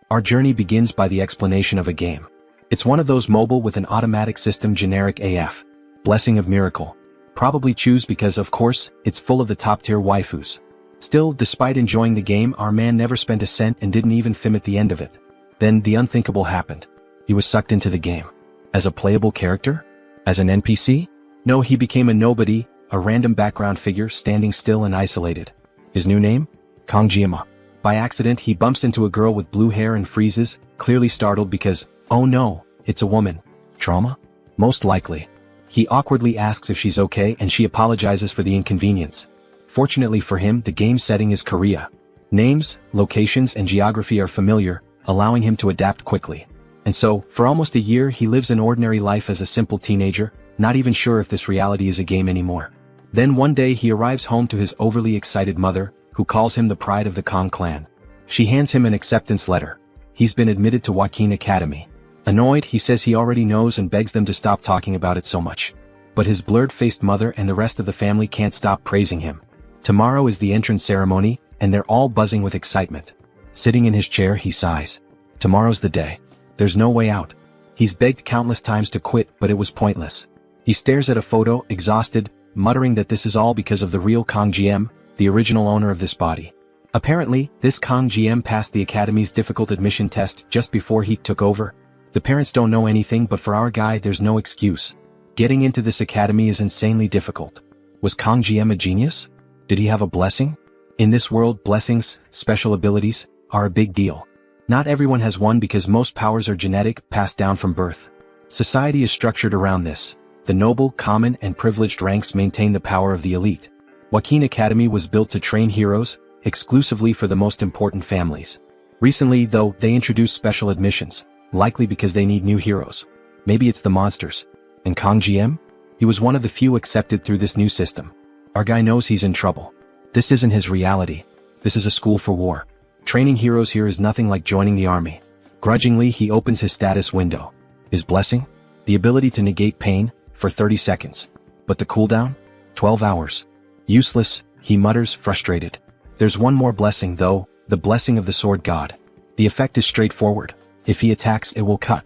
Our journey begins by the explanation of a game. It's one of those mobile with an automatic system generic AF. Blessing of Miracle. Probably choose because of course, it's full of the top tier waifus. Still, despite enjoying the game, our man never spent a cent and didn't even film at the end of it. Then the unthinkable happened. He was sucked into the game. As a playable character? As an NPC? No, he became a nobody, a random background figure standing still and isolated. His new name? Kong Jiama. By accident he bumps into a girl with blue hair and freezes, clearly startled because, oh no, it's a woman. Trauma? Most likely. He awkwardly asks if she's okay and she apologizes for the inconvenience. Fortunately for him, the game setting is Korea. Names, locations and geography are familiar, allowing him to adapt quickly. And so, for almost a year he lives an ordinary life as a simple teenager, not even sure if this reality is a game anymore. Then one day he arrives home to his overly excited mother, who calls him the pride of the Kong clan. She hands him an acceptance letter. He's been admitted to Joaquin Academy. Annoyed, he says he already knows and begs them to stop talking about it so much. But his blurred-faced mother and the rest of the family can't stop praising him. Tomorrow is the entrance ceremony, and they're all buzzing with excitement. Sitting in his chair, he sighs. Tomorrow's the day. There's no way out. He's begged countless times to quit, but it was pointless. He stares at a photo, exhausted, muttering that this is all because of the real Kong GM, the original owner of this body. Apparently, this Kong GM passed the Academy's difficult admission test just before he took over. The parents don't know anything, but for our guy there's no excuse. Getting into this academy is insanely difficult. Was Kong GM a genius? Did he have a blessing? In this world, blessings, special abilities, are a big deal. Not everyone has one because most powers are genetic, passed down from birth. Society is structured around this. The noble, common, and privileged ranks maintain the power of the elite. Joaquin Academy was built to train heroes, exclusively for the most important families. Recently, though, they introduced special admissions, likely because they need new heroes. Maybe it's the monsters. And Kong GM? He was one of the few accepted through this new system. Our guy knows he's in trouble. This isn't his reality. This is a school for war. Training heroes here is nothing like joining the army. Grudgingly, he opens his status window. His blessing? The ability to negate pain, for 30 seconds. But the cooldown? 12 hours. Useless, he mutters, frustrated. There's one more blessing though, the blessing of the sword god. The effect is straightforward. If he attacks, it will cut.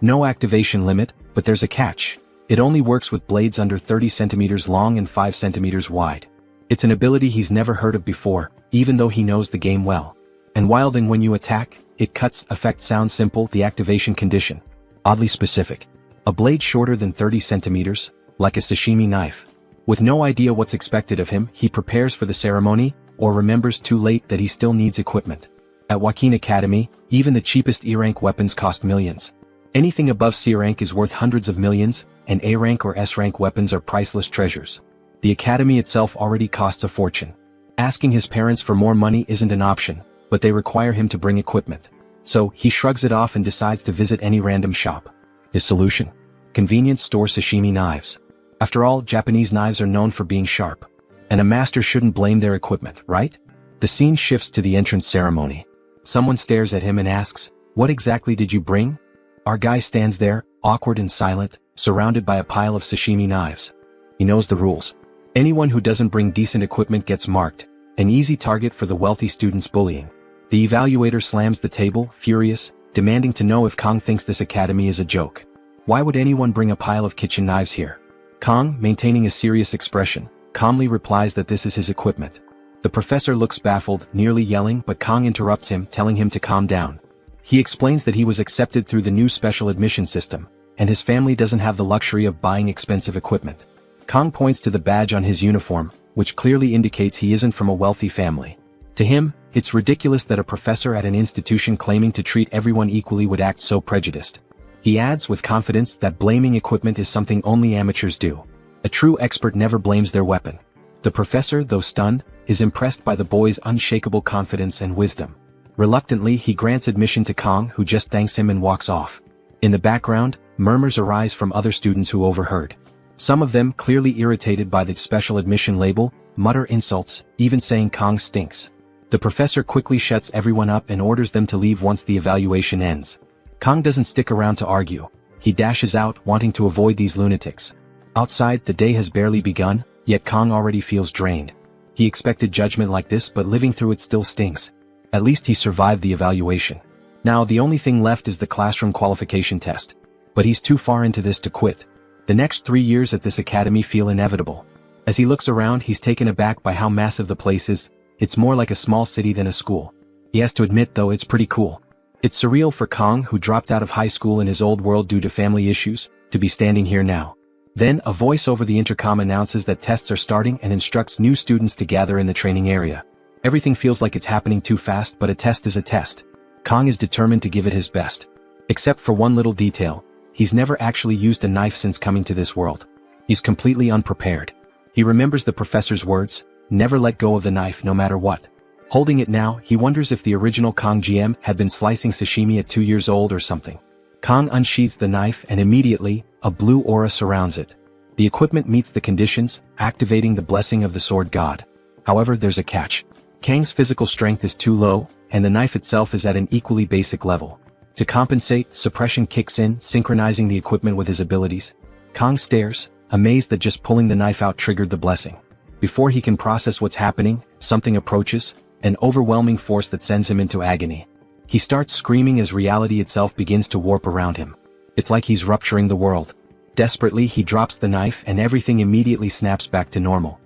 No activation limit, but there's a catch. It only works with blades under 30 centimeters long and 5 centimeters wide. It's an ability he's never heard of before, even though he knows the game well. And while then when you attack, it cuts. Effect sounds simple, the activation condition. Oddly specific. A blade shorter than 30 centimeters, like a sashimi knife. With no idea what's expected of him, he prepares for the ceremony, or remembers too late that he still needs equipment. At Joaquin Academy, even the cheapest E-rank weapons cost millions. Anything above C-rank is worth hundreds of millions, and A-rank or S-rank weapons are priceless treasures. The Academy itself already costs a fortune. Asking his parents for more money isn't an option, but they require him to bring equipment. So, he shrugs it off and decides to visit any random shop. His solution? Convenience store sashimi knives. After all, Japanese knives are known for being sharp. And a master shouldn't blame their equipment, right? The scene shifts to the entrance ceremony. Someone stares at him and asks, "What exactly did you bring?" Our guy stands there, awkward and silent, surrounded by a pile of sashimi knives. He knows the rules. Anyone who doesn't bring decent equipment gets marked, an easy target for the wealthy students' bullying. The evaluator slams the table, furious, demanding to know if Kong thinks this academy is a joke. Why would anyone bring a pile of kitchen knives here? Kong, maintaining a serious expression, calmly replies that this is his equipment. The professor looks baffled, nearly yelling, but Kong interrupts him, telling him to calm down. He explains that he was accepted through the new special admission system, and his family doesn't have the luxury of buying expensive equipment. Kong points to the badge on his uniform, which clearly indicates he isn't from a wealthy family. To him, it's ridiculous that a professor at an institution claiming to treat everyone equally would act so prejudiced. He adds with confidence that blaming equipment is something only amateurs do. A true expert never blames their weapon. The professor, though stunned, is impressed by the boy's unshakable confidence and wisdom. Reluctantly, he grants admission to Kong, who just thanks him and walks off. In the background, murmurs arise from other students who overheard. Some of them, clearly irritated by the special admission label, mutter insults, even saying Kong stinks. The professor quickly shuts everyone up and orders them to leave once the evaluation ends. Kong doesn't stick around to argue. He dashes out, wanting to avoid these lunatics. Outside, the day has barely begun, yet Kong already feels drained. He expected judgment like this, but living through it still stings. At least he survived the evaluation. Now the only thing left is the classroom qualification test. But he's too far into this to quit. The next 3 years at this academy feel inevitable. As he looks around, he's taken aback by how massive the place is. It's more like a small city than a school. He has to admit though, it's pretty cool. It's surreal for Kong, who dropped out of high school in his old world due to family issues, to be standing here now. Then, a voice over the intercom announces that tests are starting and instructs new students to gather in the training area. Everything feels like it's happening too fast, but a test is a test. Kong is determined to give it his best. Except for one little detail. He's never actually used a knife since coming to this world. He's completely unprepared. He remembers the professor's words, never let go of the knife no matter what. Holding it now, he wonders if the original Kong GM had been slicing sashimi at 2 years old or something. Kong unsheathes the knife and immediately, a blue aura surrounds it. The equipment meets the conditions, activating the blessing of the sword god. However, there's a catch. Kang's physical strength is too low, and the knife itself is at an equally basic level. To compensate, suppression kicks in, synchronizing the equipment with his abilities. Kong stares, amazed that just pulling the knife out triggered the blessing. Before he can process what's happening, something approaches, an overwhelming force that sends him into agony. He starts screaming as reality itself begins to warp around him. It's like he's rupturing the world. Desperately, he drops the knife and everything immediately snaps back to normal.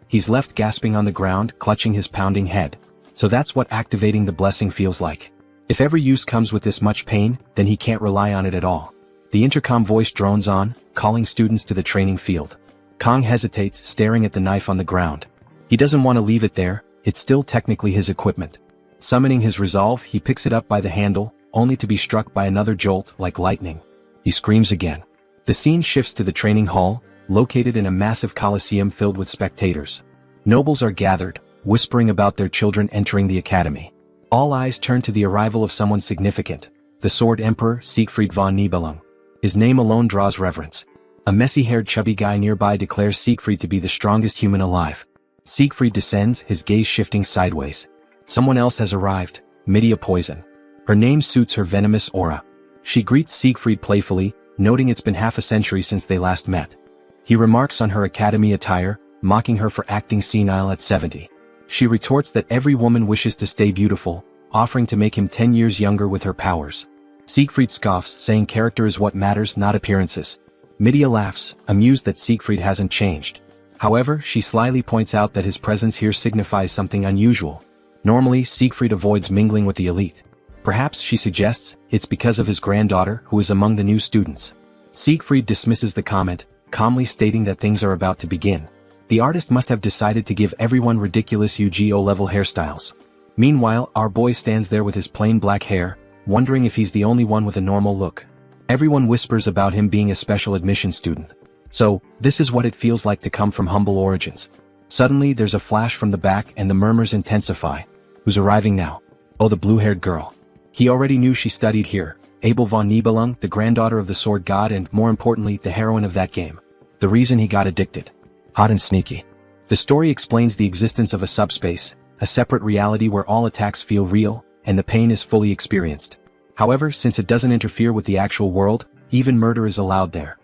He's left gasping on the ground, clutching his pounding head. So that's what activating the blessing feels like. If every use comes with this much pain, then he can't rely on it at all. The intercom voice drones on, calling students to the training field. Kong hesitates, staring at the knife on the ground. He doesn't want to leave it there, it's still technically his equipment. Summoning his resolve, he picks it up by the handle, only to be struck by another jolt like lightning. He screams again. The scene shifts to the training hall, located in a massive coliseum filled with spectators. Nobles are gathered, whispering about their children entering the academy. All eyes turn to the arrival of someone significant, the Sword Emperor Siegfried von Nibelung. His name alone draws reverence. A messy-haired chubby guy nearby declares Siegfried to be the strongest human alive. Siegfried descends, his gaze shifting sideways. Someone else has arrived, Midia Poison. Her name suits her venomous aura. She greets Siegfried playfully, noting it's been half a century since they last met. He remarks on her academy attire, mocking her for acting senile at 70. She retorts that every woman wishes to stay beautiful, offering to make him 10 years younger with her powers. Siegfried scoffs, saying character is what matters, not appearances. Midia laughs, amused that Siegfried hasn't changed. However, she slyly points out that his presence here signifies something unusual. Normally, Siegfried avoids mingling with the elite. Perhaps, she suggests, it's because of his granddaughter who is among the new students. Siegfried dismisses the comment, calmly stating that things are about to begin. The artist must have decided to give everyone ridiculous UGO-level hairstyles. Meanwhile, our boy stands there with his plain black hair, wondering if he's the only one with a normal look. Everyone whispers about him being a special admission student. So, this is what it feels like to come from humble origins. Suddenly, there's a flash from the back and the murmurs intensify. Who's arriving now? Oh, the blue-haired girl. He already knew she studied here. Abel von Nibelung, the granddaughter of the sword god and, more importantly, the heroine of that game. The reason he got addicted. Hot and sneaky. The story explains the existence of a subspace, a separate reality where all attacks feel real, and the pain is fully experienced. However, since it doesn't interfere with the actual world, even murder is allowed there.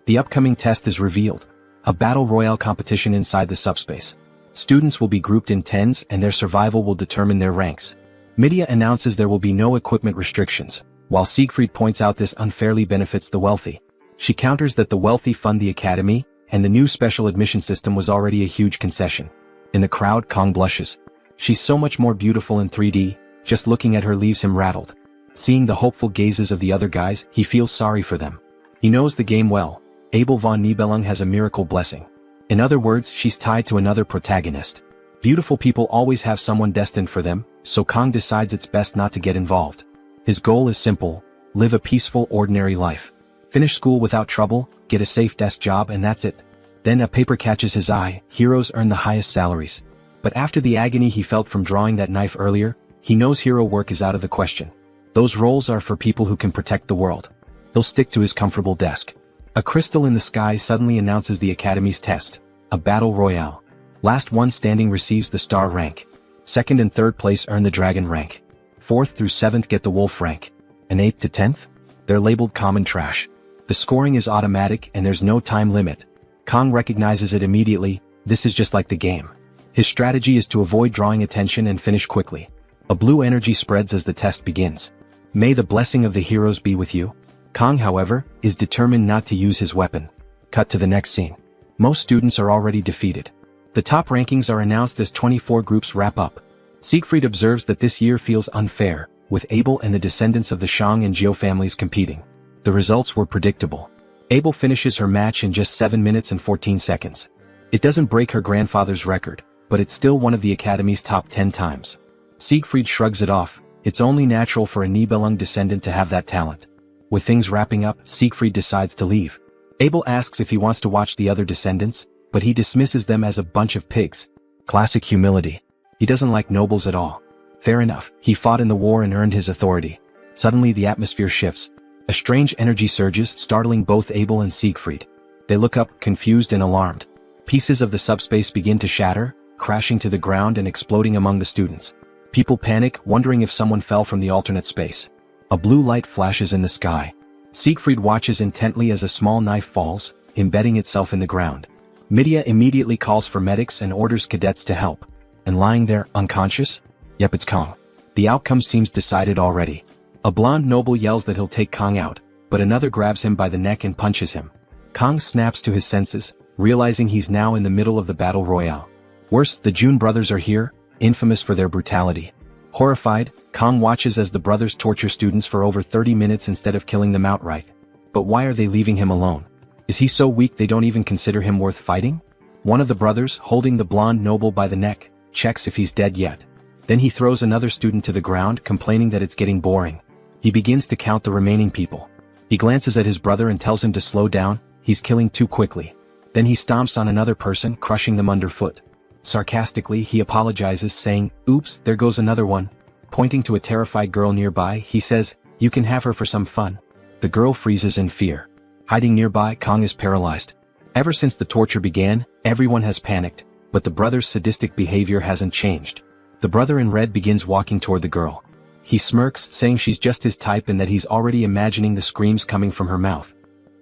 The upcoming test is revealed. A battle royale competition inside the subspace. Students will be grouped in tens and their survival will determine their ranks. Midia announces there will be no equipment restrictions, while Siegfried points out this unfairly benefits the wealthy. She counters that the wealthy fund the academy, and the new special admission system was already a huge concession. In the crowd, Kong blushes. She's so much more beautiful in 3D, just looking at her leaves him rattled. Seeing the hopeful gazes of the other guys, he feels sorry for them. He knows the game well. Abel von Nibelung has a miracle blessing. In other words, she's tied to another protagonist. Beautiful people always have someone destined for them, so Kong decides it's best not to get involved. His goal is simple: live a peaceful, ordinary life. Finish school without trouble, get a safe desk job, and that's it. Then a paper catches his eye: heroes earn the highest salaries. But after the agony he felt from drawing that knife earlier, he knows hero work is out of the question. Those roles are for people who can protect the world. He'll stick to his comfortable desk. A crystal in the sky suddenly announces the Academy's test. A battle royale. Last one standing receives the star rank. Second and third place earn the dragon rank. Fourth through seventh get the wolf rank. And 8th to 10th? They're labeled common trash. The scoring is automatic and there's no time limit. Kong recognizes it immediately. This is just like the game. His strategy is to avoid drawing attention and finish quickly. A blue energy spreads as the test begins. May the blessing of the heroes be with you. Kang, however, is determined not to use his weapon. Cut to the next scene. Most students are already defeated. The top rankings are announced as 24 groups wrap up. Siegfried observes that this year feels unfair, with Abel and the descendants of the Shang and Jiao families competing. The results were predictable. Abel finishes her match in just 7 minutes and 14 seconds. It doesn't break her grandfather's record, but it's still one of the Academy's top 10 times. Siegfried shrugs it off. It's only natural for a Nibelung descendant to have that talent. With things wrapping up, Siegfried decides to leave. Abel asks if he wants to watch the other descendants, but he dismisses them as a bunch of pigs. Classic humility. He doesn't like nobles at all. Fair enough, he fought in the war and earned his authority. Suddenly the atmosphere shifts. A strange energy surges, startling both Abel and Siegfried. They look up, confused and alarmed. Pieces of the subspace begin to shatter, crashing to the ground and exploding among the students. People panic, wondering if someone fell from the alternate space. A blue light flashes in the sky. Siegfried watches intently as a small knife falls, embedding itself in the ground. Medea immediately calls for medics and orders cadets to help. And lying there, unconscious? Yep, it's Kang. The outcome seems decided already. A blonde noble yells that he'll take Kang out, but another grabs him by the neck and punches him. Kang snaps to his senses, realizing he's now in the middle of the battle royale. Worse, the June brothers are here, infamous for their brutality. Horrified, Kang watches as the brothers torture students for over 30 minutes instead of killing them outright. But why are they leaving him alone? Is he so weak they don't even consider him worth fighting? One of the brothers, holding the blonde noble by the neck, checks if he's dead yet. Then he throws another student to the ground, complaining that it's getting boring. He begins to count the remaining people. He glances at his brother and tells him to slow down, he's killing too quickly. Then he stomps on another person, crushing them underfoot. Sarcastically, he apologizes, saying, "Oops, there goes another one." Pointing to a terrified girl nearby, he says, "You can have her for some fun." The girl freezes in fear. Hiding nearby, Kang is paralyzed. Ever since the torture began, everyone has panicked, but the brother's sadistic behavior hasn't changed. The brother in red begins walking toward the girl. He smirks, saying she's just his type and that he's already imagining the screams coming from her mouth.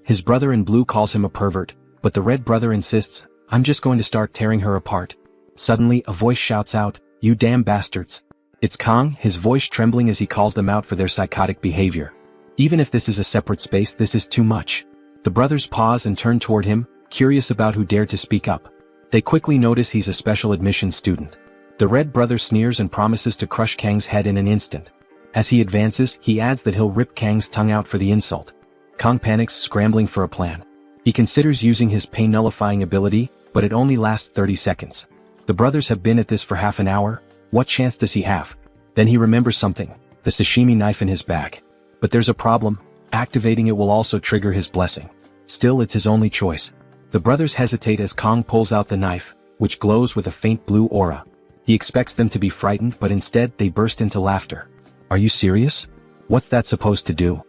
His brother in blue calls him a pervert, but the red brother insists, "I'm just going to start tearing her apart." Suddenly, a voice shouts out, "You damn bastards." It's Kang, his voice trembling as he calls them out for their psychotic behavior. Even if this is a separate space, this is too much. The brothers pause and turn toward him, curious about who dared to speak up. They quickly notice he's a special admissions student. The red brother sneers and promises to crush Kang's head in an instant. As he advances, he adds that he'll rip Kang's tongue out for the insult. Kang panics, scrambling for a plan. He considers using his pain-nullifying ability, but it only lasts 30 seconds. The brothers have been at this for half an hour. What chance does he have? Then he remembers something, the sashimi knife in his bag. But there's a problem. Activating it will also trigger his blessing. Still, it's his only choice. The brothers hesitate as Kang pulls out the knife, which glows with a faint blue aura. He expects them to be frightened, but instead they burst into laughter. "Are you serious? What's that supposed to do?"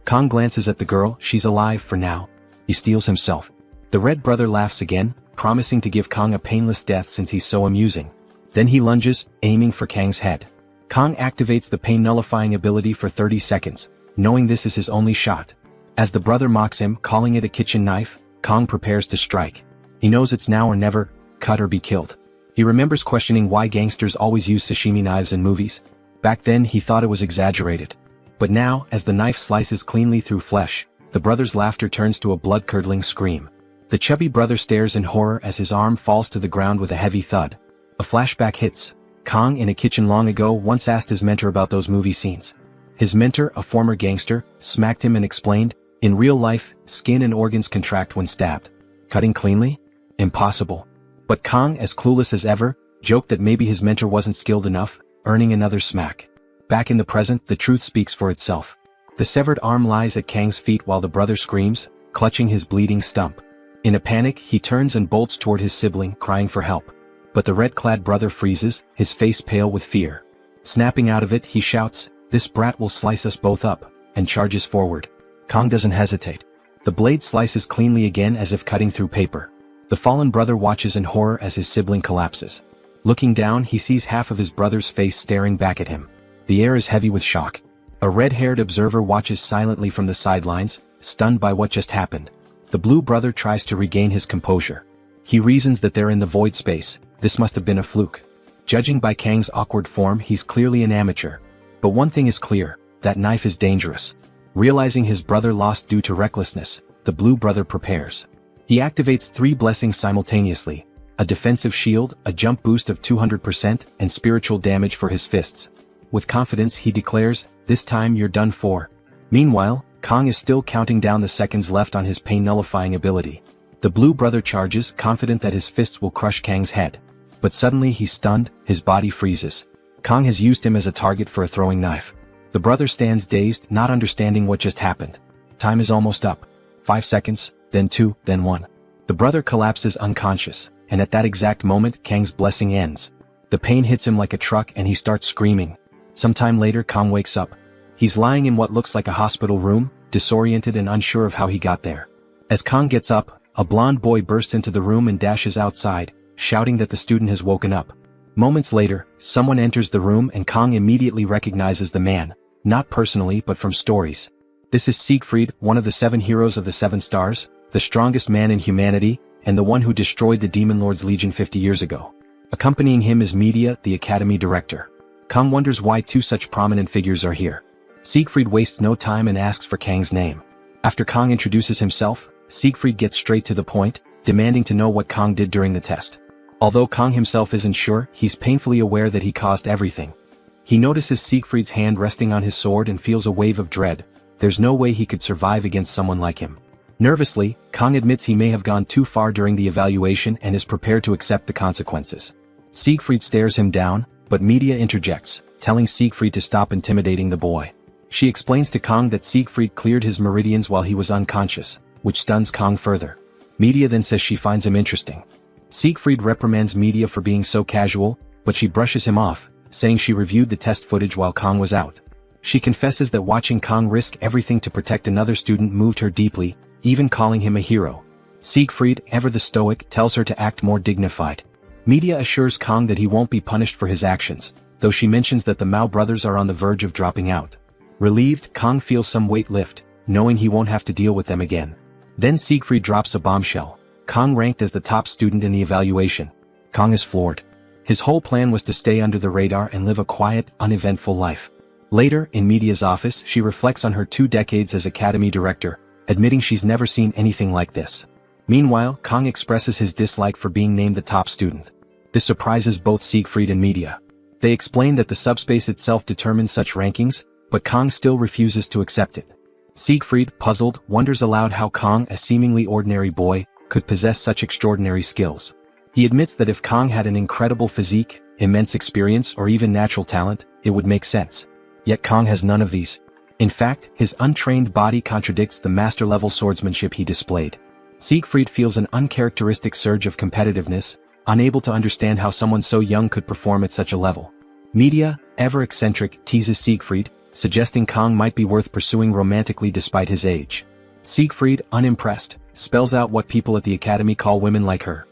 Kang glances at the girl. She's alive for now. He steels himself. The red brother laughs again, promising to give Kang a painless death since he's so amusing. Then he lunges, aiming for Kang's head. Kang activates the pain-nullifying ability for 30 seconds, knowing this is his only shot. As the brother mocks him, calling it a kitchen knife, Kang prepares to strike. He knows it's now or never, cut or be killed. He remembers questioning why gangsters always use sashimi knives in movies. Back then he thought it was exaggerated. But now, as the knife slices cleanly through flesh, the brother's laughter turns to a blood-curdling scream. The chubby brother stares in horror as his arm falls to the ground with a heavy thud. A flashback hits. Kang, in a kitchen long ago, once asked his mentor about those movie scenes. His mentor, a former gangster, smacked him and explained, "In real life, skin and organs contract when stabbed. Cutting cleanly? Impossible." But Kang, as clueless as ever, joked that maybe his mentor wasn't skilled enough, earning another smack. Back in the present, the truth speaks for itself. The severed arm lies at Kang's feet while the brother screams, clutching his bleeding stump. In a panic, he turns and bolts toward his sibling, crying for help. But the red-clad brother freezes, his face pale with fear. Snapping out of it, he shouts, "This brat will slice us both up," and charges forward. Kang doesn't hesitate. The blade slices cleanly again as if cutting through paper. The fallen brother watches in horror as his sibling collapses. Looking down, he sees half of his brother's face staring back at him. The air is heavy with shock. A red-haired observer watches silently from the sidelines, stunned by what just happened. The blue brother tries to regain his composure. He reasons that they're in the void space. This must have been a fluke. Judging by Kang's awkward form, he's clearly an amateur. But one thing is clear, that knife is dangerous. Realizing his brother lost due to recklessness, the blue brother prepares. He activates 3 blessings simultaneously: a defensive shield, a jump boost of 200%, and spiritual damage for his fists. With confidence he declares, "This time you're done for." Meanwhile, Kang is still counting down the seconds left on his pain-nullifying ability. The blue brother charges, confident that his fists will crush Kang's head. But suddenly he's stunned, his body freezes. Kang has used him as a target for a throwing knife. The brother stands dazed, not understanding what just happened. Time is almost up. 5 seconds, then 2, then 1. The brother collapses unconscious, and at that exact moment Kang's blessing ends. The pain hits him like a truck and he starts screaming. Sometime later Kang wakes up. He's lying in what looks like a hospital room, disoriented and unsure of how he got there. As Kang gets up, a blonde boy bursts into the room and dashes outside, shouting that the student has woken up. Moments later, someone enters the room and Kang immediately recognizes the man, not personally but from stories. This is Siegfried, one of the 7 heroes of the 7 stars, the strongest man in humanity, and the one who destroyed the Demon Lord's Legion 50 years ago. Accompanying him is Media, the academy director. Kang wonders why 2 such prominent figures are here. Siegfried wastes no time and asks for Kang's name. After Kang introduces himself, Siegfried gets straight to the point, demanding to know what Kang did during the test. Although Kang himself isn't sure, he's painfully aware that he caused everything. He notices Siegfried's hand resting on his sword and feels a wave of dread. There's no way he could survive against someone like him. Nervously, Kang admits he may have gone too far during the evaluation and is prepared to accept the consequences. Siegfried stares him down, but Media interjects, telling Siegfried to stop intimidating the boy. She explains to Kang that Siegfried cleared his meridians while he was unconscious, which stuns Kang further. Media then says she finds him interesting. Siegfried reprimands Media for being so casual, but she brushes him off, saying she reviewed the test footage while Kang was out. She confesses that watching Kang risk everything to protect another student moved her deeply, even calling him a hero. Siegfried, ever the stoic, tells her to act more dignified. Media assures Kang that he won't be punished for his actions, though she mentions that the Mao brothers are on the verge of dropping out. Relieved, Kang feels some weight lift, knowing he won't have to deal with them again. Then Siegfried drops a bombshell. Kang ranked as the top student in the evaluation. Kang is floored. His whole plan was to stay under the radar and live a quiet, uneventful life. Later, in Media's office, she reflects on her 2 decades as academy director, admitting she's never seen anything like this. Meanwhile, Kang expresses his dislike for being named the top student. This surprises both Siegfried and Media. They explain that the subspace itself determines such rankings, but Kang still refuses to accept it. Siegfried, puzzled, wonders aloud how Kang, a seemingly ordinary boy, could possess such extraordinary skills. He admits that if Kang had an incredible physique, immense experience or even natural talent, it would make sense. Yet Kang has none of these. In fact, his untrained body contradicts the master-level swordsmanship he displayed. Siegfried feels an uncharacteristic surge of competitiveness, unable to understand how someone so young could perform at such a level. Media, ever eccentric, teases Siegfried, suggesting Kang might be worth pursuing romantically despite his age. Siegfried, unimpressed, spells out what people at the academy call women like her.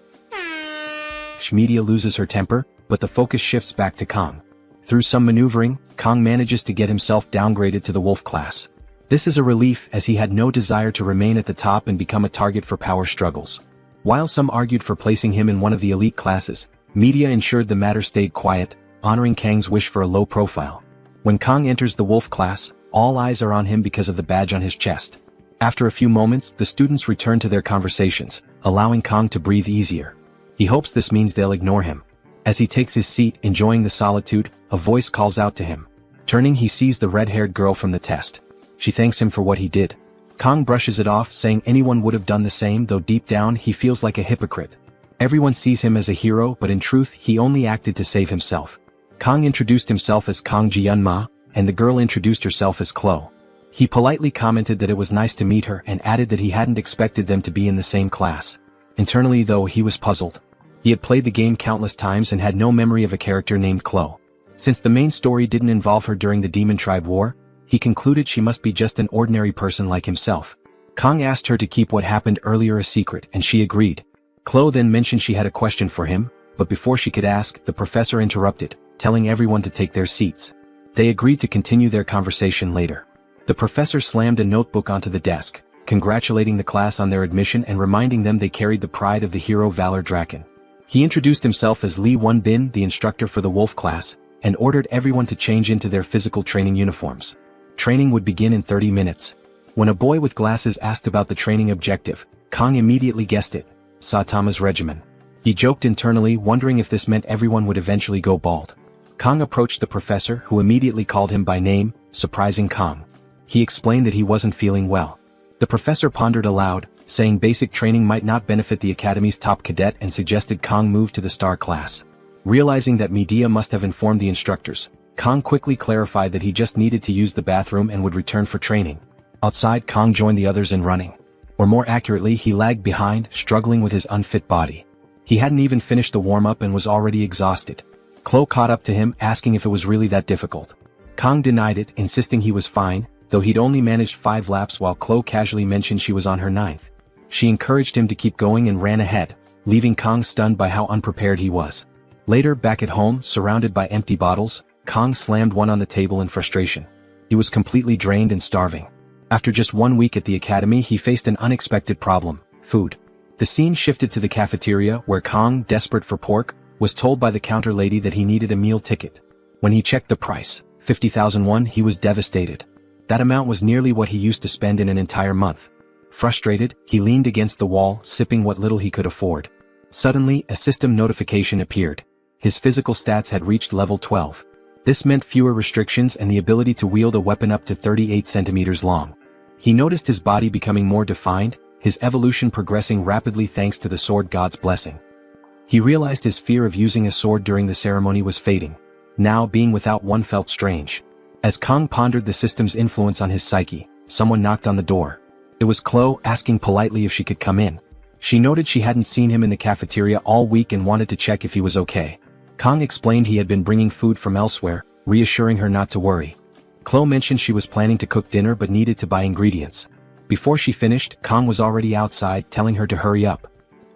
Media loses her temper, but the focus shifts back to Kang. Through some maneuvering, Kang manages to get himself downgraded to the Wolf class. This is a relief as he had no desire to remain at the top and become a target for power struggles. While some argued for placing him in one of the elite classes, Media ensured the matter stayed quiet, honoring Kang's wish for a low profile. When Kang enters the Wolf class, all eyes are on him because of the badge on his chest. After a few moments, the students return to their conversations, allowing Kang to breathe easier. He hopes this means they'll ignore him. As he takes his seat, enjoying the solitude, a voice calls out to him. Turning, he sees the red-haired girl from the test. She thanks him for what he did. Kang brushes it off, saying anyone would have done the same, though deep down he feels like a hypocrite. Everyone sees him as a hero, but in truth he only acted to save himself. Kang introduced himself as Kang Jianma, and the girl introduced herself as Chloe. He politely commented that it was nice to meet her and added that he hadn't expected them to be in the same class. Internally though, he was puzzled. He had played the game countless times and had no memory of a character named Chloe. Since the main story didn't involve her during the Demon Tribe War, he concluded she must be just an ordinary person like himself. Kang asked her to keep what happened earlier a secret and she agreed. Chloe then mentioned she had a question for him, but before she could ask, the professor interrupted, telling everyone to take their seats. They agreed to continue their conversation later. The professor slammed a notebook onto the desk, congratulating the class on their admission and reminding them they carried the pride of the hero Valor Draken. He introduced himself as Lee Won-bin, the instructor for the Wolf class, and ordered everyone to change into their physical training uniforms. Training would begin in 30 minutes. When a boy with glasses asked about the training objective, Kang immediately guessed it: Saitama's regimen. He joked internally, wondering if this meant everyone would eventually go bald. Kang approached the professor, who immediately called him by name, surprising Kang. He explained that he wasn't feeling well. The professor pondered aloud, saying basic training might not benefit the academy's top cadet, and suggested Kang move to the star class. Realizing that media must have informed the instructors, Kang quickly clarified that he just needed to use the bathroom and would return for training. Outside, Kang joined the others in running. Or more accurately, he lagged behind, struggling with his unfit body. He hadn't even finished the warm-up and was already exhausted. Chloe caught up to him, asking if it was really that difficult. Kang denied it, insisting he was fine, though he'd only managed 5 laps, while Chloe casually mentioned she was on her 9th. She encouraged him to keep going and ran ahead, leaving Kang stunned by how unprepared he was. Later, back at home, surrounded by empty bottles, Kang slammed one on the table in frustration. He was completely drained and starving. After just 1 week at the academy, he faced an unexpected problem: food. The scene shifted to the cafeteria, where Kang, desperate for pork, was told by the counter lady that he needed a meal ticket. When he checked the price, 50,000 won, he was devastated. That amount was nearly what he used to spend in an entire month. Frustrated, he leaned against the wall, sipping what little he could afford. Suddenly, a system notification appeared. His physical stats had reached level 12. This meant fewer restrictions and the ability to wield a weapon up to 38 centimeters long. He noticed his body becoming more defined, his evolution progressing rapidly thanks to the sword god's blessing. He realized his fear of using a sword during the ceremony was fading. Now being without one felt strange. As Kang pondered the system's influence on his psyche, someone knocked on the door. It was Chloe, asking politely if she could come in. She noted she hadn't seen him in the cafeteria all week and wanted to check if he was okay. Kang explained he had been bringing food from elsewhere, reassuring her not to worry. Chloe mentioned she was planning to cook dinner but needed to buy ingredients. Before she finished, Kang was already outside, telling her to hurry up.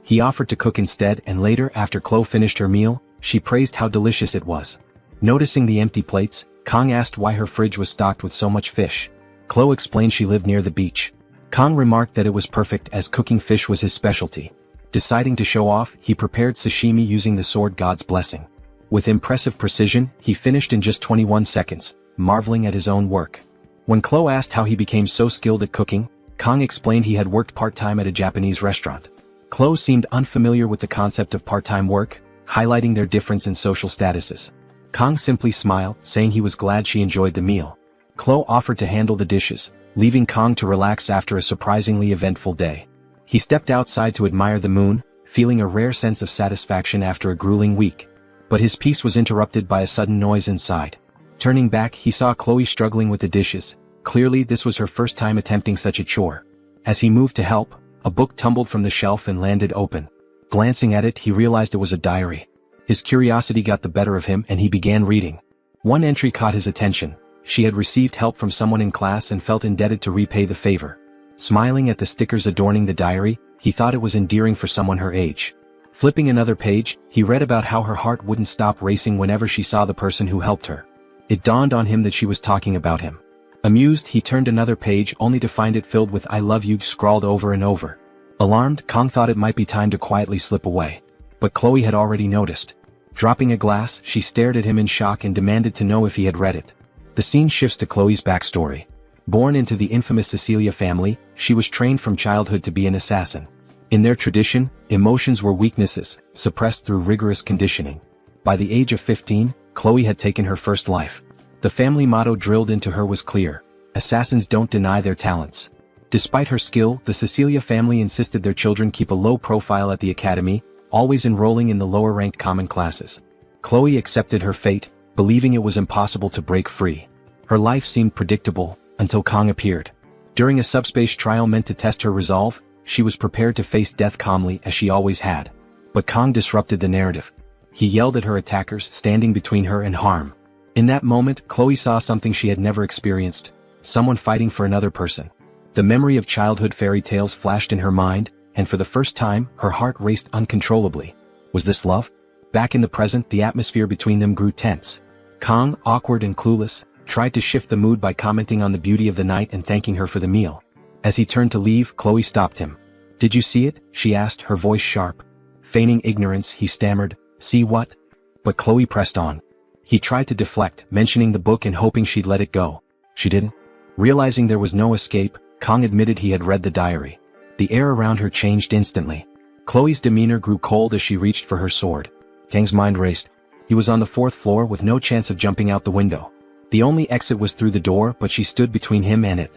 He offered to cook instead, and later, after Chloe finished her meal, she praised how delicious it was. Noticing the empty plates, Kang asked why her fridge was stocked with so much fish. Chloe explained she lived near the beach. Kang remarked that it was perfect, as cooking fish was his specialty. Deciding to show off, he prepared sashimi using the sword god's blessing. With impressive precision, he finished in just 21 seconds, marveling at his own work. When Chloe asked how he became so skilled at cooking, Kang explained he had worked part-time at a Japanese restaurant. Chloe seemed unfamiliar with the concept of part-time work, highlighting their difference in social statuses. Kang simply smiled, saying he was glad she enjoyed the meal. Chloe offered to handle the dishes, leaving Kang to relax after a surprisingly eventful day. He stepped outside to admire the moon, feeling a rare sense of satisfaction after a grueling week. But his peace was interrupted by a sudden noise inside. Turning back, he saw Chloe struggling with the dishes. Clearly, this was her first time attempting such a chore. As he moved to help, a book tumbled from the shelf and landed open. Glancing at it, he realized it was a diary. His curiosity got the better of him and he began reading. One entry caught his attention. She had received help from someone in class and felt indebted to repay the favor. Smiling at the stickers adorning the diary, he thought it was endearing for someone her age. Flipping another page, he read about how her heart wouldn't stop racing whenever she saw the person who helped her. It dawned on him that she was talking about him. Amused, he turned another page only to find it filled with "I love you" scrawled over and over. Alarmed, Kang thought it might be time to quietly slip away. But Chloe had already noticed. Dropping a glass, she stared at him in shock and demanded to know if he had read it. The scene shifts to Chloe's backstory. Born into the infamous Cecilia family, she was trained from childhood to be an assassin. In their tradition, emotions were weaknesses, suppressed through rigorous conditioning. By the age of 15, Chloe had taken her first life. The family motto drilled into her was clear: assassins don't deny their talents. Despite her skill, the Cecilia family insisted their children keep a low profile at the academy, always enrolling in the lower-ranked common classes. Chloe accepted her fate, believing it was impossible to break free. Her life seemed predictable, until Kang appeared. During a subspace trial meant to test her resolve, she was prepared to face death calmly as she always had. But Kang disrupted the narrative. He yelled at her attackers, standing between her and harm. In that moment, Chloe saw something she had never experienced: someone fighting for another person. The memory of childhood fairy tales flashed in her mind, and for the first time, her heart raced uncontrollably. Was this love? Back in the present, the atmosphere between them grew tense. Kang, awkward and clueless, tried to shift the mood by commenting on the beauty of the night and thanking her for the meal. As he turned to leave, Chloe stopped him. "Did you see it?" she asked, her voice sharp. Feigning ignorance, he stammered, "See what?" But Chloe pressed on. He tried to deflect, mentioning the book and hoping she'd let it go. She didn't. Realizing there was no escape, Kang admitted he had read the diary. The air around her changed instantly. Chloe's demeanor grew cold as she reached for her sword. Kang's mind raced. He was on the 4th floor with no chance of jumping out the window. The only exit was through the door, but she stood between him and it.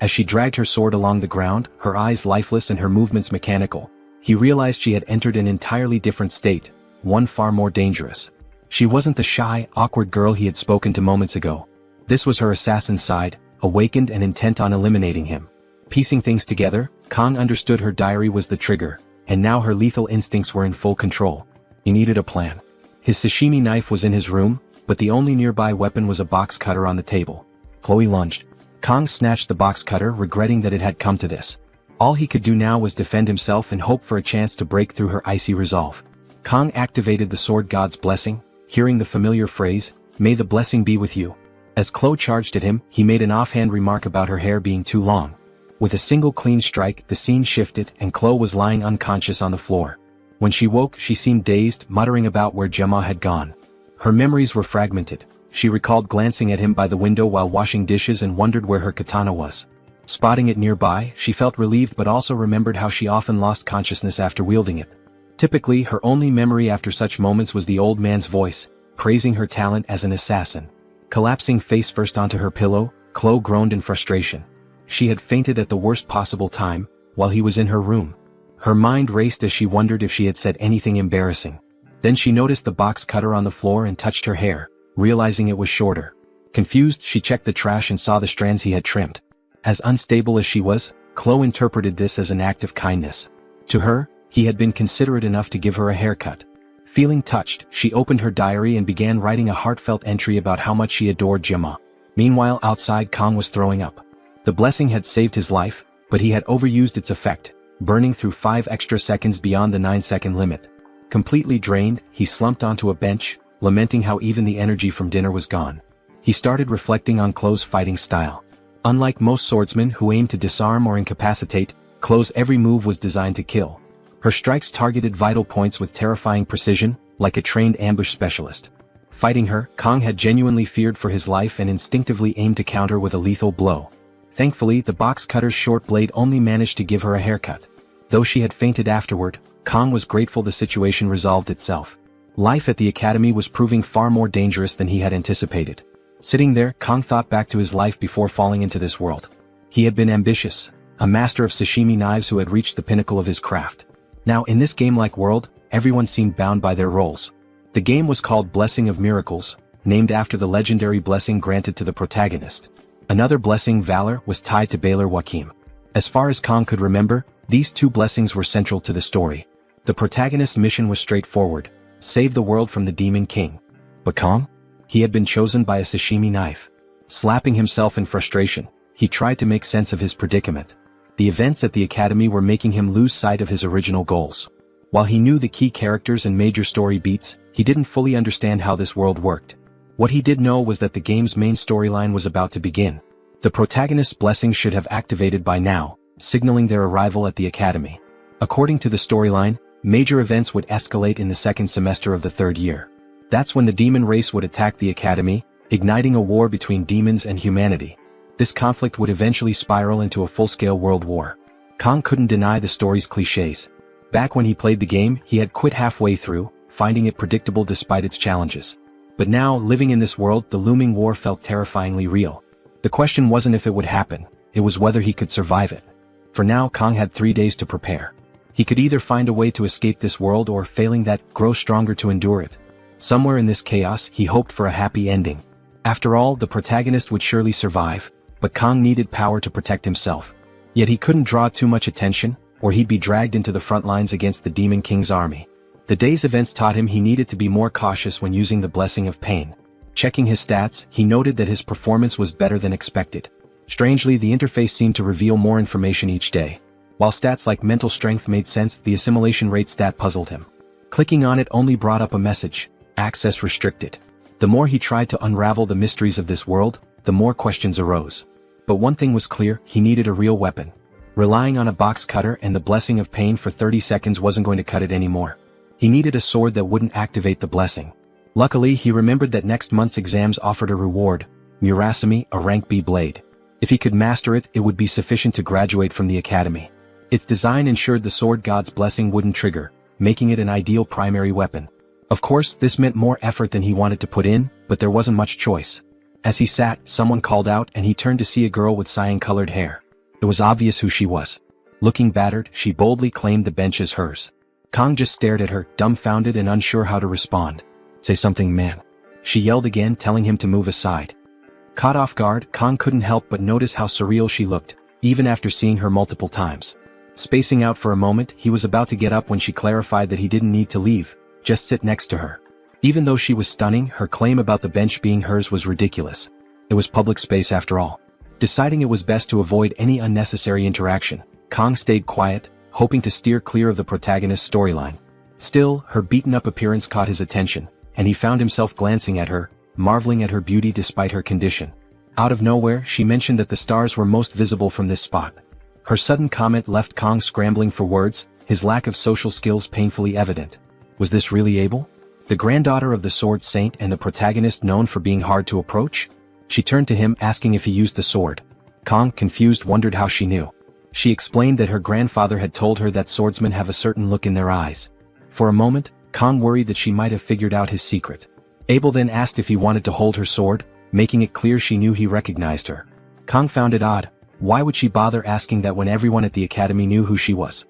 As she dragged her sword along the ground, her eyes lifeless and her movements mechanical, he realized she had entered an entirely different state, one far more dangerous. She wasn't the shy, awkward girl he had spoken to moments ago. This was her assassin side, awakened and intent on eliminating him. Piecing things together, Kang understood her diary was the trigger, and now her lethal instincts were in full control. He needed a plan. His sashimi knife was in his room, but the only nearby weapon was a box cutter on the table. Chloe lunged. Kang snatched the box cutter, regretting that it had come to this. All he could do now was defend himself and hope for a chance to break through her icy resolve. Kang activated the sword god's blessing, hearing the familiar phrase, "May the blessing be with you." As Chloe charged at him, he made an offhand remark about her hair being too long. With a single clean strike, the scene shifted and Chloe was lying unconscious on the floor. When she woke, she seemed dazed, muttering about where Gemma had gone. Her memories were fragmented. She recalled glancing at him by the window while washing dishes and wondered where her katana was. Spotting it nearby, she felt relieved but also remembered how she often lost consciousness after wielding it. Typically, her only memory after such moments was the old man's voice, praising her talent as an assassin. Collapsing face first onto her pillow, Chloe groaned in frustration. She had fainted at the worst possible time, while he was in her room. Her mind raced as she wondered if she had said anything embarrassing. Then she noticed the box cutter on the floor and touched her hair, realizing it was shorter. Confused, she checked the trash and saw the strands he had trimmed. As unstable as she was, Chloe interpreted this as an act of kindness. To her, he had been considerate enough to give her a haircut. Feeling touched, she opened her diary and began writing a heartfelt entry about how much she adored Gemma. Meanwhile, outside, Kang was throwing up. The blessing had saved his life, but he had overused its effect, burning through 5 extra seconds beyond the 9-second limit. Completely drained, he slumped onto a bench, lamenting how even the energy from dinner was gone. He started reflecting on Chloe's fighting style. Unlike most swordsmen who aim to disarm or incapacitate, Chloe's every move was designed to kill. Her strikes targeted vital points with terrifying precision, like a trained ambush specialist. Fighting her, Kang had genuinely feared for his life and instinctively aimed to counter with a lethal blow. Thankfully, the box cutter's short blade only managed to give her a haircut. Though she had fainted afterward, Kang was grateful the situation resolved itself. Life at the academy was proving far more dangerous than he had anticipated. Sitting there, Kang thought back to his life before falling into this world. He had been ambitious, a master of sashimi knives who had reached the pinnacle of his craft. Now, in this game-like world, everyone seemed bound by their roles. The game was called Blessing of Miracles, named after the legendary blessing granted to the protagonist. Another blessing, Valor, was tied to Baylor Joachim. As far as Kang could remember, these 2 blessings were central to the story. The protagonist's mission was straightforward: save the world from the Demon King. But Kang? He had been chosen by a sashimi knife. Slapping himself in frustration, he tried to make sense of his predicament. The events at the academy were making him lose sight of his original goals. While he knew the key characters and major story beats, he didn't fully understand how this world worked. What he did know was that the game's main storyline was about to begin. The protagonist's blessings should have activated by now, signaling their arrival at the academy. According to the storyline, major events would escalate in the 2nd semester of the 3rd year. That's when the demon race would attack the academy, igniting a war between demons and humanity. This conflict would eventually spiral into a full-scale world war. Kang couldn't deny the story's cliches. Back when he played the game, he had quit halfway through, finding it predictable despite its challenges. But now, living in this world, the looming war felt terrifyingly real. The question wasn't if it would happen, it was whether he could survive it. For now, Kang had 3 days to prepare. He could either find a way to escape this world or, failing that, grow stronger to endure it. Somewhere in this chaos, he hoped for a happy ending. After all, the protagonist would surely survive, but Kang needed power to protect himself. Yet he couldn't draw too much attention, or he'd be dragged into the front lines against the Demon King's army. The day's events taught him he needed to be more cautious when using the Blessing of Pain. Checking his stats, he noted that his performance was better than expected. Strangely, the interface seemed to reveal more information each day. While stats like mental strength made sense, the assimilation rate stat puzzled him. Clicking on it only brought up a message: access restricted. The more he tried to unravel the mysteries of this world, the more questions arose. But one thing was clear: he needed a real weapon. Relying on a box cutter and the blessing of pain for 30 seconds wasn't going to cut it anymore. He needed a sword that wouldn't activate the blessing. Luckily, he remembered that next month's exams offered a reward, Murasame, a rank B blade. If he could master it, it would be sufficient to graduate from the academy. Its design ensured the sword god's blessing wouldn't trigger, making it an ideal primary weapon. Of course, this meant more effort than he wanted to put in, but there wasn't much choice. As he sat, someone called out and he turned to see a girl with cyan-colored hair. It was obvious who she was. Looking battered, she boldly claimed the bench as hers. Kang just stared at her, dumbfounded and unsure how to respond. "Say something, man," she yelled again, telling him to move aside. Caught off guard, Kang couldn't help but notice how surreal she looked, even after seeing her multiple times. Spacing out for a moment, he was about to get up when she clarified that he didn't need to leave, just sit next to her. Even though she was stunning, her claim about the bench being hers was ridiculous. It was public space after all. Deciding it was best to avoid any unnecessary interaction, Kang stayed quiet, hoping to steer clear of the protagonist's storyline. Still, her beaten-up appearance caught his attention, and he found himself glancing at her, marveling at her beauty despite her condition. Out of nowhere, she mentioned that the stars were most visible from this spot. Her sudden comment left Kang scrambling for words, his lack of social skills painfully evident. Was this really Abel? The granddaughter of the sword saint and the protagonist known for being hard to approach? She turned to him asking if he used the sword. Kang, confused, wondered how she knew. She explained that her grandfather had told her that swordsmen have a certain look in their eyes. For a moment, Kang worried that she might have figured out his secret. Abel then asked if he wanted to hold her sword, making it clear she knew he recognized her. Kang found it odd. Why would she bother asking that when everyone at the academy knew who she was?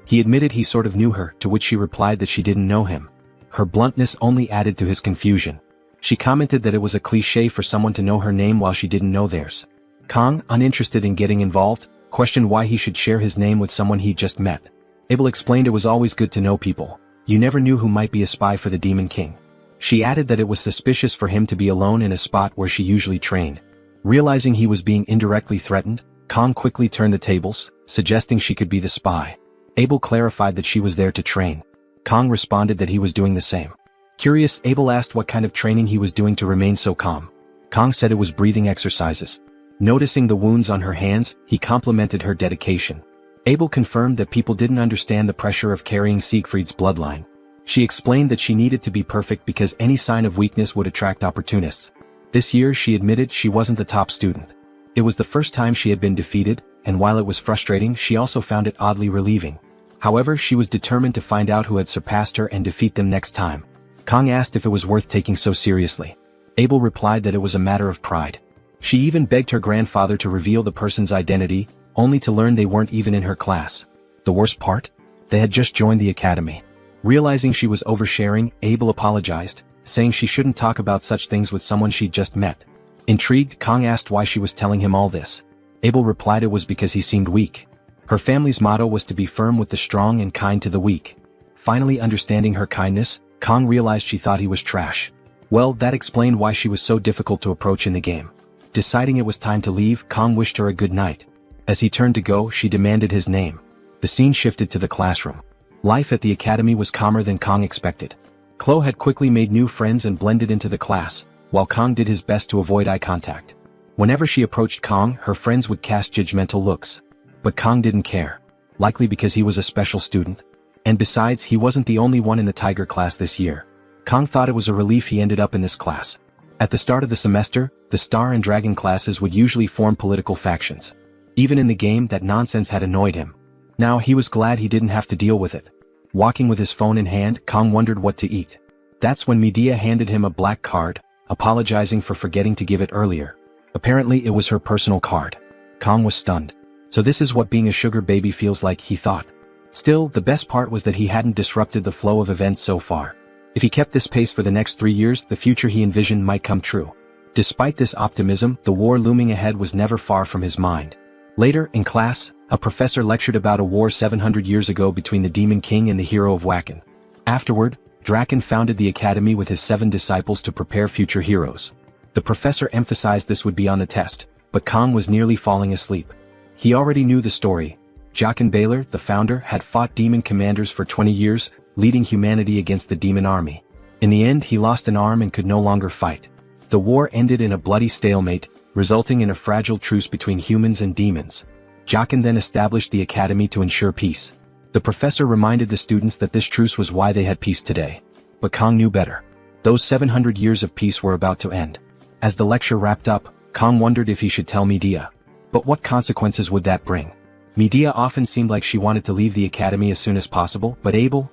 He admitted he sort of knew her, to which she replied that she didn't know him. Her bluntness only added to his confusion. She commented that it was a cliché for someone to know her name while she didn't know theirs. Kang, uninterested in getting involved, questioned why he should share his name with someone he'd just met. Abel explained it was always good to know people. You never knew who might be a spy for the Demon King. She added that it was suspicious for him to be alone in a spot where she usually trained. Realizing he was being indirectly threatened, Kang quickly turned the tables, suggesting she could be the spy. Abel clarified that she was there to train. Kang responded that he was doing the same. Curious, Abel asked what kind of training he was doing to remain so calm. Kang said it was breathing exercises. Noticing the wounds on her hands, he complimented her dedication. Abel confirmed that people didn't understand the pressure of carrying Siegfried's bloodline. She explained that she needed to be perfect because any sign of weakness would attract opportunists. This year she admitted she wasn't the top student. It was the first time she had been defeated, and while it was frustrating, she also found it oddly relieving. However, she was determined to find out who had surpassed her and defeat them next time. Kang asked if it was worth taking so seriously. Abel replied that it was a matter of pride. She even begged her grandfather to reveal the person's identity, only to learn they weren't even in her class. The worst part? They had just joined the academy. Realizing she was oversharing, Abel apologized, saying she shouldn't talk about such things with someone she'd just met. Intrigued, Kang asked why she was telling him all this. Abel replied it was because he seemed weak. Her family's motto was to be firm with the strong and kind to the weak. Finally understanding her kindness, Kang realized she thought he was trash. Well, that explained why she was so difficult to approach in the game. Deciding it was time to leave, Kang wished her a good night. As he turned to go, she demanded his name. The scene shifted to the classroom. Life at the academy was calmer than Kang expected. Chloe had quickly made new friends and blended into the class, while Kang did his best to avoid eye contact. Whenever she approached Kang, her friends would cast judgmental looks. But Kang didn't care. Likely because he was a special student. And besides, he wasn't the only one in the Tiger class this year. Kang thought it was a relief he ended up in this class. At the start of the semester, the Star and Dragon classes would usually form political factions. Even in the game, that nonsense had annoyed him. Now he was glad he didn't have to deal with it. Walking with his phone in hand, Kang wondered what to eat. That's when Medea handed him a black card, apologizing for forgetting to give it earlier. Apparently it was her personal card. Kang was stunned. So this is what being a sugar baby feels like, he thought. Still, the best part was that he hadn't disrupted the flow of events so far. If he kept this pace for the next 3 years, the future he envisioned might come true. Despite this optimism, the war looming ahead was never far from his mind. Later, in class, a professor lectured about a war 700 years ago between the Demon King and the hero of Wacken. Afterward, Draken founded the academy with his 7 disciples to prepare future heroes. The professor emphasized this would be on the test, but Kang was nearly falling asleep. He already knew the story. Jaqen Baylor, the founder, had fought demon commanders for 20 years, leading humanity against the demon army. In the end, he lost an arm and could no longer fight. The war ended in a bloody stalemate, resulting in a fragile truce between humans and demons. Jockin then established the academy to ensure peace. The professor reminded the students that this truce was why they had peace today. But Kang knew better. Those 700 years of peace were about to end. As the lecture wrapped up, Kang wondered if he should tell Medea. But what consequences would that bring? Medea often seemed like she wanted to leave the academy as soon as possible, but Abel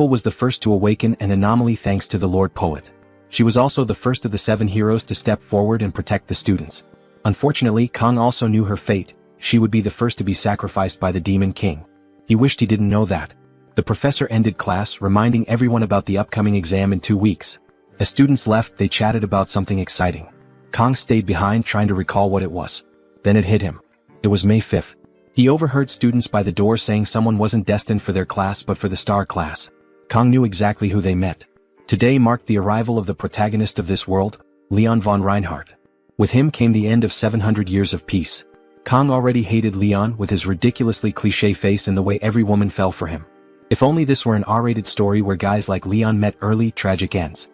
was the first to awaken, an anomaly thanks to the Lord Poet. She was also the first of the 7 heroes to step forward and protect the students. Unfortunately, Kang also knew her fate. She would be the first to be sacrificed by the Demon King. He wished he didn't know that. The professor ended class, reminding everyone about the upcoming exam in 2 weeks. As students left, they chatted about something exciting. Kang stayed behind trying to recall what it was. Then it hit him. It was May 5th. He overheard students by the door saying someone wasn't destined for their class but for the star class. Kang knew exactly who they meant. Today marked the arrival of the protagonist of this world, Leon von Reinhardt. With him came the end of 700 years of peace. Kang already hated Leon with his ridiculously cliché face and the way every woman fell for him. If only this were an R-rated story where guys like Leon met early, tragic ends.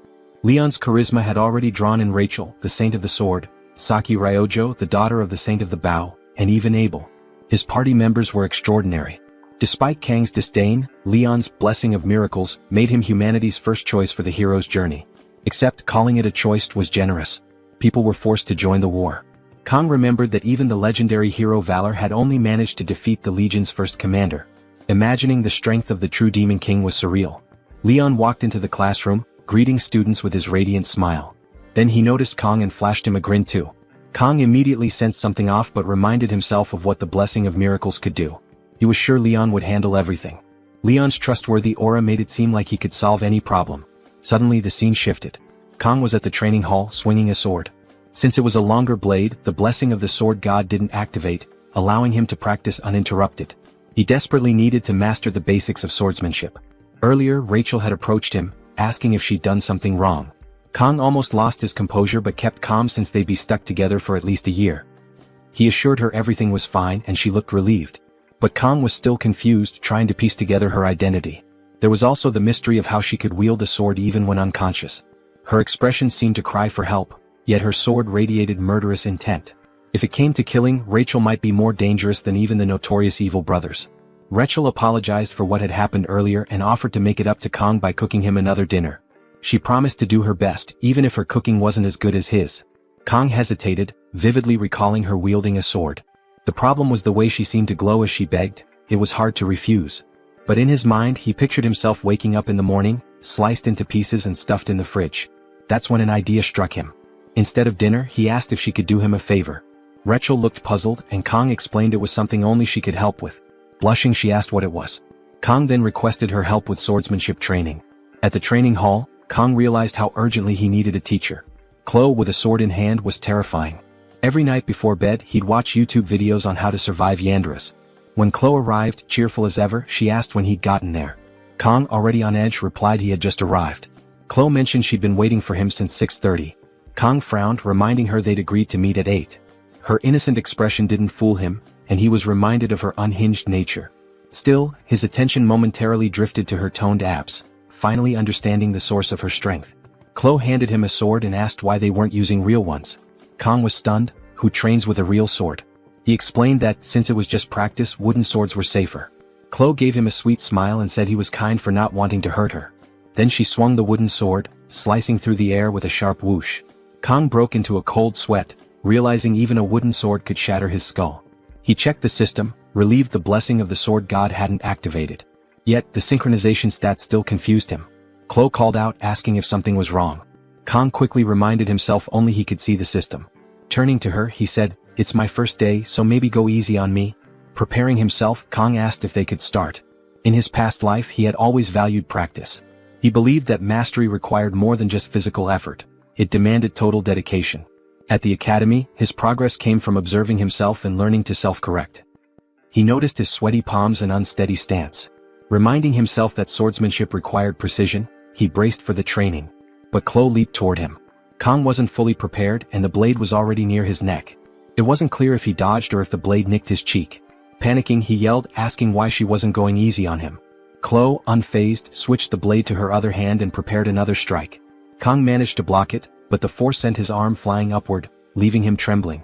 Leon's charisma had already drawn in Rachel, the Saint of the Sword, Saki Ryojo, the daughter of the Saint of the Bow, and even Abel. His party members were extraordinary. Despite Kang's disdain, Leon's blessing of miracles made him humanity's first choice for the hero's journey. Except calling it a choice was generous. People were forced to join the war. Kang remembered that even the legendary hero Valor had only managed to defeat the Legion's first commander. Imagining the strength of the true Demon King was surreal. Leon walked into the classroom, greeting students with his radiant smile. Then he noticed Kang and flashed him a grin too. Kang immediately sensed something off but reminded himself of what the blessing of miracles could do. He was sure Leon would handle everything. Leon's trustworthy aura made it seem like he could solve any problem. Suddenly the scene shifted. Kang was at the training hall swinging a sword. Since it was a longer blade, the blessing of the sword god didn't activate, allowing him to practice uninterrupted. He desperately needed to master the basics of swordsmanship. Earlier, Rachel had approached him, asking if she'd done something wrong. Kang almost lost his composure but kept calm since they'd be stuck together for at least a year. He assured her everything was fine and she looked relieved. But Kang was still confused, trying to piece together her identity. There was also the mystery of how she could wield a sword even when unconscious. Her expression seemed to cry for help, yet her sword radiated murderous intent. If it came to killing, Rachel might be more dangerous than even the notorious evil brothers. Rachel apologized for what had happened earlier and offered to make it up to Kang by cooking him another dinner. She promised to do her best, even if her cooking wasn't as good as his. Kang hesitated, vividly recalling her wielding a sword. The problem was the way she seemed to glow as she begged. It was hard to refuse. But in his mind he pictured himself waking up in the morning, sliced into pieces and stuffed in the fridge. That's when an idea struck him. Instead of dinner, he asked if she could do him a favor. Rachel looked puzzled and Kang explained it was something only she could help with. Blushing, she asked what it was. Kang then requested her help with swordsmanship training. At the training hall, Kang realized how urgently he needed a teacher. Chloe with a sword in hand was terrifying. Every night before bed he'd watch YouTube videos on how to survive Yandras. When Chloe arrived, cheerful as ever, she asked when he'd gotten there. Kang, already on edge, replied he had just arrived. Chloe mentioned she'd been waiting for him since 6:30. Kang frowned, reminding her they'd agreed to meet at 8. Her innocent expression didn't fool him, and he was reminded of her unhinged nature. Still, his attention momentarily drifted to her toned abs, finally understanding the source of her strength. Chloe handed him a sword and asked why they weren't using real ones. Kang was stunned. Who trains with a real sword? He explained that, since it was just practice, wooden swords were safer. Chloe gave him a sweet smile and said he was kind for not wanting to hurt her. Then she swung the wooden sword, slicing through the air with a sharp whoosh. Kang broke into a cold sweat, realizing even a wooden sword could shatter his skull. He checked the system, relieved the blessing of the sword god hadn't activated. Yet, the synchronization stat still confused him. Chloe called out, asking if something was wrong. Kang quickly reminded himself only he could see the system. Turning to her, he said, "It's my first day, so maybe go easy on me." Preparing himself, Kang asked if they could start. In his past life, he had always valued practice. He believed that mastery required more than just physical effort. It demanded total dedication. At the academy, his progress came from observing himself and learning to self-correct. He noticed his sweaty palms and unsteady stance. Reminding himself that swordsmanship required precision, he braced for the training. But Chloe leaped toward him. Kang wasn't fully prepared and the blade was already near his neck. It wasn't clear if he dodged or if the blade nicked his cheek. Panicking, he yelled, asking why she wasn't going easy on him. Chloe, unfazed, switched the blade to her other hand and prepared another strike. Kang managed to block it, but the force sent his arm flying upward, leaving him trembling.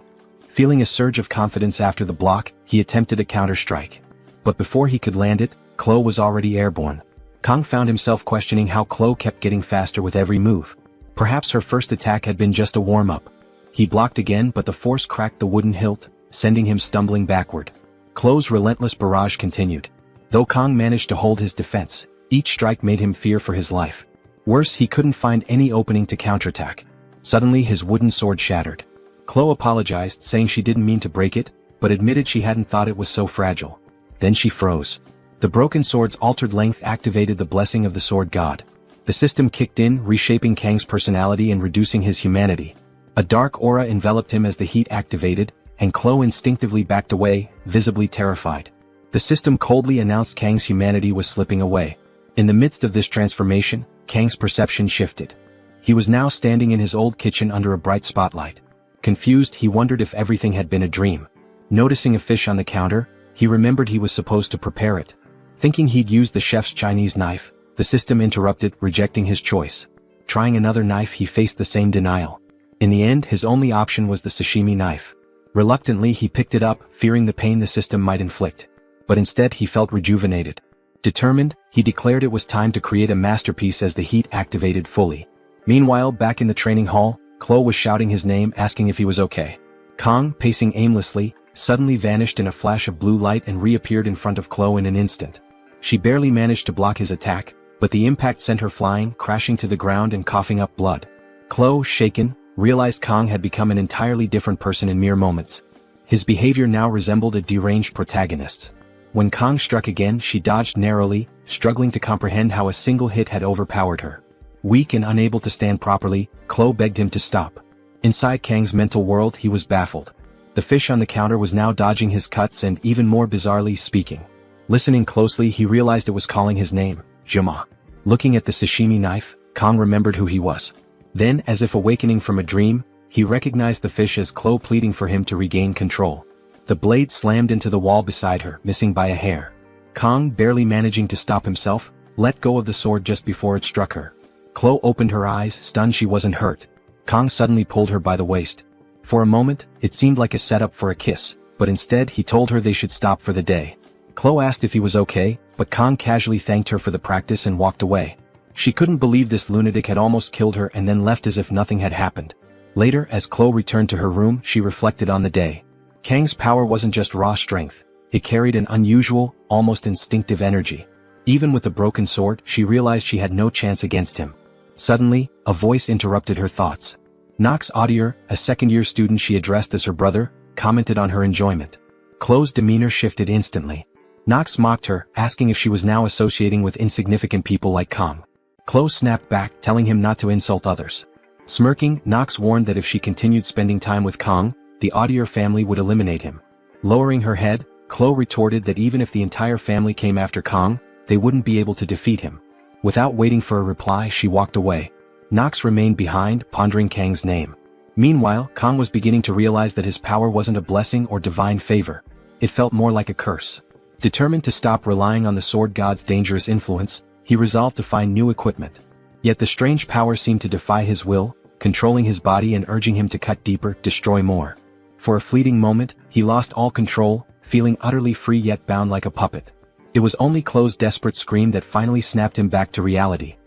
Feeling a surge of confidence after the block, he attempted a counter-strike. But before he could land it, Chloe was already airborne. Kang found himself questioning how Chloe kept getting faster with every move. Perhaps her first attack had been just a warm-up. He blocked again, but the force cracked the wooden hilt, sending him stumbling backward. Chloe's relentless barrage continued. Though Kang managed to hold his defense, each strike made him fear for his life. Worse, he couldn't find any opening to counterattack. Suddenly his wooden sword shattered. Chloe apologized, saying she didn't mean to break it, but admitted she hadn't thought it was so fragile. Then she froze. The broken sword's altered length activated the blessing of the sword god. The system kicked in, reshaping Kang's personality and reducing his humanity. A dark aura enveloped him as the heat activated, and Chloe instinctively backed away, visibly terrified. The system coldly announced Kang's humanity was slipping away. In the midst of this transformation, Kang's perception shifted. He was now standing in his old kitchen under a bright spotlight. Confused, he wondered if everything had been a dream. Noticing a fish on the counter, he remembered he was supposed to prepare it. Thinking he'd used the chef's Chinese knife, the system interrupted, rejecting his choice. Trying another knife, he faced the same denial. In the end, his only option was the sashimi knife. Reluctantly, he picked it up, fearing the pain the system might inflict. But instead, he felt rejuvenated. Determined, he declared it was time to create a masterpiece as the heat activated fully. Meanwhile, back in the training hall, Chloe was shouting his name, asking if he was okay. Kang, pacing aimlessly, suddenly vanished in a flash of blue light and reappeared in front of Chloe in an instant. She barely managed to block his attack, but the impact sent her flying, crashing to the ground and coughing up blood. Chloe, shaken, realized Kang had become an entirely different person in mere moments. His behavior now resembled a deranged protagonist's. When Kang struck again, she dodged narrowly, struggling to comprehend how a single hit had overpowered her. Weak and unable to stand properly, Chloe begged him to stop. Inside Kang's mental world, he was baffled. The fish on the counter was now dodging his cuts and, even more bizarrely, speaking. Listening closely, he realized it was calling his name, Juma. Looking at the sashimi knife, Kang remembered who he was. Then, as if awakening from a dream, he recognized the fish as Chloe pleading for him to regain control. The blade slammed into the wall beside her, missing by a hair. Kang, barely managing to stop himself, let go of the sword just before it struck her. Chloe opened her eyes, stunned she wasn't hurt. Kang suddenly pulled her by the waist. For a moment, it seemed like a setup for a kiss, but instead he told her they should stop for the day. Chloe asked if he was okay, but Kang casually thanked her for the practice and walked away. She couldn't believe this lunatic had almost killed her and then left as if nothing had happened. Later, as Chloe returned to her room, she reflected on the day. Kang's power wasn't just raw strength, it carried an unusual, almost instinctive energy. Even with the broken sword, she realized she had no chance against him. Suddenly, a voice interrupted her thoughts. Knox Audier, a second-year student she addressed as her brother, commented on her enjoyment. Chloe's demeanor shifted instantly. Knox mocked her, asking if she was now associating with insignificant people like Kang. Chloe snapped back, telling him not to insult others. Smirking, Knox warned that if she continued spending time with Kang, the Audier family would eliminate him. Lowering her head, Chloe retorted that even if the entire family came after Kang, they wouldn't be able to defeat him. Without waiting for a reply, she walked away. Knox remained behind, pondering Kang's name. Meanwhile, Kang was beginning to realize that his power wasn't a blessing or divine favor. It felt more like a curse. Determined to stop relying on the sword god's dangerous influence, he resolved to find new equipment. Yet the strange power seemed to defy his will, controlling his body and urging him to cut deeper, destroy more. For a fleeting moment, he lost all control, feeling utterly free yet bound like a puppet. It was only Chloe's desperate scream that finally snapped him back to reality.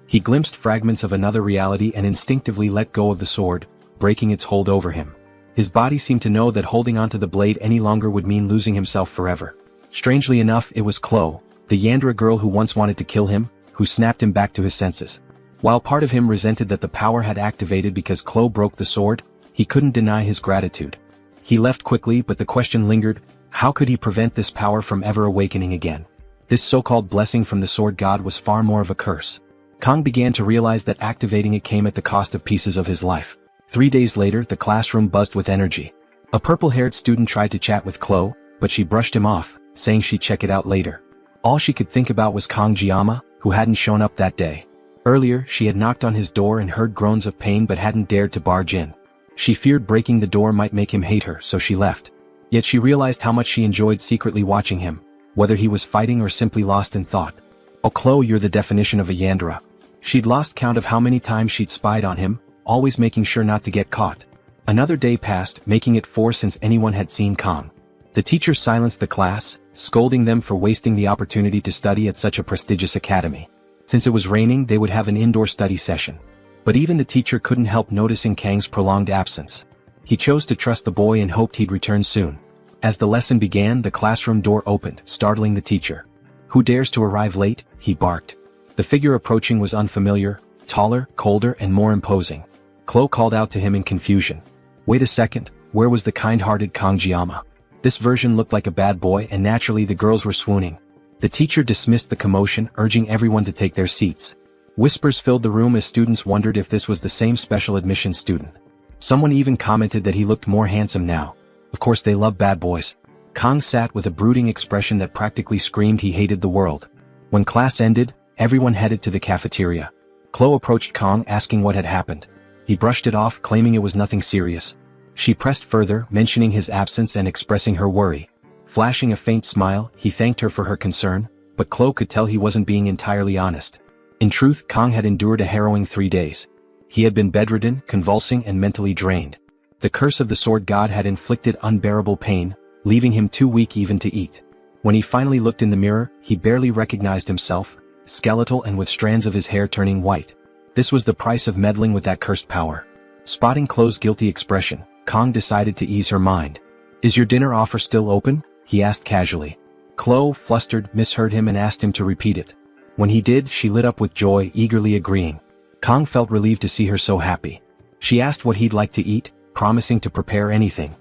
He glimpsed fragments of another reality and instinctively let go of the sword, breaking its hold over him. His body seemed to know that holding onto the blade any longer would mean losing himself forever. Strangely enough, it was Chloe, the Yandra girl who once wanted to kill him, who snapped him back to his senses. While part of him resented that the power had activated because Chloe broke the sword, he couldn't deny his gratitude. He left quickly, but the question lingered, how could he prevent this power from ever awakening again? This so-called blessing from the sword god was far more of a curse. Kang began to realize that activating it came at the cost of pieces of his life. 3 days later, the classroom buzzed with energy. A purple-haired student tried to chat with Chloe, but she brushed him off, saying she'd check it out later. All she could think about was Kang Jiama, who hadn't shown up that day. Earlier, she had knocked on his door and heard groans of pain but hadn't dared to barge in. She feared breaking the door might make him hate her, so she left. Yet she realized how much she enjoyed secretly watching him, whether he was fighting or simply lost in thought. Oh Chloe, you're the definition of a Yandra. She'd lost count of how many times she'd spied on him, always making sure not to get caught. Another day passed, making it 4 since anyone had seen Kong. The teacher silenced the class, scolding them for wasting the opportunity to study at such a prestigious academy. Since it was raining, they would have an indoor study session. But even the teacher couldn't help noticing Kang's prolonged absence. He chose to trust the boy and hoped he'd return soon. As the lesson began, the classroom door opened, startling the teacher. "Who dares to arrive late?" he barked. The figure approaching was unfamiliar, taller, colder, and more imposing. Chloe called out to him in confusion. Wait a second, where was the kind-hearted Kong Jiama? This version looked like a bad boy, and naturally the girls were swooning. The teacher dismissed the commotion, urging everyone to take their seats. Whispers filled the room as students wondered if this was the same special admission student. Someone even commented that he looked more handsome now. Of course they love bad boys. Kong sat with a brooding expression that practically screamed he hated the world. When class ended, everyone headed to the cafeteria. Chloe approached Kong asking what had happened. He brushed it off, claiming it was nothing serious. She pressed further, mentioning his absence and expressing her worry. Flashing a faint smile, he thanked her for her concern, but Chloe could tell he wasn't being entirely honest. In truth, Kong had endured a harrowing 3 days. He had been bedridden, convulsing, and mentally drained. The curse of the sword god had inflicted unbearable pain, leaving him too weak even to eat. When he finally looked in the mirror, he barely recognized himself, skeletal and with strands of his hair turning white. This was the price of meddling with that cursed power. Spotting Chloe's guilty expression, Kong decided to ease her mind. "Is your dinner offer still open?" he asked casually. Chloe, flustered, misheard him and asked him to repeat it. When he did, she lit up with joy, eagerly agreeing. Kong felt relieved to see her so happy. She asked what he'd like to eat, promising to prepare anything.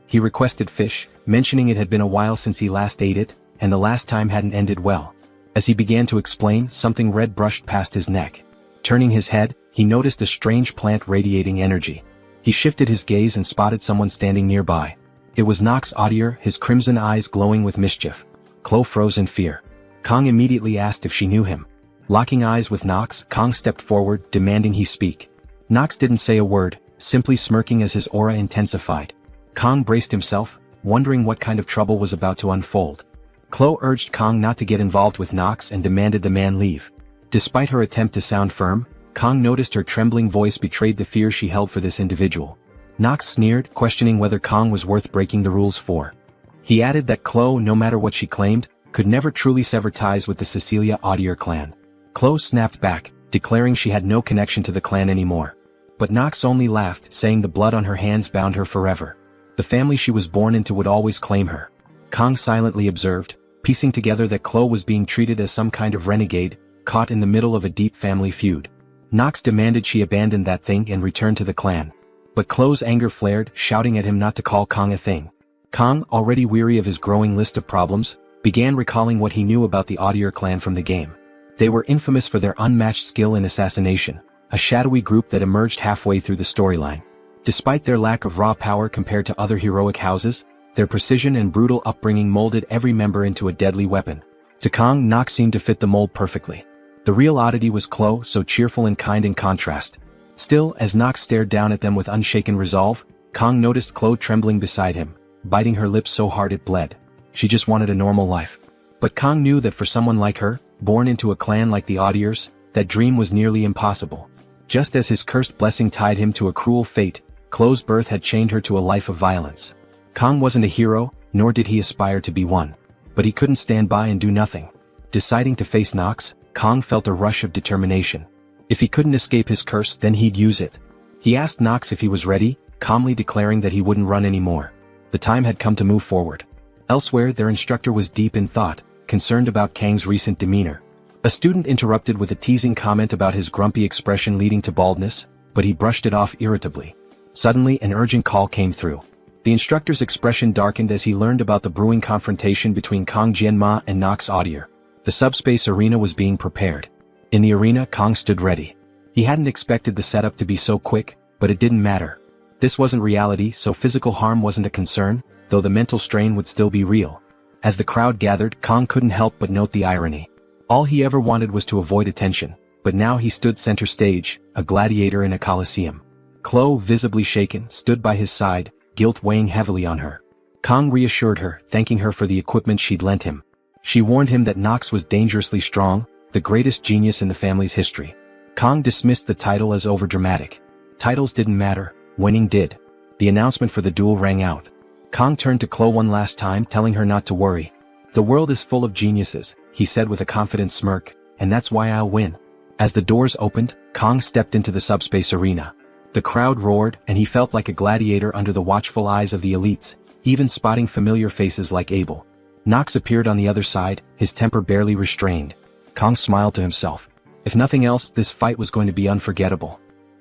He requested fish, mentioning it had been a while since he last ate it, and the last time hadn't ended well. As he began to explain, something red brushed past his neck. Turning his head, he noticed a strange plant radiating energy. He shifted his gaze and spotted someone standing nearby. It was Nox Audier, his crimson eyes glowing with mischief. Chloe froze in fear. Kong immediately asked if she knew him. Locking eyes with Nox, Kong stepped forward, demanding he speak. Nox didn't say a word, simply smirking as his aura intensified. Kong braced himself, wondering what kind of trouble was about to unfold. Chloe urged Kong not to get involved with Nox and demanded the man leave. Despite her attempt to sound firm, Kong noticed her trembling voice betrayed the fear she held for this individual. Nox sneered, questioning whether Kong was worth breaking the rules for. He added that Chloe, no matter what she claimed, could never truly sever ties with the Cecilia Audier clan. Chloe snapped back, declaring she had no connection to the clan anymore. But Nox only laughed, saying the blood on her hands bound her forever. The family she was born into would always claim her. Kong silently observed, piecing together that Chloe was being treated as some kind of renegade, caught in the middle of a deep family feud. Nox demanded she abandon that thing and return to the clan. But Chloe's anger flared, shouting at him not to call Kong a thing. Kong, already weary of his growing list of problems, began recalling what he knew about the Audier clan from the game. They were infamous for their unmatched skill in assassination, a shadowy group that emerged halfway through the storyline. Despite their lack of raw power compared to other heroic houses, their precision and brutal upbringing molded every member into a deadly weapon. To Kong, Nox seemed to fit the mold perfectly. The real oddity was Chloe, so cheerful and kind in contrast. Still, as Nox stared down at them with unshaken resolve, Kong noticed Chloe trembling beside him, biting her lips so hard it bled. She just wanted a normal life. But Kong knew that for someone like her, born into a clan like the Audiers, that dream was nearly impossible. Just as his cursed blessing tied him to a cruel fate, Chloe's birth had chained her to a life of violence. Kong wasn't a hero, nor did he aspire to be one. But he couldn't stand by and do nothing. Deciding to face Nox, Kong felt a rush of determination. If he couldn't escape his curse, then he'd use it. He asked Nox if he was ready, calmly declaring that he wouldn't run anymore. The time had come to move forward. Elsewhere, their instructor was deep in thought, concerned about Kang's recent demeanor. A student interrupted with a teasing comment about his grumpy expression leading to baldness, but he brushed it off irritably. Suddenly, an urgent call came through. The instructor's expression darkened as he learned about the brewing confrontation between Kong Jianma and Nox Audier. The subspace arena was being prepared. In the arena, Kong stood ready. He hadn't expected the setup to be so quick, but it didn't matter. This wasn't reality, so physical harm wasn't a concern, though the mental strain would still be real. As the crowd gathered, Kong couldn't help but note the irony. All he ever wanted was to avoid attention, but now he stood center stage, a gladiator in a coliseum. Chloe, visibly shaken, stood by his side, guilt weighing heavily on her. Kong reassured her, thanking her for the equipment she'd lent him. She warned him that Nox was dangerously strong, the greatest genius in the family's history. Kong dismissed the title as overdramatic. Titles didn't matter, winning did. The announcement for the duel rang out. Kang turned to Chloe one last time, telling her not to worry. "The world is full of geniuses," he said with a confident smirk, "and that's why I'll win." As the doors opened, Kang stepped into the subspace arena. The crowd roared, and he felt like a gladiator under the watchful eyes of the elites, even spotting familiar faces like Abel. Nox appeared on the other side, his temper barely restrained. Kang smiled to himself. If nothing else, this fight was going to be unforgettable.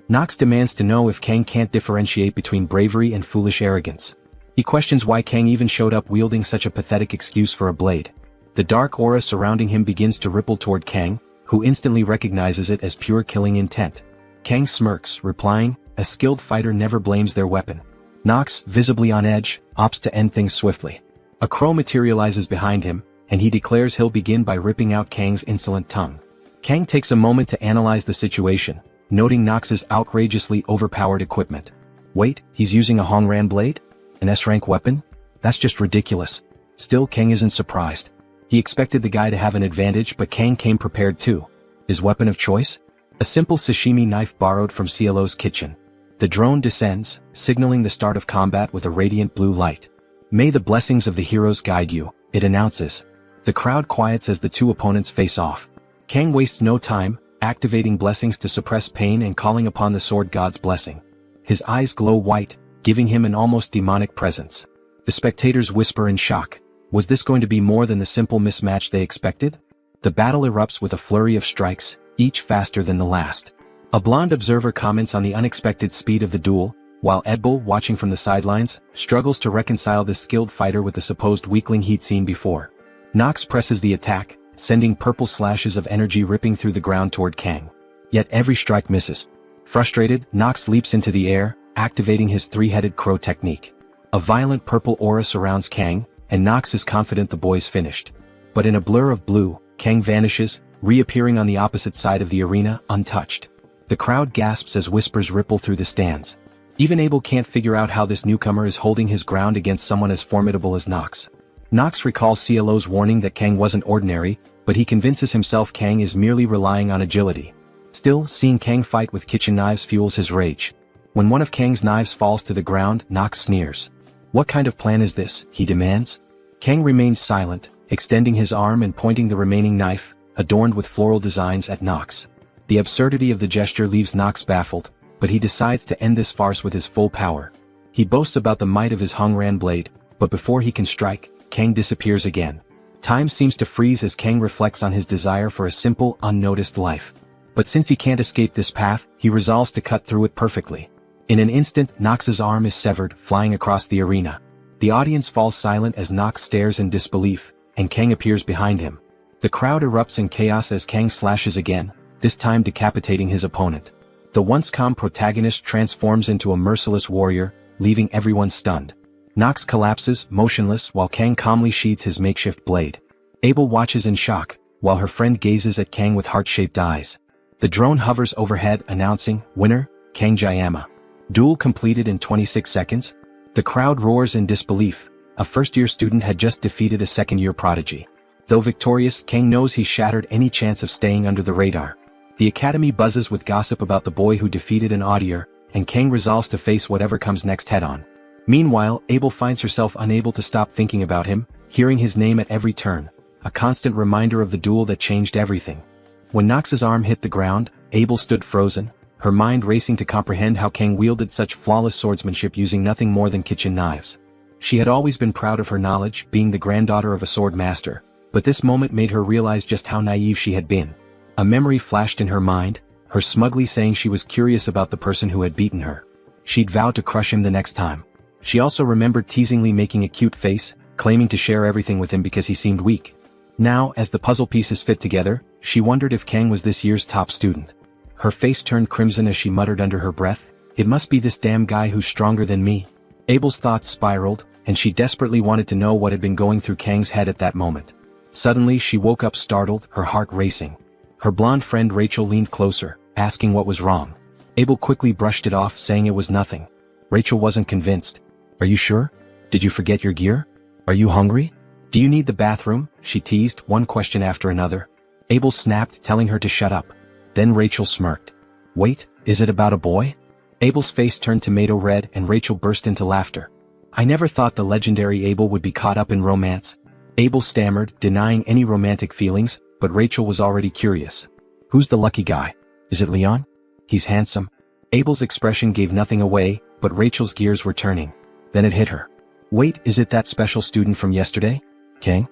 Nox demands to know if Kang can't differentiate between bravery and foolish arrogance. He questions why Kang even showed up wielding such a pathetic excuse for a blade. The dark aura surrounding him begins to ripple toward Kang, who instantly recognizes it as pure killing intent. Kang smirks, replying, "A skilled fighter never blames their weapon." Nox, visibly on edge, opts to end things swiftly. A crow materializes behind him, and he declares he'll begin by ripping out Kang's insolent tongue. Kang takes a moment to analyze the situation, noting Nox's outrageously overpowered equipment. Wait, he's using a Hongran blade? An S-rank weapon? That's just ridiculous. Still, Kang isn't surprised. He expected the guy to have an advantage, but Kang came prepared too. His weapon of choice? A simple sashimi knife borrowed from CLO's kitchen. The drone descends, signaling the start of combat with a radiant blue light. "May the blessings of the heroes guide you," it announces. The crowd quiets as the two opponents face off. Kang wastes no time, activating blessings to suppress pain and calling upon the sword god's blessing. His eyes glow white, giving him an almost demonic presence. The spectators whisper in shock. Was this going to be more than the simple mismatch they expected? The battle erupts with a flurry of strikes, each faster than the last. A blonde observer comments on the unexpected speed of the duel, while Edbull, watching from the sidelines, struggles to reconcile this skilled fighter with the supposed weakling he'd seen before. Nox presses the attack, sending purple slashes of energy ripping through the ground toward Kang. Yet every strike misses. Frustrated, Nox leaps into the air, activating his three-headed crow technique. A violent purple aura surrounds Kang, and Nox is confident the boy's finished. But in a blur of blue, Kang vanishes, reappearing on the opposite side of the arena, untouched. The crowd gasps as whispers ripple through the stands. Even Abel can't figure out how this newcomer is holding his ground against someone as formidable as Nox. Nox recalls CLO's warning that Kang wasn't ordinary, but he convinces himself Kang is merely relying on agility. Still, seeing Kang fight with kitchen knives fuels his rage. When one of Kang's knives falls to the ground, Nox sneers. "What kind of plan is this?" he demands. Kang remains silent, extending his arm and pointing the remaining knife, adorned with floral designs, at Nox. The absurdity of the gesture leaves Nox baffled, but he decides to end this farce with his full power. He boasts about the might of his Hongran blade, but before he can strike, Kang disappears again. Time seems to freeze as Kang reflects on his desire for a simple, unnoticed life. But since he can't escape this path, he resolves to cut through it perfectly. In an instant, Nox's arm is severed, flying across the arena. The audience falls silent as Nox stares in disbelief, and Kang appears behind him. The crowd erupts in chaos as Kang slashes again, this time decapitating his opponent. The once calm protagonist transforms into a merciless warrior, leaving everyone stunned. Nox collapses, motionless, while Kang calmly sheathes his makeshift blade. Abel watches in shock, while her friend gazes at Kang with heart-shaped eyes. The drone hovers overhead, announcing, "Winner, Kang Jayama." Duel completed in 26 seconds? The crowd roars in disbelief. A first-year student had just defeated a second-year prodigy. Though victorious, Kang knows he shattered any chance of staying under the radar. The academy buzzes with gossip about the boy who defeated an audier, and Kang resolves to face whatever comes next head-on. Meanwhile, Abel finds herself unable to stop thinking about him, hearing his name at every turn, a constant reminder of the duel that changed everything. When Nox's arm hit the ground, Abel stood frozen, her mind racing to comprehend how Kang wielded such flawless swordsmanship using nothing more than kitchen knives. She had always been proud of her knowledge, being the granddaughter of a sword master, but this moment made her realize just how naive she had been. A memory flashed in her mind, her smugly saying she was curious about the person who had beaten her. She'd vowed to crush him the next time. She also remembered teasingly making a cute face, claiming to share everything with him because he seemed weak. Now, as the puzzle pieces fit together, she wondered if Kang was this year's top student. Her face turned crimson as she muttered under her breath, "It must be this damn guy who's stronger than me." Abel's thoughts spiraled, and she desperately wanted to know what had been going through Kang's head at that moment. Suddenly she woke up startled, her heart racing. Her blonde friend Rachel leaned closer, asking what was wrong. Abel quickly brushed it off, saying it was nothing. Rachel wasn't convinced. "Are you sure? Did you forget your gear? Are you hungry? Do you need the bathroom?" she teased, one question after another. Abel snapped, telling her to shut up. Then Rachel smirked. "Wait, is it about a boy?" Abel's face turned tomato red and Rachel burst into laughter. I never thought the legendary Abel would be caught up in romance. Abel stammered, denying any romantic feelings, but Rachel was already curious. Who's the lucky guy? Is it Leon? He's handsome. Abel's expression gave nothing away, but Rachel's gears were turning. Then it hit her. Wait, is it that special student from yesterday? Kang?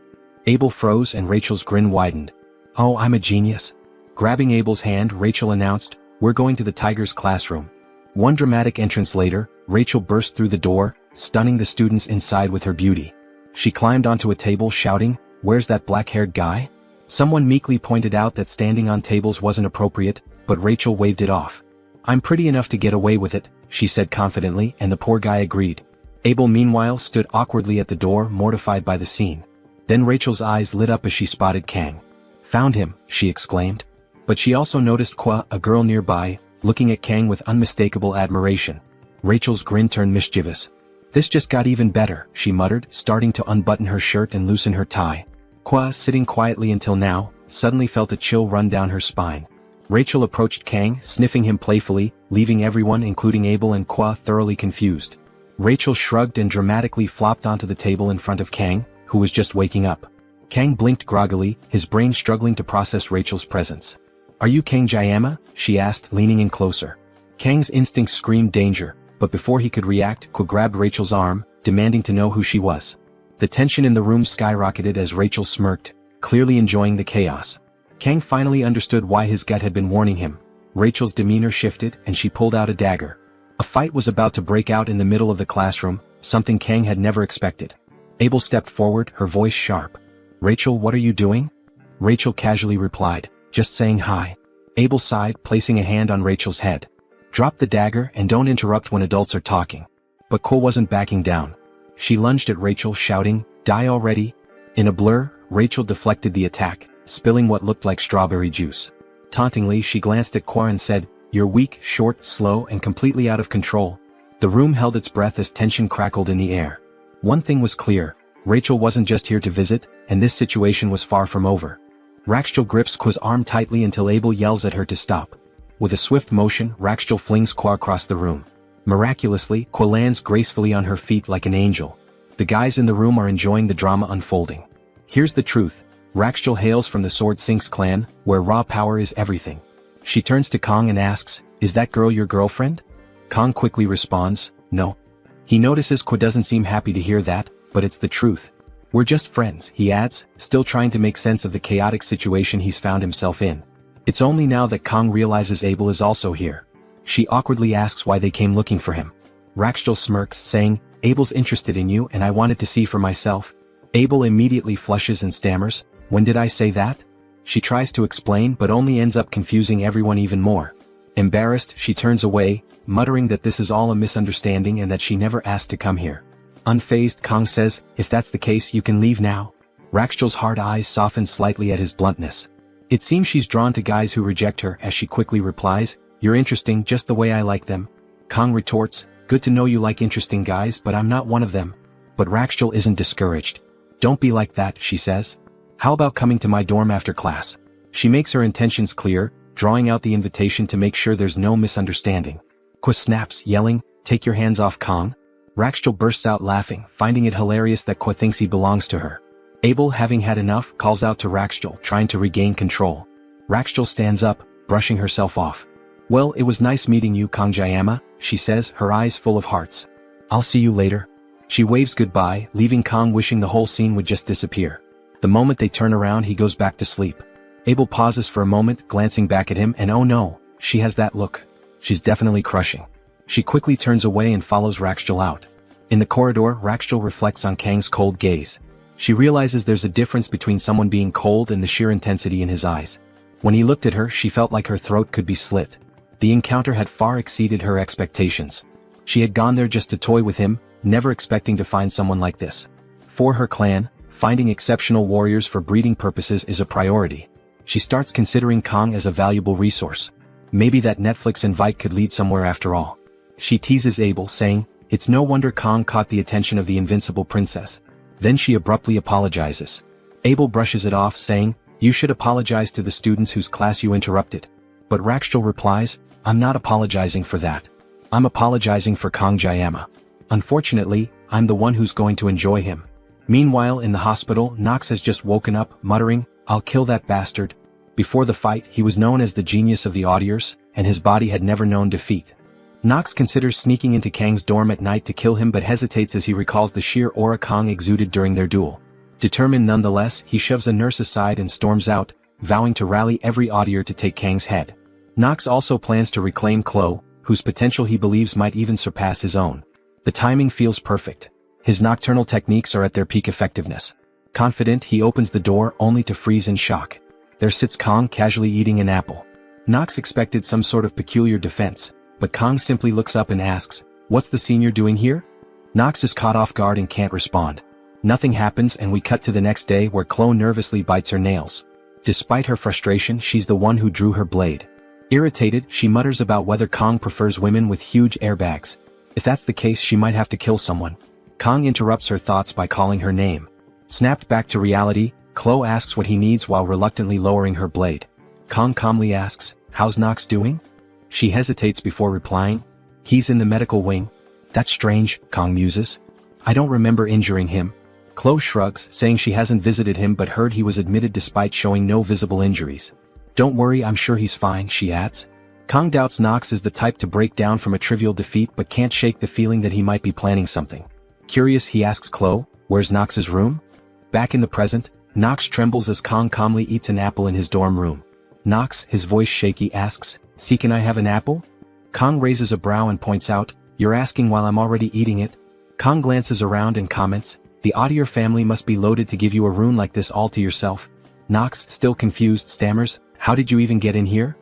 Abel froze and Rachel's grin widened. Oh, I'm a genius. Grabbing Abel's hand, Rachel announced, we're going to the Tiger's classroom. One dramatic entrance later, Rachel burst through the door, stunning the students inside with her beauty. She climbed onto a table shouting, where's that black-haired guy? Someone meekly pointed out that standing on tables wasn't appropriate, but Rachel waved it off. I'm pretty enough to get away with it, she said confidently, and the poor guy agreed. Abel meanwhile stood awkwardly at the door, mortified by the scene. Then Rachel's eyes lit up as she spotted Kang. Found him, she exclaimed. But she also noticed Kwa, a girl nearby, looking at Kang with unmistakable admiration. Rachel's grin turned mischievous. This just got even better, she muttered, starting to unbutton her shirt and loosen her tie. Kwa, sitting quietly until now, suddenly felt a chill run down her spine. Rachel approached Kang, sniffing him playfully, leaving everyone including Abel and Kwa thoroughly confused. Rachel shrugged and dramatically flopped onto the table in front of Kang, who was just waking up. Kang blinked groggily, his brain struggling to process Rachel's presence. Are you Kang Jayama? She asked, leaning in closer. Kang's instinct screamed danger, but before he could react, Kwa grabbed Rachel's arm, demanding to know who she was. The tension in the room skyrocketed as Rachel smirked, clearly enjoying the chaos. Kang finally understood why his gut had been warning him. Rachel's demeanor shifted and she pulled out a dagger. A fight was about to break out in the middle of the classroom, something Kang had never expected. Abel stepped forward, her voice sharp. Rachel, what are you doing? Rachel casually replied, just saying hi. Abel sighed, placing a hand on Rachel's head. Drop the dagger and don't interrupt when adults are talking. But Ko wasn't backing down. She lunged at Rachel, shouting, die already? In a blur, Rachel deflected the attack, spilling what looked like strawberry juice. Tauntingly, she glanced at Kwa and said, you're weak, short, slow, and completely out of control. The room held its breath as tension crackled in the air. One thing was clear, Rachel wasn't just here to visit, and this situation was far from over. Rachel grips Kwa's arm tightly until Abel yells at her to stop. With a swift motion, Rachel flings Kwa across the room. Miraculously, Kwa lands gracefully on her feet like an angel. The guys in the room are enjoying the drama unfolding. Here's the truth. Rachel hails from the Sword Sinks clan, where raw power is everything. She turns to Kong and asks, is that girl your girlfriend? Kong quickly responds, no. He notices Kwa doesn't seem happy to hear that, but it's the truth. We're just friends, he adds, still trying to make sense of the chaotic situation he's found himself in. It's only now that Kong realizes Abel is also here. She awkwardly asks why they came looking for him. Rachel smirks, saying, Abel's interested in you and I wanted to see for myself. Abel immediately flushes and stammers, when did I say that? She tries to explain but only ends up confusing everyone even more. Embarrassed, she turns away, muttering that this is all a misunderstanding and that she never asked to come here. Unfazed, Kong says, if that's the case you can leave now. Rachel's hard eyes soften slightly at his bluntness. It seems she's drawn to guys who reject her as she quickly replies, you're interesting just the way I like them. Kong retorts, good to know you like interesting guys but I'm not one of them. But Rachel isn't discouraged. Don't be like that, she says. How about coming to my dorm after class? She makes her intentions clear, drawing out the invitation to make sure there's no misunderstanding. Kwa snaps, yelling, take your hands off Kong. Rachel bursts out laughing, finding it hilarious that Kwa thinks he belongs to her. Abel, having had enough, calls out to Rachel, trying to regain control. Rachel stands up, brushing herself off. Well, it was nice meeting you, Kang Jayama, she says, her eyes full of hearts. I'll see you later. She waves goodbye, leaving Kong wishing the whole scene would just disappear. The moment they turn around, he goes back to sleep. Abel pauses for a moment, glancing back at him, and oh no, she has that look. She's definitely crushing. She quickly turns away and follows Rachel out. In the corridor, Rachel reflects on Kang's cold gaze. She realizes there's a difference between someone being cold and the sheer intensity in his eyes. When he looked at her, she felt like her throat could be slit. The encounter had far exceeded her expectations. She had gone there just to toy with him, never expecting to find someone like this. For her clan, finding exceptional warriors for breeding purposes is a priority. She starts considering Kong as a valuable resource. Maybe that Netflix invite could lead somewhere after all. She teases Abel, saying, it's no wonder Kong caught the attention of the invincible princess. Then she abruptly apologizes. Abel brushes it off, saying, you should apologize to the students whose class you interrupted. But Rachel replies, I'm not apologizing for that. I'm apologizing for Kong Jayama. Unfortunately, I'm the one who's going to enjoy him. Meanwhile in the hospital, Nox has just woken up, muttering, "I'll kill that bastard." Before the fight, he was known as the genius of the audiers, and his body had never known defeat. Nox considers sneaking into Kang's dorm at night to kill him but hesitates as he recalls the sheer aura Kong exuded during their duel. Determined nonetheless, he shoves a nurse aside and storms out, vowing to rally every audier to take Kang's head. Nox also plans to reclaim Chloe, whose potential he believes might even surpass his own. The timing feels perfect. His nocturnal techniques are at their peak effectiveness. Confident, he opens the door only to freeze in shock. There sits Kong casually eating an apple. Nox expected some sort of peculiar defense, but Kong simply looks up and asks, "What's the senior doing here?" Nox is caught off guard and can't respond. Nothing happens and we cut to the next day where Chloe nervously bites her nails. Despite her frustration, she's the one who drew her blade. Irritated, she mutters about whether Kong prefers women with huge airbags. If that's the case, she might have to kill someone. Kong interrupts her thoughts by calling her name. Snapped back to reality, Chloe asks what he needs while reluctantly lowering her blade. Kong calmly asks, "How's Nox doing?" She hesitates before replying, "He's in the medical wing." "That's strange," Kong muses. "I don't remember injuring him." Chloe shrugs, saying she hasn't visited him but heard he was admitted despite showing no visible injuries. "Don't worry, I'm sure he's fine," she adds. Kong doubts Nox is the type to break down from a trivial defeat but can't shake the feeling that he might be planning something. Curious, he asks Chloe, "Where's Nox's room?" Back in the present, Nox trembles as Kong calmly eats an apple in his dorm room. Nox, his voice shaky, asks, "See, can I have an apple?" Kong raises a brow and points out, "You're asking while I'm already eating it?" Kong glances around and comments, "The Audier family must be loaded to give you a room like this all to yourself." Nox, still confused, stammers, "How did you even get in here?"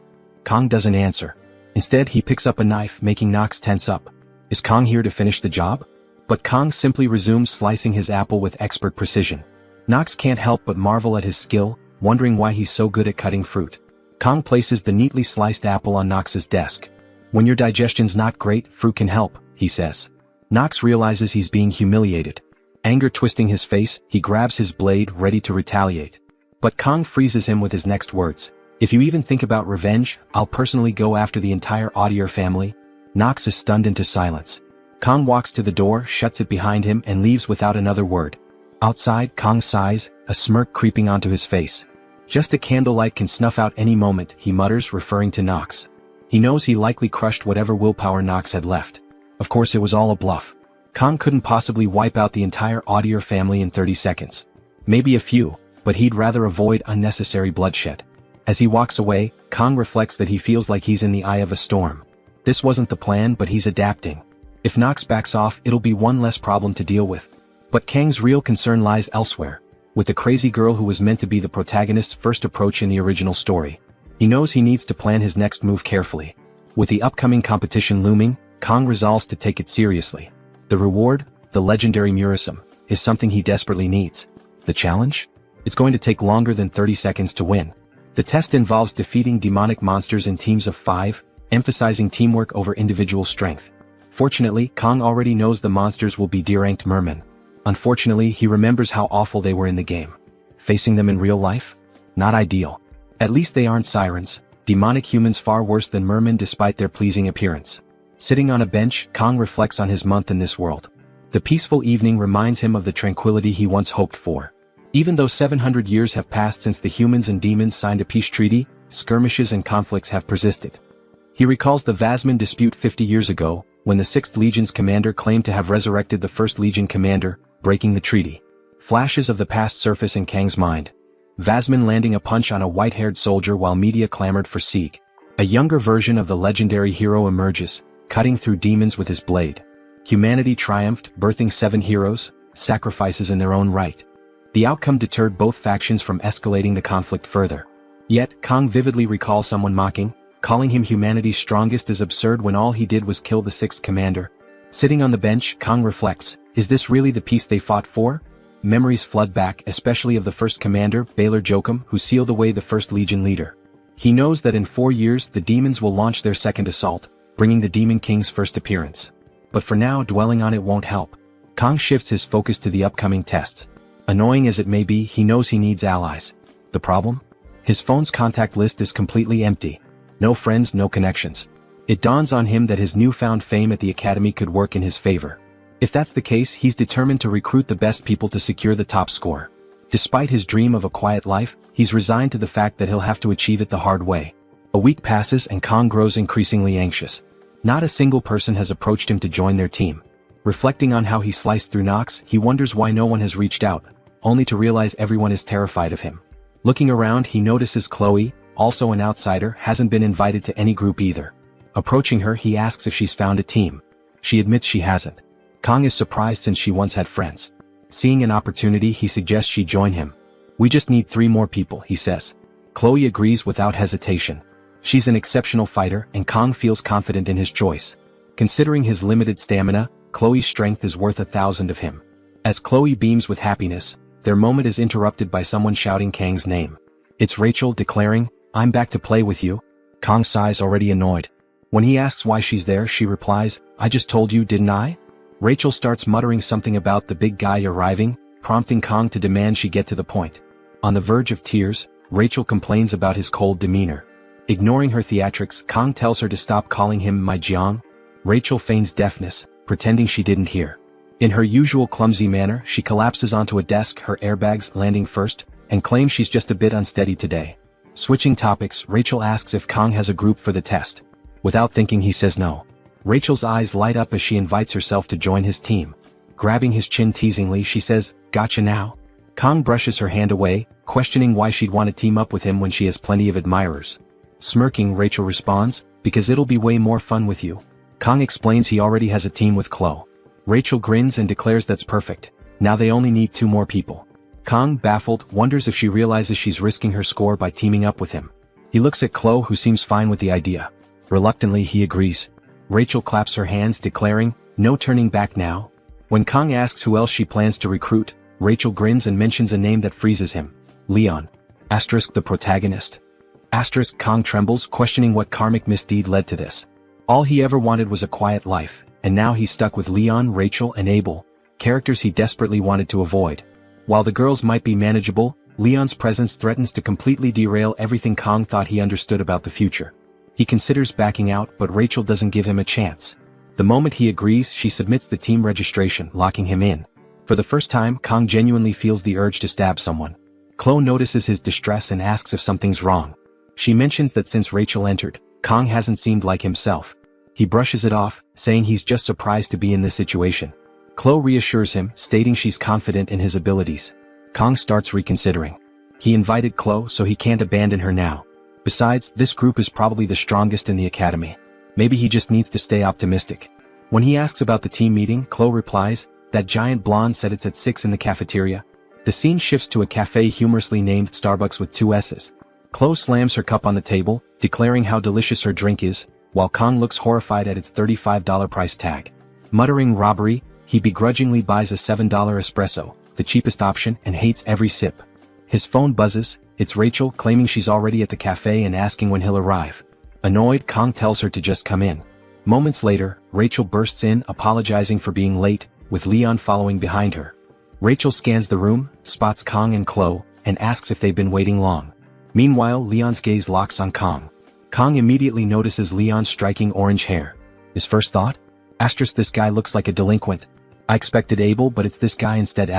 Kong doesn't answer. Instead, he picks up a knife, making Nox tense up. Is Kong here to finish the job? But Kong simply resumes slicing his apple with expert precision. Nox can't help but marvel at his skill, wondering why he's so good at cutting fruit. Kong places the neatly sliced apple on Nox's desk. "When your digestion's not great, fruit can help," he says. Nox realizes he's being humiliated. Anger twisting his face, he grabs his blade, ready to retaliate. But Kong freezes him with his next words. "If you even think about revenge, I'll personally go after the entire Audier family." Nox is stunned into silence. Kong walks to the door, shuts it behind him, and leaves without another word. Outside, Kong sighs, a smirk creeping onto his face. "Just a candlelight can snuff out any moment," he mutters, referring to Nox. He knows he likely crushed whatever willpower Nox had left. Of course it was all a bluff. Kong couldn't possibly wipe out the entire Audier family in 30 seconds. Maybe a few, but he'd rather avoid unnecessary bloodshed. As he walks away, Kong reflects that he feels like he's in the eye of a storm. This wasn't the plan, but he's adapting. If Nox backs off, it'll be one less problem to deal with. But Kang's real concern lies elsewhere, with the crazy girl who was meant to be the protagonist's first approach in the original story. He knows he needs to plan his next move carefully. With the upcoming competition looming, Kong resolves to take it seriously. The reward, the legendary Murasum, is something he desperately needs. The challenge? It's going to take longer than 30 seconds to win. The test involves defeating demonic monsters in teams of 5, emphasizing teamwork over individual strength. Fortunately, Kong already knows the monsters will be D-ranked mermen. Unfortunately, he remembers how awful they were in the game. Facing them in real life? Not ideal. At least they aren't sirens, demonic humans far worse than mermen despite their pleasing appearance. Sitting on a bench, Kong reflects on his month in this world. The peaceful evening reminds him of the tranquility he once hoped for. Even though 700 years have passed since the humans and demons signed a peace treaty, skirmishes and conflicts have persisted. He recalls the Vasman dispute 50 years ago, when the 6th Legion's commander claimed to have resurrected the 1st Legion commander, breaking the treaty. Flashes of the past surface in Kang's mind. Vasman landing a punch on a white-haired soldier while media clamored for Sieg. A younger version of the legendary hero emerges, cutting through demons with his blade. Humanity triumphed, birthing 7 heroes, sacrifices in their own right. The outcome deterred both factions from escalating the conflict further. Yet, Kong vividly recalls someone mocking, calling him humanity's strongest is absurd when all he did was kill the 6th commander. Sitting on the bench, Kong reflects, is this really the peace they fought for? Memories flood back, especially of the 1st commander, Baylor Jokum, who sealed away the 1st Legion leader. He knows that in 4 years the demons will launch their second assault, bringing the Demon King's first appearance. But for now, dwelling on it won't help. Kong shifts his focus to the upcoming tests. Annoying as it may be, he knows he needs allies. The problem? His phone's contact list is completely empty. No friends, no connections. It dawns on him that his newfound fame at the academy could work in his favor. If that's the case, he's determined to recruit the best people to secure the top score. Despite his dream of a quiet life, he's resigned to the fact that he'll have to achieve it the hard way. A week passes and Kong grows increasingly anxious. Not a single person has approached him to join their team. Reflecting on how he sliced through Nox, he wonders why no one has reached out, only to realize everyone is terrified of him. Looking around, he notices Chloe, also an outsider, hasn't been invited to any group either. Approaching her, he asks if she's found a team. She admits she hasn't. Kong is surprised since she once had friends. Seeing an opportunity, he suggests she join him. "We just need 3 more people," he says. Chloe agrees without hesitation. She's an exceptional fighter, and Kong feels confident in his choice. Considering his limited stamina, Chloe's strength is worth 1,000 of him. As Chloe beams with happiness, their moment is interrupted by someone shouting Kang's name. It's Rachel, declaring, "I'm back to play with you." Kong sighs, already annoyed. When he asks why she's there, she replies, "I just told you, didn't I?" Rachel starts muttering something about the big guy arriving, prompting Kong to demand she get to the point. On the verge of tears, Rachel complains about his cold demeanor. Ignoring her theatrics, Kong tells her to stop calling him my Jiang. Rachel feigns deafness, pretending she didn't hear. In her usual clumsy manner, she collapses onto a desk, her airbags landing first, and claims she's just a bit unsteady today. Switching topics, Rachel asks if Kong has a group for the test. Without thinking, he says no. Rachel's eyes light up as she invites herself to join his team. Grabbing his chin teasingly, she says, "Gotcha now?" Kong brushes her hand away, questioning why she'd want to team up with him when she has plenty of admirers. Smirking, Rachel responds, "Because it'll be way more fun with you." Kong explains he already has a team with Chloe. Rachel grins and declares that's perfect. Now they only need 2 more people. Kong, baffled, wonders if she realizes she's risking her score by teaming up with him. He looks at Chloe, who seems fine with the idea. Reluctantly, he agrees. Rachel claps her hands, declaring, "No turning back now." When Kong asks who else she plans to recruit, Rachel grins and mentions a name that freezes him. Leon. The protagonist. Kong trembles, questioning what karmic misdeed led to this. All he ever wanted was a quiet life, and now he's stuck with Leon, Rachel, and Abel, characters he desperately wanted to avoid. While the girls might be manageable, Leon's presence threatens to completely derail everything Kong thought he understood about the future. He considers backing out, but Rachel doesn't give him a chance. The moment he agrees, she submits the team registration, locking him in. For the first time, Kong genuinely feels the urge to stab someone. Chloe notices his distress and asks if something's wrong. She mentions that since Rachel entered, Kong hasn't seemed like himself. He brushes it off, saying he's just surprised to be in this situation. Chloe reassures him, stating she's confident in his abilities. Kong starts reconsidering. He invited Chloe, so he can't abandon her now. Besides, this group is probably the strongest in the academy. Maybe he just needs to stay optimistic. When he asks about the team meeting, Chloe replies, "That giant blonde said it's at 6 in the cafeteria." The scene shifts to a cafe humorously named Starbucks with 2 S's. Chloe slams her cup on the table, declaring how delicious her drink is, while Kong looks horrified at its $35 price tag. Muttering robbery, he begrudgingly buys a $7 espresso, the cheapest option, and hates every sip. His phone buzzes. It's Rachel, claiming she's already at the cafe and asking when he'll arrive. Annoyed, Kong tells her to just come in. Moments later, Rachel bursts in, apologizing for being late, with Leon following behind her. Rachel scans the room, spots Kong and Chloe, and asks if they've been waiting long. Meanwhile, Leon's gaze locks on Kong. Kong immediately notices Leon's striking orange hair. His first thought? This guy looks like a delinquent. I expected Abel, but it's this guy instead.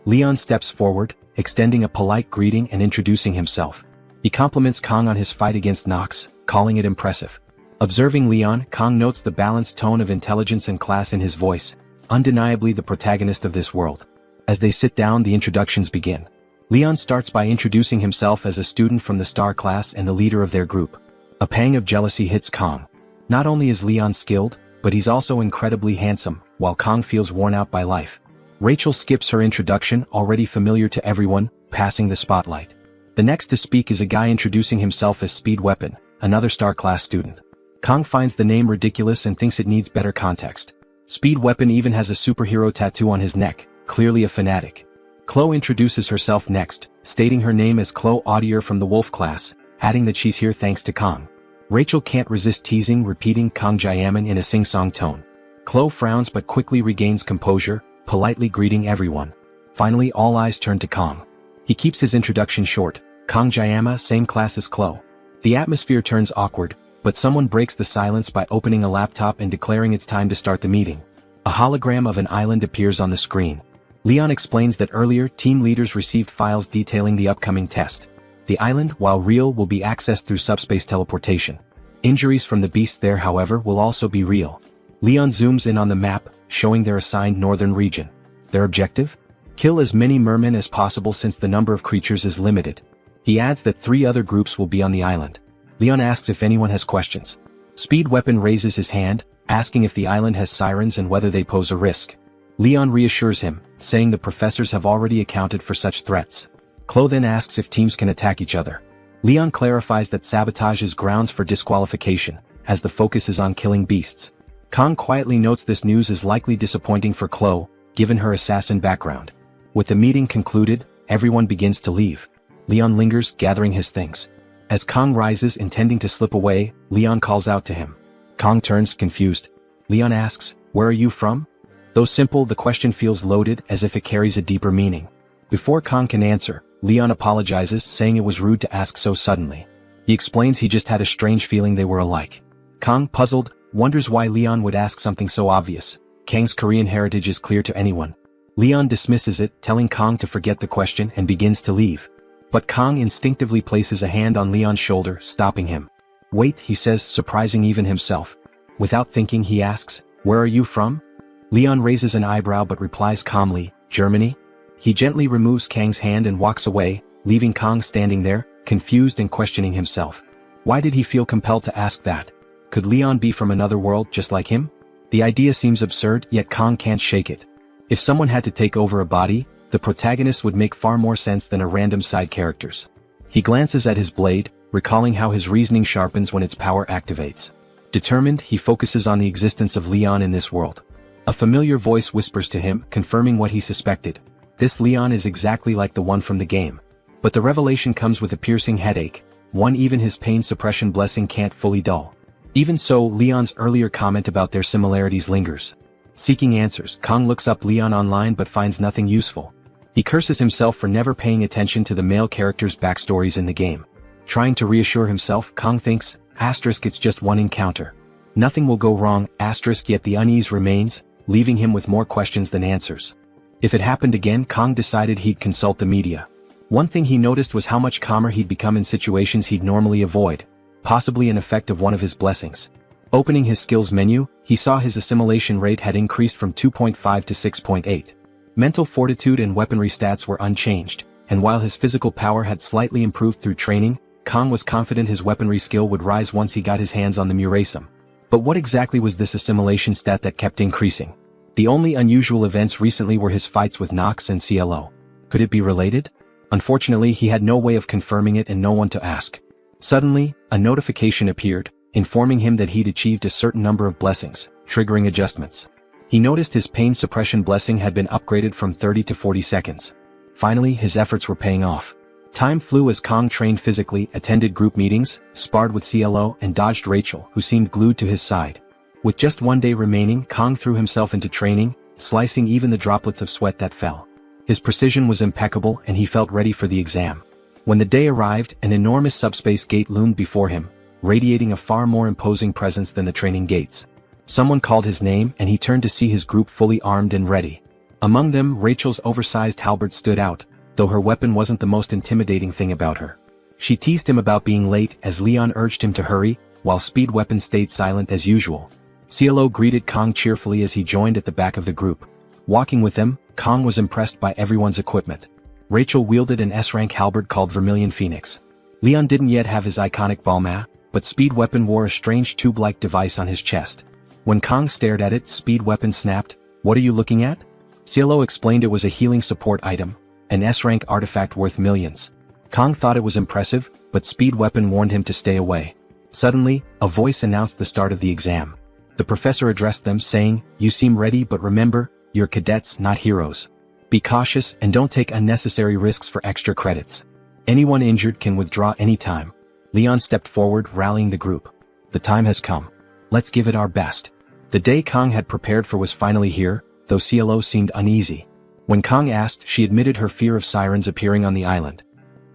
Leon steps forward, extending a polite greeting and introducing himself. He compliments Kong on his fight against Nox, calling it impressive. Observing Leon, Kong notes the balanced tone of intelligence and class in his voice, undeniably the protagonist of this world. As they sit down, the introductions begin. Leon starts by introducing himself as a student from the star class and the leader of their group. A pang of jealousy hits Kong. Not only is Leon skilled, but he's also incredibly handsome, while Kong feels worn out by life. Rachel skips her introduction, already familiar to everyone, passing the spotlight. The next to speak is a guy introducing himself as Speed Weapon, another star class student. Kong finds the name ridiculous and thinks it needs better context. Speed Weapon even has a superhero tattoo on his neck, clearly a fanatic. Chloe introduces herself next, stating her name as Chloe Audier from the Wolf class, adding that she's here thanks to Kong. Rachel can't resist teasing, repeating Kong Jayaman in a sing-song tone. Chloe frowns but quickly regains composure, politely greeting everyone. Finally, all eyes turn to Kong. He keeps his introduction short. Kong Jayama, same class as Chloe. The atmosphere turns awkward, But someone breaks the silence by opening a laptop and declaring it's time to start the meeting. A hologram of an island appears on the screen. Leon explains that earlier team leaders received files detailing the upcoming test. The island, while real, will be accessed through subspace teleportation. Injuries from the beasts there, however, will also be real. Leon zooms in on the map, showing their assigned northern region. Their objective? Kill as many mermen as possible since the number of creatures is limited. He adds that 3 other groups will be on the island. Leon asks if anyone has questions. Speed Weapon raises his hand, asking if the island has sirens and whether they pose a risk. Leon reassures him, saying the professors have already accounted for such threats. Chloe then asks if teams can attack each other. Leon clarifies that sabotage is grounds for disqualification, as the focus is on killing beasts. Kong quietly notes this news is likely disappointing for Chloe, given her assassin background. With the meeting concluded, everyone begins to leave. Leon lingers, gathering his things. As Kong rises, intending to slip away, Leon calls out to him. Kong turns, confused. Leon asks, "Where are you from?" Though simple, the question feels loaded, as if it carries a deeper meaning. Before Kong can answer, Leon apologizes, saying it was rude to ask so suddenly. He explains he just had a strange feeling they were alike. Kong, puzzled, wonders why Leon would ask something so obvious. Kang's Korean heritage is clear to anyone. Leon dismisses it, telling Kong to forget the question and begins to leave. But Kong instinctively places a hand on Leon's shoulder, stopping him. "Wait," he says, surprising even himself. Without thinking, he asks, "Where are you from?" Leon raises an eyebrow but replies calmly, "Germany?" He gently removes Kang's hand and walks away, leaving Kong standing there, confused and questioning himself. Why did he feel compelled to ask that? Could Leon be from another world just like him? The idea seems absurd, yet Kong can't shake it. If someone had to take over a body, the protagonist would make far more sense than a random side characters. He glances at his blade, recalling how his reasoning sharpens when its power activates. Determined, he focuses on the existence of Leon in this world. A familiar voice whispers to him, confirming what he suspected. This Leon is exactly like the one from the game. But the revelation comes with a piercing headache, one even his pain suppression blessing can't fully dull. Even so, Leon's earlier comment about their similarities lingers. Seeking answers, Kong looks up Leon online but finds nothing useful. He curses himself for never paying attention to the male characters' backstories in the game. Trying to reassure himself, Kong thinks, it's just one encounter. Nothing will go wrong, yet the unease remains, leaving him with more questions than answers. If it happened again, Kong decided he'd consult the media. One thing he noticed was how much calmer he'd become in situations he'd normally avoid, possibly an effect of one of his blessings. Opening his skills menu, he saw his assimilation rate had increased from 2.5 to 6.8. Mental fortitude and weaponry stats were unchanged, and while his physical power had slightly improved through training, Kong was confident his weaponry skill would rise once he got his hands on the Murasum. But what exactly was this assimilation stat that kept increasing? The only unusual events recently were his fights with Nox and CLO. Could it be related? Unfortunately, he had no way of confirming it and no one to ask. Suddenly, a notification appeared, informing him that he'd achieved a certain number of blessings, triggering adjustments. He noticed his pain suppression blessing had been upgraded from 30 to 40 seconds. Finally, his efforts were paying off. Time flew as Kong trained physically, attended group meetings, sparred with CLO, and dodged Rachel, who seemed glued to his side. With just one day remaining, Kong threw himself into training, slicing even the droplets of sweat that fell. His precision was impeccable and he felt ready for the exam. When the day arrived, an enormous subspace gate loomed before him, radiating a far more imposing presence than the training gates. Someone called his name and he turned to see his group fully armed and ready. Among them, Rachel's oversized halberd stood out, though her weapon wasn't the most intimidating thing about her. She teased him about being late as Leon urged him to hurry, while Speed Weapon stayed silent as usual. CLO greeted Kong cheerfully as he joined at the back of the group. Walking with them, Kong was impressed by everyone's equipment. Rachel wielded an S-rank halberd called Vermilion Phoenix. Leon didn't yet have his iconic Balma, but Speed Weapon wore a strange tube-like device on his chest. When Kong stared at it, Speed Weapon snapped, "What are you looking at?" CLO explained it was a healing support item, an S-rank artifact worth millions. Kong thought it was impressive, but Speed Weapon warned him to stay away. Suddenly, a voice announced the start of the exam. The professor addressed them saying, "You seem ready, but remember, you're cadets, not heroes. Be cautious and don't take unnecessary risks for extra credits. Anyone injured can withdraw anytime." Leon stepped forward, rallying the group. "The time has come. Let's give it our best." The day Kong had prepared for was finally here, though CLO seemed uneasy. When Kong asked, she admitted her fear of sirens appearing on the island.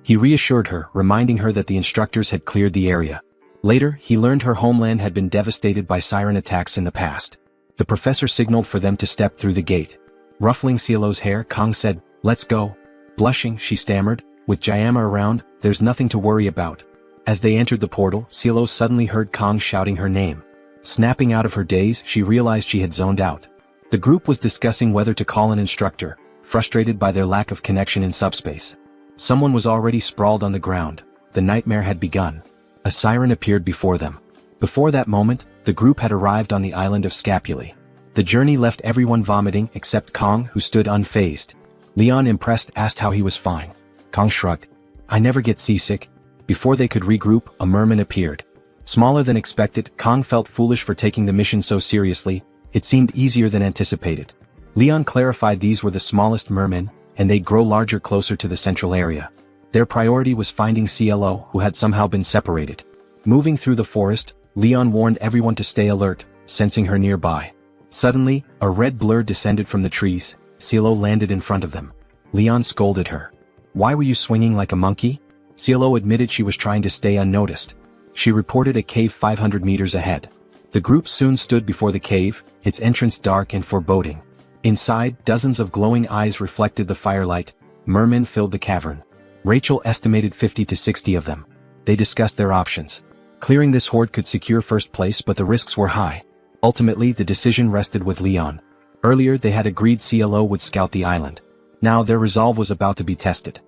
He reassured her, reminding her that the instructors had cleared the area. Later, he learned her homeland had been devastated by siren attacks in the past. The professor signaled for them to step through the gate. Ruffling Cielo's hair, Kong said, "Let's go." Blushing, she stammered, "With Jayama around, there's nothing to worry about." As they entered the portal, Cielo suddenly heard Kong shouting her name. Snapping out of her daze, she realized she had zoned out. The group was discussing whether to call an instructor, frustrated by their lack of connection in subspace. Someone was already sprawled on the ground. The nightmare had begun. A siren appeared before them. Before that moment, the group had arrived on the island of Scapulae. The journey left everyone vomiting except Kong, who stood unfazed. Leon, impressed, asked how he was fine. Kong shrugged. "I never get seasick." Before they could regroup, a merman appeared. Smaller than expected, Kong felt foolish for taking the mission so seriously. It seemed easier than anticipated. Leon clarified these were the smallest mermen, and they'd grow larger closer to the central area. Their priority was finding CLO, who had somehow been separated. Moving through the forest, Leon warned everyone to stay alert, sensing her nearby. Suddenly, a red blur descended from the trees. CLO landed in front of them. Leon scolded her. "Why were you swinging like a monkey?" CLO admitted she was trying to stay unnoticed. She reported a cave 500 meters ahead. The group soon stood before the cave, its entrance dark and foreboding. Inside, dozens of glowing eyes reflected the firelight. Mermen filled the cavern. Rachel estimated 50 to 60 of them. They discussed their options. Clearing this horde could secure first place, but the risks were high. Ultimately, the decision rested with Leon. Earlier, they had agreed CLO would scout the island. Now their resolve was about to be tested.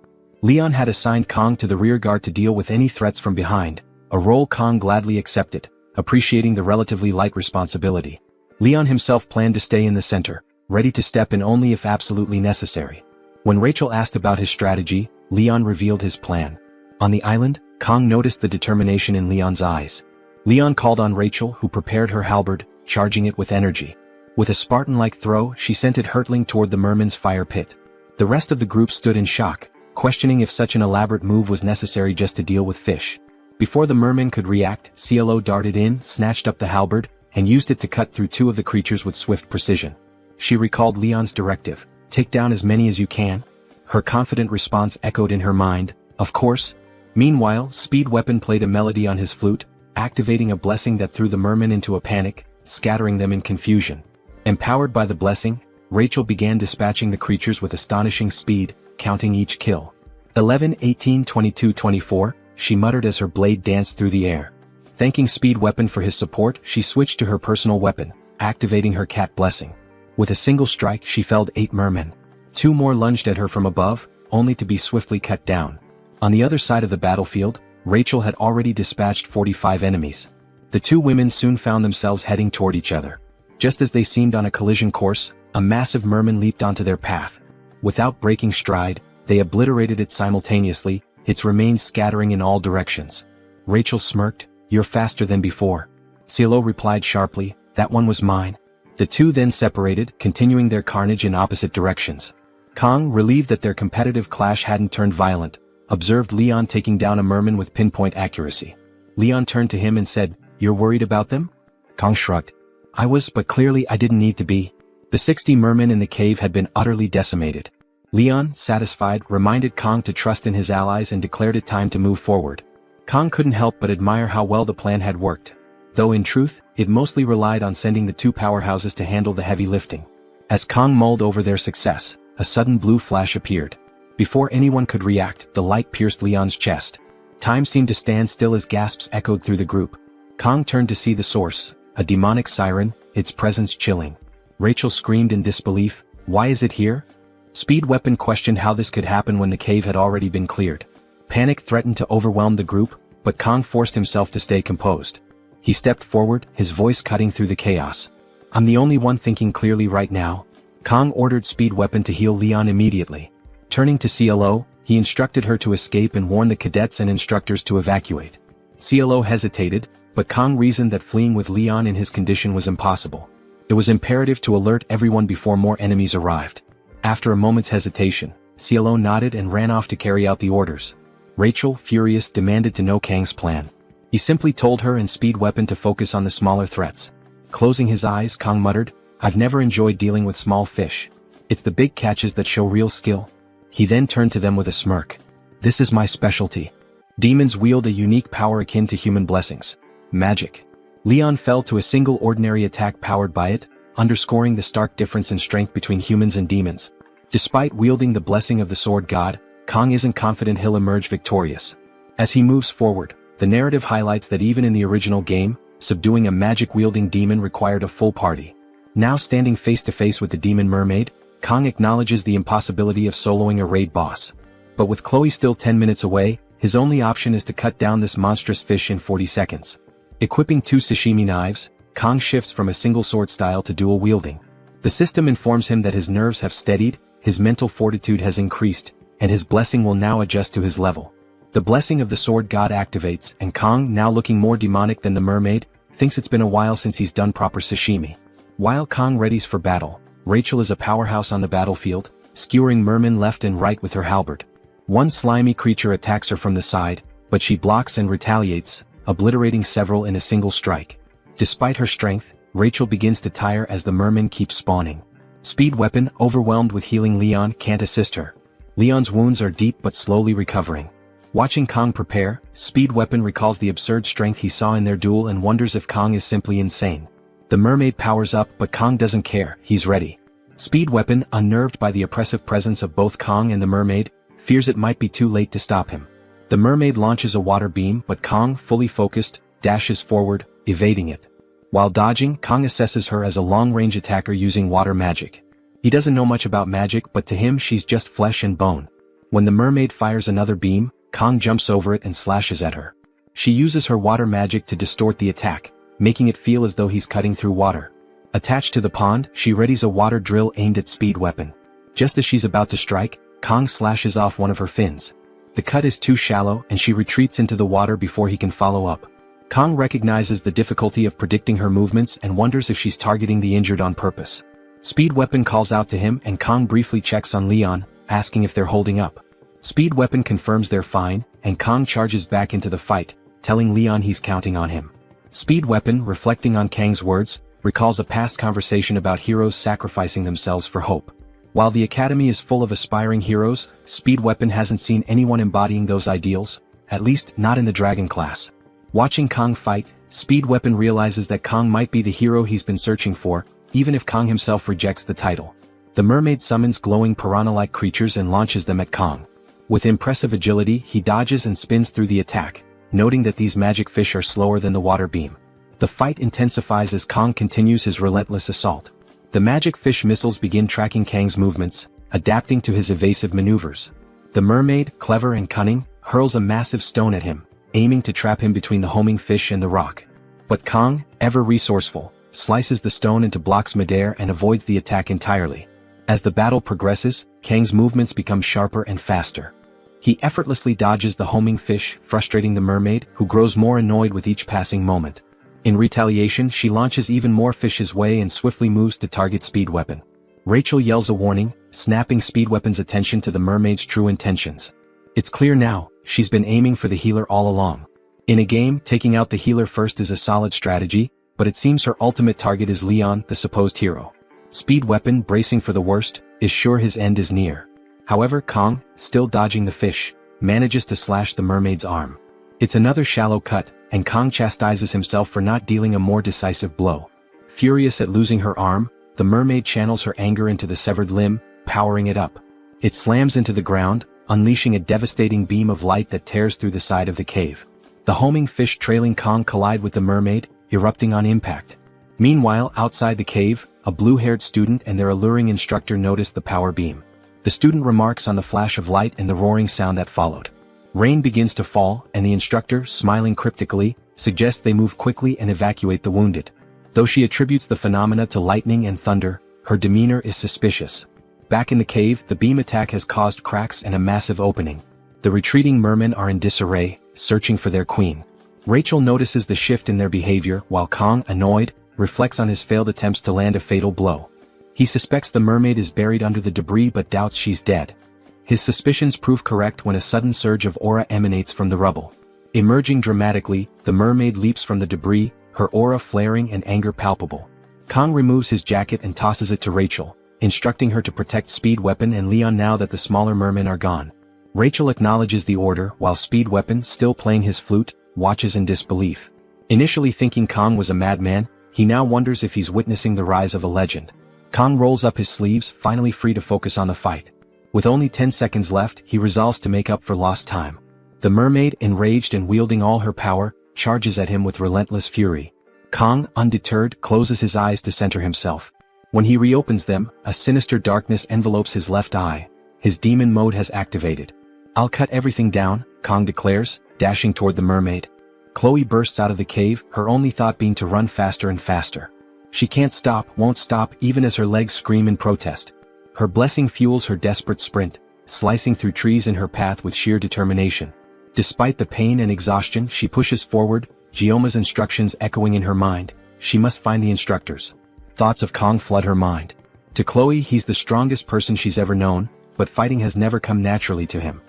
Leon had assigned Kong to the rear guard to deal with any threats from behind, a role Kong gladly accepted, appreciating the relatively light responsibility. Leon himself planned to stay in the center, ready to step in only if absolutely necessary. When Rachel asked about his strategy, Leon revealed his plan. On the island, Kong noticed the determination in Leon's eyes. Leon called on Rachel, who prepared her halberd, charging it with energy. With a Spartan-like throw, she sent it hurtling toward the merman's fire pit. The rest of the group stood in shock, questioning if such an elaborate move was necessary just to deal with fish. Before the merman could react, CLO darted in, snatched up the halberd, and used it to cut through two of the creatures with swift precision. She recalled Leon's directive, "Take down as many as you can." Her confident response echoed in her mind, "Of course." Meanwhile, Speed Weapon played a melody on his flute, activating a blessing that threw the mermen into a panic, scattering them in confusion. Empowered by the blessing, Rachel began dispatching the creatures with astonishing speed, counting each kill. 11, 18, 22, 24, she muttered as her blade danced through the air. Thanking Speed Weapon for his support, she switched to her personal weapon, activating her cat blessing. With a single strike, she felled 8 mermen. 2 more lunged at her from above, only to be swiftly cut down. On the other side of the battlefield, Rachel had already dispatched 45 enemies. The 2 women soon found themselves heading toward each other. Just as they seemed on a collision course, a massive merman leaped onto their path. Without breaking stride, they obliterated it simultaneously, its remains scattering in all directions. Rachel smirked, "You're faster than before." CLO replied sharply, "That one was mine." The 2 then separated, continuing their carnage in opposite directions. Kong, relieved that their competitive clash hadn't turned violent, observed Leon taking down a merman with pinpoint accuracy. Leon turned to him and said, "You're worried about them?" Kong shrugged. "I was, but clearly I didn't need to be." The 60 mermen in the cave had been utterly decimated. Leon, satisfied, reminded Kong to trust in his allies and declared it time to move forward. Kong couldn't help but admire how well the plan had worked. Though in truth, it mostly relied on sending the 2 powerhouses to handle the heavy lifting. As Kong mulled over their success, a sudden blue flash appeared. Before anyone could react, the light pierced Leon's chest. Time seemed to stand still as gasps echoed through the group. Kong turned to see the source, a demonic siren, its presence chilling. Rachel screamed in disbelief, "Why is it here?" Speed Weapon questioned how this could happen when the cave had already been cleared. Panic threatened to overwhelm the group, but Kong forced himself to stay composed. He stepped forward, his voice cutting through the chaos. "I'm the only one thinking clearly right now." Kong ordered Speed Weapon to heal Leon immediately. Turning to CLO, he instructed her to escape and warned the cadets and instructors to evacuate. CLO hesitated, but Kong reasoned that fleeing with Leon in his condition was impossible. It was imperative to alert everyone before more enemies arrived. After a moment's hesitation, CLO nodded and ran off to carry out the orders. Rachel, furious, demanded to know Kang's plan. He simply told her and Speed Weapon to focus on the smaller threats. Closing his eyes, Kong muttered, "I've never enjoyed dealing with small fish. It's the big catches that show real skill." He then turned to them with a smirk. "This is my specialty. Demons wield a unique power akin to human blessings. Magic. Leon fell to a single ordinary attack powered by it, underscoring the stark difference in strength between humans and demons. Despite wielding the blessing of the sword god, Kong isn't confident he'll emerge victorious. As he moves forward, the narrative highlights that even in the original game, subduing a magic-wielding demon required a full party. Now standing face-to-face with the demon mermaid, Kong acknowledges the impossibility of soloing a raid boss. But with Chloe still 10 minutes away, his only option is to cut down this monstrous fish in 40 seconds. Equipping 2 sashimi knives, Kong shifts from a single sword style to dual wielding. The system informs him that his nerves have steadied, his mental fortitude has increased, and his blessing will now adjust to his level. The blessing of the sword god activates, and Kong, now looking more demonic than the mermaid, thinks it's been a while since he's done proper sashimi. While Kong readies for battle, Rachel is a powerhouse on the battlefield, skewering mermen left and right with her halberd. One slimy creature attacks her from the side, but she blocks and retaliates, obliterating several in a single strike. Despite her strength, Rachel begins to tire as the mermen keep spawning. Speed Weapon, overwhelmed with healing Leon, can't assist her. Leon's wounds are deep but slowly recovering. Watching Kong prepare, Speed Weapon recalls the absurd strength he saw in their duel and wonders if Kong is simply insane. The mermaid powers up but Kong doesn't care, he's ready. Speed Weapon, unnerved by the oppressive presence of both Kong and the mermaid, fears it might be too late to stop him. The mermaid launches a water beam but Kong, fully focused, dashes forward, evading it. While dodging, Kong assesses her as a long-range attacker using water magic. He doesn't know much about magic but to him she's just flesh and bone. When the mermaid fires another beam, Kong jumps over it and slashes at her. She uses her water magic to distort the attack, making it feel as though he's cutting through water. Attached to the pond, she readies a water drill aimed at Speed Weapon. Just as she's about to strike, Kong slashes off one of her fins. The cut is too shallow and she retreats into the water before he can follow up. Kong recognizes the difficulty of predicting her movements and wonders if she's targeting the injured on purpose. Speed Weapon calls out to him and Kong briefly checks on Leon, asking if they're holding up. Speed Weapon confirms they're fine, and Kong charges back into the fight, telling Leon he's counting on him. Speed Weapon, reflecting on Kang's words, recalls a past conversation about heroes sacrificing themselves for hope. While the Academy is full of aspiring heroes, Speed Weapon hasn't seen anyone embodying those ideals, at least not in the Dragon class. Watching Kong fight, Speed Weapon realizes that Kong might be the hero he's been searching for, even if Kong himself rejects the title. The mermaid summons glowing piranha-like creatures and launches them at Kong. With impressive agility, he dodges and spins through the attack, noting that these magic fish are slower than the water beam. The fight intensifies as Kong continues his relentless assault. The magic fish missiles begin tracking Kang's movements, adapting to his evasive maneuvers. The mermaid, clever and cunning, hurls a massive stone at him, aiming to trap him between the homing fish and the rock. But Kong, ever resourceful, slices the stone into blocks midair and avoids the attack entirely. As the battle progresses, Kang's movements become sharper and faster. He effortlessly dodges the homing fish, frustrating the mermaid, who grows more annoyed with each passing moment. In retaliation, she launches even more fish his way and swiftly moves to target Speed Weapon. Rachel yells a warning, snapping Speed Weapon's attention to the mermaid's true intentions. It's clear now, she's been aiming for the healer all along. In a game, taking out the healer first is a solid strategy, but it seems her ultimate target is Leon, the supposed hero. Speed Weapon, bracing for the worst, is sure his end is near. However, Kong, still dodging the fish, manages to slash the mermaid's arm. It's another shallow cut, and Kong chastises himself for not dealing a more decisive blow. Furious at losing her arm, the mermaid channels her anger into the severed limb, powering it up. It slams into the ground, unleashing a devastating beam of light that tears through the side of the cave. The homing fish trailing Kong collide with the mermaid, erupting on impact. Meanwhile, outside the cave, a blue-haired student and their alluring instructor notice the power beam. The student remarks on the flash of light and the roaring sound that followed. Rain begins to fall, and the instructor, smiling cryptically, suggests they move quickly and evacuate the wounded. Though she attributes the phenomena to lightning and thunder, her demeanor is suspicious. Back in the cave, the beam attack has caused cracks and a massive opening. The retreating mermen are in disarray, searching for their queen. Rachel notices the shift in their behavior, while Kong, annoyed, reflects on his failed attempts to land a fatal blow. He suspects the mermaid is buried under the debris but doubts she's dead. His suspicions prove correct when a sudden surge of aura emanates from the rubble. Emerging dramatically, the mermaid leaps from the debris, her aura flaring and anger palpable. Kong removes his jacket and tosses it to Rachel, instructing her to protect Speed Weapon and Leon now that the smaller mermen are gone. Rachel acknowledges the order while Speed Weapon, still playing his flute, watches in disbelief. Initially thinking Kong was a madman, he now wonders if he's witnessing the rise of a legend. Kong rolls up his sleeves, finally free to focus on the fight. With only 10 seconds left, he resolves to make up for lost time. The mermaid, enraged and wielding all her power, charges at him with relentless fury. Kong, undeterred, closes his eyes to center himself. When he reopens them, a sinister darkness envelopes his left eye. His demon mode has activated. "I'll cut everything down," Kong declares, dashing toward the mermaid. Chloe bursts out of the cave, her only thought being to run faster and faster. She can't stop, won't stop, even as her legs scream in protest. Her blessing fuels her desperate sprint, slicing through trees in her path with sheer determination. Despite the pain and exhaustion, she pushes forward, Gioma's instructions echoing in her mind. She must find the instructors. Thoughts of Kong flood her mind. To Chloe, he's the strongest person she's ever known, but fighting has never come naturally to him.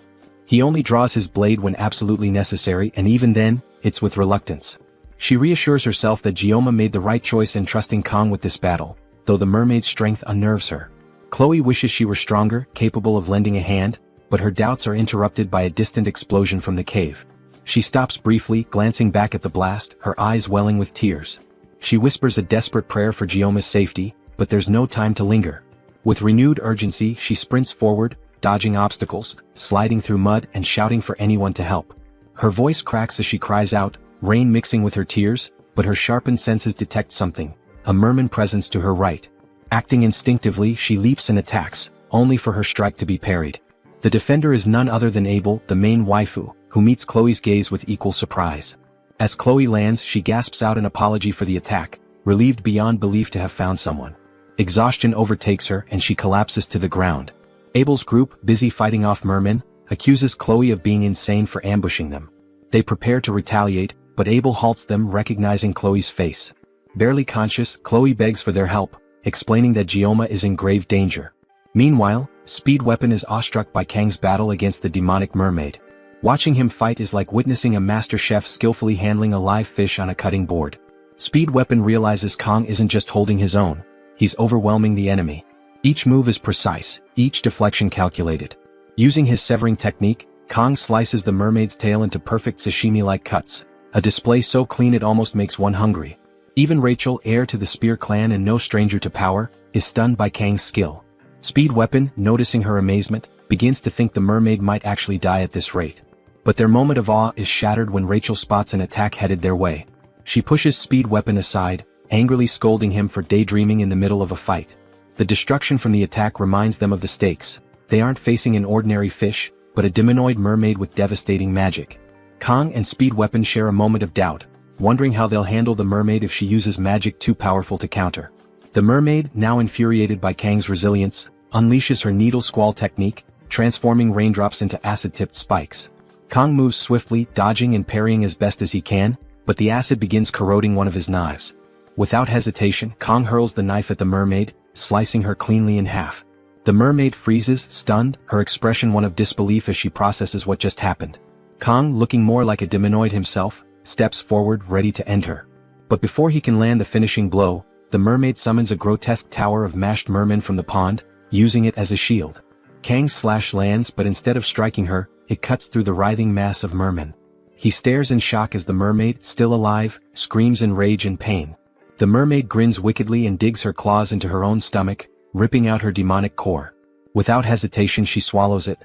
He only draws his blade when absolutely necessary, and even then, it's with reluctance. She reassures herself that Gioma made the right choice in trusting Kong with this battle, though the mermaid's strength unnerves her. Chloe wishes she were stronger, capable of lending a hand, but her doubts are interrupted by a distant explosion from the cave. She stops briefly, glancing back at the blast, her eyes welling with tears. She whispers a desperate prayer for Gioma's safety, but there's no time to linger. With renewed urgency, she sprints forward, dodging obstacles, sliding through mud and shouting for anyone to help. Her voice cracks as she cries out, rain mixing with her tears, but her sharpened senses detect something, a merman presence to her right. Acting instinctively, she leaps and attacks, only for her strike to be parried. The defender is none other than Abel, the main waifu, who meets Chloe's gaze with equal surprise. As Chloe lands, she gasps out an apology for the attack, relieved beyond belief to have found someone. Exhaustion overtakes her and she collapses to the ground. Abel's group, busy fighting off mermen, accuses Chloe of being insane for ambushing them. They prepare to retaliate, but Abel halts them, recognizing Chloe's face. Barely conscious, Chloe begs for their help, explaining that Gioma is in grave danger. Meanwhile, Speed Weapon is awestruck by Kang's battle against the demonic mermaid. Watching him fight is like witnessing a master chef skillfully handling a live fish on a cutting board. Speed Weapon realizes Kong isn't just holding his own, he's overwhelming the enemy. Each move is precise, each deflection calculated. Using his severing technique, Kong slices the mermaid's tail into perfect sashimi-like cuts, a display so clean it almost makes one hungry. Even Rachel, heir to the Spear clan and no stranger to power, is stunned by Kang's skill. Speed Weapon, noticing her amazement, begins to think the mermaid might actually die at this rate. But their moment of awe is shattered when Rachel spots an attack headed their way. She pushes Speed Weapon aside, angrily scolding him for daydreaming in the middle of a fight. The destruction from the attack reminds them of the stakes. They aren't facing an ordinary fish, but a demonoid mermaid with devastating magic. Kong and Speed Weapon share a moment of doubt, wondering how they'll handle the mermaid if she uses magic too powerful to counter. The mermaid, now infuriated by Kang's resilience, unleashes her needle squall technique, transforming raindrops into acid-tipped spikes. Kong moves swiftly, dodging and parrying as best as he can, but the acid begins corroding one of his knives. Without hesitation, Kong hurls the knife at the mermaid, slicing her cleanly in half. The mermaid freezes, stunned, her expression one of disbelief as she processes what just happened. Kong, looking more like a demonoid himself, steps forward, ready to end her. But before he can land the finishing blow, the mermaid summons a grotesque tower of mashed mermen from the pond, using it as a shield. Kang's slash lands, but instead of striking her, it cuts through the writhing mass of mermen. He stares in shock as the mermaid, still alive, screams in rage and pain. The mermaid grins wickedly and digs her claws into her own stomach, ripping out her demonic core. Without hesitation, she swallows it.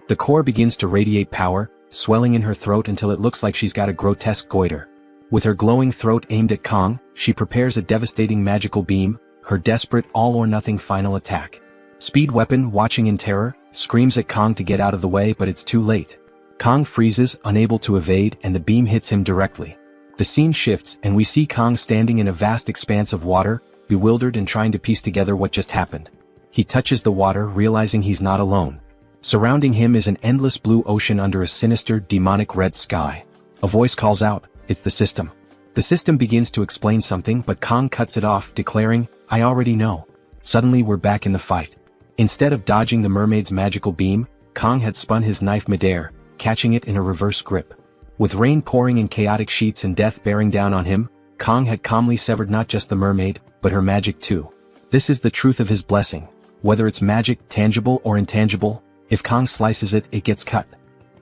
The core begins to radiate power, swelling in her throat until it looks like she's got a grotesque goiter. With her glowing throat aimed at Kong, she prepares a devastating magical beam, her desperate all-or-nothing final attack. Speed Weapon, watching in terror, screams at Kong to get out of the way, but it's too late. Kong freezes, unable to evade, and the beam hits him directly. The scene shifts, and we see Kong standing in a vast expanse of water, bewildered and trying to piece together what just happened. He touches the water, realizing he's not alone. Surrounding him is an endless blue ocean under a sinister, demonic red sky. A voice calls out, "It's the system." The system begins to explain something, but Kong cuts it off, declaring, "I already know." Suddenly we're back in the fight. Instead of dodging the mermaid's magical beam, Kong had spun his knife midair, catching it in a reverse grip. With rain pouring in chaotic sheets and death bearing down on him, Kong had calmly severed not just the mermaid, but her magic too. This is the truth of his blessing. Whether it's magic, tangible or intangible, if Kong slices it, it gets cut.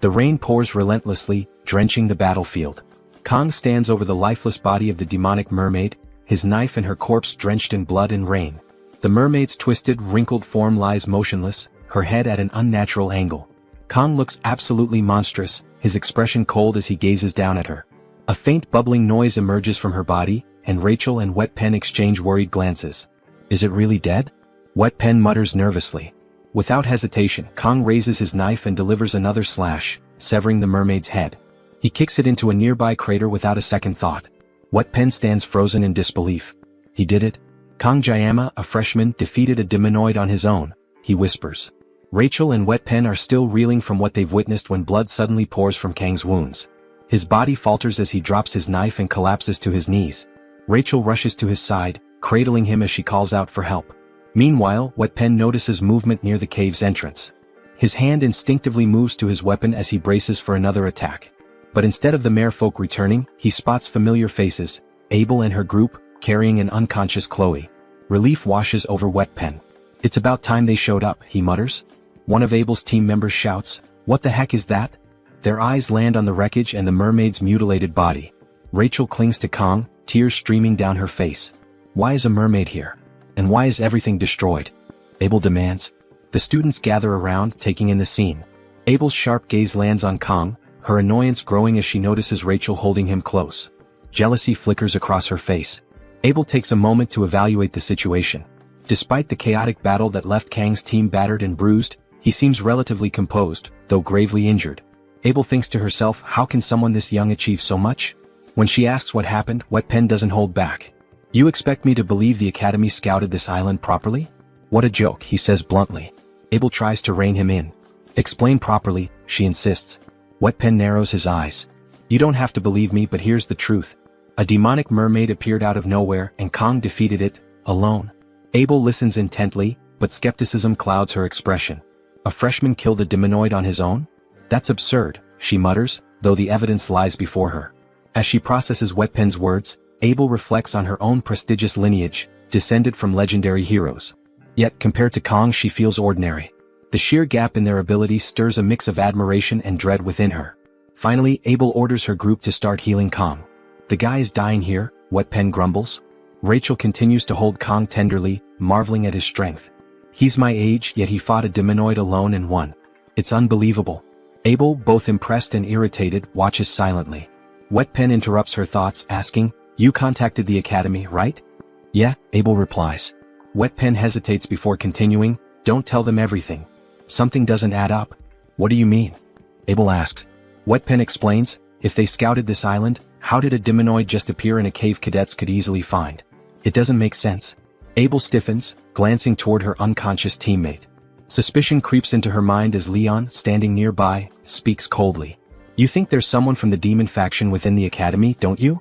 The rain pours relentlessly, drenching the battlefield. Kong stands over the lifeless body of the demonic mermaid, his knife and her corpse drenched in blood and rain. The mermaid's twisted, wrinkled form lies motionless, her head at an unnatural angle. Kong looks absolutely monstrous, his expression cold as he gazes down at her. A faint bubbling noise emerges from her body, and Rachel and Wet Pen exchange worried glances. Is it really dead? Wet Pen mutters nervously. Without hesitation, Kong raises his knife and delivers another slash, severing the mermaid's head. He kicks it into a nearby crater without a second thought. Wet Pen stands frozen in disbelief. He did it? Kong Jayama, a freshman, defeated a demonoid on his own, he whispers. Rachel and Wet Pen are still reeling from what they've witnessed when blood suddenly pours from Kang's wounds. His body falters as he drops his knife and collapses to his knees. Rachel rushes to his side, cradling him as she calls out for help. Meanwhile, Wet Pen notices movement near the cave's entrance. His hand instinctively moves to his weapon as he braces for another attack. But instead of the merfolk returning, he spots familiar faces, Abel and her group, carrying an unconscious Chloe. Relief washes over Wet Pen. It's about time they showed up, he mutters. One of Abel's team members shouts, "What the heck is that?" Their eyes land on the wreckage and the mermaid's mutilated body. Rachel clings to Kong, tears streaming down her face. Why is a mermaid here? And why is everything destroyed? Abel demands. The students gather around, taking in the scene. Abel's sharp gaze lands on Kong, her annoyance growing as she notices Rachel holding him close. Jealousy flickers across her face. Abel takes a moment to evaluate the situation. Despite the chaotic battle that left Kang's team battered and bruised, he seems relatively composed, though gravely injured. Abel thinks to herself, how can someone this young achieve so much? When she asks what happened, Wet Pen doesn't hold back. You expect me to believe the Academy scouted this island properly? What a joke, he says bluntly. Abel tries to rein him in. Explain properly, she insists. Wet Pen narrows his eyes. You don't have to believe me, but here's the truth. A demonic mermaid appeared out of nowhere and Kong defeated it, alone. Abel listens intently, but skepticism clouds her expression. A freshman killed a demonoid on his own? That's absurd, she mutters, though the evidence lies before her. As she processes Wet Pen's words, Abel reflects on her own prestigious lineage, descended from legendary heroes. Yet compared to Kong she feels ordinary. The sheer gap in their abilities stirs a mix of admiration and dread within her. Finally, Abel orders her group to start healing Kong. The guy is dying here, Wet Pen grumbles. Rachel continues to hold Kong tenderly, marveling at his strength. He's my age, yet he fought a demonoid alone and won. It's unbelievable. Abel, both impressed and irritated, watches silently. Wet Pen interrupts her thoughts, asking, You contacted the Academy, right? Yeah, Abel replies. Wet Pen hesitates before continuing, Don't tell them everything. Something doesn't add up. What do you mean? Abel asks. Wet Pen explains, If they scouted this island, how did a demonoid just appear in a cave cadets could easily find? It doesn't make sense. Abel stiffens, glancing toward her unconscious teammate. Suspicion creeps into her mind as Leon, standing nearby, speaks coldly. You think there's someone from the demon faction within the Academy, don't you?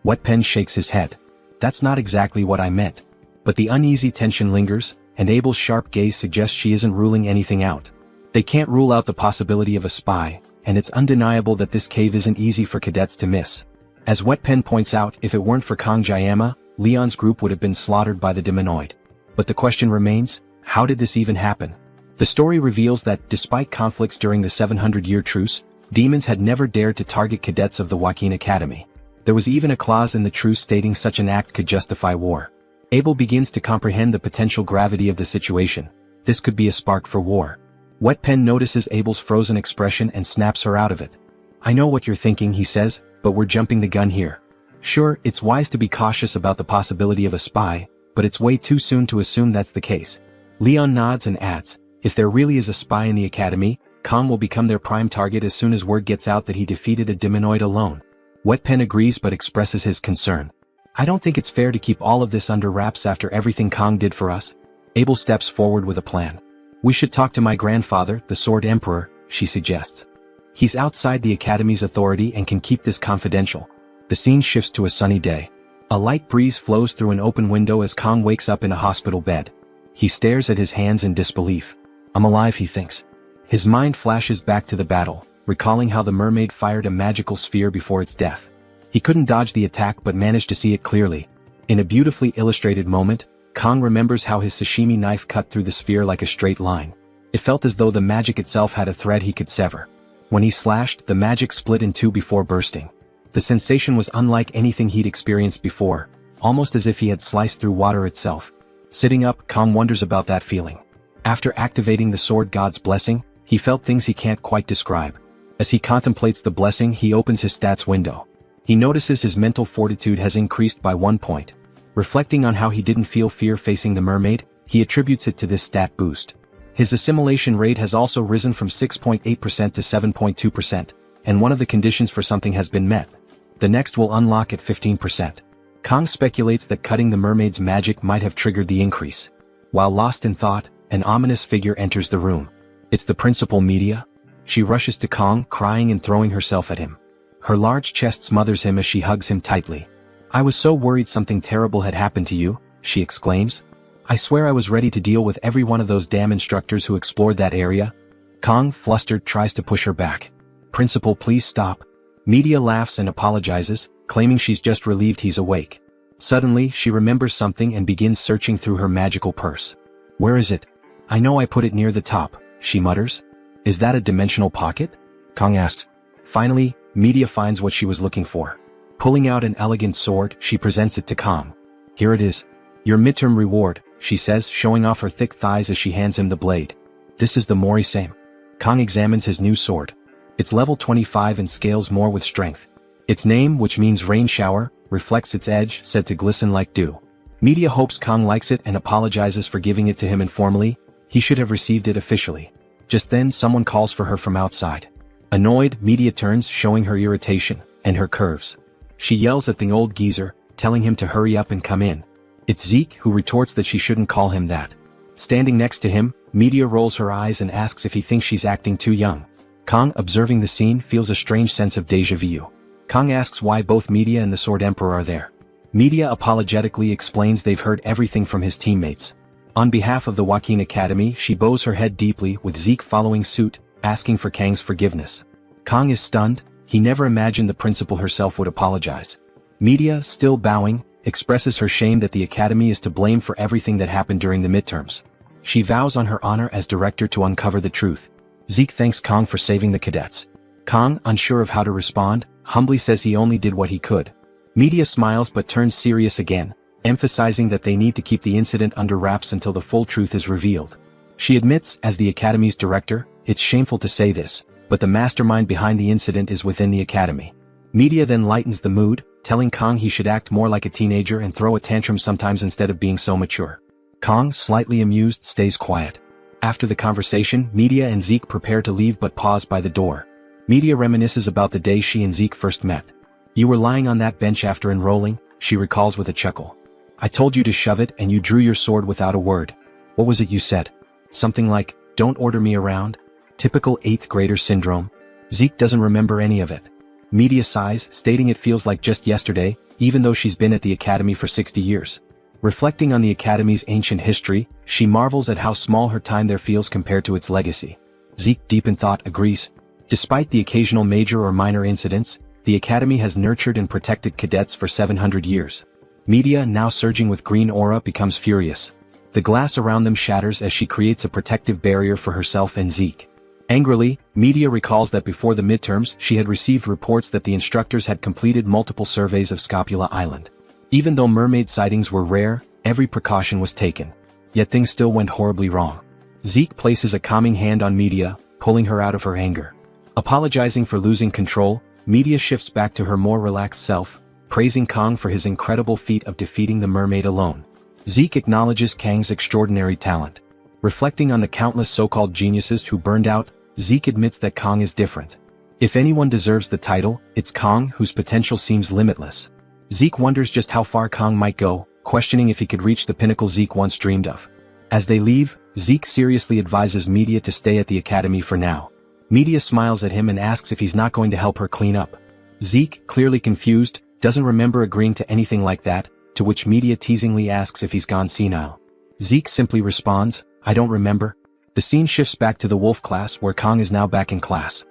Wet Pen shakes his head. That's not exactly what I meant. But the uneasy tension lingers, and Abel's sharp gaze suggests she isn't ruling anything out. They can't rule out the possibility of a spy, and it's undeniable that this cave isn't easy for cadets to miss. As Wet Pen points out, if it weren't for Kong Jayama, Leon's group would have been slaughtered by the demonoid. But the question remains, how did this even happen? The story reveals that, despite conflicts during the 700-year truce, demons had never dared to target cadets of the Joaquin Academy. There was even a clause in the truce stating such an act could justify war. Abel begins to comprehend the potential gravity of the situation. This could be a spark for war. Wet Pen notices Abel's frozen expression and snaps her out of it. I know what you're thinking, he says, but we're jumping the gun here. Sure, it's wise to be cautious about the possibility of a spy, but it's way too soon to assume that's the case. Leon nods and adds, if there really is a spy in the Academy, Kong will become their prime target as soon as word gets out that he defeated a demonoid alone. Wet Pen agrees but expresses his concern. I don't think it's fair to keep all of this under wraps after everything Kong did for us. Abel steps forward with a plan. We should talk to my grandfather, the Sword Emperor, she suggests. He's outside the Academy's authority and can keep this confidential. The scene shifts to a sunny day. A light breeze flows through an open window as Kong wakes up in a hospital bed. He stares at his hands in disbelief. I'm alive, he thinks. His mind flashes back to the battle, recalling how the mermaid fired a magical sphere before its death. He couldn't dodge the attack but managed to see it clearly. In a beautifully illustrated moment, Kong remembers how his sashimi knife cut through the sphere like a straight line. It felt as though the magic itself had a thread he could sever. When he slashed, the magic split in two before bursting. The The sensation was unlike anything he'd experienced before, almost as if he had sliced through water itself. Sitting up, Kang wonders about that feeling. After activating the sword god's blessing, he felt things he can't quite describe. As he contemplates the blessing, he opens his stats window. He notices his mental fortitude has increased by 1 point. Reflecting on how he didn't feel fear facing the mermaid, he attributes it to this stat boost. His assimilation rate has also risen from 6.8% to 7.2%, and one of the conditions for something has been met. The next will unlock at 15%. Kang speculates that cutting the mermaid's magic might have triggered the increase. While lost in thought, an ominous figure enters the room. It's the principal, Media. She rushes to Kang, crying and throwing herself at him. Her large chest smothers him as she hugs him tightly. "I was so worried something terrible had happened to you," she exclaims. "I swear I was ready to deal with every one of those damn instructors who explored that area." Kang, flustered, tries to push her back. "Principal, please stop." Media laughs and apologizes, claiming she's just relieved he's awake. Suddenly, she remembers something and begins searching through her magical purse. "Where is it?" "I know I put it near the top," she mutters. "Is that a dimensional pocket?" Kang asks. Finally, Media finds what she was looking for. Pulling out an elegant sword, she presents it to Kang. "Here it is. Your midterm reward," she says, showing off her thick thighs as she hands him the blade. "This is the Mori-same." Kang examines his new sword. It's level 25 and scales more with strength. Its name, which means rain shower, reflects its edge, said to glisten like dew. Media hopes Kang likes it and apologizes for giving it to him informally. He should have received it officially. Just then someone calls for her from outside. Annoyed, Media turns, showing her irritation, and her curves. She yells at the old geezer, telling him to hurry up and come in. It's Zeke who retorts that she shouldn't call him that. Standing next to him, Media rolls her eyes and asks if he thinks she's acting too young. Kang, observing the scene, feels a strange sense of déjà vu. Kang asks why both Media and the Sword Emperor are there. Media apologetically explains they've heard everything from his teammates. On behalf of the Joaquin Academy, she bows her head deeply, with Zeke following suit, asking for Kang's forgiveness. Kang is stunned. He never imagined the principal herself would apologize. Media, still bowing, expresses her shame that the Academy is to blame for everything that happened during the midterms. She vows on her honor as director to uncover the truth. Zeke thanks Kang for saving the cadets. Kang, unsure of how to respond, humbly says he only did what he could. Media smiles but turns serious again, emphasizing that they need to keep the incident under wraps until the full truth is revealed. She admits, as the Academy's director, it's shameful to say this, but the mastermind behind the incident is within the Academy. Media then lightens the mood, telling Kang he should act more like a teenager and throw a tantrum sometimes instead of being so mature. Kang, slightly amused, stays quiet. After the conversation, Media and Zeke prepare to leave but pause by the door. Media reminisces about the day she and Zeke first met. "You were lying on that bench after enrolling," she recalls with a chuckle. "I told you to shove it and you drew your sword without a word. What was it you said? Something like, 'Don't order me around'? Typical 8th grader syndrome." Zeke doesn't remember any of it. Media sighs, stating it feels like just yesterday, even though she's been at the Academy for 60 years. Reflecting on the Academy's ancient history, she marvels at how small her time there feels compared to its legacy. Zeke, deep in thought, agrees. Despite the occasional major or minor incidents, the Academy has nurtured and protected cadets for 700 years. Media, now surging with green aura, becomes furious. The glass around them shatters as she creates a protective barrier for herself and Zeke. Angrily, Media recalls that before the midterms she had received reports that the instructors had completed multiple surveys of Scapula Island. Even though mermaid sightings were rare, every precaution was taken. Yet things still went horribly wrong. Zeke places a calming hand on Media, pulling her out of her anger. Apologizing for losing control, Media shifts back to her more relaxed self, praising Kang for his incredible feat of defeating the mermaid alone. Zeke acknowledges Kang's extraordinary talent. Reflecting on the countless so-called geniuses who burned out, Zeke admits that Kang is different. If anyone deserves the title, it's Kang, whose potential seems limitless. Zeke wonders just how far Kang might go, questioning if he could reach the pinnacle Zeke once dreamed of. As they leave, Zeke seriously advises Media to stay at the Academy for now. Media smiles at him and asks if he's not going to help her clean up. Zeke, clearly confused, doesn't remember agreeing to anything like that, to which Media teasingly asks if he's gone senile. Zeke simply responds, "I don't remember." The scene shifts back to the wolf class where Kang is now back in class.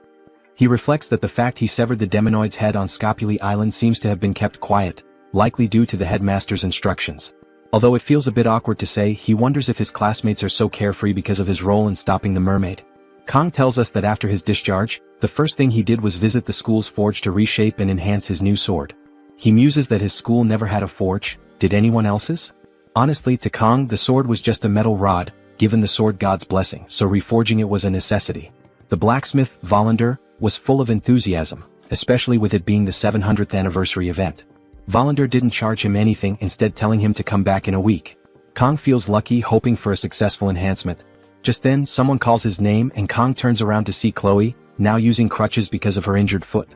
He reflects that the fact he severed the demonoid's head on Scapuli Island seems to have been kept quiet, likely due to the headmaster's instructions. Although it feels a bit awkward to say, he wonders if his classmates are so carefree because of his role in stopping the mermaid. Kong tells us that after his discharge, the first thing he did was visit the school's forge to reshape and enhance his new sword. He muses that his school never had a forge. Did anyone else's? Honestly, to Kong, the sword was just a metal rod, given the sword god's blessing, so reforging it was a necessity. The blacksmith, Volander, was full of enthusiasm, especially with it being the 700th anniversary event. Volander didn't charge him anything, instead telling him to come back in a week. Kong feels lucky, hoping for a successful enhancement. Just then, someone calls his name and Kong turns around to see Chloe, now using crutches because of her injured foot.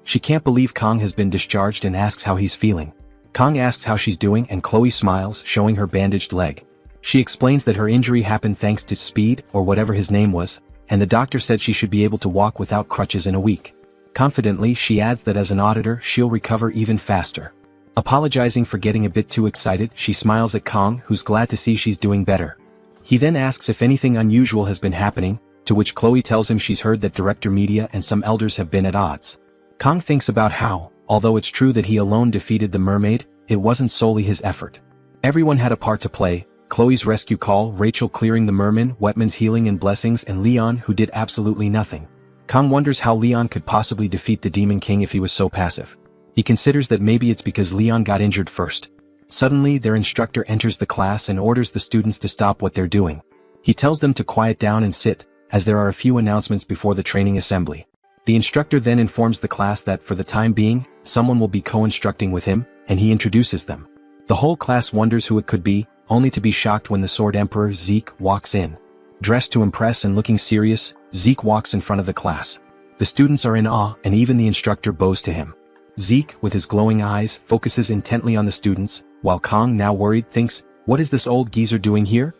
She can't believe Kong has been discharged and asks how he's feeling. Kong asks how she's doing and Chloe smiles, showing her bandaged leg. She explains that her injury happened thanks to Speed, or whatever his name was, and the doctor said she should be able to walk without crutches in a week. Confidently, she adds that as an auditor, she'll recover even faster. Apologizing for getting a bit too excited, she smiles at Kong, who's glad to see she's doing better. He then asks if anything unusual has been happening, to which Chloe tells him she's heard that Director Media and some elders have been at odds. Kong thinks about how, although it's true that he alone defeated the mermaid, it wasn't solely his effort. Everyone had a part to play: Chloe's rescue call, Rachel clearing the merman, Wetman's healing and blessings, and Leon, who did absolutely nothing. Kong wonders how Leon could possibly defeat the Demon King if he was so passive. He considers that maybe it's because Leon got injured first. Suddenly, their instructor enters the class and orders the students to stop what they're doing. He tells them to quiet down and sit, as there are a few announcements before the training assembly. The instructor then informs the class that for the time being, someone will be co-instructing with him, and he introduces them. The whole class wonders who it could be, only to be shocked when the Sword Emperor Zeke walks in. Dressed to impress and looking serious, Zeke walks in front of the class. The students are in awe, and even the instructor bows to him. Zeke, with his glowing eyes, focuses intently on the students, while Kong, now worried, thinks, "What is this old geezer doing here?"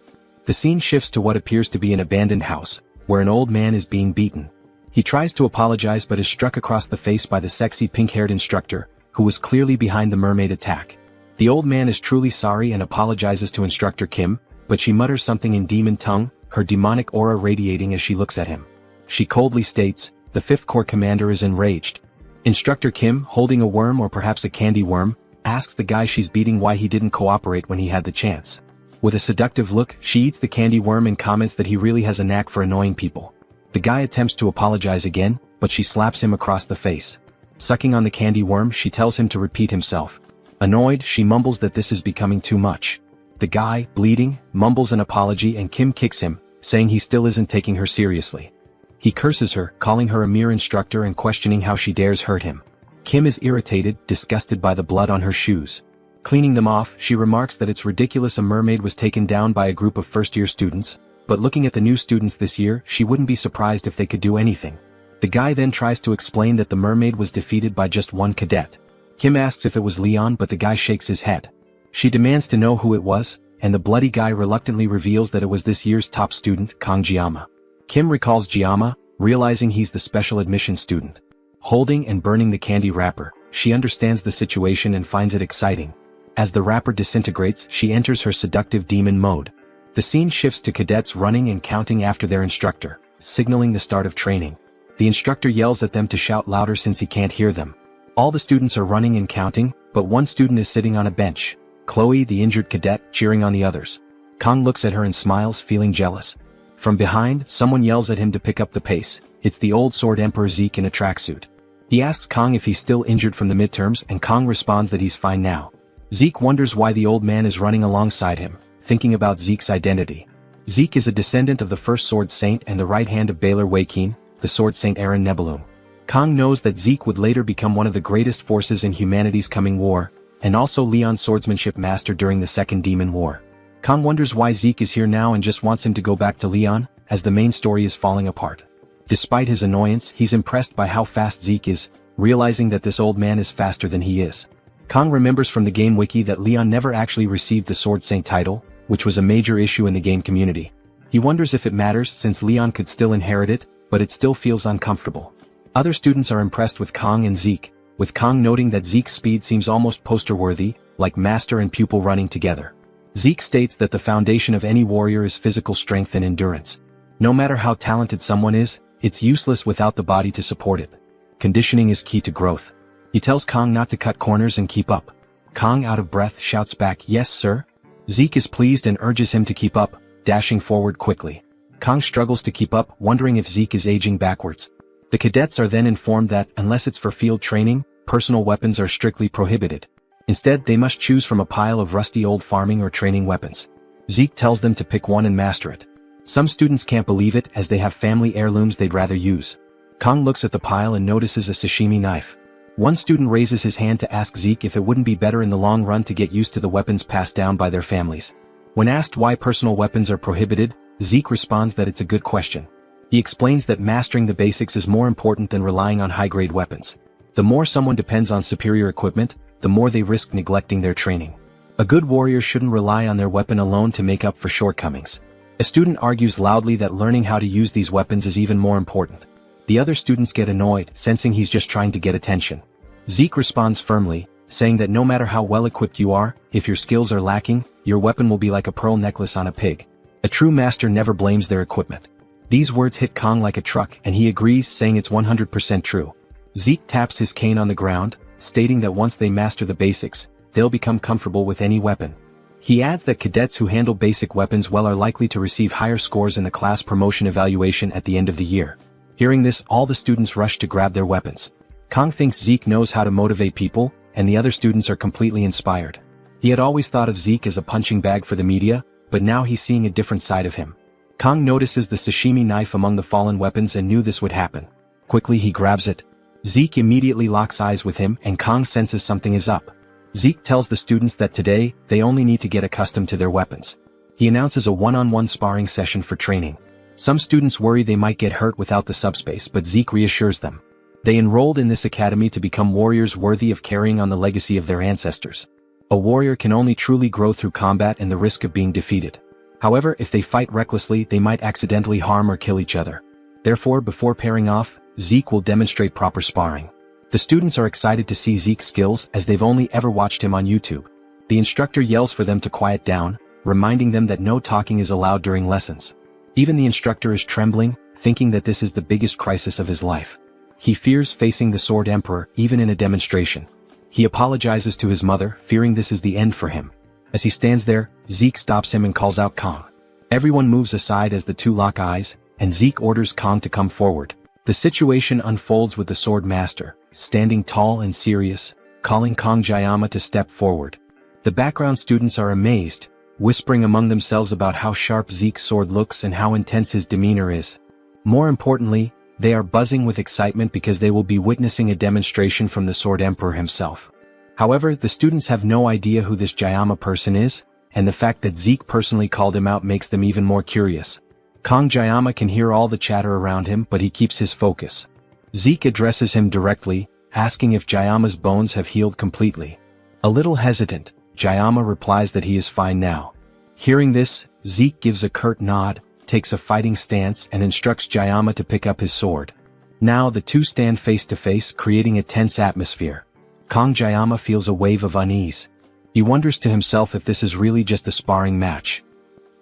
The scene shifts to what appears to be an abandoned house, where an old man is being beaten. He tries to apologize but is struck across the face by the sexy pink-haired instructor, who was clearly behind the mermaid attack. The old man is truly sorry and apologizes to Instructor Kim, but she mutters something in demon tongue, her demonic aura radiating as she looks at him. She coldly states, "The 5th Corps commander is enraged." Instructor Kim, holding a worm or perhaps a candy worm, asks the guy she's beating why he didn't cooperate when he had the chance. With a seductive look, she eats the candy worm and comments that he really has a knack for annoying people. The guy attempts to apologize again, but she slaps him across the face. Sucking on the candy worm, she tells him to repeat himself. Annoyed, she mumbles that this is becoming too much. The guy, bleeding, mumbles an apology and Kim kicks him, saying he still isn't taking her seriously. He curses her, calling her a mere instructor and questioning how she dares hurt him. Kim is irritated, disgusted by the blood on her shoes. Cleaning them off, she remarks that it's ridiculous a mermaid was taken down by a group of first-year students, but looking at the new students this year, she wouldn't be surprised if they could do anything. The guy then tries to explain that the mermaid was defeated by just one cadet. Kim asks if it was Leon, but the guy shakes his head. She demands to know who it was, and the bloody guy reluctantly reveals that it was this year's top student, Kong Jiama. Kim recalls Jiama, realizing he's the special admission student. Holding and burning the candy wrapper, she understands the situation and finds it exciting. As the wrapper disintegrates, she enters her seductive demon mode. The scene shifts to cadets running and counting after their instructor, signaling the start of training. The instructor yells at them to shout louder since he can't hear them. All the students are running and counting, but one student is sitting on a bench. Chloe, the injured cadet, cheering on the others. Kong looks at her and smiles, feeling jealous. From behind, someone yells at him to pick up the pace. It's the old Sword Emperor Zeke in a tracksuit. He asks Kong if he's still injured from the midterms, and Kong responds that he's fine now. Zeke wonders why the old man is running alongside him, thinking about Zeke's identity. Zeke is a descendant of the first Sword Saint and the right hand of Baylor Wakin, the Sword Saint Aaron Nebulum. Kong knows that Zeke would later become one of the greatest forces in humanity's coming war, and also Leon's swordsmanship master during the Second Demon War. Kong wonders why Zeke is here now and just wants him to go back to Leon, as the main story is falling apart. Despite his annoyance, he's impressed by how fast Zeke is, realizing that this old man is faster than he is. Kong remembers from the game wiki that Leon never actually received the Sword Saint title, which was a major issue in the game community. He wonders if it matters since Leon could still inherit it, but it still feels uncomfortable. Other students are impressed with Kong and Zeke, with Kong noting that Zeke's speed seems almost poster-worthy, like master and pupil running together. Zeke states that the foundation of any warrior is physical strength and endurance. No matter how talented someone is, it's useless without the body to support it. Conditioning is key to growth. He tells Kong not to cut corners and keep up. Kong, out of breath, shouts back, "Yes, sir." Zeke is pleased and urges him to keep up, dashing forward quickly. Kang struggles to keep up, wondering if Zeke is aging backwards. The cadets are then informed that, unless it's for field training, personal weapons are strictly prohibited. Instead, they must choose from a pile of rusty old farming or training weapons. Zeke tells them to pick one and master it. Some students can't believe it, as they have family heirlooms they'd rather use. Kang looks at the pile and notices a sashimi knife. One student raises his hand to ask Zeke if it wouldn't be better in the long run to get used to the weapons passed down by their families. When asked why personal weapons are prohibited, Zeke responds that it's a good question. He explains that mastering the basics is more important than relying on high-grade weapons. The more someone depends on superior equipment, the more they risk neglecting their training. A good warrior shouldn't rely on their weapon alone to make up for shortcomings. A student argues loudly that learning how to use these weapons is even more important. The other students get annoyed, sensing he's just trying to get attention. Zeke responds firmly, saying that no matter how well equipped you are, if your skills are lacking, your weapon will be like a pearl necklace on a pig. A true master never blames their equipment. These words hit Kang like a truck, and he agrees, saying it's 100% true. Zeke taps his cane on the ground, stating that once they master the basics, they'll become comfortable with any weapon. He adds that cadets who handle basic weapons well are likely to receive higher scores in the class promotion evaluation at the end of the year. Hearing this, all the students rush to grab their weapons. Kang thinks Zeke knows how to motivate people, and the other students are completely inspired. He had always thought of Zeke as a punching bag for the media, but now he's seeing a different side of him. Kang notices the sashimi knife among the fallen weapons and knew this would happen. Quickly he grabs it. Zeke immediately locks eyes with him, and Kang senses something is up. Zeke tells the students that today, they only need to get accustomed to their weapons. He announces a one-on-one sparring session for training. Some students worry they might get hurt without the subspace, but Zeke reassures them. They enrolled in this academy to become warriors worthy of carrying on the legacy of their ancestors. A warrior can only truly grow through combat and the risk of being defeated. However, if they fight recklessly, they might accidentally harm or kill each other. Therefore, before pairing off, Zeke will demonstrate proper sparring. The students are excited to see Zeke's skills, as they've only ever watched him on YouTube. The instructor yells for them to quiet down, reminding them that no talking is allowed during lessons. Even the instructor is trembling, thinking that this is the biggest crisis of his life. He fears facing the Sword Emperor, even in a demonstration. He apologizes to his mother, fearing this is the end for him. As he stands there, Zeke stops him and calls out Kang. Everyone moves aside as the two lock eyes, and Zeke orders Kang to come forward. The situation unfolds with the Sword Master, standing tall and serious, calling Kang Jayama to step forward. The background students are amazed, whispering among themselves about how sharp Zeke's sword looks and how intense his demeanor is. More importantly, they are buzzing with excitement because they will be witnessing a demonstration from the Sword Emperor himself. However, the students have no idea who this Jayama person is, and the fact that Zeke personally called him out makes them even more curious. Kang Jayama can hear all the chatter around him, but he keeps his focus. Zeke addresses him directly, asking if Jayama's bones have healed completely. A little hesitant, Jayama replies that he is fine now. Hearing this, Zeke gives a curt nod, takes a fighting stance and instructs Jayama to pick up his sword. Now the two stand face to face, creating a tense atmosphere. Kang Jayama feels a wave of unease. He wonders to himself if this is really just a sparring match.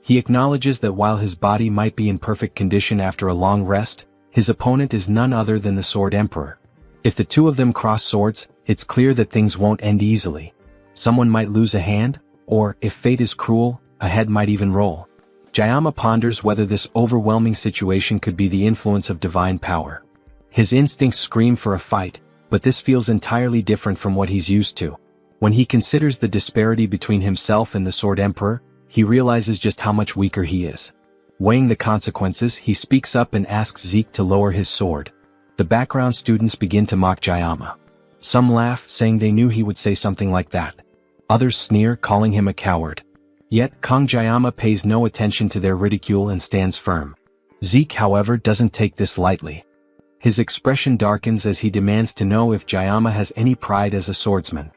He acknowledges that while his body might be in perfect condition after a long rest, his opponent is none other than the Sword Emperor. If the two of them cross swords, it's clear that things won't end easily. Someone might lose a hand, or, if fate is cruel, a head might even roll. Jayama ponders whether this overwhelming situation could be the influence of divine power. His instincts scream for a fight, but this feels entirely different from what he's used to. When he considers the disparity between himself and the Sword Emperor, he realizes just how much weaker he is. Weighing the consequences, he speaks up and asks Zeke to lower his sword. The background students begin to mock Jayama. Some laugh, saying they knew he would say something like that. Others sneer, calling him a coward. Yet, Kang Jayama pays no attention to their ridicule and stands firm. Zeke, however, doesn't take this lightly. His expression darkens as he demands to know if Jayama has any pride as a swordsman.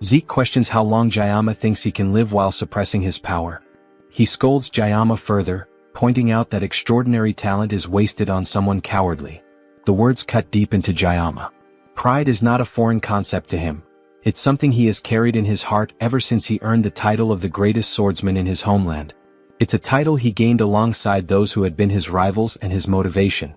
Zeke questions how long Jayama thinks he can live while suppressing his power. He scolds Jayama further, pointing out that extraordinary talent is wasted on someone cowardly. The words cut deep into Jayama. Pride is not a foreign concept to him. It's something he has carried in his heart ever since he earned the title of the greatest swordsman in his homeland. It's a title he gained alongside those who had been his rivals and his motivation.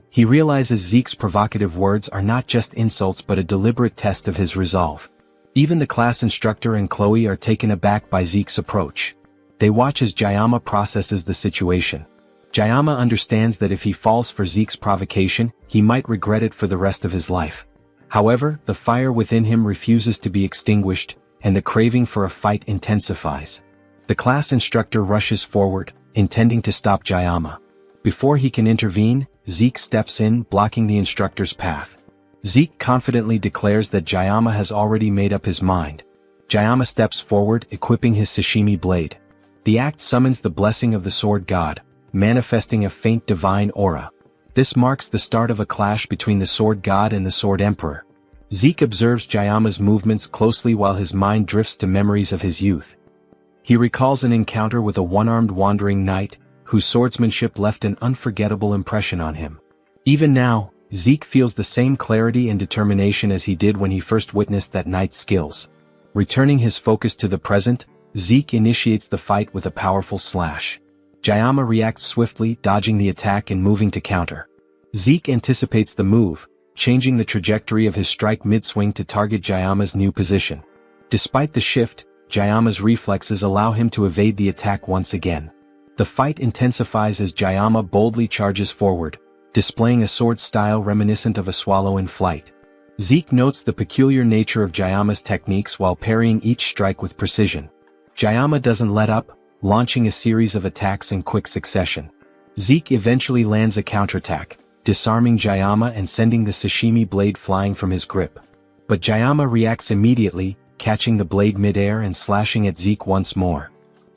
He realizes Zeke's provocative words are not just insults but a deliberate test of his resolve. Even the class instructor and Chloe are taken aback by Zeke's approach. They watch as Jayama processes the situation. Jayama understands that if he falls for Zeke's provocation, he might regret it for the rest of his life. However, the fire within him refuses to be extinguished, and the craving for a fight intensifies. The class instructor rushes forward, intending to stop Jayama. Before he can intervene, Zeke steps in, blocking the instructor's path. Zeke confidently declares that Jayama has already made up his mind. Jayama steps forward, equipping his Sashimi blade. The act summons the blessing of the sword god, manifesting a faint divine aura. This marks the start of a clash between the sword god and the sword emperor. Zeke observes Jayama's movements closely while his mind drifts to memories of his youth. He recalls an encounter with a one-armed wandering knight, whose swordsmanship left an unforgettable impression on him. Even now, Zeke feels the same clarity and determination as he did when he first witnessed that knight's skills. Returning his focus to the present, Zeke initiates the fight with a powerful slash. Jayama reacts swiftly, dodging the attack and moving to counter. Zeke anticipates the move, changing the trajectory of his strike mid-swing to target Jayama's new position. Despite the shift, Jayama's reflexes allow him to evade the attack once again. The fight intensifies as Jayama boldly charges forward, displaying a sword style reminiscent of a swallow in flight. Zeke notes the peculiar nature of Jayama's techniques while parrying each strike with precision. Jayama doesn't let up, launching a series of attacks in quick succession. Zeke eventually lands a counterattack, disarming Jayama and sending the Sashimi blade flying from his grip. But Jayama reacts immediately, catching the blade mid-air and slashing at Zeke once more.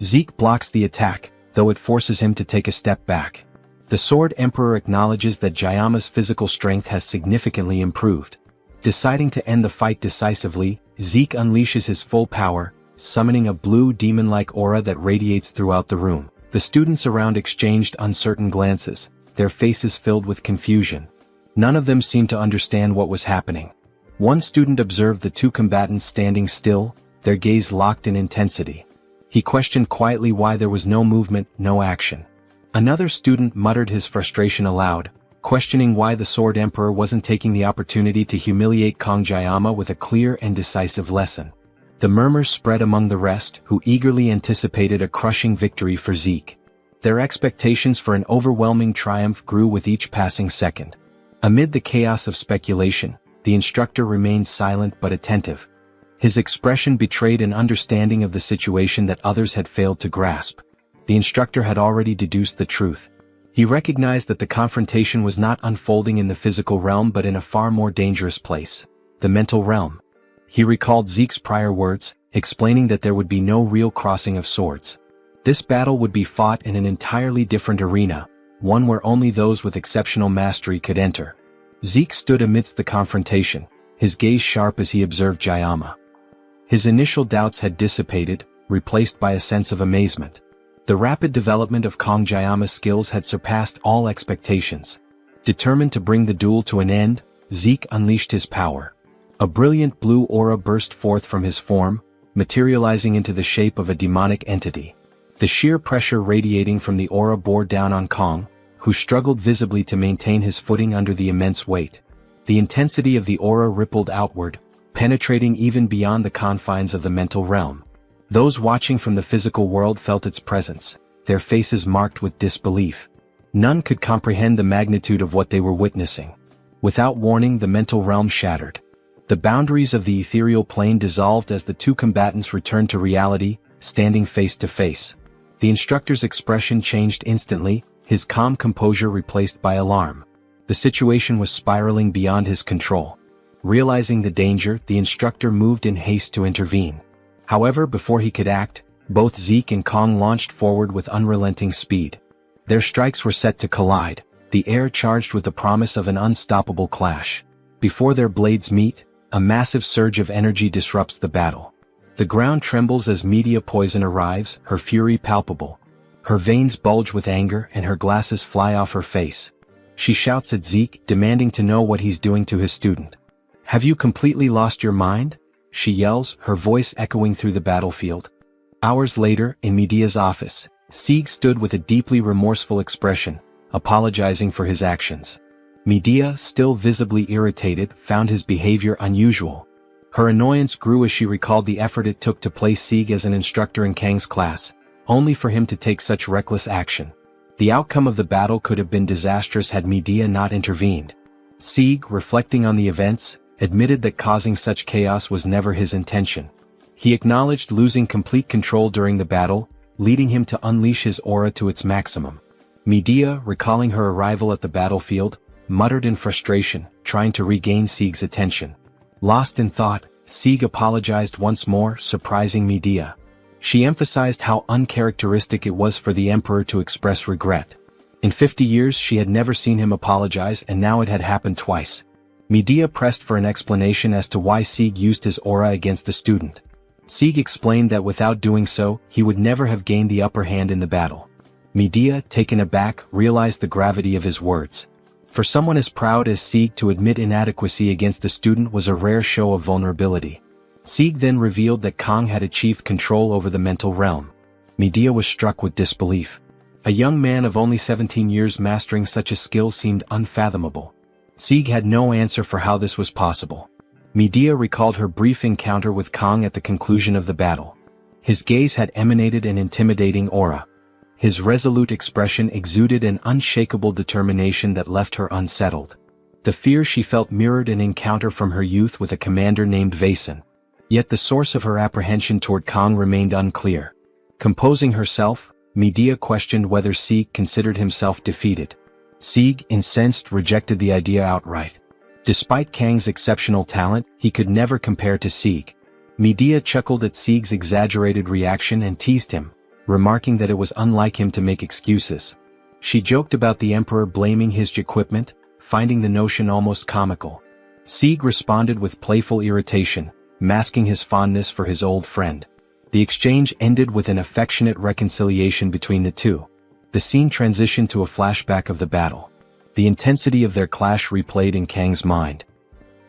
Zeke blocks the attack, though it forces him to take a step back. The Sword Emperor acknowledges that Jayama's physical strength has significantly improved. Deciding to end the fight decisively, Zeke unleashes his full power, summoning a blue demon-like aura that radiates throughout the room. The students around exchanged uncertain glances, their faces filled with confusion. None of them seemed to understand what was happening. One student observed the two combatants standing still, their gaze locked in intensity. He questioned quietly why there was no movement, no action. Another student muttered his frustration aloud, questioning why the Sword Emperor wasn't taking the opportunity to humiliate Kong Jayama with a clear and decisive lesson. The murmurs spread among the rest, who eagerly anticipated a crushing victory for Zeke. Their expectations for an overwhelming triumph grew with each passing second. Amid the chaos of speculation, the instructor remained silent but attentive. His expression betrayed an understanding of the situation that others had failed to grasp. The instructor had already deduced the truth. He recognized that the confrontation was not unfolding in the physical realm but in a far more dangerous place, the mental realm. He recalled Zeke's prior words, explaining that there would be no real crossing of swords. This battle would be fought in an entirely different arena, one where only those with exceptional mastery could enter. Zeke stood amidst the confrontation, his gaze sharp as he observed Jayama. His initial doubts had dissipated, replaced by a sense of amazement. The rapid development of Kong Jayama's skills had surpassed all expectations. Determined to bring the duel to an end, Zeke unleashed his power. A brilliant blue aura burst forth from his form, materializing into the shape of a demonic entity. The sheer pressure radiating from the aura bore down on Kong, who struggled visibly to maintain his footing under the immense weight. The intensity of the aura rippled outward, penetrating even beyond the confines of the mental realm. Those watching from the physical world felt its presence, their faces marked with disbelief. None could comprehend the magnitude of what they were witnessing. Without warning, the mental realm shattered. The boundaries of the ethereal plane dissolved as the two combatants returned to reality, standing face to face. The instructor's expression changed instantly, his calm composure replaced by alarm. The situation was spiraling beyond his control. Realizing the danger, the instructor moved in haste to intervene. However, before he could act, both Zeke and Kong launched forward with unrelenting speed. Their strikes were set to collide, the air charged with the promise of an unstoppable clash. Before their blades meet, a massive surge of energy disrupts the battle. The ground trembles as media poison arrives, her fury palpable. Her veins bulge with anger and her glasses fly off her face. She shouts at Zeke, demanding to know what he's doing to his student. "Have you completely lost your mind?" she yells, her voice echoing through the battlefield. Hours later, in Media's office, Zeke stood with a deeply remorseful expression, apologizing for his actions. Medea, still visibly irritated, found his behavior unusual. Her annoyance grew as she recalled the effort it took to place Zeke as an instructor in Kang's class, only for him to take such reckless action. The outcome of the battle could have been disastrous had Medea not intervened. Sieg, reflecting on the events, admitted that causing such chaos was never his intention. He acknowledged losing complete control during the battle, leading him to unleash his aura to its maximum. Medea, recalling her arrival at the battlefield, muttered in frustration, trying to regain Sieg's attention. Lost in thought, Sieg apologized once more, surprising Medea. She emphasized how uncharacteristic it was for the emperor to express regret. In 50 years she had never seen him apologize, and now it had happened twice. Medea pressed for an explanation as to why Sieg used his aura against the student. Sieg explained that without doing so, he would never have gained the upper hand in the battle. Medea, taken aback, realized the gravity of his words. For someone as proud as Sieg to admit inadequacy against a student was a rare show of vulnerability. Sieg then revealed that Kang had achieved control over the mental realm. Medea was struck with disbelief. A young man of only 17 years mastering such a skill seemed unfathomable. Sieg had no answer for how this was possible. Medea recalled her brief encounter with Kang at the conclusion of the battle. His gaze had emanated an intimidating aura. His resolute expression exuded an unshakable determination that left her unsettled. The fear she felt mirrored an encounter from her youth with a commander named Vaesen. Yet the source of her apprehension toward Kang remained unclear. Composing herself, Medea questioned whether Sieg considered himself defeated. Sieg, incensed, rejected the idea outright. Despite Kang's exceptional talent, he could never compare to Sieg. Medea chuckled at Sieg's exaggerated reaction and teased him, remarking that it was unlike him to make excuses. She joked about the emperor blaming his equipment, finding the notion almost comical. Sieg responded with playful irritation, masking his fondness for his old friend. The exchange ended with an affectionate reconciliation between the two. The scene transitioned to a flashback of the battle. The intensity of their clash replayed in Kang's mind.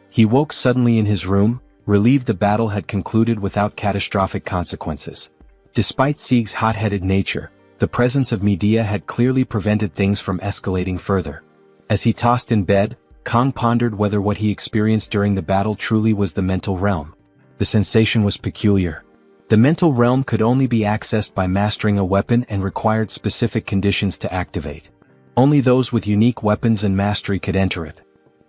He woke suddenly in his room, relieved the battle had concluded without catastrophic consequences. Despite Sieg's hot-headed nature, the presence of Medea had clearly prevented things from escalating further. As he tossed in bed, Kang pondered whether what he experienced during the battle truly was the mental realm. The sensation was peculiar. The mental realm could only be accessed by mastering a weapon and required specific conditions to activate. Only those with unique weapons and mastery could enter it.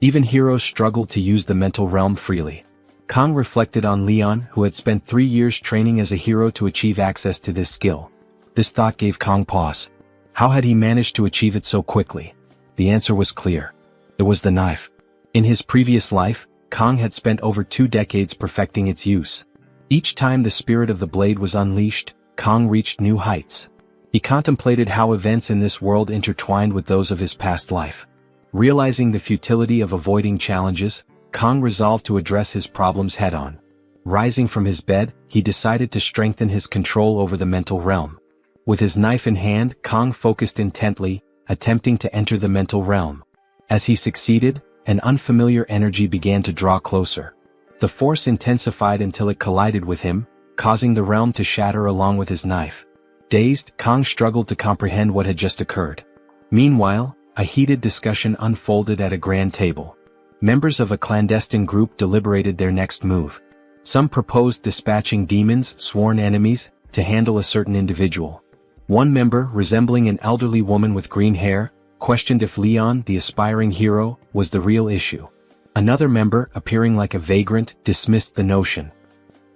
Even heroes struggled to use the mental realm freely. Kang reflected on Leon, who had spent 3 years training as a hero to achieve access to this skill. This thought gave Kang pause. How had he managed to achieve it so quickly? The answer was clear. It was the knife. In his previous life, Kang had spent over 2 decades perfecting its use. Each time the spirit of the blade was unleashed, Kang reached new heights. He contemplated how events in this world intertwined with those of his past life. Realizing the futility of avoiding challenges, Kang resolved to address his problems head-on. Rising from his bed, he decided to strengthen his control over the mental realm. With his knife in hand, Kang focused intently, attempting to enter the mental realm. As he succeeded, an unfamiliar energy began to draw closer. The force intensified until it collided with him, causing the realm to shatter along with his knife. Dazed, Kang struggled to comprehend what had just occurred. Meanwhile, a heated discussion unfolded at a grand table. Members of a clandestine group deliberated their next move. Some proposed dispatching demons, sworn enemies, to handle a certain individual. One member, resembling an elderly woman with green hair, questioned if Leon, the aspiring hero, was the real issue. Another member, appearing like a vagrant, dismissed the notion.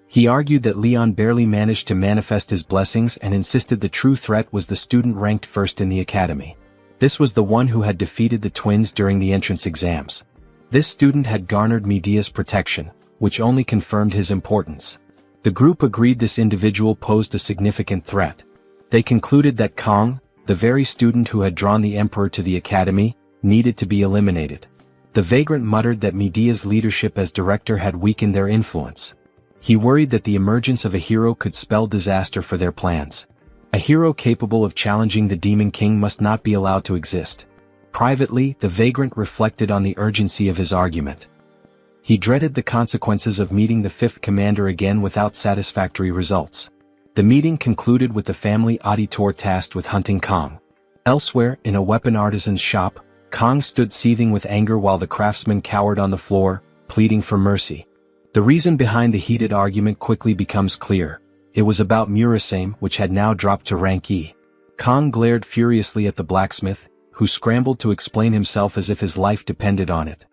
He argued that Leon barely managed to manifest his blessings and insisted the true threat was the student ranked first in the academy. This was the one who had defeated the twins during the entrance exams. This student had garnered Medea's protection, which only confirmed his importance. The group agreed this individual posed a significant threat. They concluded that Kang, the very student who had drawn the emperor to the academy, needed to be eliminated. The vagrant muttered that Medea's leadership as director had weakened their influence. He worried that the emergence of a hero could spell disaster for their plans. A hero capable of challenging the Demon King must not be allowed to exist. Privately, the vagrant reflected on the urgency of his argument. He dreaded the consequences of meeting the fifth commander again without satisfactory results. The meeting concluded with the family auditor tasked with hunting Kang. Elsewhere, in a weapon artisan's shop, Kang stood seething with anger while the craftsman cowered on the floor, pleading for mercy. The reason behind the heated argument quickly becomes clear. It was about Murasame, which had now dropped to rank E. Kong glared furiously at the blacksmith, who scrambled to explain himself as if his life depended on it.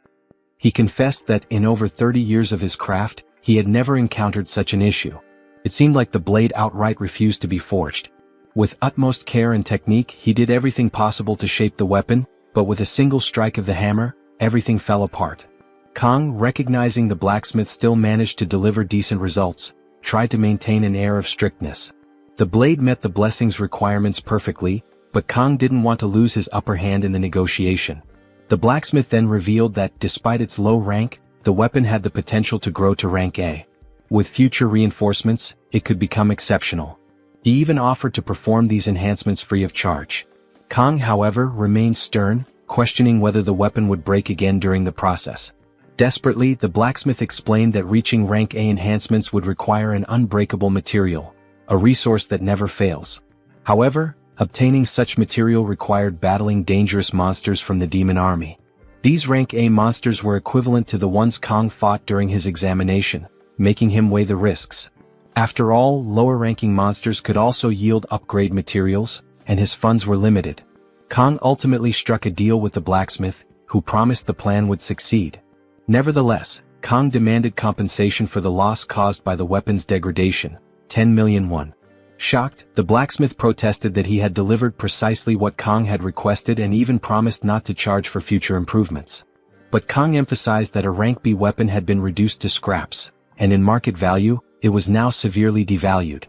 He confessed that in over 30 years of his craft, he had never encountered such an issue. It seemed like the blade outright refused to be forged. With utmost care and technique, he did everything possible to shape the weapon, but with a single strike of the hammer, everything fell apart. Kong, recognizing the blacksmith still managed to deliver decent results, tried to maintain an air of strictness. The blade met the blessing's requirements perfectly, but Kong didn't want to lose his upper hand in the negotiation. The blacksmith then revealed that, despite its low rank, the weapon had the potential to grow to rank A. With future reinforcements, it could become exceptional. He even offered to perform these enhancements free of charge. Kong, however, remained stern, questioning whether the weapon would break again during the process. Desperately, the blacksmith explained that reaching rank A enhancements would require an unbreakable material, a resource that never fails. However, obtaining such material required battling dangerous monsters from the demon army. These rank A monsters were equivalent to the ones Kong fought during his examination, making him weigh the risks. After all, lower-ranking monsters could also yield upgrade materials, and his funds were limited. Kong ultimately struck a deal with the blacksmith, who promised the plan would succeed. Nevertheless, Kong demanded compensation for the loss caused by the weapon's degradation, 10 million won. Shocked, the blacksmith protested that he had delivered precisely what Kong had requested and even promised not to charge for future improvements. But Kong emphasized that a rank B weapon had been reduced to scraps, and in market value, it was now severely devalued.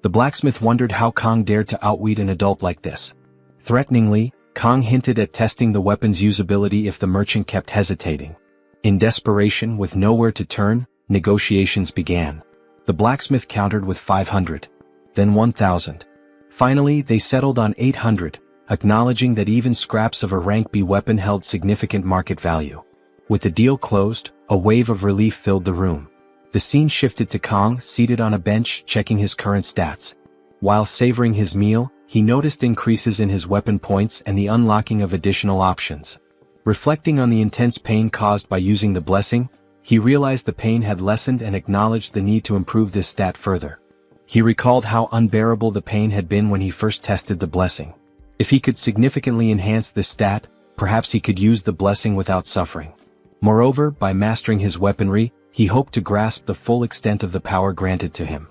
The blacksmith wondered how Kong dared to outwit an adult like this. Threateningly, Kong hinted at testing the weapon's usability if the merchant kept hesitating. In desperation, with nowhere to turn, negotiations began. The blacksmith countered with 500. Then 1,000. Finally, they settled on 800, acknowledging that even scraps of a rank B weapon held significant market value. With the deal closed, a wave of relief filled the room. The scene shifted to Kong, seated on a bench, checking his current stats. While savoring his meal, he noticed increases in his weapon points and the unlocking of additional options. Reflecting on the intense pain caused by using the blessing, he realized the pain had lessened and acknowledged the need to improve this stat further. He recalled how unbearable the pain had been when he first tested the blessing. If he could significantly enhance this stat, perhaps he could use the blessing without suffering. Moreover, by mastering his weaponry, he hoped to grasp the full extent of the power granted to him.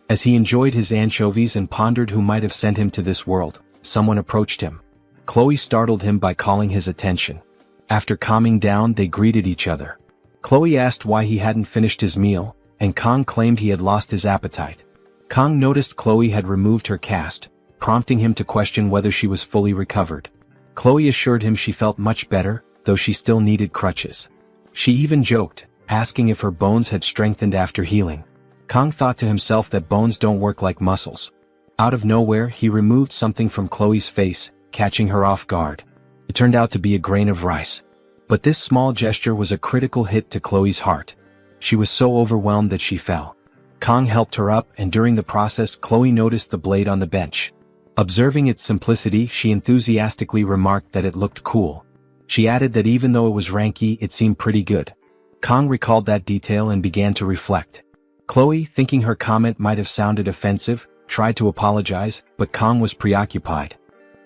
As he enjoyed his anchovies and pondered who might have sent him to this world, someone approached him. Chloe startled him by calling his attention. After calming down, they greeted each other. Chloe asked why he hadn't finished his meal, and Kong claimed he had lost his appetite. Kong noticed Chloe had removed her cast, prompting him to question whether she was fully recovered. Chloe assured him she felt much better, though she still needed crutches. She even joked, asking if her bones had strengthened after healing. Kong thought to himself that bones don't work like muscles. Out of nowhere, he removed something from Chloe's face, catching her off guard. It turned out to be a grain of rice. But this small gesture was a critical hit to Chloe's heart. She was so overwhelmed that she fell. Kong helped her up, and during the process, Chloe noticed the blade on the bench. Observing its simplicity, she enthusiastically remarked that it looked cool. She added that even though it was ranky, it seemed pretty good. Kong recalled that detail and began to reflect. Chloe, thinking her comment might have sounded offensive, tried to apologize, but Kong was preoccupied.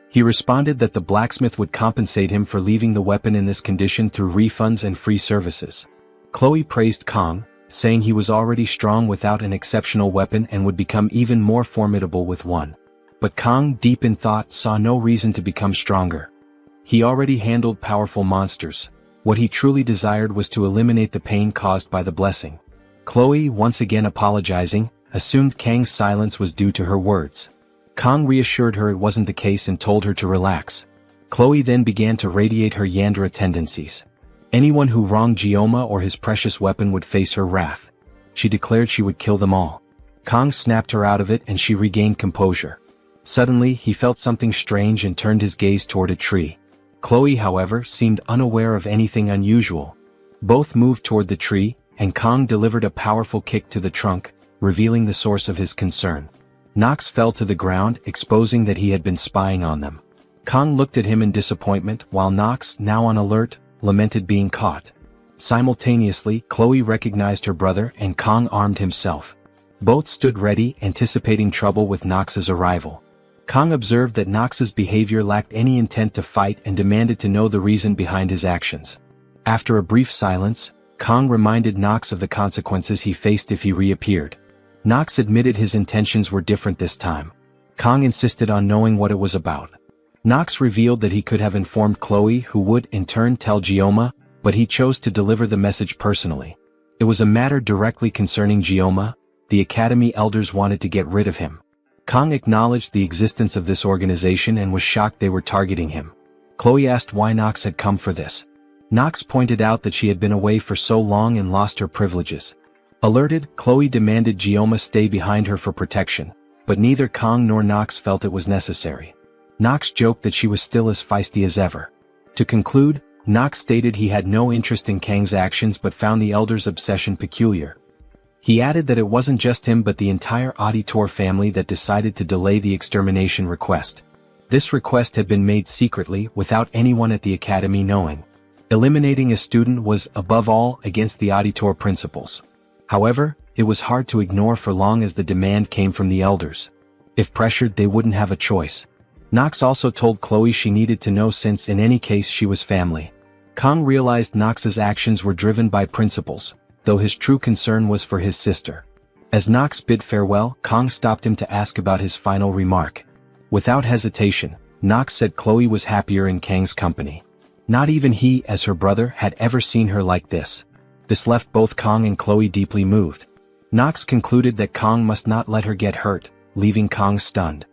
He responded that the blacksmith would compensate him for leaving the weapon in this condition through refunds and free services. Chloe praised Kong, saying he was already strong without an exceptional weapon and would become even more formidable with one. But Kong, deep in thought, saw no reason to become stronger. He already handled powerful monsters. What he truly desired was to eliminate the pain caused by the blessing. Chloe, once again apologizing, assumed Kang's silence was due to her words. Kong reassured her it wasn't the case and told her to relax. Chloe then began to radiate her Yandra tendencies. Anyone who wronged Gioma or his precious weapon would face her wrath. She declared she would kill them all. Kong snapped her out of it and she regained composure. Suddenly, he felt something strange and turned his gaze toward a tree. Chloe, however, seemed unaware of anything unusual. Both moved toward the tree, and Kong delivered a powerful kick to the trunk, revealing the source of his concern. Nox fell to the ground, exposing that he had been spying on them. Kong looked at him in disappointment, while Nox, now on alert, lamented being caught. Simultaneously, Chloe recognized her brother and Kong armed himself. Both stood ready, anticipating trouble with Nox's arrival. Kang observed that Nox's behavior lacked any intent to fight and demanded to know the reason behind his actions. After a brief silence, Kang reminded Nox of the consequences he faced if he reappeared. Nox admitted his intentions were different this time. Kang insisted on knowing what it was about. Nox revealed that he could have informed Chloe, who would in turn tell Gioma, but he chose to deliver the message personally. It was a matter directly concerning Gioma. The Academy elders wanted to get rid of him. Kang acknowledged the existence of this organization and was shocked they were targeting him. Chloe asked why Nox had come for this. Nox pointed out that she had been away for so long and lost her privileges. Alerted, Chloe demanded Gioma stay behind her for protection, but neither Kang nor Nox felt it was necessary. Nox joked that she was still as feisty as ever. To conclude, Nox stated he had no interest in Kang's actions but found the elders' obsession peculiar. He added that it wasn't just him but the entire auditor family that decided to delay the extermination request. This request had been made secretly without anyone at the Academy knowing. Eliminating a student was, above all, against the auditor principles. However, it was hard to ignore for long as the demand came from the elders. If pressured, they wouldn't have a choice. Nox also told Chloe she needed to know since in any case she was family. Kang realized Nox's actions were driven by principles, though his true concern was for his sister. As Nox bid farewell, Kang stopped him to ask about his final remark. Without hesitation, Nox said Chloe was happier in Kang's company. Not even he, as her brother, had ever seen her like this. This left both Kang and Chloe deeply moved. Nox concluded that Kang must not let her get hurt, leaving Kang stunned.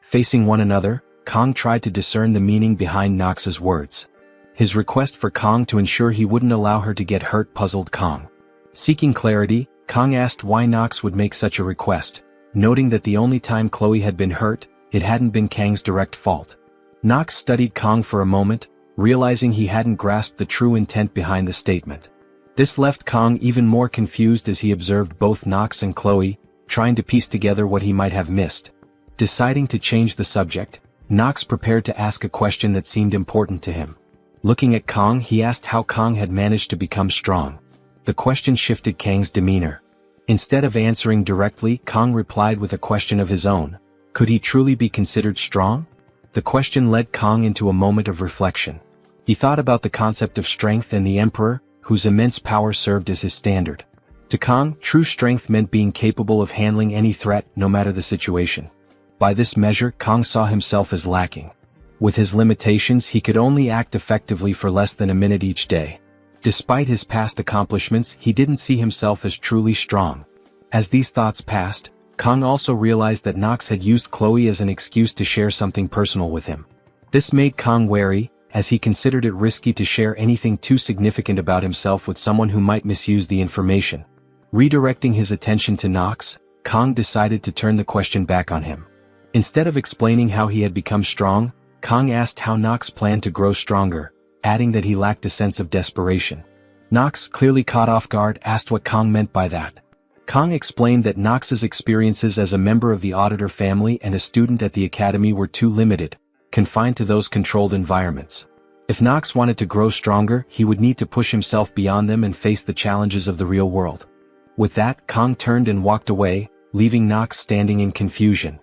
Facing one another, Kang tried to discern the meaning behind Nox's words. His request for Kang to ensure he wouldn't allow her to get hurt puzzled Kang. Seeking clarity, Kang asked why Nox would make such a request, noting that the only time Chloe had been hurt, it hadn't been Kang's direct fault. Nox studied Kang for a moment, realizing he hadn't grasped the true intent behind the statement. This left Kang even more confused as he observed both Nox and Chloe, trying to piece together what he might have missed. Deciding to change the subject, Nox prepared to ask a question that seemed important to him. Looking at Kang, he asked how Kang had managed to become strong. The question shifted Kang's demeanor. Instead of answering directly, Kang replied with a question of his own. Could he truly be considered strong? The question led Kang into a moment of reflection. He thought about the concept of strength and the Emperor, whose immense power served as his standard. To Kang, true strength meant being capable of handling any threat, no matter the situation. By this measure, Kang saw himself as lacking. With his limitations, he could only act effectively for less than a minute each day. Despite his past accomplishments, he didn't see himself as truly strong. As these thoughts passed, Kang also realized that Nox had used Chloe as an excuse to share something personal with him. This made Kang wary, as he considered it risky to share anything too significant about himself with someone who might misuse the information. Redirecting his attention to Nox, Kang decided to turn the question back on him. Instead of explaining how he had become strong, Kang asked how Nox planned to grow stronger, adding that he lacked a sense of desperation. Nox, clearly caught off guard, asked what Kang meant by that. Kang explained that Nox's experiences as a member of the Auditor family and a student at the Academy were too limited, confined to those controlled environments. If Nox wanted to grow stronger, he would need to push himself beyond them and face the challenges of the real world. With that, Kang turned and walked away, leaving Nox standing in confusion.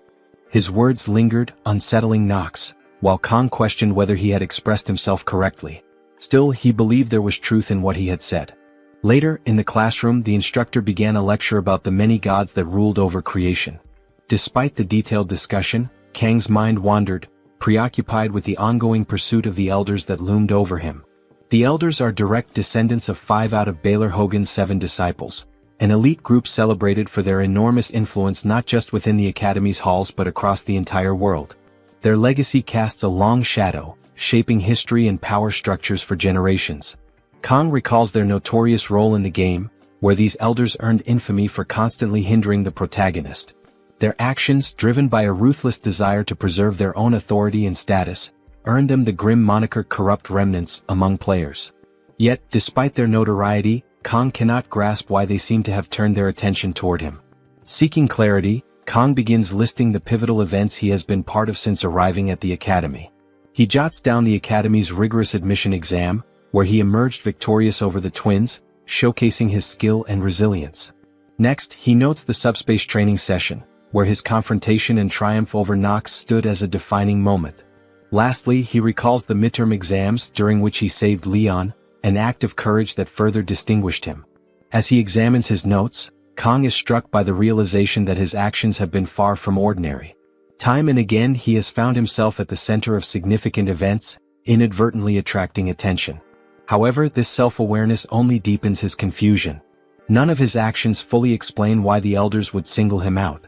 His words lingered, unsettling Nox, while Kang questioned whether he had expressed himself correctly. Still, he believed there was truth in what he had said. Later, in the classroom, the instructor began a lecture about the many gods that ruled over creation. Despite the detailed discussion, Kang's mind wandered, preoccupied with the ongoing pursuit of the elders that loomed over him. The elders are direct descendants of 5 out of Baylor Hogan's 7 disciples, an elite group celebrated for their enormous influence not just within the Academy's halls but across the entire world. Their legacy casts a long shadow, shaping history and power structures for generations. Kang recalls their notorious role in the game, where these elders earned infamy for constantly hindering the protagonist. Their actions, driven by a ruthless desire to preserve their own authority and status, earned them the grim moniker Corrupt Remnants among players. Yet, despite their notoriety, Kang cannot grasp why they seem to have turned their attention toward him. Seeking clarity, Kang begins listing the pivotal events he has been part of since arriving at the Academy. He jots down the Academy's rigorous admission exam, where he emerged victorious over the twins, showcasing his skill and resilience. Next, he notes the subspace training session, where his confrontation and triumph over Nox stood as a defining moment. Lastly, he recalls the midterm exams during which he saved Leon, an act of courage that further distinguished him. As he examines his notes, Kang is struck by the realization that his actions have been far from ordinary. Time and again he has found himself at the center of significant events, inadvertently attracting attention. However, this self-awareness only deepens his confusion. None of his actions fully explain why the elders would single him out.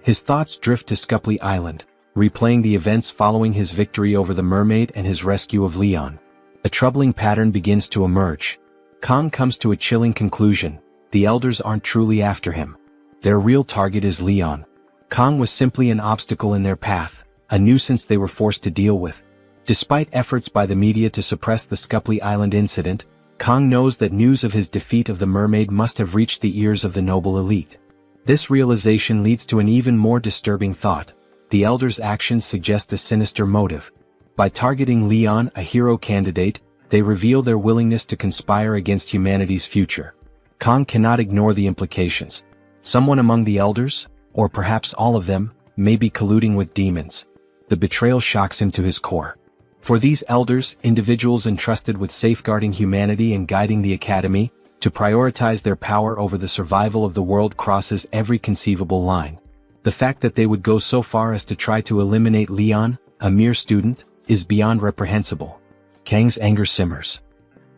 His thoughts drift to Scupley Island, replaying the events following his victory over the mermaid and his rescue of Leon. A troubling pattern begins to emerge. Kang comes to a chilling conclusion: the elders aren't truly after him. Their real target is Leon. Kang was simply an obstacle in their path, a nuisance they were forced to deal with. Despite efforts by the media to suppress the Scupley Island incident, Kang knows that news of his defeat of the mermaid must have reached the ears of the noble elite. This realization leads to an even more disturbing thought. The elders' actions suggest a sinister motive. By targeting Leon, a hero candidate, they reveal their willingness to conspire against humanity's future. Kang cannot ignore the implications. Someone among the elders, or perhaps all of them, may be colluding with demons. The betrayal shocks him to his core. For these elders, individuals entrusted with safeguarding humanity and guiding the academy, to prioritize their power over the survival of the world crosses every conceivable line. The fact that they would go so far as to try to eliminate Leon, a mere student, is beyond reprehensible. Kang's anger simmers.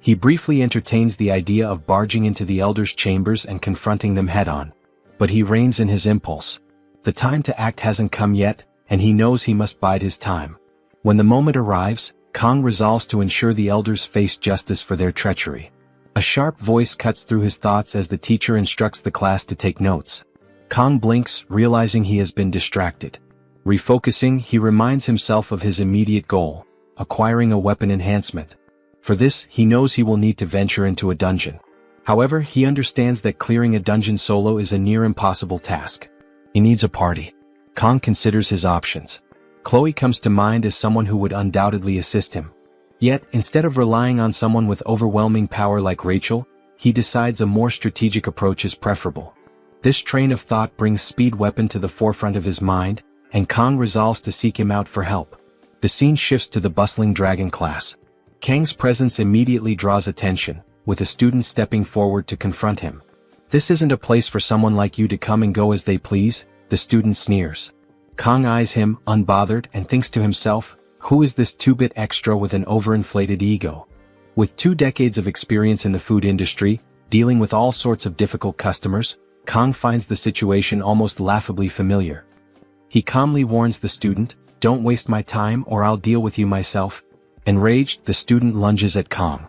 He briefly entertains the idea of barging into the elders' chambers and confronting them head-on. But he reins in his impulse. The time to act hasn't come yet, and he knows he must bide his time. When the moment arrives, Kang resolves to ensure the elders face justice for their treachery. A sharp voice cuts through his thoughts as the teacher instructs the class to take notes. Kang blinks, realizing he has been distracted. Refocusing, he reminds himself of his immediate goal: acquiring a weapon enhancement. For this, he knows he will need to venture into a dungeon. However, he understands that clearing a dungeon solo is a near impossible task. He needs a party. Kang considers his options. Chloe comes to mind as someone who would undoubtedly assist him. Yet, instead of relying on someone with overwhelming power like Rachel, he decides a more strategic approach is preferable. This train of thought brings Speed Weapon to the forefront of his mind, and Kang resolves to seek him out for help. The scene shifts to the bustling dragon class. Kang's presence immediately draws attention, with a student stepping forward to confront him. "This isn't a place for someone like you to come and go as they please," the student sneers. Kang eyes him, unbothered, and thinks to himself, who is this two-bit extra with an overinflated ego? With 2 decades of experience in the food industry, dealing with all sorts of difficult customers, Kang finds the situation almost laughably familiar. He calmly warns the student, "Don't waste my time or I'll deal with you myself." Enraged, the student lunges at Kang.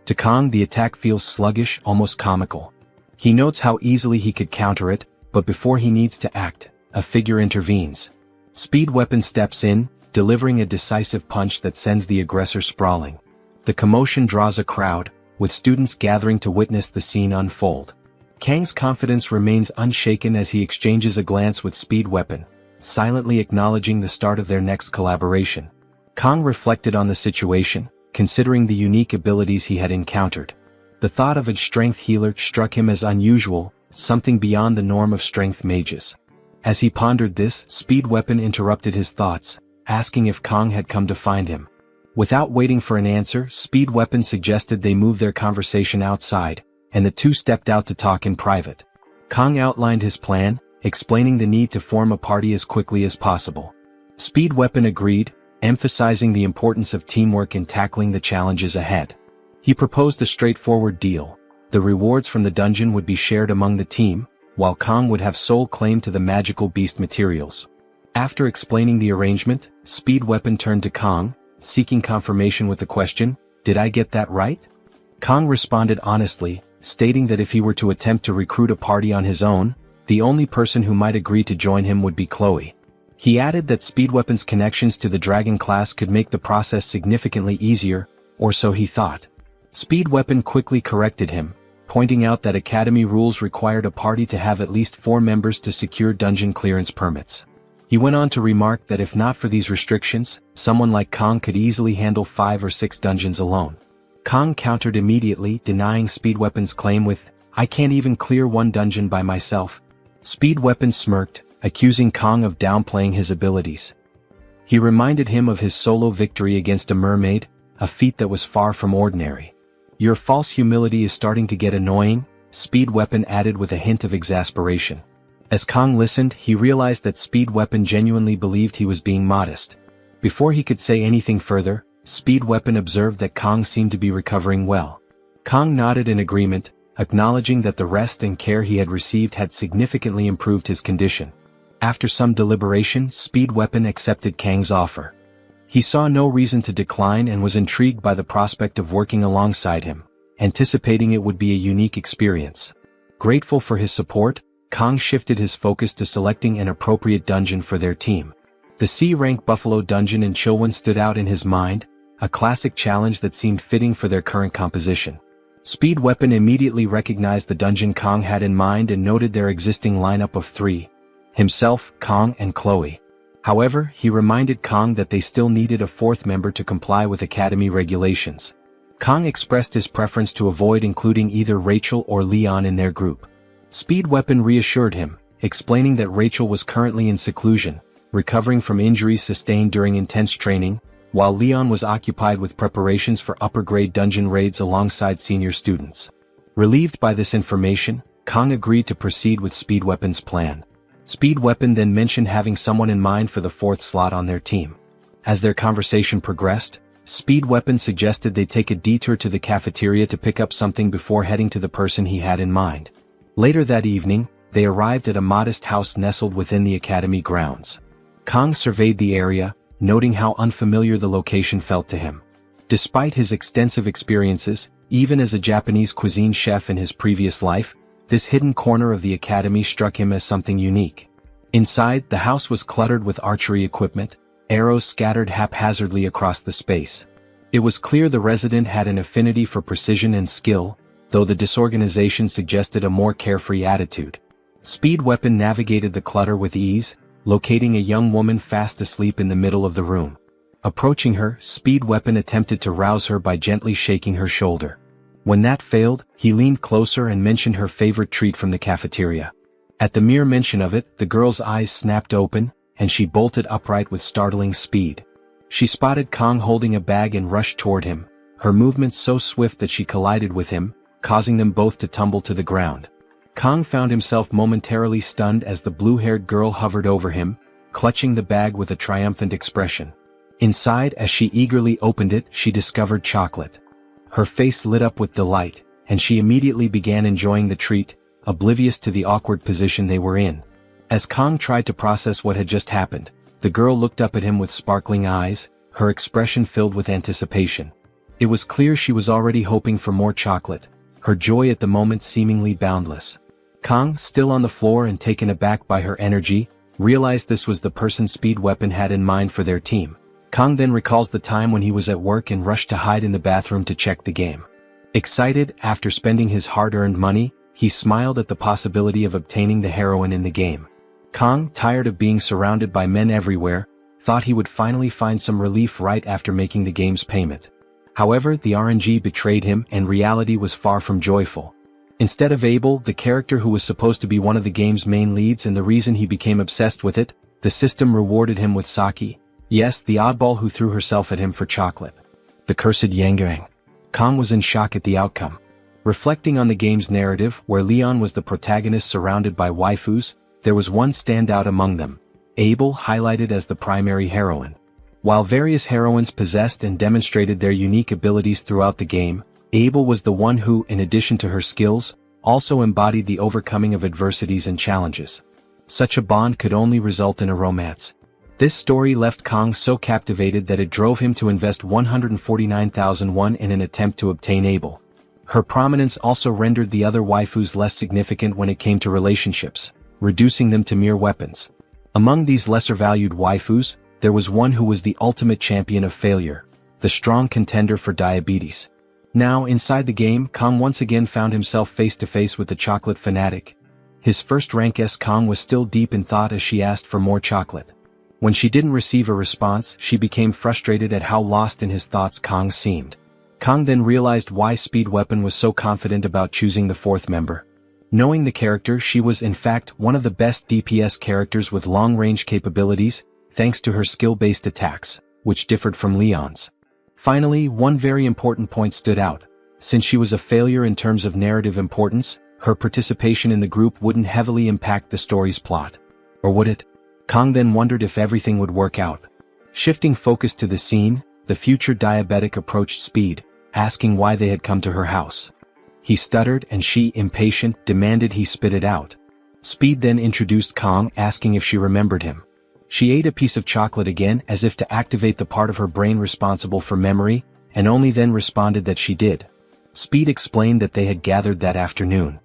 To Kang, the attack feels sluggish, almost comical. He notes how easily he could counter it, but before he needs to act, a figure intervenes. Speed Weapon steps in, delivering a decisive punch that sends the aggressor sprawling. The commotion draws a crowd, with students gathering to witness the scene unfold. Kang's confidence remains unshaken as he exchanges a glance with Speed Weapon, silently acknowledging the start of their next collaboration. Kang reflected on the situation, considering the unique abilities he had encountered. The thought of a strength healer struck him as unusual, something beyond the norm of strength mages. As he pondered this, Speed Weapon interrupted his thoughts, asking if Kang had come to find him. Without waiting for an answer, Speed Weapon suggested they move their conversation outside, and the two stepped out to talk in private. Kang outlined his plan, explaining the need to form a party as quickly as possible. Speed Weapon agreed, emphasizing the importance of teamwork in tackling the challenges ahead. He proposed a straightforward deal. The rewards from the dungeon would be shared among the team, while Kang would have sole claim to the magical beast materials. After explaining the arrangement, Speed Weapon turned to Kang, seeking confirmation with the question, "Did I get that right?" Kang responded honestly, stating that if he were to attempt to recruit a party on his own, the only person who might agree to join him would be Chloe. He added that Speed Weapon's connections to the dragon class could make the process significantly easier, or so he thought. Speed Weapon quickly corrected him, pointing out that Academy rules required a party to have at least 4 members to secure dungeon clearance permits. He went on to remark that if not for these restrictions, someone like Kang could easily handle 5 or 6 dungeons alone. Kang countered immediately, denying Speed Weapon's claim with, "I can't even clear 1 dungeon by myself." Speed Weapon smirked, accusing Kong of downplaying his abilities. He reminded him of his solo victory against a mermaid, a feat that was far from ordinary. "Your false humility is starting to get annoying," Speed Weapon added with a hint of exasperation. As Kong listened, he realized that Speed Weapon genuinely believed he was being modest. Before he could say anything further, Speed Weapon observed that Kong seemed to be recovering well. Kong nodded in agreement, acknowledging that the rest and care he had received had significantly improved his condition. After some deliberation, Speed Weapon accepted Kang's offer. He saw no reason to decline and was intrigued by the prospect of working alongside him, anticipating it would be a unique experience. Grateful for his support, Kong shifted his focus to selecting an appropriate dungeon for their team. The C-rank Buffalo Dungeon in Chilwon stood out in his mind, a classic challenge that seemed fitting for their current composition. Speed Weapon immediately recognized the dungeon Kong had in mind and noted their existing lineup of three: himself, Kong, and Chloe. However, he reminded Kong that they still needed a fourth member to comply with Academy regulations. Kong expressed his preference to avoid including either Rachel or Leon in their group. Speed Weapon reassured him, explaining that Rachel was currently in seclusion, recovering from injuries sustained during intense training, while Leon was occupied with preparations for upper-grade dungeon raids alongside senior students. Relieved by this information, Kong agreed to proceed with Speed Weapon's plan. Speed Weapon then mentioned having someone in mind for the fourth slot on their team. As their conversation progressed, Speed Weapon suggested they take a detour to the cafeteria to pick up something before heading to the person he had in mind. Later that evening, they arrived at a modest house nestled within the academy grounds. Kong surveyed the area, noting how unfamiliar the location felt to him. Despite his extensive experiences, even as a Japanese cuisine chef in his previous life, this hidden corner of the academy struck him as something unique. Inside, the house was cluttered with archery equipment, arrows scattered haphazardly across the space. It was clear the resident had an affinity for precision and skill, though the disorganization suggested a more carefree attitude. Speed Weapon navigated the clutter with ease, locating a young woman fast asleep in the middle of the room. Approaching her, Speed Weapon attempted to rouse her by gently shaking her shoulder. When that failed, he leaned closer and mentioned her favorite treat from the cafeteria. At the mere mention of it, the girl's eyes snapped open, and she bolted upright with startling speed. She spotted Kong holding a bag and rushed toward him, her movements so swift that she collided with him, causing them both to tumble to the ground. Kong found himself momentarily stunned as the blue-haired girl hovered over him, clutching the bag with a triumphant expression. Inside, as she eagerly opened it, she discovered chocolate. Her face lit up with delight, and she immediately began enjoying the treat, oblivious to the awkward position they were in. As Kong tried to process what had just happened, the girl looked up at him with sparkling eyes, her expression filled with anticipation. It was clear she was already hoping for more chocolate, her joy at the moment seemingly boundless. Kong, still on the floor and taken aback by her energy, realized this was the person Speed Weapon had in mind for their team. Kong then recalls the time when he was at work and rushed to hide in the bathroom to check the game. Excited, after spending his hard-earned money, he smiled at the possibility of obtaining the heroine in the game. Kong, tired of being surrounded by men everywhere, thought he would finally find some relief right after making the game's payment. However, the RNG betrayed him and reality was far from joyful. Instead of Abel, the character who was supposed to be one of the game's main leads and the reason he became obsessed with it, the system rewarded him with Saki. Yes, the oddball who threw herself at him for chocolate. The cursed Yangang. Kong was in shock at the outcome. Reflecting on the game's narrative, where Leon was the protagonist surrounded by waifus, there was one standout among them, Abel, highlighted as the primary heroine. While various heroines possessed and demonstrated their unique abilities throughout the game, Abel was the one who, in addition to her skills, also embodied the overcoming of adversities and challenges. Such a bond could only result in a romance. This story left Kong so captivated that it drove him to invest 149,000 won in an attempt to obtain Abel. Her prominence also rendered the other waifus less significant when it came to relationships, reducing them to mere weapons. Among these lesser-valued waifus, there was one who was the ultimate champion of failure, the strong contender for diabetes. Now, inside the game, Kong once again found himself face-to-face with the chocolate fanatic. His first rank S. Kong was still deep in thought as she asked for more chocolate. When she didn't receive a response, she became frustrated at how lost in his thoughts Kong seemed. Kong then realized why Speed Weapon was so confident about choosing the fourth member. Knowing the character, she was in fact one of the best DPS characters with long-range capabilities, thanks to her skill-based attacks, which differed from Leon's. Finally, one very important point stood out. Since she was a failure in terms of narrative importance, her participation in the group wouldn't heavily impact the story's plot. Or would it? Kang then wondered if everything would work out. Shifting focus to the scene, the future diabetic approached Speed, asking why they had come to her house. He stuttered and she, impatient, demanded he spit it out. Speed then introduced Kang, asking if she remembered him. She ate a piece of chocolate again as if to activate the part of her brain responsible for memory, and only then responded that she did. Speed explained that they had gathered that afternoon.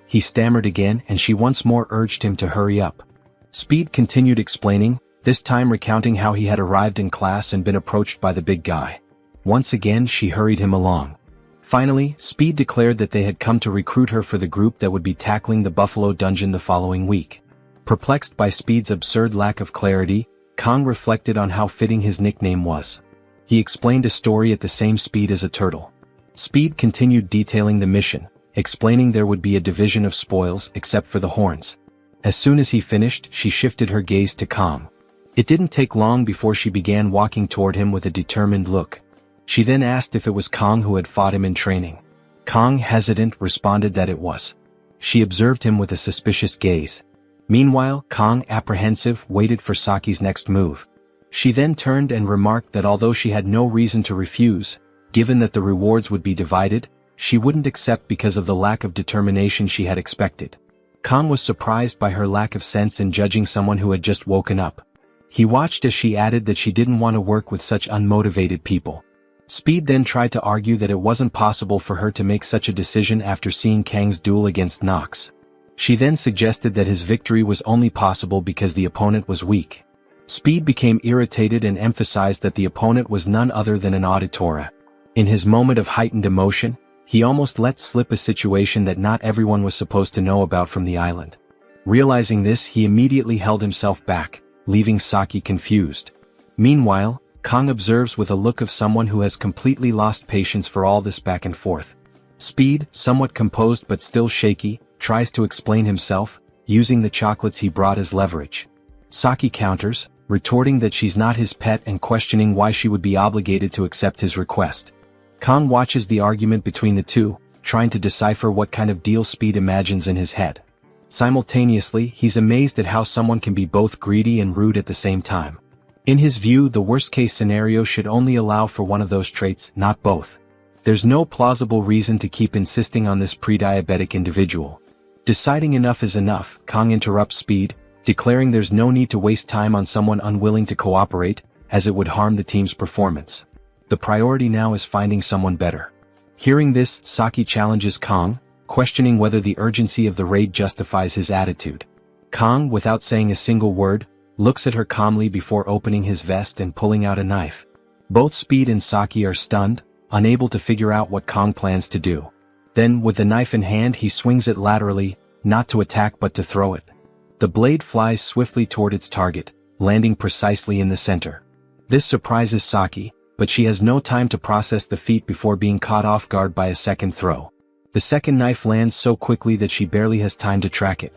He stammered again and she once more urged him to hurry up. Speed continued explaining, this time recounting how he had arrived in class and been approached by the big guy. Once again she hurried him along. Finally, Speed declared that they had come to recruit her for the group that would be tackling the Buffalo Dungeon the following week. Perplexed by Speed's absurd lack of clarity, Kang reflected on how fitting his nickname was. He explained a story at the same speed as a turtle. Speed continued detailing the mission, explaining there would be a division of spoils except for the horns. As soon as he finished, she shifted her gaze to Kang. It didn't take long before she began walking toward him with a determined look. She then asked if it was Kang who had fought him in training. Kang, hesitant, responded that it was. She observed him with a suspicious gaze. Meanwhile, Kang, apprehensive, waited for Saki's next move. She then turned and remarked that although she had no reason to refuse, given that the rewards would be divided, she wouldn't accept because of the lack of determination she had expected. Kang was surprised by her lack of sense in judging someone who had just woken up. He watched as she added that she didn't want to work with such unmotivated people. Speed then tried to argue that it wasn't possible for her to make such a decision after seeing Kang's duel against Nox. She then suggested that his victory was only possible because the opponent was weak. Speed became irritated and emphasized that the opponent was none other than an auditora. In his moment of heightened emotion, he almost let slip a situation that not everyone was supposed to know about from the island. Realizing this, he immediately held himself back, leaving Saki confused. Meanwhile, Kang observes with a look of someone who has completely lost patience for all this back and forth. Speed, somewhat composed but still shaky, tries to explain himself, using the chocolates he brought as leverage. Saki counters, retorting that she's not his pet and questioning why she would be obligated to accept his request. Kang watches the argument between the two, trying to decipher what kind of deal Speed imagines in his head. Simultaneously, he's amazed at how someone can be both greedy and rude at the same time. In his view, the worst-case scenario should only allow for one of those traits, not both. There's no plausible reason to keep insisting on this pre-diabetic individual. Deciding enough is enough, Kang interrupts Speed, declaring there's no need to waste time on someone unwilling to cooperate, as it would harm the team's performance. The priority now is finding someone better. Hearing this, Saki challenges Kang, questioning whether the urgency of the raid justifies his attitude. Kang, without saying a single word, looks at her calmly before opening his vest and pulling out a knife. Both Speed and Saki are stunned, unable to figure out what Kang plans to do. Then, with the knife in hand, he swings it laterally, not to attack but to throw it. The blade flies swiftly toward its target, landing precisely in the center. This surprises Saki, but she has no time to process the feat before being caught off guard by a second throw. The second knife lands so quickly that she barely has time to track it.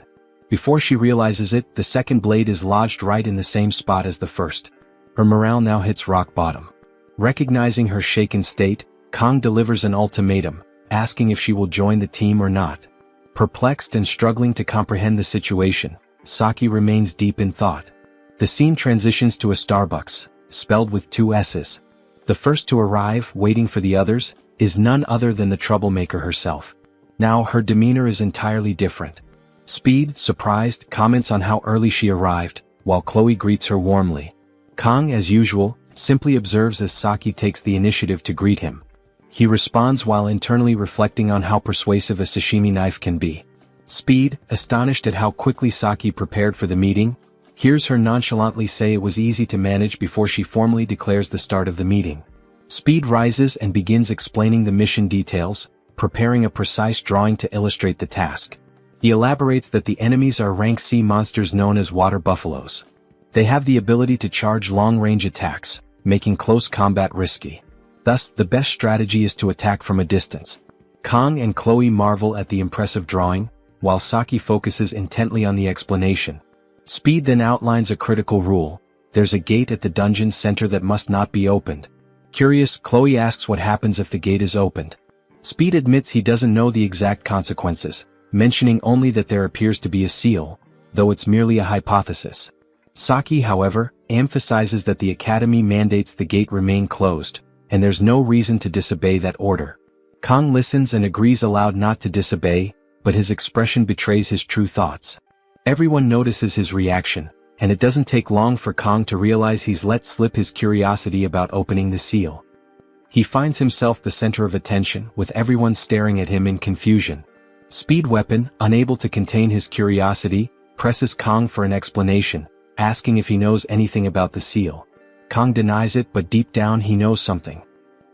Before she realizes it, the second blade is lodged right in the same spot as the first. Her morale now hits rock bottom. Recognizing her shaken state, Kang delivers an ultimatum, asking if she will join the team or not. Perplexed and struggling to comprehend the situation, Saki remains deep in thought. The scene transitions to a Starbucks, spelled with 2 S's. The first to arrive, waiting for the others, is none other than the troublemaker herself. Now her demeanor is entirely different. Speed, surprised, comments on how early she arrived, while Chloe greets her warmly. Kang, as usual, simply observes as Saki takes the initiative to greet him. He responds while internally reflecting on how persuasive a sashimi knife can be. Speed, astonished at how quickly Saki prepared for the meeting, hears her nonchalantly say it was easy to manage before she formally declares the start of the meeting. Speed rises and begins explaining the mission details, preparing a precise drawing to illustrate the task. He elaborates that the enemies are rank C monsters known as water buffaloes. They have the ability to charge long-range attacks, making close combat risky. Thus, the best strategy is to attack from a distance. Kang and Chloe marvel at the impressive drawing, while Saki focuses intently on the explanation. Speed then outlines a critical rule: there's a gate at the dungeon's center that must not be opened. Curious, Chloe asks what happens if the gate is opened. Speed admits he doesn't know the exact consequences, mentioning only that there appears to be a seal, though it's merely a hypothesis. Saki, however, emphasizes that the academy mandates the gate remain closed, and there's no reason to disobey that order. Kong listens and agrees aloud not to disobey, but his expression betrays his true thoughts. Everyone notices his reaction, and it doesn't take long for Kong to realize he's let slip his curiosity about opening the seal. He finds himself the center of attention, with everyone staring at him in confusion. Speed Weapon, unable to contain his curiosity, presses Kong for an explanation, asking if he knows anything about the seal. Kong denies it, but deep down he knows something.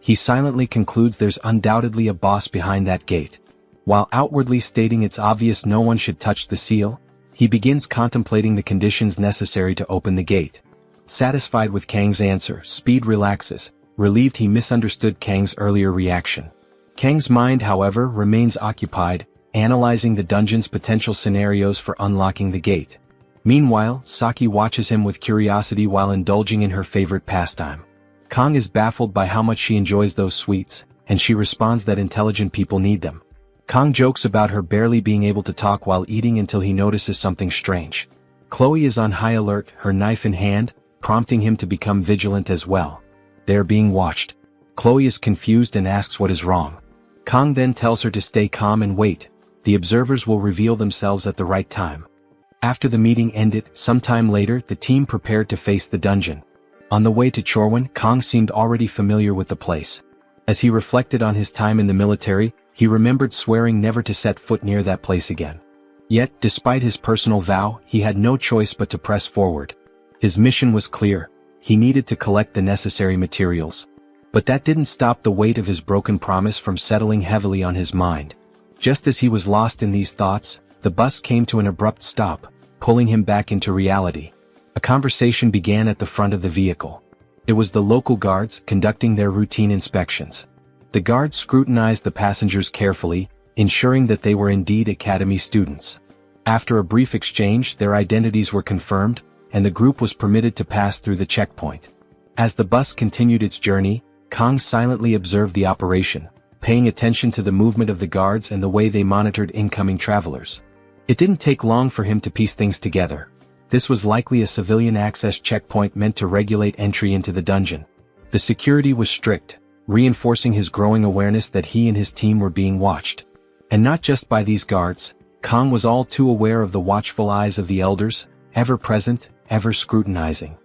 He silently concludes there's undoubtedly a boss behind that gate. While outwardly stating it's obvious no one should touch the seal, he begins contemplating the conditions necessary to open the gate. Satisfied with Kang's answer, Speed relaxes, relieved he misunderstood Kang's earlier reaction. Kang's mind, however, remains occupied, analyzing the dungeon's potential scenarios for unlocking the gate. Meanwhile, Saki watches him with curiosity while indulging in her favorite pastime. Kong is baffled by how much she enjoys those sweets, and she responds that intelligent people need them. Kong jokes about her barely being able to talk while eating until he notices something strange. Chloe is on high alert, her knife in hand, prompting him to become vigilant as well. They are being watched. Chloe is confused and asks what is wrong. Kong then tells her to stay calm and wait. The observers will reveal themselves at the right time. After the meeting ended, sometime later, the team prepared to face the dungeon. On the way to Chorwon, Kong seemed already familiar with the place. As he reflected on his time in the military, he remembered swearing never to set foot near that place again. Yet, despite his personal vow, he had no choice but to press forward. His mission was clear: he needed to collect the necessary materials. But that didn't stop the weight of his broken promise from settling heavily on his mind. Just as he was lost in these thoughts, the bus came to an abrupt stop, pulling him back into reality. A conversation began at the front of the vehicle. It was the local guards conducting their routine inspections. The guards scrutinized the passengers carefully, ensuring that they were indeed academy students. After a brief exchange, their identities were confirmed, and the group was permitted to pass through the checkpoint. As the bus continued its journey, Kong silently observed the operation, paying attention to the movement of the guards and the way they monitored incoming travelers. It didn't take long for him to piece things together. This was likely a civilian access checkpoint meant to regulate entry into the dungeon. The security was strict, reinforcing his growing awareness that he and his team were being watched. And not just by these guards, Kong was all too aware of the watchful eyes of the elders, ever present, ever scrutinizing.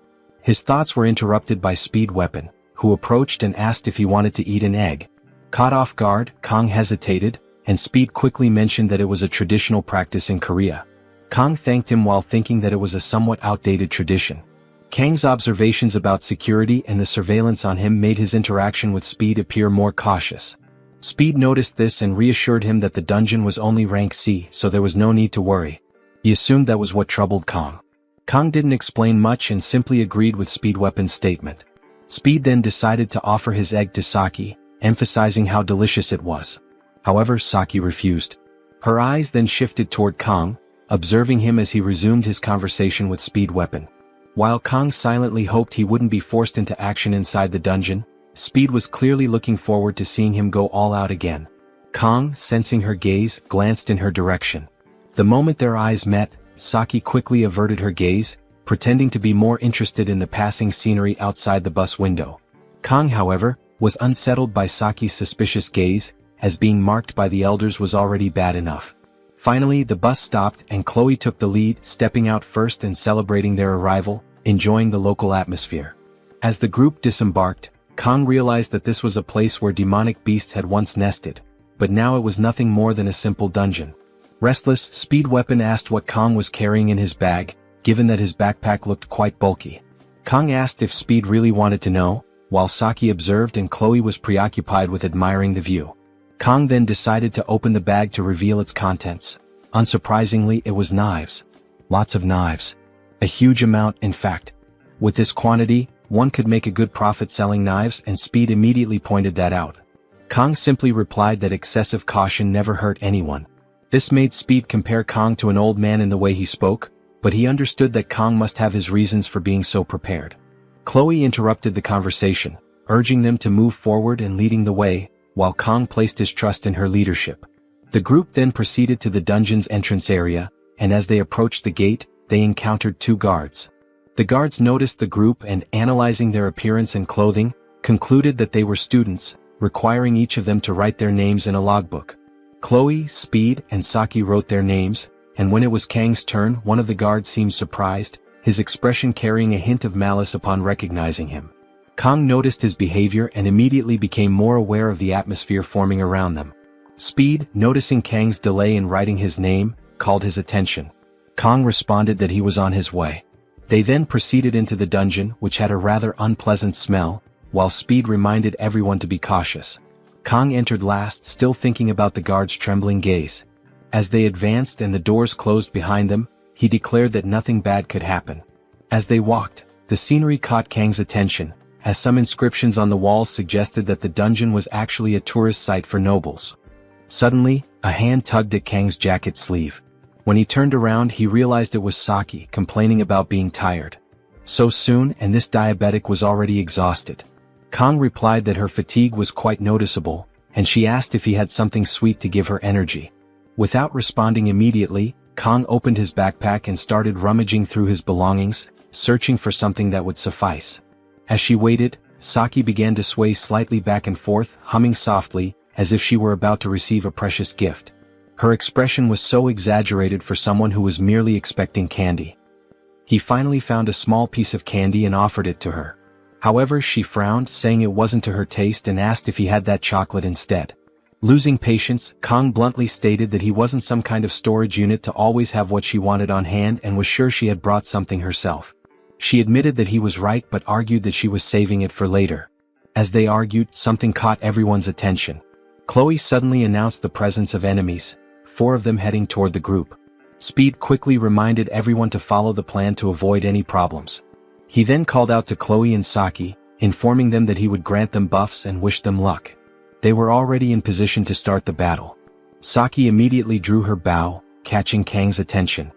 His thoughts were interrupted by Speed Weapon, who approached and asked if he wanted to eat an egg. Caught off guard, Kong hesitated, and Speed quickly mentioned that it was a traditional practice in Korea. Kong thanked him while thinking that it was a somewhat outdated tradition. Kang's observations about security and the surveillance on him made his interaction with Speed appear more cautious. Speed noticed this and reassured him that the dungeon was only rank C, so there was no need to worry. He assumed that was what troubled Kong. Kong didn't explain much and simply agreed with Speed Weapon's statement. Speed then decided to offer his egg to Saki, emphasizing how delicious it was. However, Saki refused. Her eyes then shifted toward Kong, observing him as he resumed his conversation with Speed Weapon. While Kong silently hoped he wouldn't be forced into action inside the dungeon, Speed was clearly looking forward to seeing him go all out again. Kong, sensing her gaze, glanced in her direction. The moment their eyes met, Saki quickly averted her gaze, pretending to be more interested in the passing scenery outside the bus window. Kong, however, was unsettled by Saki's suspicious gaze, as being marked by the elders was already bad enough. Finally, the bus stopped and Chloe took the lead, stepping out first and celebrating their arrival, enjoying the local atmosphere. As the group disembarked, Kong realized that this was a place where demonic beasts had once nested, but now it was nothing more than a simple dungeon. Restless, Speed Weapon asked what Kong was carrying in his bag, given that his backpack looked quite bulky. Kong asked if Speed really wanted to know, while Saki observed and Chloe was preoccupied with admiring the view. Kong then decided to open the bag to reveal its contents. Unsurprisingly, it was knives. Lots of knives. A huge amount, in fact. With this quantity, one could make a good profit selling knives, and Speed immediately pointed that out. Kong simply replied that excessive caution never hurt anyone. This made Speed compare Kong to an old man in the way he spoke, but he understood that Kong must have his reasons for being so prepared. Chloe interrupted the conversation, urging them to move forward and leading the way, while Kong placed his trust in her leadership. The group then proceeded to the dungeon's entrance area, and as they approached the gate, they encountered two guards. The guards noticed the group and, analyzing their appearance and clothing, concluded that they were students, requiring each of them to write their names in a logbook. Chloe, Speed, and Saki wrote their names, and when it was Kang's turn, one of the guards seemed surprised, his expression carrying a hint of malice upon recognizing him. Kong noticed his behavior and immediately became more aware of the atmosphere forming around them. Speed, noticing Kang's delay in writing his name, called his attention. Kong responded that he was on his way. They then proceeded into the dungeon, which had a rather unpleasant smell, while Speed reminded everyone to be cautious. Kong entered last, still thinking about the guard's trembling gaze. As they advanced and the doors closed behind them, he declared that nothing bad could happen. As they walked, the scenery caught Kang's attention, as some inscriptions on the walls suggested that the dungeon was actually a tourist site for nobles. Suddenly, a hand tugged at Kang's jacket sleeve. When he turned around, he realized it was Saki, complaining about being tired. So soon, and this diabetic was already exhausted. Kong replied that her fatigue was quite noticeable, and she asked if he had something sweet to give her energy. Without responding immediately, Kong opened his backpack and started rummaging through his belongings, searching for something that would suffice. As she waited, Saki began to sway slightly back and forth, humming softly, as if she were about to receive a precious gift. Her expression was so exaggerated for someone who was merely expecting candy. He finally found a small piece of candy and offered it to her. However, she frowned, saying it wasn't to her taste, and asked if he had that chocolate instead. Losing patience, Kong bluntly stated that he wasn't some kind of storage unit to always have what she wanted on hand and was sure she had brought something herself. She admitted that he was right but argued that she was saving it for later. As they argued, something caught everyone's attention. Chloe suddenly announced the presence of enemies, 4 of them heading toward the group. Speed quickly reminded everyone to follow the plan to avoid any problems. He then called out to Chloe and Saki, informing them that he would grant them buffs and wish them luck. They were already in position to start the battle. Saki immediately drew her bow, catching Kang's attention.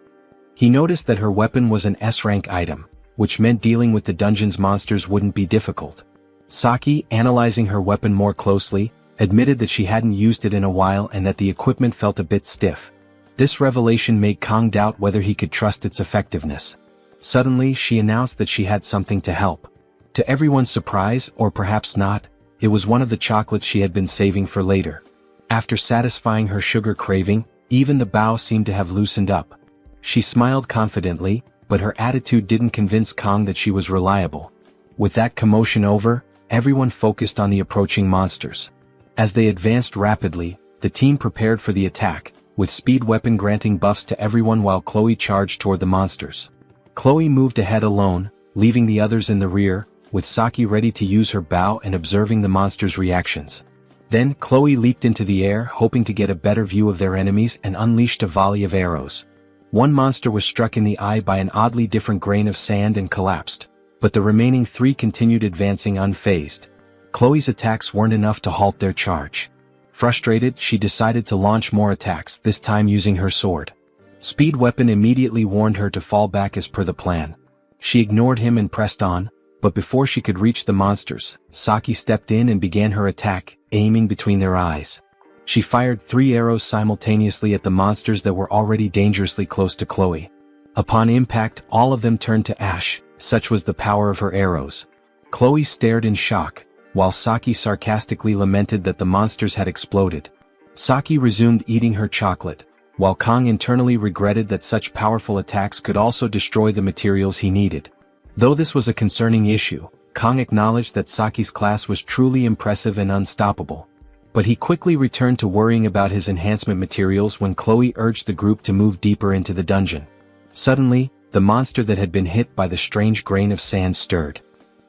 He noticed that her weapon was an S-rank item, which meant dealing with the dungeon's monsters wouldn't be difficult. Saki, analyzing her weapon more closely, admitted that she hadn't used it in a while and that the equipment felt a bit stiff. This revelation made Kong doubt whether he could trust its effectiveness. Suddenly, she announced that she had something to help. To everyone's surprise, or perhaps not, it was one of the chocolates she had been saving for later. After satisfying her sugar craving, even the bow seemed to have loosened up. She smiled confidently, but her attitude didn't convince Kong that she was reliable. With that commotion over, everyone focused on the approaching monsters. As they advanced rapidly, the team prepared for the attack, with Speed weapon granting buffs to everyone while Chloe charged toward the monsters. Chloe moved ahead alone, leaving the others in the rear, with Saki ready to use her bow and observing the monsters' reactions. Then, Chloe leaped into the air, hoping to get a better view of their enemies, and unleashed a volley of arrows. One monster was struck in the eye by an oddly different grain of sand and collapsed, but the remaining 3 continued advancing unfazed. Chloe's attacks weren't enough to halt their charge. Frustrated, she decided to launch more attacks, this time using her sword. Speed weapon immediately warned her to fall back as per the plan. She ignored him and pressed on, but before she could reach the monsters, Saki stepped in and began her attack, aiming between their eyes. She fired 3 arrows simultaneously at the monsters that were already dangerously close to Chloe. Upon impact, all of them turned to ash, such was the power of her arrows. Chloe stared in shock, while Saki sarcastically lamented that the monsters had exploded. Saki resumed eating her chocolate, while Kong internally regretted that such powerful attacks could also destroy the materials he needed. Though this was a concerning issue, Kong acknowledged that Saki's class was truly impressive and unstoppable. But he quickly returned to worrying about his enhancement materials when Chloe urged the group to move deeper into the dungeon. Suddenly, the monster that had been hit by the strange grain of sand stirred.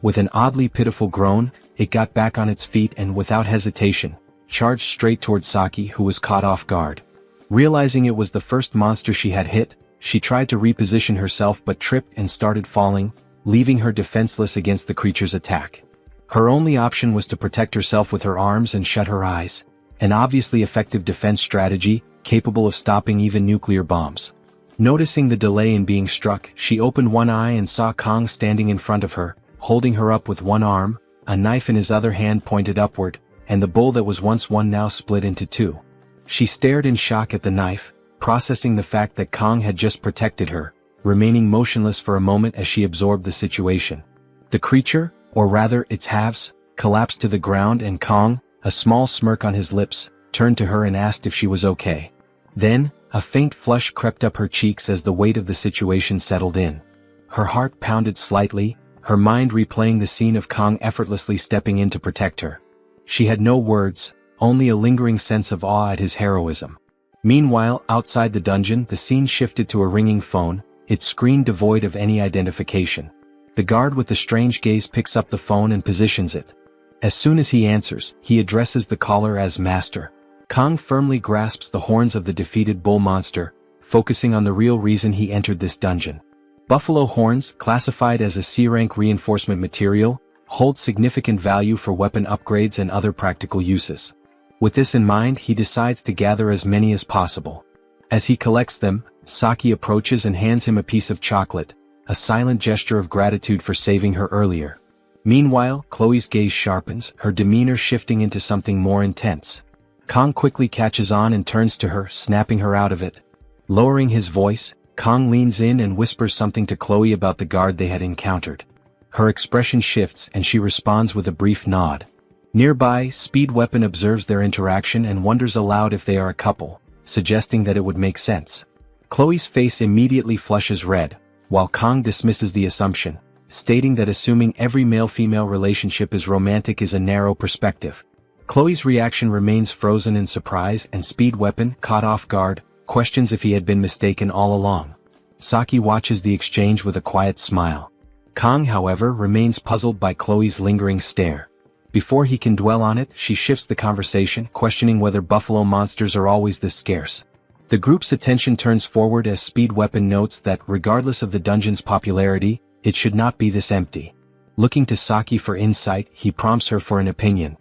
With an oddly pitiful groan, it got back on its feet and without hesitation, charged straight toward Saki, who was caught off guard. Realizing it was the first monster she had hit, she tried to reposition herself but tripped and started falling, leaving her defenseless against the creature's attack. Her only option was to protect herself with her arms and shut her eyes, an obviously effective defense strategy, capable of stopping even nuclear bombs. Noticing the delay in being struck, she opened one eye and saw Kong standing in front of her, holding her up with one arm, a knife in his other hand pointed upward, and the bowl that was once one now split into two. She stared in shock at the knife, processing the fact that Kong had just protected her, remaining motionless for a moment as she absorbed the situation. The creature, or rather its halves, collapsed to the ground and Kong, a small smirk on his lips, turned to her and asked if she was okay. Then, a faint flush crept up her cheeks as the weight of the situation settled in. Her heart pounded slightly, her mind replaying the scene of Kong effortlessly stepping in to protect her. She had no words, only a lingering sense of awe at his heroism. Meanwhile, outside the dungeon, the scene shifted to a ringing phone, its screen devoid of any identification. The guard with the strange gaze picks up the phone and positions it. As soon as he answers, he addresses the caller as Master. Kong firmly grasps the horns of the defeated bull monster, focusing on the real reason he entered this dungeon. Buffalo horns, classified as a C-rank reinforcement material, hold significant value for weapon upgrades and other practical uses. With this in mind, he decides to gather as many as possible. As he collects them, Saki approaches and hands him a piece of chocolate, a silent gesture of gratitude for saving her earlier. Meanwhile, Chloe's gaze sharpens, her demeanor shifting into something more intense. Kong quickly catches on and turns to her, snapping her out of it. Lowering his voice, Kong leans in and whispers something to Chloe about the guard they had encountered. Her expression shifts and she responds with a brief nod. Nearby, Speed Weapon observes their interaction and wonders aloud if they are a couple, suggesting that it would make sense. Chloe's face immediately flushes red, while Kong dismisses the assumption, stating that assuming every male-female relationship is romantic is a narrow perspective. Chloe's reaction remains frozen in surprise and Speed Weapon, caught off guard, questions if he had been mistaken all along. Saki watches the exchange with a quiet smile. Kong, however, remains puzzled by Chloe's lingering stare. Before he can dwell on it, she shifts the conversation, questioning whether buffalo monsters are always this scarce. The group's attention turns forward as Speed Weapon notes that, regardless of the dungeon's popularity, it should not be this empty. Looking to Saki for insight, he prompts her for an opinion.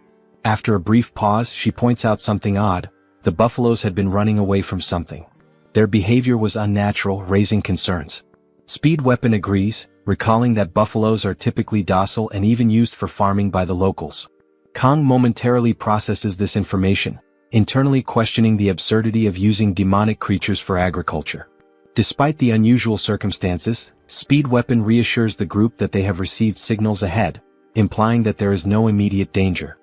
After a brief pause, she points out something odd. The buffaloes had been running away from something. Their behavior was unnatural, raising concerns. Speed Weapon agrees, recalling that buffaloes are typically docile and even used for farming by the locals. Kong momentarily processes this information, internally questioning the absurdity of using demonic creatures for agriculture. Despite the unusual circumstances, Speed Weapon reassures the group that they have received signals ahead, implying that there is no immediate danger.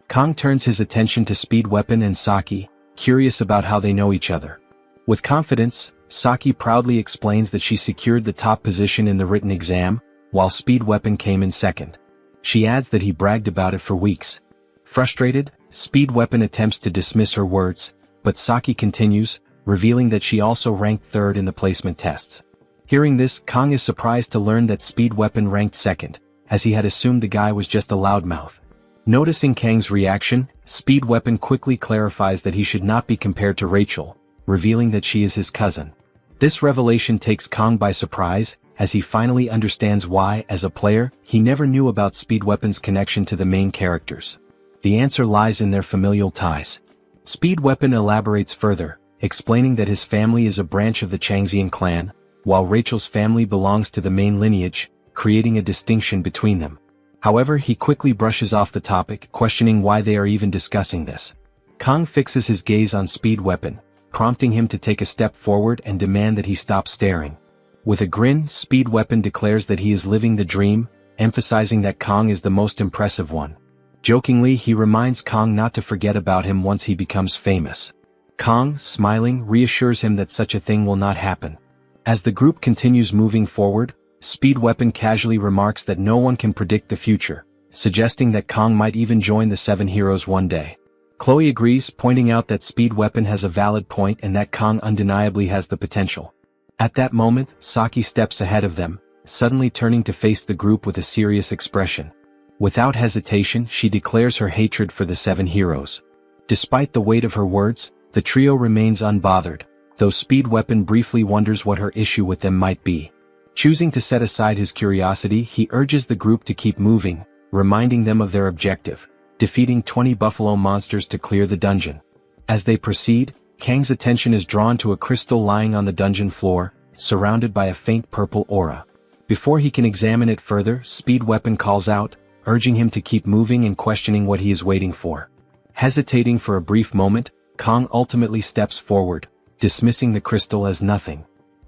Kong turns his attention to Speed Weapon and Saki, curious about how they know each other. With confidence, Saki proudly explains that she secured the top position in the written exam, while Speed Weapon came in second. She adds that he bragged about it for weeks. Frustrated, Speed Weapon attempts to dismiss her words, but Saki continues, revealing that she also ranked third in the placement tests. Hearing this, Kong is surprised to learn that Speed Weapon ranked second, as he had assumed the guy was just a loudmouth. Noticing Kang's reaction, Speed Weapon quickly clarifies that he should not be compared to Rachel, revealing that she is his cousin. This revelation takes Kong by surprise, as he finally understands why, as a player, he never knew about Speed Weapon's connection to the main characters. The answer lies in their familial ties. Speed Weapon elaborates further, explaining that his family is a branch of the Changxian clan, while Rachel's family belongs to the main lineage, creating a distinction between them. However, he quickly brushes off the topic, questioning why they are even discussing this. Kong fixes his gaze on Speed Weapon, prompting him to take a step forward and demand that he stop staring. With a grin, Speed Weapon declares that he is living the dream, emphasizing that Kong is the most impressive one. Jokingly, he reminds Kong not to forget about him once he becomes famous. Kong, smiling, reassures him that such a thing will not happen. As the group continues moving forward, Speed Weapon casually remarks that no one can predict the future, suggesting that Kong might even join the Seven Heroes one day. Chloe agrees, pointing out that Speed Weapon has a valid point and that Kong undeniably has the potential. At that moment, Saki steps ahead of them, suddenly turning to face the group with a serious expression. Without hesitation, she declares her hatred for the Seven Heroes. Despite the weight of her words, the trio remains unbothered, though Speed Weapon briefly wonders what her issue with them might be. Choosing to set aside his curiosity, he urges the group to keep moving, reminding them of their objective, defeating 20 buffalo monsters to clear the dungeon. As they proceed, Kang's attention is drawn to a crystal lying on the dungeon floor, surrounded by a faint purple aura. Before he can examine it further, Speed Weapon calls out, urging him to keep moving and questioning what he is waiting for. Hesitating for a brief moment, Kang ultimately steps forward, dismissing the crystal as nothing.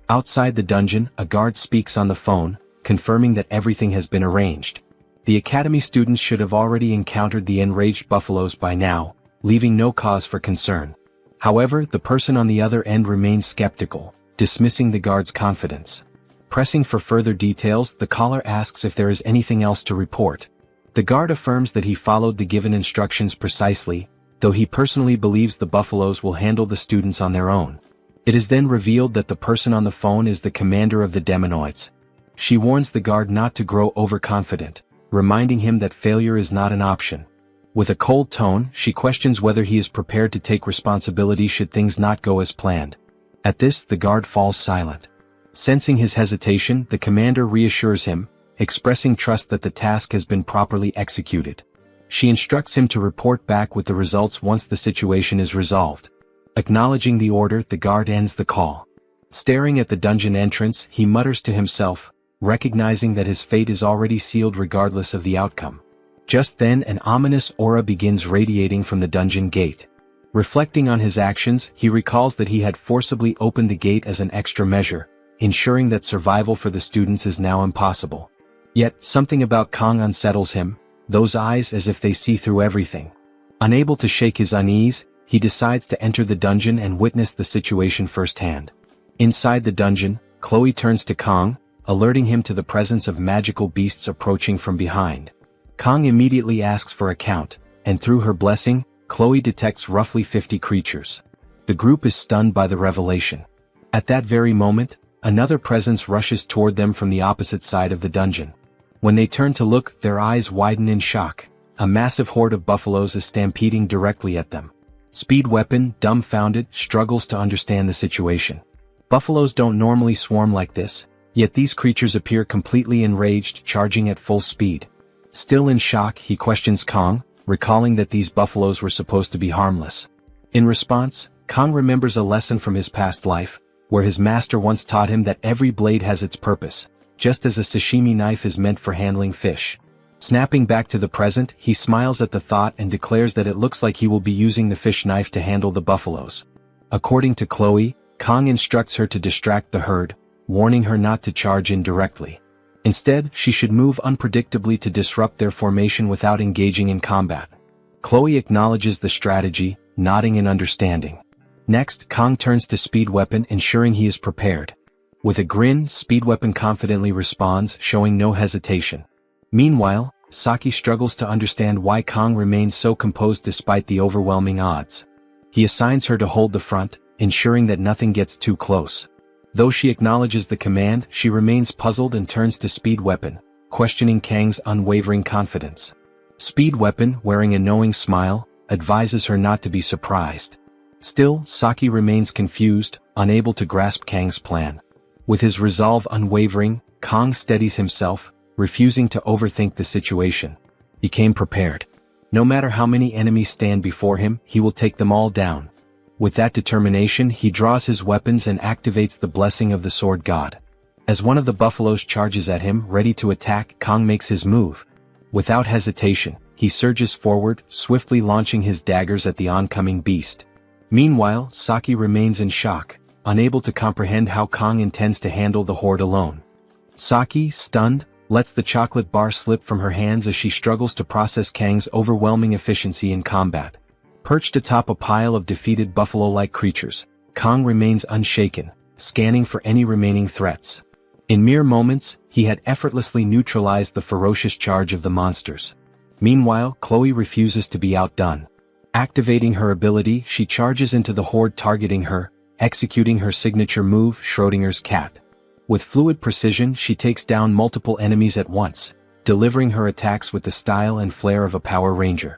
Outside the dungeon, a guard speaks on the phone, confirming that everything has been arranged. The academy students should have already encountered the enraged buffaloes by now, leaving no cause for concern. However, the person on the other end remains skeptical, dismissing the guard's confidence. Pressing for further details, the caller asks if there is anything else to report. The guard affirms that he followed the given instructions precisely, though he personally believes the buffaloes will handle the students on their own. It is then revealed that the person on the phone is the commander of the Demonoids. She warns the guard not to grow overconfident, reminding him that failure is not an option. With a cold tone, she questions whether he is prepared to take responsibility should things not go as planned. At this, the guard falls silent. Sensing his hesitation, the commander reassures him, expressing trust that the task has been properly executed. She instructs him to report back with the results once the situation is resolved. Acknowledging the order, the guard ends the call. Staring at the dungeon entrance, he mutters to himself, recognizing that his fate is already sealed regardless of the outcome. Just then, an ominous aura begins radiating from the dungeon gate. Reflecting on his actions, he recalls that he had forcibly opened the gate as an extra measure, ensuring that survival for the students is now impossible. Yet, something about Kang unsettles him, those eyes as if they see through everything. Unable to shake his unease, he decides to enter the dungeon and witness the situation firsthand. Inside the dungeon, Chloe turns to Kang, alerting him to the presence of magical beasts approaching from behind. Kang immediately asks for a count, and through her blessing, Chloe detects roughly 50 creatures. The group is stunned by the revelation. At that very moment, another presence rushes toward them from the opposite side of the dungeon. When they turn to look, their eyes widen in shock. A massive horde of buffaloes is stampeding directly at them. Speed Weapon, dumbfounded, struggles to understand the situation. Buffaloes don't normally swarm like this, yet these creatures appear completely enraged, charging at full speed. Still in shock, he questions Kang, recalling that these buffaloes were supposed to be harmless. In response, Kang remembers a lesson from his past life, where his master once taught him that every blade has its purpose, just as a sashimi knife is meant for handling fish. Snapping back to the present, he smiles at the thought and declares that it looks like he will be using the fish knife to handle the buffaloes. According to Chloe, Kang instructs her to distract the herd, warning her not to charge in directly. Instead, she should move unpredictably to disrupt their formation without engaging in combat. Chloe acknowledges the strategy, nodding in understanding. Next, Kang turns to Speed Weapon, ensuring he is prepared. With a grin, Speed Weapon confidently responds, showing no hesitation. Meanwhile, Saki struggles to understand why Kang remains so composed despite the overwhelming odds. He assigns her to hold the front, ensuring that nothing gets too close. Though she acknowledges the command, she remains puzzled and turns to Speed Weapon, questioning Kang's unwavering confidence. Speed Weapon, wearing a knowing smile, advises her not to be surprised. Still, Saki remains confused, unable to grasp Kang's plan. With his resolve unwavering, Kang steadies himself, refusing to overthink the situation. He came prepared. No matter how many enemies stand before him, he will take them all down. With that determination, he draws his weapons and activates the blessing of the sword god. As one of the buffaloes charges at him, ready to attack, Kang makes his move. Without hesitation, he surges forward, swiftly launching his daggers at the oncoming beast. Meanwhile, Saki remains in shock, unable to comprehend how Kang intends to handle the horde alone. Saki, stunned, lets the chocolate bar slip from her hands as she struggles to process Kang's overwhelming efficiency in combat. Perched atop a pile of defeated buffalo-like creatures, Kang remains unshaken, scanning for any remaining threats. In mere moments, he had effortlessly neutralized the ferocious charge of the monsters. Meanwhile, Chloe refuses to be outdone. Activating her ability, she charges into the horde targeting her, executing her signature move, Schrodinger's cat. With fluid precision, she takes down multiple enemies at once, delivering her attacks with the style and flair of a Power Ranger.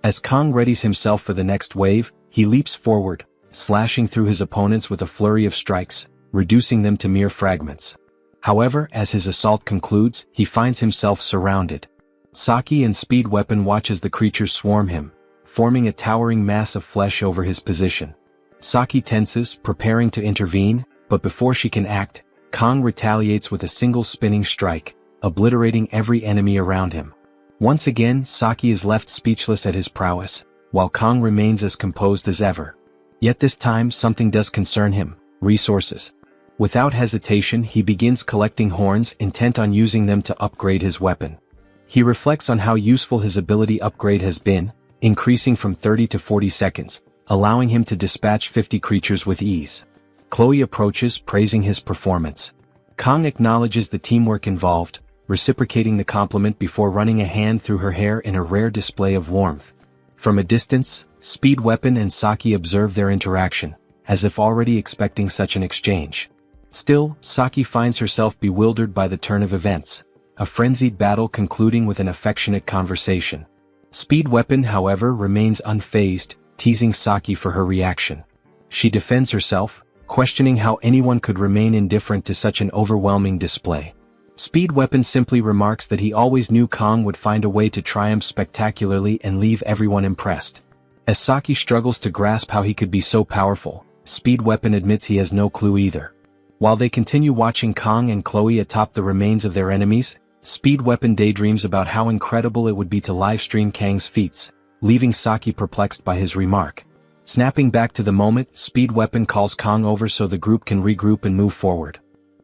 As Kang readies himself for the next wave, he leaps forward, slashing through his opponents with a flurry of strikes, reducing them to mere fragments. However, as his assault concludes, he finds himself surrounded. Saki and Speed Weapon watch as the creatures swarm him, forming a towering mass of flesh over his position. Saki tenses, preparing to intervene, but before she can act, Kong retaliates with a single spinning strike, obliterating every enemy around him. Once again, Saki is left speechless at his prowess, while Kong remains as composed as ever. Yet this time something does concern him: resources. Without hesitation, he begins collecting horns, intent on using them to upgrade his weapon. He reflects on how useful his ability upgrade has been, increasing from 30 to 40 seconds, allowing him to dispatch 50 creatures with ease. Chloe approaches, praising his performance. Kong acknowledges the teamwork involved, reciprocating the compliment before running a hand through her hair in a rare display of warmth. From a distance, Speed Weapon and Saki observe their interaction, as if already expecting such an exchange. Still, Saki finds herself bewildered by the turn of events, a frenzied battle concluding with an affectionate conversation. Speed Weapon, however, remains unfazed, teasing Saki for her reaction. She defends herself, questioning how anyone could remain indifferent to such an overwhelming display. Speed Weapon simply remarks that he always knew Kong would find a way to triumph spectacularly and leave everyone impressed. As Saki struggles to grasp how he could be so powerful, Speed Weapon admits he has no clue either. While they continue watching Kong and Chloe atop the remains of their enemies, Speed Weapon daydreams about how incredible it would be to livestream Kang's feats, leaving Saki perplexed by his remark. Snapping back to the moment, Speed Weapon calls Kong over so the group can regroup and move forward.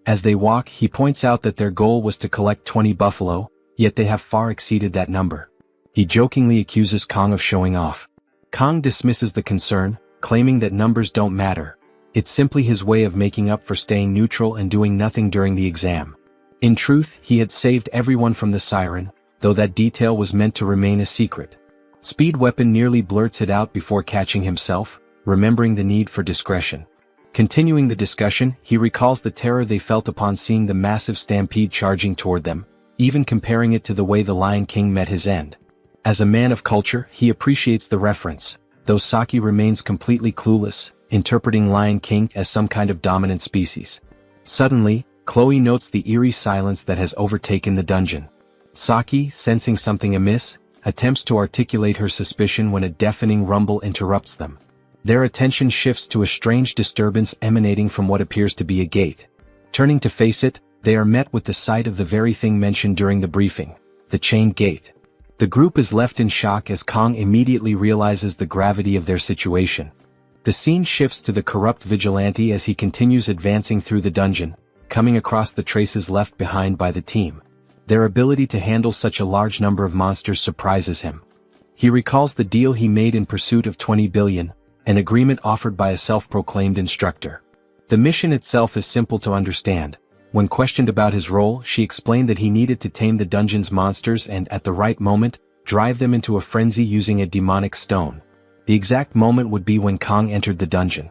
As they walk, he points out that their goal was to collect 20 buffalo, yet they have far exceeded that number. He jokingly accuses Kong of showing off. Kong dismisses the concern, claiming that numbers don't matter. It's simply his way of making up for staying neutral and doing nothing during the exam. In truth, he had saved everyone from the siren, though that detail was meant to remain a secret. Speed Weapon nearly blurts it out before catching himself, remembering the need for discretion. Continuing the discussion, he recalls the terror they felt upon seeing the massive stampede charging toward them, even comparing it to the way the Lion King met his end. As a man of culture, he appreciates the reference, though Saki remains completely clueless, interpreting Lion King as some kind of dominant species. Suddenly, Chloe notes the eerie silence that has overtaken the dungeon. Saki, sensing something amiss, attempts to articulate her suspicion when a deafening rumble interrupts them. Their attention shifts to a strange disturbance emanating from what appears to be a gate. Turning to face it, they are met with the sight of the very thing mentioned during the briefing, the chained gate. The group is left in shock as Kong immediately realizes the gravity of their situation. The scene shifts to the corrupt vigilante as he continues advancing through the dungeon, coming across the traces left behind by the team. Their ability to handle such a large number of monsters surprises him. He recalls the deal he made in pursuit of 20 billion, an agreement offered by a self-proclaimed instructor. The mission itself is simple to understand. When questioned about his role, she explained that he needed to tame the dungeon's monsters and, at the right moment, drive them into a frenzy using a demonic stone. The exact moment would be when Kong entered the dungeon.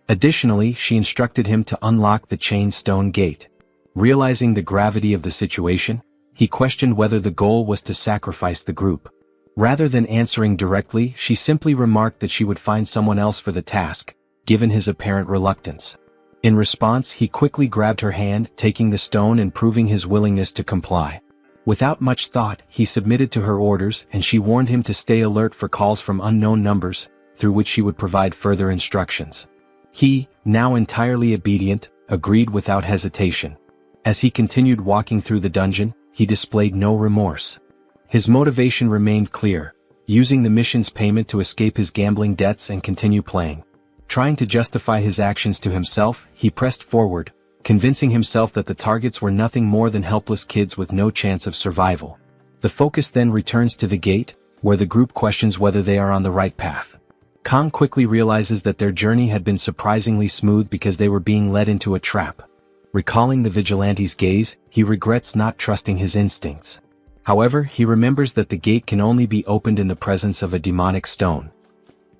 Additionally, she instructed him to unlock the chained stone gate. Realizing the gravity of the situation, he questioned whether the goal was to sacrifice the group. Rather than answering directly, she simply remarked that she would find someone else for the task, given his apparent reluctance. In response, he quickly grabbed her hand, taking the stone and proving his willingness to comply. Without much thought, he submitted to her orders, and she warned him to stay alert for calls from unknown numbers, through which she would provide further instructions. He, now entirely obedient, agreed without hesitation. As he continued walking through the dungeon, he displayed no remorse. His motivation remained clear, using the mission's payment to escape his gambling debts and continue playing. Trying to justify his actions to himself, he pressed forward, convincing himself that the targets were nothing more than helpless kids with no chance of survival. The focus then returns to the gate, where the group questions whether they are on the right path. Kong quickly realizes that their journey had been surprisingly smooth because they were being led into a trap. Recalling the vigilante's gaze, he regrets not trusting his instincts. However, he remembers that the gate can only be opened in the presence of a demonic stone.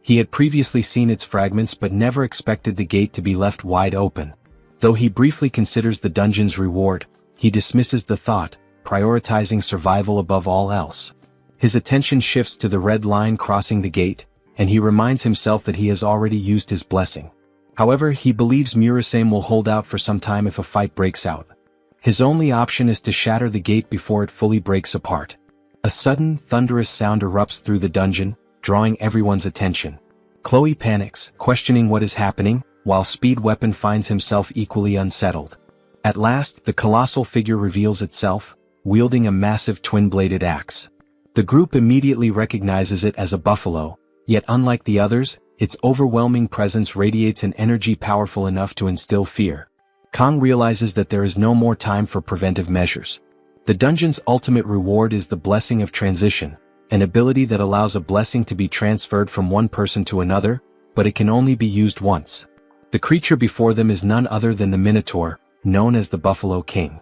He had previously seen its fragments but never expected the gate to be left wide open. Though he briefly considers the dungeon's reward, he dismisses the thought, prioritizing survival above all else. His attention shifts to the red line crossing the gate, and he reminds himself that he has already used his blessing. However, he believes Murasame will hold out for some time if a fight breaks out. His only option is to shatter the gate before it fully breaks apart. A sudden, thunderous sound erupts through the dungeon, drawing everyone's attention. Chloe panics, questioning what is happening, while Speed Weapon finds himself equally unsettled. At last, the colossal figure reveals itself, wielding a massive twin-bladed axe. The group immediately recognizes it as a buffalo, yet unlike the others, its overwhelming presence radiates an energy powerful enough to instill fear. Kong realizes that there is no more time for preventive measures. The dungeon's ultimate reward is the Blessing of Transition, an ability that allows a blessing to be transferred from one person to another, but it can only be used once. The creature before them is none other than the Minotaur, known as the Buffalo King.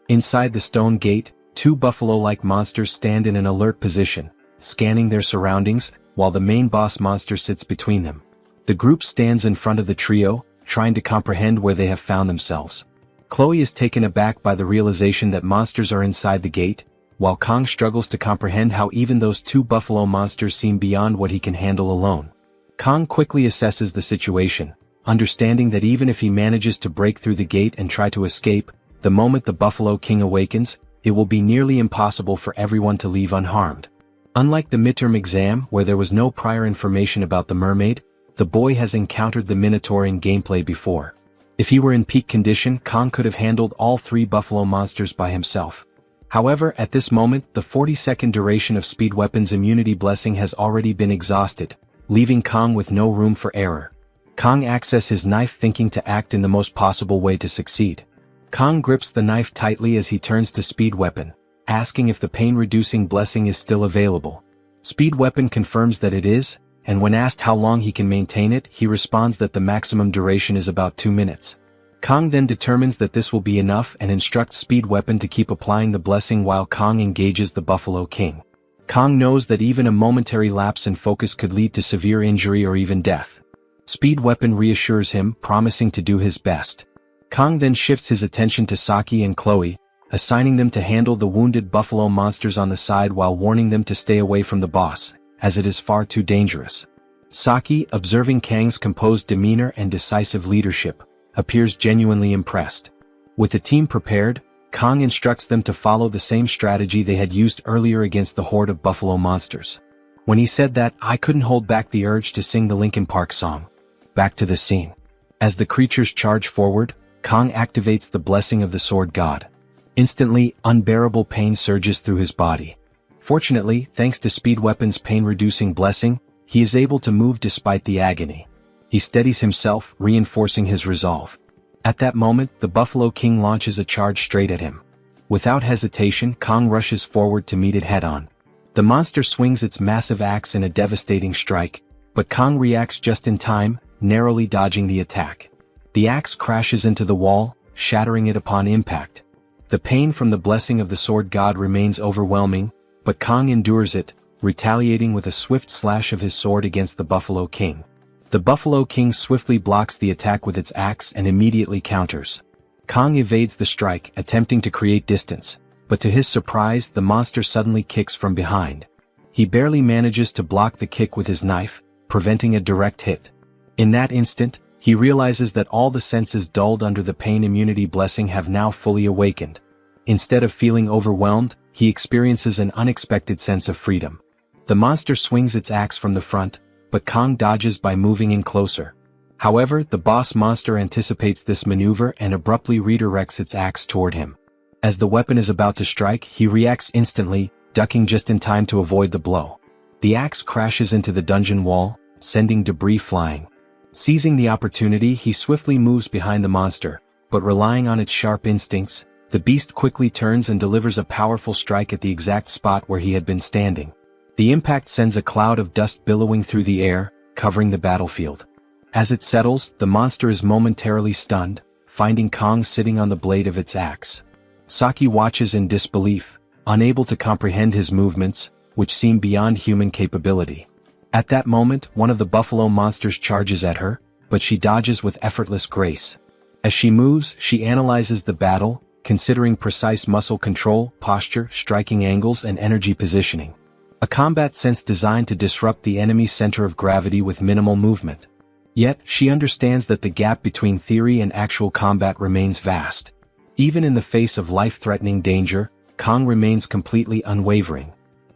Inside the stone gate, two buffalo-like monsters stand in an alert position, scanning their surroundings, while the main boss monster sits between them. The group stands in front of the trio, trying to comprehend where they have found themselves. Chloe is taken aback by the realization that monsters are inside the gate, while Kong struggles to comprehend how even those two buffalo monsters seem beyond what he can handle alone. Kong quickly assesses the situation, understanding that even if he manages to break through the gate and try to escape, the moment the Buffalo King awakens, it will be nearly impossible for everyone to leave unharmed. Unlike the midterm exam where there was no prior information about the mermaid, the boy has encountered the Minotaur in gameplay before. If he were in peak condition, Kong could have handled all three buffalo monsters by himself. However, at this moment, the 40-second duration of Speed Weapon's immunity blessing has already been exhausted, leaving Kong with no room for error. Kong accesses his knife thinking to act in the most possible way to succeed. Kong grips the knife tightly as he turns to Speed Weapon, asking if the pain-reducing blessing is still available. Speed Weapon confirms that it is, and when asked how long he can maintain it, he responds that the maximum duration is about 2 minutes. Kong then determines that this will be enough and instructs Speed Weapon to keep applying the blessing while Kong engages the Buffalo King. Kong knows that even a momentary lapse in focus could lead to severe injury or even death. Speed Weapon reassures him, promising to do his best. Kong then shifts his attention to Saki and Chloe, assigning them to handle the wounded buffalo monsters on the side while warning them to stay away from the boss, as it is far too dangerous. Saki, observing Kang's composed demeanor and decisive leadership, appears genuinely impressed. With the team prepared, Kong instructs them to follow the same strategy they had used earlier against the horde of buffalo monsters. When he said that, I couldn't hold back the urge to sing the Linkin Park song. Back to the scene. As the creatures charge forward, Kong activates the blessing of the Sword God. Instantly, unbearable pain surges through his body. Fortunately, thanks to Speed Weapon's pain-reducing blessing, he is able to move despite the agony. He steadies himself, reinforcing his resolve. At that moment, the Buffalo King launches a charge straight at him. Without hesitation, Kong rushes forward to meet it head-on. The monster swings its massive axe in a devastating strike, but Kong reacts just in time, narrowly dodging the attack. The axe crashes into the wall, shattering it upon impact. The pain from the blessing of the Sword God remains overwhelming, but Kong endures it, retaliating with a swift slash of his sword against the Buffalo King. The Buffalo King swiftly blocks the attack with its axe and immediately counters. Kong evades the strike, attempting to create distance, but to his surprise, the monster suddenly kicks from behind. He barely manages to block the kick with his knife, preventing a direct hit. In that instant, he realizes that all the senses dulled under the pain immunity blessing have now fully awakened. Instead of feeling overwhelmed, he experiences an unexpected sense of freedom. The monster swings its axe from the front, but Kong dodges by moving in closer. However, the boss monster anticipates this maneuver and abruptly redirects its axe toward him. As the weapon is about to strike, he reacts instantly, ducking just in time to avoid the blow. The axe crashes into the dungeon wall, sending debris flying. Seizing the opportunity, he swiftly moves behind the monster, but relying on its sharp instincts, the beast quickly turns and delivers a powerful strike at the exact spot where he had been standing. The impact sends a cloud of dust billowing through the air, covering the battlefield. As it settles, the monster is momentarily stunned, finding Kong sitting on the blade of its axe. Saki watches in disbelief, unable to comprehend his movements, which seem beyond human capability. At that moment, one of the buffalo monsters charges at her, but she dodges with effortless grace. As she moves, she analyzes the battle, considering precise muscle control, posture, striking angles, and energy positioning. A combat sense designed to disrupt the enemy's center of gravity with minimal movement. Yet, she understands that the gap between theory and actual combat remains vast. Even in the face of life-threatening danger, Kong remains completely unwavering.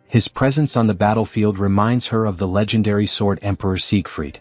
His presence on the battlefield reminds her of the legendary sword Emperor Siegfried.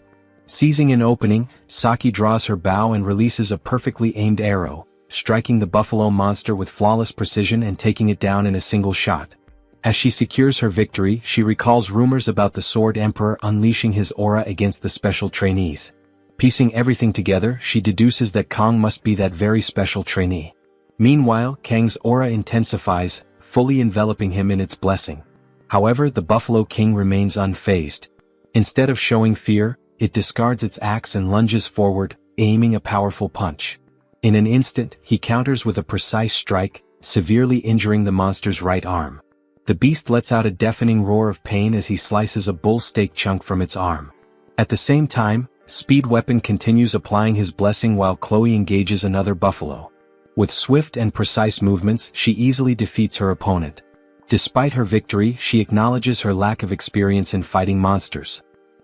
Seizing an opening, Saki draws her bow and releases a perfectly aimed arrow, striking the buffalo monster with flawless precision and taking it down in a single shot. As she secures her victory, she recalls rumors about the Sword Emperor unleashing his aura against the special trainees. Piecing everything together, she deduces that Kang must be that very special trainee. Meanwhile, Kang's aura intensifies, fully enveloping him in its blessing. However, the Buffalo King remains unfazed. Instead of showing fear, it discards its axe and lunges forward, aiming a powerful punch. In an instant, he counters with a precise strike, severely injuring the monster's right arm. The beast lets out a deafening roar of pain as he slices a bull steak chunk from its arm. At the same time, Speed Weapon continues applying his blessing while Chloe engages another buffalo. With swift and precise movements, she easily defeats her opponent. Despite her victory, she acknowledges her lack of experience in fighting monsters.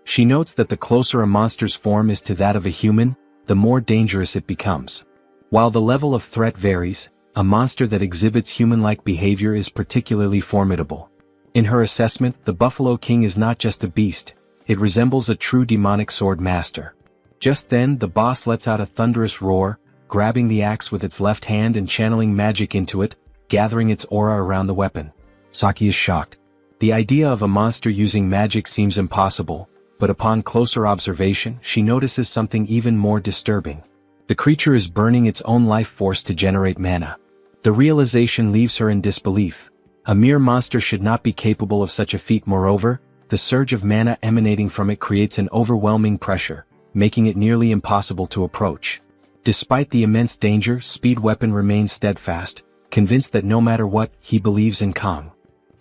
She notes that the closer a monster's form is to that of a human, the more dangerous it becomes. While the level of threat varies, a monster that exhibits human-like behavior is particularly formidable. In her assessment, the Buffalo King is not just a beast, it resembles a true demonic sword master. Just then, the boss lets out a thunderous roar, grabbing the axe with its left hand and channeling magic into it, gathering its aura around the weapon. Saki is shocked. The idea of a monster using magic seems impossible, but upon closer observation, she notices something even more disturbing. The creature is burning its own life force to generate mana. The realization leaves her in disbelief. A mere monster should not be capable of such a feat. Moreover, the surge of mana emanating from it creates an overwhelming pressure, making it nearly impossible to approach. Despite the immense danger, Speed Weapon remains steadfast, convinced that no matter what, he believes in Kang.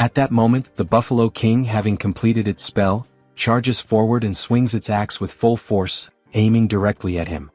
At that moment, the Buffalo King, having completed its spell, charges forward and swings its axe with full force, aiming directly at him.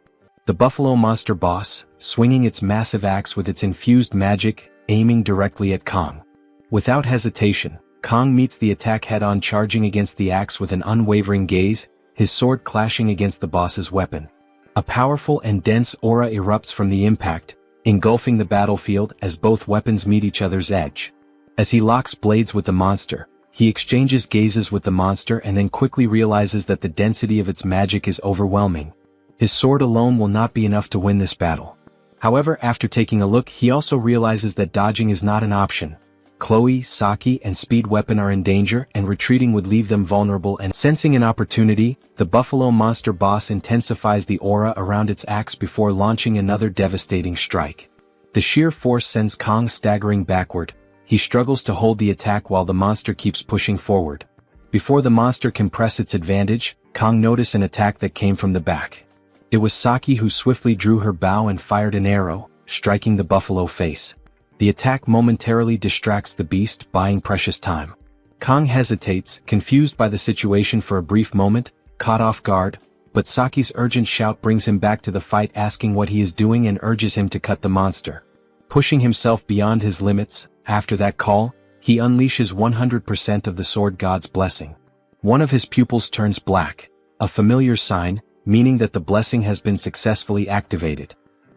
The Buffalo Monster boss, swinging its massive axe with its infused magic, aiming directly at Kang. Without hesitation, Kang meets the attack head-on, charging against the axe with an unwavering gaze, his sword clashing against the boss's weapon. A powerful and dense aura erupts from the impact, engulfing the battlefield as both weapons meet each other's edge. As he locks blades with the monster, he exchanges gazes with the monster and then quickly realizes that the density of its magic is overwhelming. His sword alone will not be enough to win this battle. However, after taking a look, he also realizes that dodging is not an option. Chloe, Saki, and Speed Weapon are in danger, and retreating would leave them vulnerable. And sensing an opportunity, the Buffalo Monster boss intensifies the aura around its axe before launching another devastating strike. The sheer force sends Kang staggering backward. He struggles to hold the attack while the monster keeps pushing forward. Before the monster can press its advantage, Kang noticed an attack that came from the back. It was Saki who swiftly drew her bow and fired an arrow, striking the buffalo face. The attack momentarily distracts the beast, buying precious time. Kang hesitates, confused by the situation for a brief moment, caught off guard, but Saki's urgent shout brings him back to the fight, asking what he is doing and urges him to cut the monster. Pushing himself beyond his limits, after that call, he unleashes 100% of the Sword God's blessing. One of his pupils turns black, a familiar sign, meaning that the blessing has been successfully activated.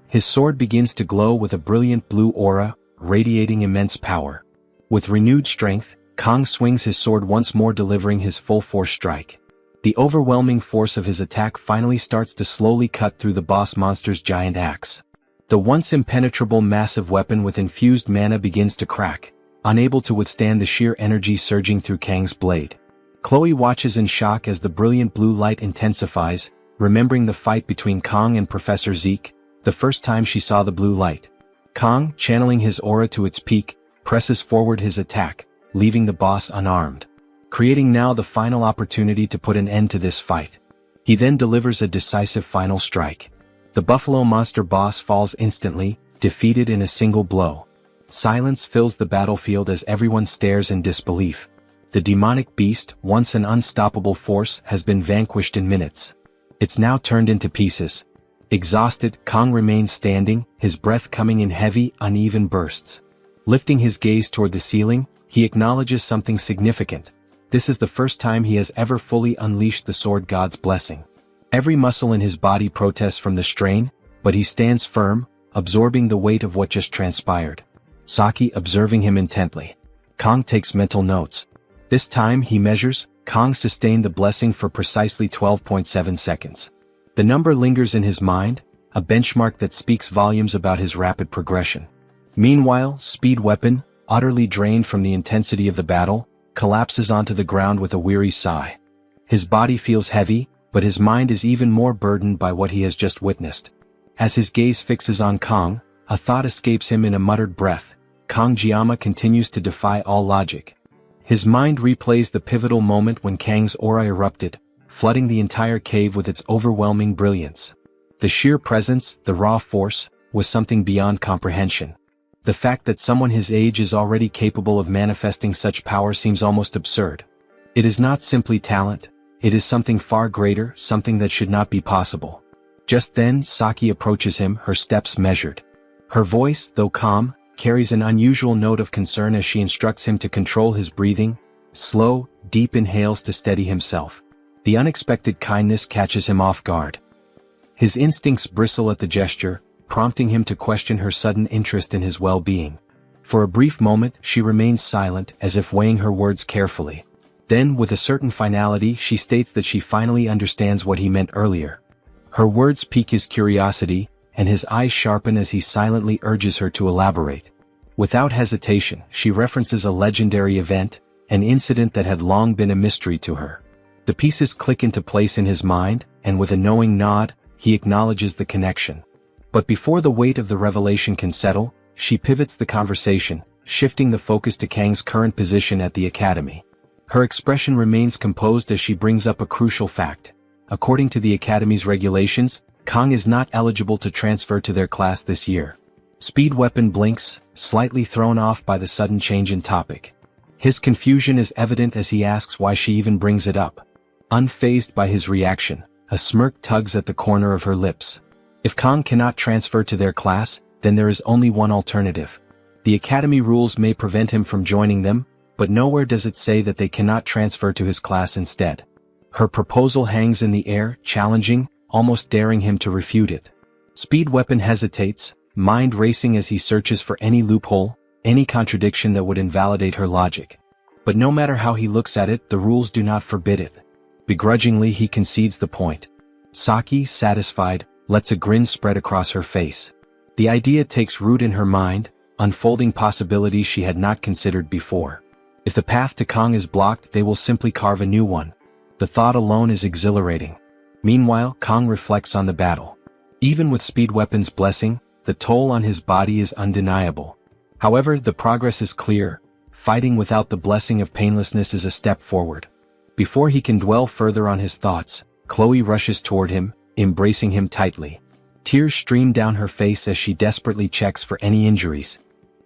His sword begins to glow with a brilliant blue aura, radiating immense power. With renewed strength, Kang swings his sword once more, delivering his full force strike. The overwhelming force of his attack finally starts to slowly cut through the boss monster's giant axe. The once impenetrable massive weapon with infused mana begins to crack, unable to withstand the sheer energy surging through Kang's blade. Chloe watches in shock as the brilliant blue light intensifies, remembering the fight between Kang and Professor Zeke, the first time she saw the blue light. Kang, channeling his aura to its peak, presses forward his attack, leaving the boss unarmed, creating now the final opportunity to put an end to this fight. He then delivers a decisive final strike. The Buffalo Monster boss falls instantly, defeated in a single blow. Silence fills the battlefield as everyone stares in disbelief. The demonic beast, once an unstoppable force, has been vanquished in minutes. It's now turned into pieces. Exhausted, Kang remains standing, his breath coming in heavy, uneven bursts. Lifting his gaze toward the ceiling, he acknowledges something significant. This is the first time he has ever fully unleashed the Sword God's blessing. Every muscle in his body protests from the strain, but he stands firm, absorbing the weight of what just transpired. Saki observing him intently. Kang takes mental notes. This time he measures, Kong sustained the blessing for precisely 12.7 seconds. The number lingers in his mind, a benchmark that speaks volumes about his rapid progression. Meanwhile, Speed Weapon, utterly drained from the intensity of the battle, collapses onto the ground with a weary sigh. His body feels heavy, but his mind is even more burdened by what he has just witnessed. As his gaze fixes on Kong, a thought escapes him in a muttered breath. Kong-jiama continues to defy all logic. His mind replays the pivotal moment when Kang's aura erupted, flooding the entire cave with its overwhelming brilliance. The sheer presence, the raw force, was something beyond comprehension. The fact that someone his age is already capable of manifesting such power seems almost absurd. It is not simply talent, it is something far greater, something that should not be possible. Just then, Saki approaches him, her steps measured. Her voice, though calm, carries an unusual note of concern as she instructs him to control his breathing, slow, deep inhales to steady himself. The unexpected kindness catches him off guard. His instincts bristle at the gesture, prompting him to question her sudden interest in his well-being. For a brief moment, she remains silent, as if weighing her words carefully. Then, with a certain finality, she states that she finally understands what he meant earlier. Her words pique his curiosity, and his eyes sharpen as he silently urges her to elaborate. Without hesitation, she references a legendary event, an incident that had long been a mystery to her. The pieces click into place in his mind, and with a knowing nod, he acknowledges the connection. But before the weight of the revelation can settle, she pivots the conversation, shifting the focus to Kang's current position at the academy. Her expression remains composed as she brings up a crucial fact. According to the academy's regulations, Kong is not eligible to transfer to their class this year. Speed Weapon blinks, slightly thrown off by the sudden change in topic. His confusion is evident as he asks why she even brings it up. Unfazed by his reaction, a smirk tugs at the corner of her lips. If Kong cannot transfer to their class, then there is only one alternative. The academy rules may prevent him from joining them, but nowhere does it say that they cannot transfer to his class instead. Her proposal hangs in the air, challenging, almost daring him to refute it. Speed Weapon hesitates, mind racing as he searches for any loophole, any contradiction that would invalidate her logic. But no matter how he looks at it, the rules do not forbid it. Begrudgingly, he concedes the point. Saki, satisfied, lets a grin spread across her face. The idea takes root in her mind, unfolding possibilities she had not considered before. If the path to Kong is blocked, they will simply carve a new one. The thought alone is exhilarating. Meanwhile, Kong reflects on the battle. Even with Speed Weapon's blessing, the toll on his body is undeniable. However, the progress is clear. Fighting without the blessing of painlessness is a step forward. Before he can dwell further on his thoughts, Chloe rushes toward him, embracing him tightly. Tears stream down her face as she desperately checks for any injuries.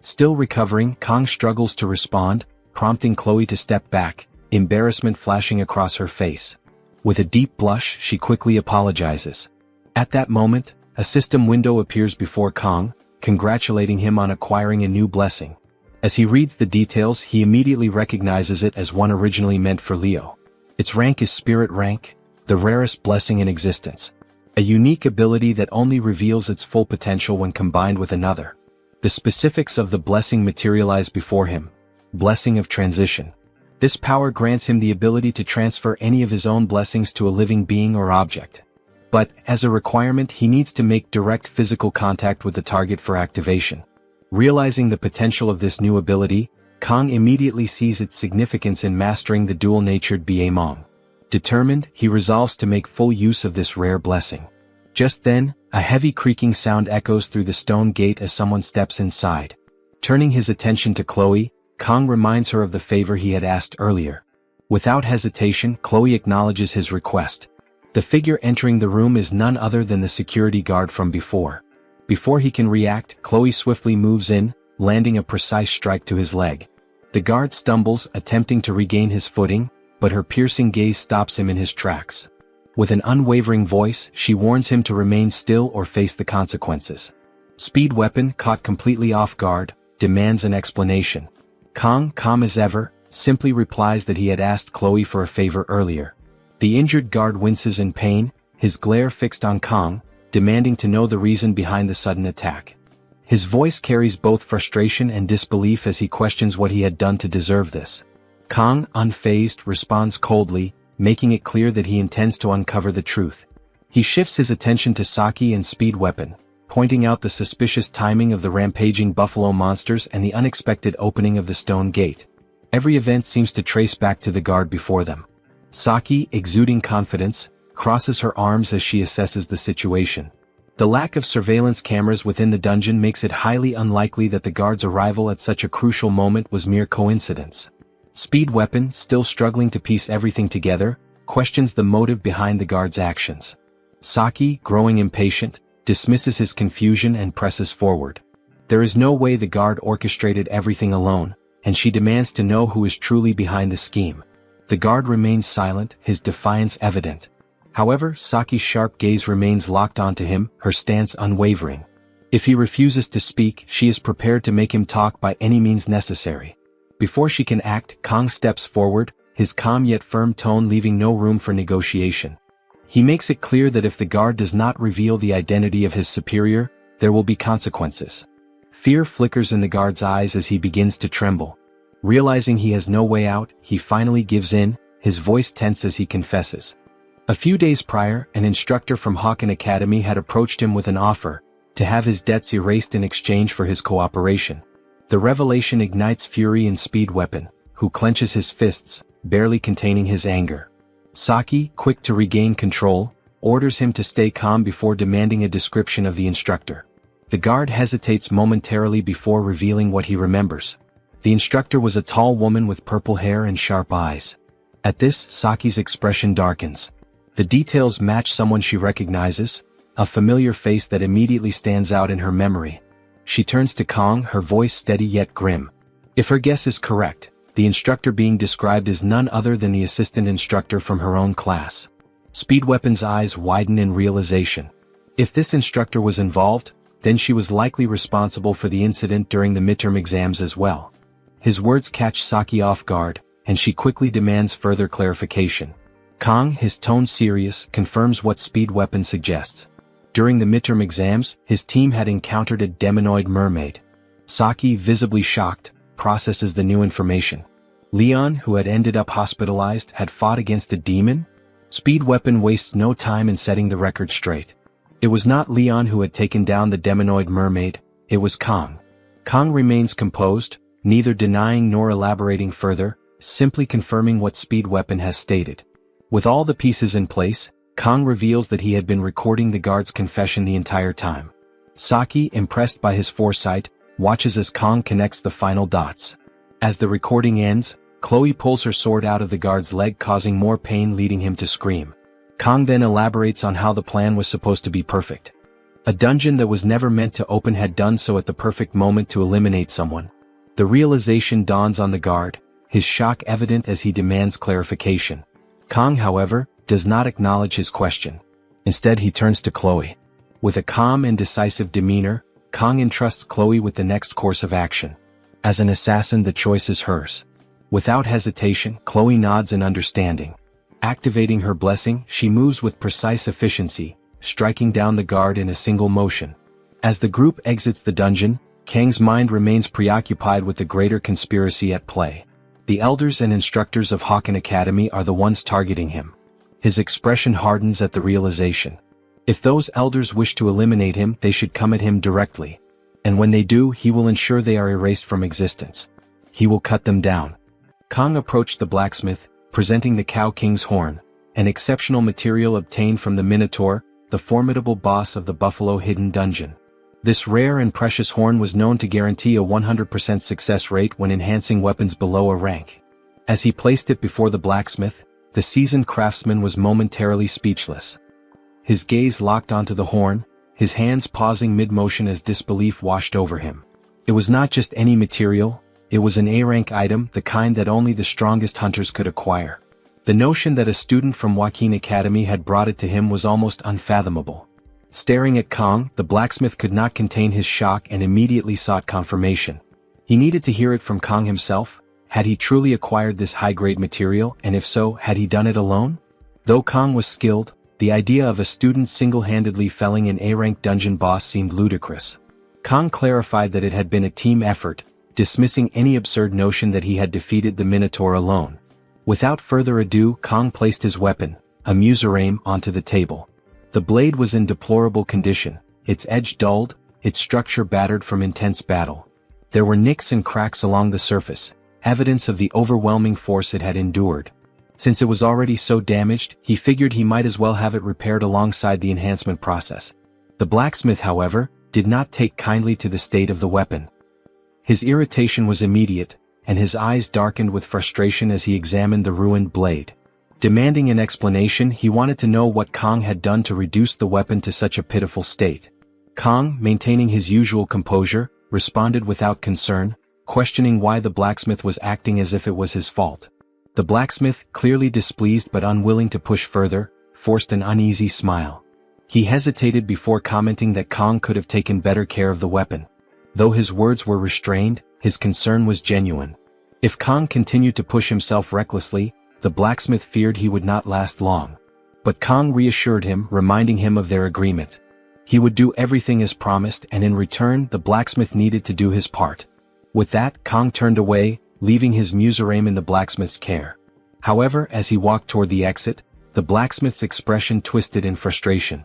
Still recovering, Kong struggles to respond, prompting Chloe to step back, embarrassment flashing across her face. With a deep blush, she quickly apologizes. At that moment, a system window appears before Kong, congratulating him on acquiring a new blessing. As he reads the details, he immediately recognizes it as one originally meant for Leo. Its rank is Spirit Rank, the rarest blessing in existence. A unique ability that only reveals its full potential when combined with another. The specifics of the blessing materialize before him. Blessing of Transition. This power grants him the ability to transfer any of his own blessings to a living being or object. But, as a requirement, he needs to make direct physical contact with the target for activation. Realizing the potential of this new ability, Kong immediately sees its significance in mastering the dual-natured Baemon. Determined, he resolves to make full use of this rare blessing. Just then, a heavy creaking sound echoes through the stone gate as someone steps inside. Turning his attention to Chloe, Kong reminds her of the favor he had asked earlier. Without hesitation, Chloe acknowledges his request. The figure entering the room is none other than the security guard from before. Before he can react, Chloe swiftly moves in, landing a precise strike to his leg. The guard stumbles, attempting to regain his footing, but her piercing gaze stops him in his tracks. With an unwavering voice, she warns him to remain still or face the consequences. Speed Weapon, caught completely off guard, demands an explanation. Kong, calm as ever, simply replies that he had asked Chloe for a favor earlier. The injured guard winces in pain, his glare fixed on Kong, demanding to know the reason behind the sudden attack. His voice carries both frustration and disbelief as he questions what he had done to deserve this. Kong, unfazed, responds coldly, making it clear that he intends to uncover the truth. He shifts his attention to Saki and Speed Weapon, pointing out the suspicious timing of the rampaging buffalo monsters and the unexpected opening of the stone gate. Every event seems to trace back to the guard before them. Saki, exuding confidence, crosses her arms as she assesses the situation. The lack of surveillance cameras within the dungeon makes it highly unlikely that the guard's arrival at such a crucial moment was mere coincidence. Speed Weapon, still struggling to piece everything together, questions the motive behind the guard's actions. Saki, growing impatient, dismisses his confusion and presses forward. There is no way the guard orchestrated everything alone, and she demands to know who is truly behind the scheme. The guard remains silent, his defiance evident. However, Saki's sharp gaze remains locked onto him, her stance unwavering. If he refuses to speak, she is prepared to make him talk by any means necessary. Before she can act, Kong steps forward, his calm yet firm tone leaving no room for negotiation. He makes it clear that if the guard does not reveal the identity of his superior, there will be consequences. Fear flickers in the guard's eyes as he begins to tremble. Realizing he has no way out, he finally gives in, his voice tense as he confesses. A few days prior, an instructor from Hawken Academy had approached him with an offer to have his debts erased in exchange for his cooperation. The revelation ignites fury in Speed Weapon, who clenches his fists, barely containing his anger. Saki, quick to regain control, orders him to stay calm before demanding a description of the instructor. The guard hesitates momentarily before revealing what he remembers. The instructor was a tall woman with purple hair and sharp eyes. At this, Saki's expression darkens. The details match someone she recognizes, a familiar face that immediately stands out in her memory. She turns to Kong, her voice steady yet grim. If her guess is correct, the instructor being described is none other than the assistant instructor from her own class. Speed Weapon's eyes widen in realization. If this instructor was involved, then she was likely responsible for the incident during the midterm exams as well. His words catch Saki off guard, and she quickly demands further clarification. Kong, his tone serious, confirms what Speed Weapon suggests. During the midterm exams, his team had encountered a demonoid mermaid. Saki, visibly shocked, processes the new information. Leon, who had ended up hospitalized, had fought against a demon? Speed Weapon wastes no time in setting the record straight. It was not Leon who had taken down the demonoid mermaid, it was Kong. Kong remains composed, neither denying nor elaborating further, simply confirming what Speed Weapon has stated. With all the pieces in place, Kong reveals that he had been recording the guard's confession the entire time. Saki, impressed by his foresight, watches as Kong connects the final dots. As the recording ends, Chloe pulls her sword out of the guard's leg, causing more pain, leading him to scream. Kong then elaborates on how the plan was supposed to be perfect. A dungeon that was never meant to open had done so at the perfect moment to eliminate someone. The realization dawns on the guard, his shock evident as he demands clarification. Kong, however, does not acknowledge his question. Instead, he turns to Chloe. With a calm and decisive demeanor, Kong entrusts Chloe with the next course of action. As an assassin, the choice is hers. Without hesitation, Chloe nods in understanding. Activating her blessing, she moves with precise efficiency, striking down the guard in a single motion. As the group exits the dungeon, Kang's mind remains preoccupied with the greater conspiracy at play. The elders and instructors of Hawken Academy are the ones targeting him. His expression hardens at the realization. If those elders wish to eliminate him, they should come at him directly. And when they do, he will ensure they are erased from existence. He will cut them down. Kong approached the blacksmith, presenting the Cow King's horn, an exceptional material obtained from the Minotaur, the formidable boss of the Buffalo Hidden Dungeon. This rare and precious horn was known to guarantee a 100% success rate when enhancing weapons below a rank. As he placed it before the blacksmith, the seasoned craftsman was momentarily speechless. His gaze locked onto the horn, his hands pausing mid-motion as disbelief washed over him. It was not just any material, it was an A-rank item, the kind that only the strongest hunters could acquire. The notion that a student from Hawken Academy had brought it to him was almost unfathomable. Staring at Kong, the blacksmith could not contain his shock and immediately sought confirmation. He needed to hear it from Kong himself. Had he truly acquired this high-grade material, and if so, had he done it alone? Though Kong was skilled, the idea of a student single-handedly felling an A-rank dungeon boss seemed ludicrous. Kong clarified that it had been a team effort, dismissing any absurd notion that he had defeated the Minotaur alone. Without further ado, Kong placed his weapon, a muserame, onto the table. The blade was in deplorable condition, its edge dulled, its structure battered from intense battle. There were nicks and cracks along the surface, evidence of the overwhelming force it had endured. Since it was already so damaged, he figured he might as well have it repaired alongside the enhancement process. The blacksmith, however, did not take kindly to the state of the weapon. His irritation was immediate, and his eyes darkened with frustration as he examined the ruined blade. Demanding an explanation, he wanted to know what Kong had done to reduce the weapon to such a pitiful state. Kong, maintaining his usual composure, responded without concern, questioning why the blacksmith was acting as if it was his fault. The blacksmith, clearly displeased but unwilling to push further, forced an uneasy smile. He hesitated before commenting that Kong could have taken better care of the weapon. Though his words were restrained, his concern was genuine. If Kong continued to push himself recklessly, the blacksmith feared he would not last long. But Kong reassured him, reminding him of their agreement. He would do everything as promised, and in return the blacksmith needed to do his part. With that, Kong turned away, leaving his muserame in the blacksmith's care. However, as he walked toward the exit, the blacksmith's expression twisted in frustration.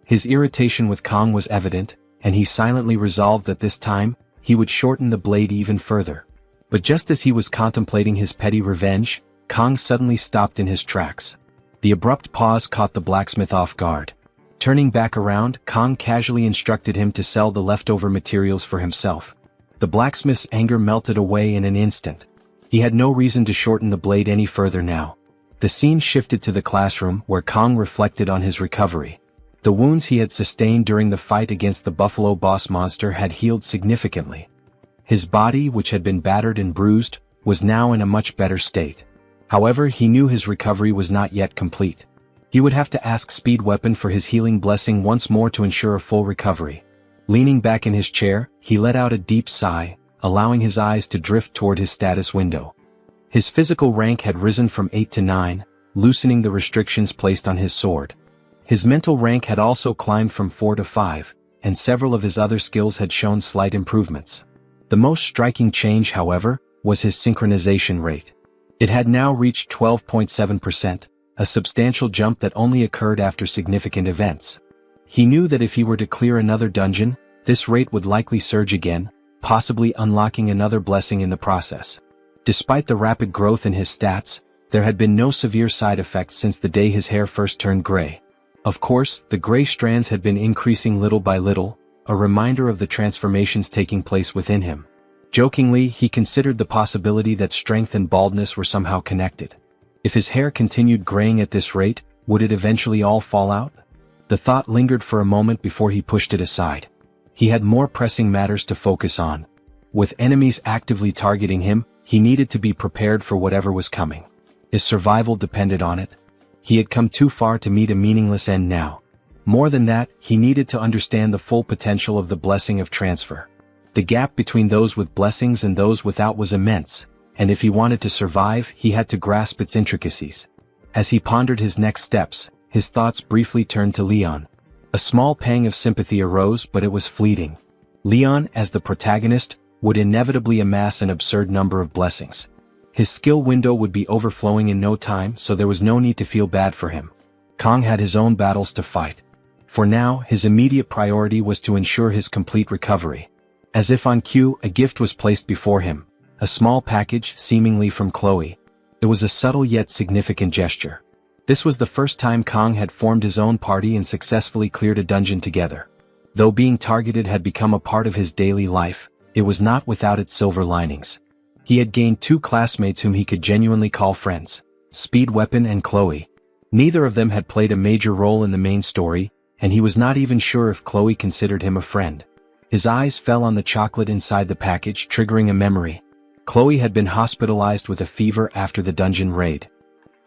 His irritation with Kong was evident, and he silently resolved that this time, he would shorten the blade even further. But just as he was contemplating his petty revenge, Kong suddenly stopped in his tracks. The abrupt pause caught the blacksmith off guard. Turning back around, Kong casually instructed him to sell the leftover materials for himself. The blacksmith's anger melted away in an instant. He had no reason to shorten the blade any further now. The scene shifted to the classroom, where Kong reflected on his recovery. The wounds he had sustained during the fight against the buffalo boss monster had healed significantly. His body, which had been battered and bruised, was now in a much better state. However, he knew his recovery was not yet complete. He would have to ask Speed Weapon for his healing blessing once more to ensure a full recovery. Leaning back in his chair, he let out a deep sigh, allowing his eyes to drift toward his status window. His physical rank had risen from 8 to 9, loosening the restrictions placed on his sword. His mental rank had also climbed from 4 to 5, and several of his other skills had shown slight improvements. The most striking change, however, was his synchronization rate. It had now reached 12.7%, a substantial jump that only occurred after significant events. He knew that if he were to clear another dungeon, this rate would likely surge again, possibly unlocking another blessing in the process. Despite the rapid growth in his stats, there had been no severe side effects since the day his hair first turned gray. Of course, the gray strands had been increasing little by little, a reminder of the transformations taking place within him. Jokingly, he considered the possibility that strength and baldness were somehow connected. If his hair continued graying at this rate, would it eventually all fall out? The thought lingered for a moment before he pushed it aside. He had more pressing matters to focus on. With enemies actively targeting him, he needed to be prepared for whatever was coming. His survival depended on it. He had come too far to meet a meaningless end now. More than that, he needed to understand the full potential of the blessing of transfer. The gap between those with blessings and those without was immense, and if he wanted to survive, he had to grasp its intricacies. As he pondered his next steps, his thoughts briefly turned to Leon. A small pang of sympathy arose, but it was fleeting. Leon, as the protagonist, would inevitably amass an absurd number of blessings. His skill window would be overflowing in no time, so there was no need to feel bad for him. Kong had his own battles to fight. For now, his immediate priority was to ensure his complete recovery. As if on cue, a gift was placed before him. A small package, seemingly from Chloe. It was a subtle yet significant gesture. This was the first time Kong had formed his own party and successfully cleared a dungeon together. Though being targeted had become a part of his daily life, it was not without its silver linings. He had gained 2 classmates whom he could genuinely call friends, Speed Weapon and Chloe. Neither of them had played a major role in the main story, and he was not even sure if Chloe considered him a friend. His eyes fell on the chocolate inside the package, triggering a memory. Chloe had been hospitalized with a fever after the dungeon raid.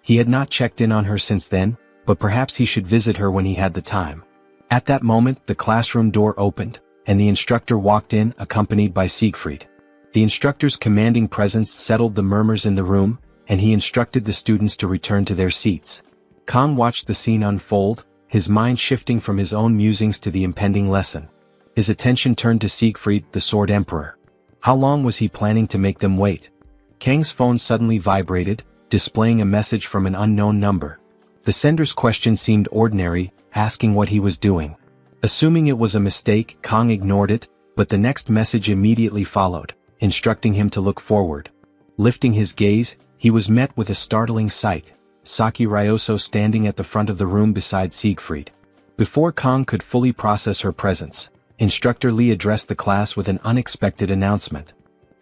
He had not checked in on her since then, but perhaps he should visit her when he had the time. At that moment, the classroom door opened, and the instructor walked in, accompanied by Siegfried. The instructor's commanding presence settled the murmurs in the room, and he instructed the students to return to their seats. Kong watched the scene unfold, his mind shifting from his own musings to the impending lesson. His attention turned to Siegfried, the Sword Emperor. How long was he planning to make them wait? Kang's phone suddenly vibrated, displaying a message from an unknown number. The sender's question seemed ordinary, asking what he was doing. Assuming it was a mistake, Kang ignored it, but the next message immediately followed, instructing him to look forward. Lifting his gaze, he was met with a startling sight: Saki Ryoso standing at the front of the room beside Siegfried. Before Kang could fully process her presence, Instructor Lee addressed the class with an unexpected announcement.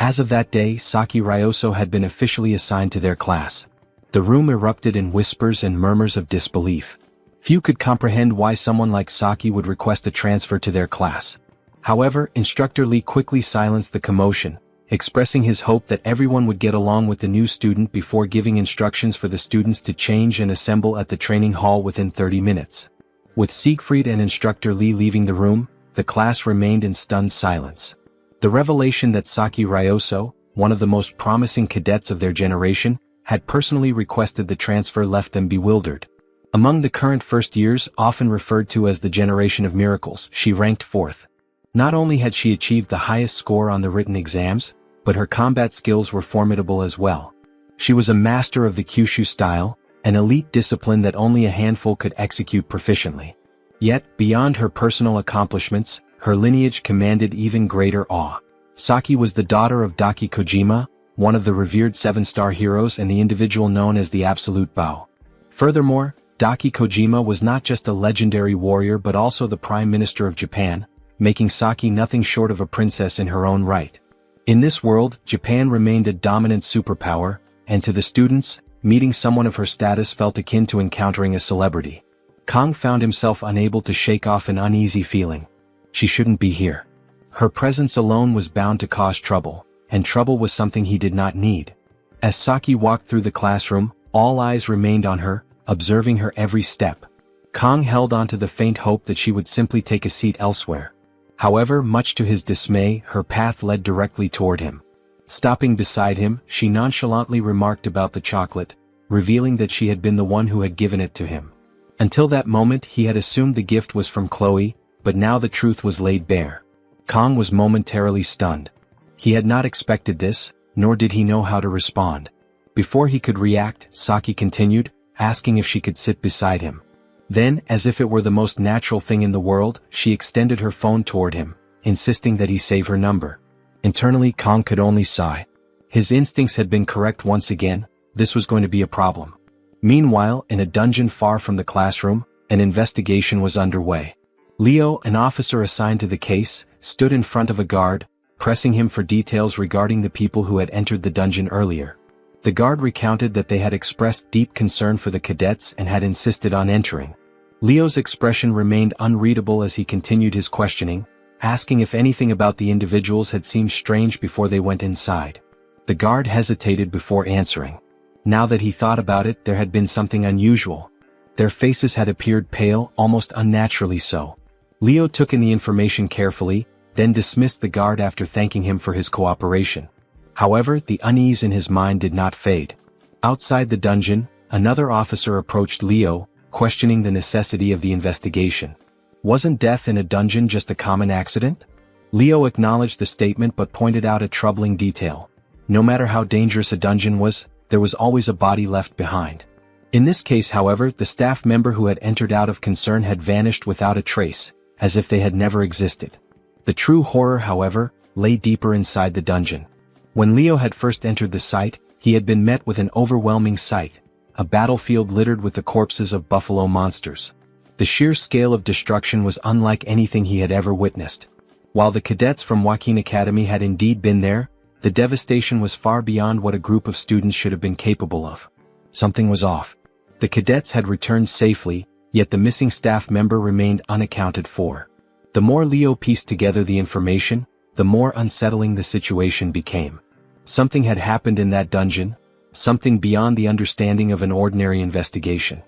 As of that day, Saki Ryoso had been officially assigned to their class. The room erupted in whispers and murmurs of disbelief. Few could comprehend why someone like Saki would request a transfer to their class. However, Instructor Lee quickly silenced the commotion, expressing his hope that everyone would get along with the new student before giving instructions for the students to change and assemble at the training hall within 30 minutes. With Siegfried and Instructor Lee leaving the room, the class remained in stunned silence. The revelation that Saki Ryoso, one of the most promising cadets of their generation, had personally requested the transfer left them bewildered. Among the current first years, often referred to as the generation of miracles, she ranked fourth. Not only had she achieved the highest score on the written exams, but her combat skills were formidable as well. She was a master of the Kyushu style, an elite discipline that only a handful could execute proficiently. Yet, beyond her personal accomplishments, her lineage commanded even greater awe. Saki was the daughter of Daki Kojima, one of the revered 7-star heroes and the individual known as the Absolute Bao. Furthermore, Daki Kojima was not just a legendary warrior but also the Prime Minister of Japan, making Saki nothing short of a princess in her own right. In this world, Japan remained a dominant superpower, and to the students, meeting someone of her status felt akin to encountering a celebrity. Kang found himself unable to shake off an uneasy feeling. She shouldn't be here. Her presence alone was bound to cause trouble, and trouble was something he did not need. As Saki walked through the classroom, all eyes remained on her, observing her every step. Kang held on to the faint hope that she would simply take a seat elsewhere. However, much to his dismay, her path led directly toward him. Stopping beside him, she nonchalantly remarked about the chocolate, revealing that she had been the one who had given it to him. Until that moment, he had assumed the gift was from Chloe, but now the truth was laid bare. Kang was momentarily stunned. He had not expected this, nor did he know how to respond. Before he could react, Saki continued, asking if she could sit beside him. Then, as if it were the most natural thing in the world, she extended her phone toward him, insisting that he save her number. Internally, Kang could only sigh. His instincts had been correct once again. This was going to be a problem. Meanwhile, in a dungeon far from the classroom, an investigation was underway. Leo, an officer assigned to the case, stood in front of a guard, pressing him for details regarding the people who had entered the dungeon earlier. The guard recounted that they had expressed deep concern for the cadets and had insisted on entering. Leo's expression remained unreadable as he continued his questioning, asking if anything about the individuals had seemed strange before they went inside. The guard hesitated before answering. Now that he thought about it, there had been something unusual. Their faces had appeared pale, almost unnaturally so. Leo took in the information carefully, then dismissed the guard after thanking him for his cooperation. However, the unease in his mind did not fade. Outside the dungeon, another officer approached Leo, questioning the necessity of the investigation. Wasn't death in a dungeon just a common accident? Leo acknowledged the statement but pointed out a troubling detail. No matter how dangerous a dungeon was, there was always a body left behind. In this case, however, the staff member who had entered out of concern had vanished without a trace, as if they had never existed. The true horror, however, lay deeper inside the dungeon. When Leo had first entered the site, he had been met with an overwhelming sight, a battlefield littered with the corpses of buffalo monsters. The sheer scale of destruction was unlike anything he had ever witnessed. While the cadets from Joaquin Academy had indeed been there, the devastation was far beyond what a group of students should have been capable of. Something was off. The cadets had returned safely, yet the missing staff member remained unaccounted for. The more Leo pieced together the information, the more unsettling the situation became. Something had happened in that dungeon, something beyond the understanding of an ordinary investigation.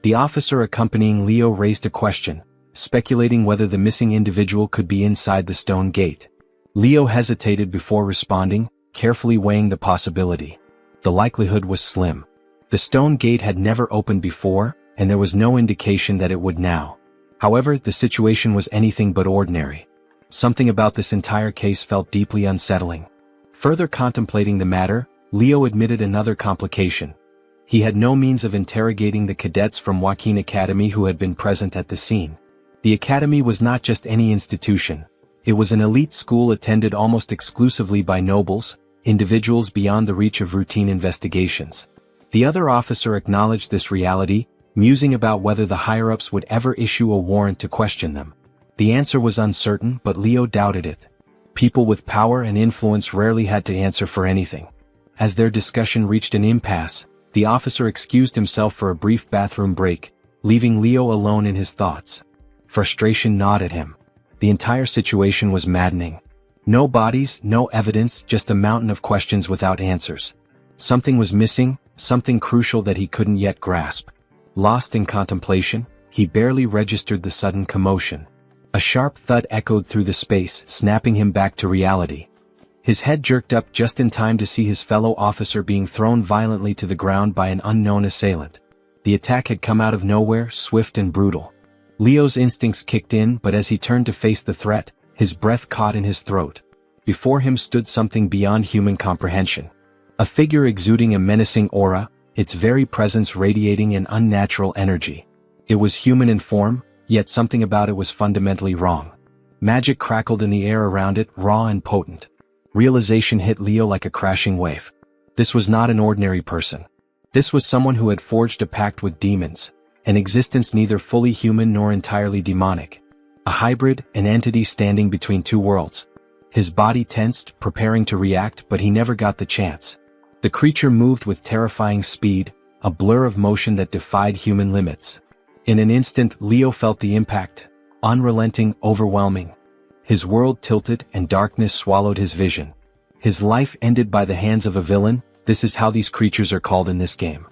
The officer accompanying Leo raised a question, speculating whether the missing individual could be inside the stone gate. Leo hesitated before responding, carefully weighing the possibility. The likelihood was slim. The stone gate had never opened before, and there was no indication that it would now. However, the situation was anything but ordinary. Something about this entire case felt deeply unsettling. Further contemplating the matter, Leo admitted another complication. He had no means of interrogating the cadets from Joaquin Academy who had been present at the scene. The academy was not just any institution. It was an elite school attended almost exclusively by nobles, individuals beyond the reach of routine investigations. The other officer acknowledged this reality, musing about whether the higher-ups would ever issue a warrant to question them. The answer was uncertain, but Leo doubted it. People with power and influence rarely had to answer for anything. As their discussion reached an impasse, the officer excused himself for a brief bathroom break, leaving Leo alone in his thoughts. Frustration gnawed at him. The entire situation was maddening. No bodies, no evidence, just a mountain of questions without answers. Something was missing, something crucial that he couldn't yet grasp. Lost in contemplation, he barely registered the sudden commotion. A sharp thud echoed through the space, snapping him back to reality. His head jerked up just in time to see his fellow officer being thrown violently to the ground by an unknown assailant. The attack had come out of nowhere, swift and brutal. Leo's instincts kicked in, but as he turned to face the threat, his breath caught in his throat. Before him stood something beyond human comprehension. A figure exuding a menacing aura, its very presence radiating an unnatural energy. It was human in form, yet something about it was fundamentally wrong. Magic crackled in the air around it, raw and potent. Realization hit Leo like a crashing wave. This was not an ordinary person. This was someone who had forged a pact with demons, an existence neither fully human nor entirely demonic. A hybrid, an entity standing between two worlds. His body tensed, preparing to react, but he never got the chance. The creature moved with terrifying speed, a blur of motion that defied human limits. In an instant, Leo felt the impact, unrelenting, overwhelming. His world tilted and darkness swallowed his vision. His life ended by the hands of a villain. This is how these creatures are called in this game.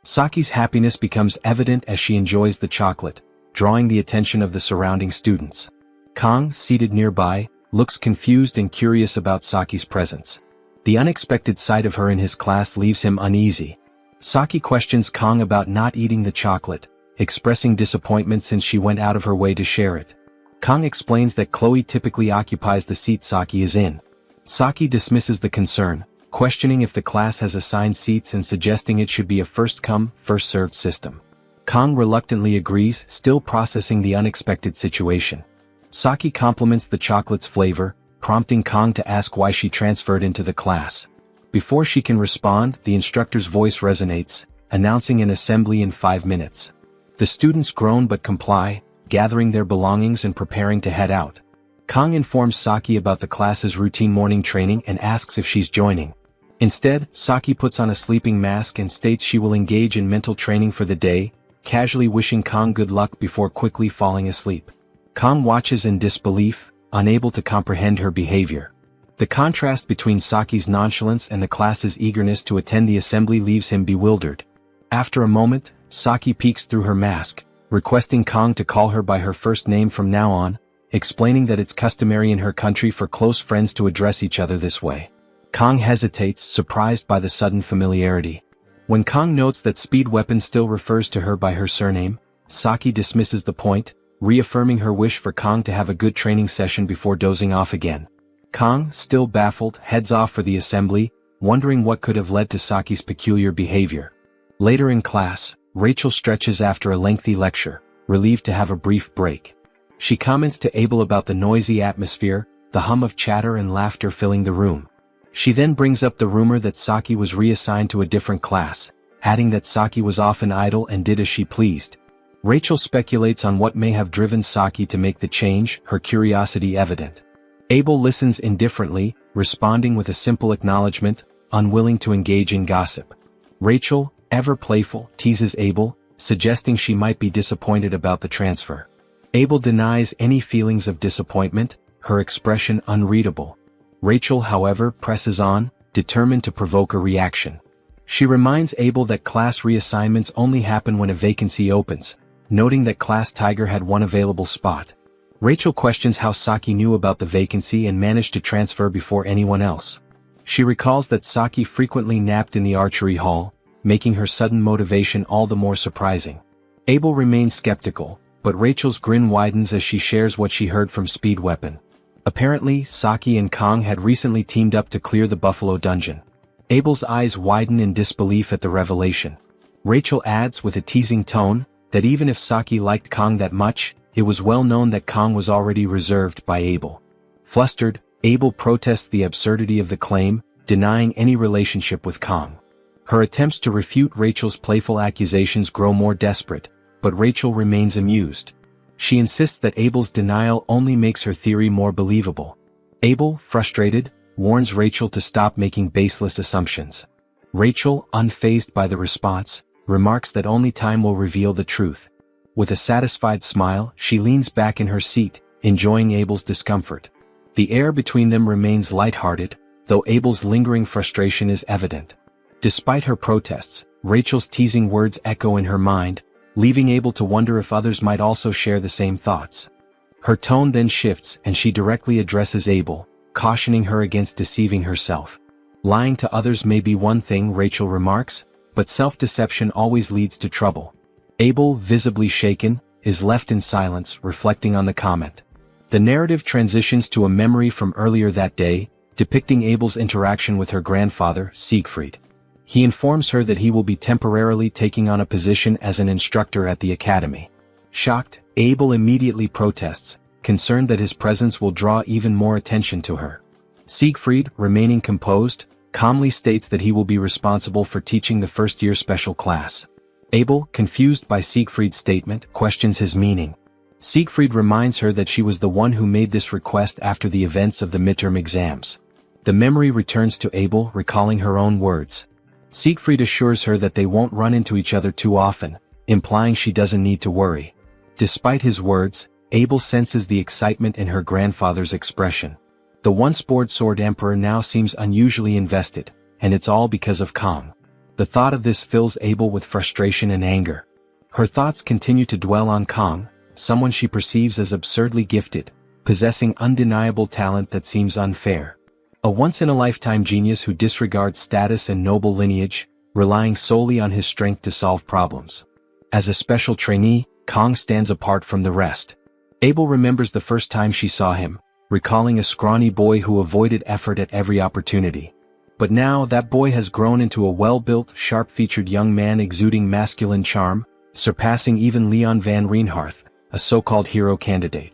Saki's happiness becomes evident as she enjoys the chocolate, drawing the attention of the surrounding students. Kong, seated nearby, looks confused and curious about Saki's presence. The unexpected sight of her in his class leaves him uneasy. Saki questions Kong about not eating the chocolate, expressing disappointment since she went out of her way to share it. Kong explains that Chloe typically occupies the seat Saki is in. Saki dismisses the concern, questioning if the class has assigned seats and suggesting it should be a first-come, first-served system. Kong reluctantly agrees, still processing the unexpected situation. Saki compliments the chocolate's flavor, prompting Kong to ask why she transferred into the class. Before she can respond, the instructor's voice resonates, announcing an assembly in 5 minutes. The students groan but comply, gathering their belongings and preparing to head out. Kong informs Saki about the class's routine morning training and asks if she's joining. Instead, Saki puts on a sleeping mask and states she will engage in mental training for the day, casually wishing Kong good luck before quickly falling asleep. Kong watches in disbelief, unable to comprehend her behavior. The contrast between Saki's nonchalance and the class's eagerness to attend the assembly leaves him bewildered. After a moment, Saki peeks through her mask, requesting Kong to call her by her first name from now on, explaining that it's customary in her country for close friends to address each other this way. Kong hesitates, surprised by the sudden familiarity. When Kong notes that Speed Weapon still refers to her by her surname, Saki dismisses the point, reaffirming her wish for Kong to have a good training session before dozing off again. Kong, still baffled, heads off for the assembly, wondering what could have led to Saki's peculiar behavior. Later in class, Rachel stretches after a lengthy lecture, relieved to have a brief break. She comments to Abel about the noisy atmosphere, the hum of chatter and laughter filling the room. She then brings up the rumor that Saki was reassigned to a different class, adding that Saki was often idle and did as she pleased. Rachel speculates on what may have driven Saki to make the change, her curiosity evident. Abel listens indifferently, responding with a simple acknowledgement, unwilling to engage in gossip. Rachel, ever playful, teases Abel, suggesting she might be disappointed about the transfer. Abel denies any feelings of disappointment, her expression unreadable. Rachel, however, presses on, determined to provoke a reaction. She reminds Abel that class reassignments only happen when a vacancy opens, noting that Class Tiger had one available spot. Rachel questions how Saki knew about the vacancy and managed to transfer before anyone else. She recalls that Saki frequently napped in the archery hall, making her sudden motivation all the more surprising. Abel remains skeptical, but Rachel's grin widens as she shares what she heard from Speed Weapon. Apparently, Saki and Kong had recently teamed up to clear the Buffalo Dungeon. Abel's eyes widen in disbelief at the revelation. Rachel adds with a teasing tone that even if Saki liked Kong that much, it was well known that Kong was already reserved by Abel. Flustered, Abel protests the absurdity of the claim, denying any relationship with Kong. Her attempts to refute Rachel's playful accusations grow more desperate, but Rachel remains amused. She insists that Abel's denial only makes her theory more believable. Abel, frustrated, warns Rachel to stop making baseless assumptions. Rachel, unfazed by the response, remarks that only time will reveal the truth. With a satisfied smile, she leans back in her seat, enjoying Abel's discomfort. The air between them remains lighthearted, though Abel's lingering frustration is evident. Despite her protests, Rachel's teasing words echo in her mind, leaving Abel to wonder if others might also share the same thoughts. Her tone then shifts and she directly addresses Abel, cautioning her against deceiving herself. Lying to others may be one thing, Rachel remarks, but self-deception always leads to trouble. Abel, visibly shaken, is left in silence, reflecting on the comment. The narrative transitions to a memory from earlier that day, depicting Abel's interaction with her grandfather, Siegfried. He informs her that he will be temporarily taking on a position as an instructor at the academy. Shocked, Abel immediately protests, concerned that his presence will draw even more attention to her. Siegfried, remaining composed, calmly states that he will be responsible for teaching the first-year special class. Abel, confused by Siegfried's statement, questions his meaning. Siegfried reminds her that she was the one who made this request after the events of the midterm exams. The memory returns to Abel, recalling her own words. Siegfried assures her that they won't run into each other too often, implying she doesn't need to worry. Despite his words, Abel senses the excitement in her grandfather's expression. The once bored sword emperor now seems unusually invested, and it's all because of Kong. The thought of this fills Abel with frustration and anger. Her thoughts continue to dwell on Kong, someone she perceives as absurdly gifted, possessing undeniable talent that seems unfair. A once-in-a-lifetime genius who disregards status and noble lineage, relying solely on his strength to solve problems. As a special trainee, Kong stands apart from the rest. Abel remembers the first time she saw him, recalling a scrawny boy who avoided effort at every opportunity. But now that boy has grown into a well-built, sharp-featured young man exuding masculine charm, surpassing even Leon van Reinhardt, a so-called hero candidate.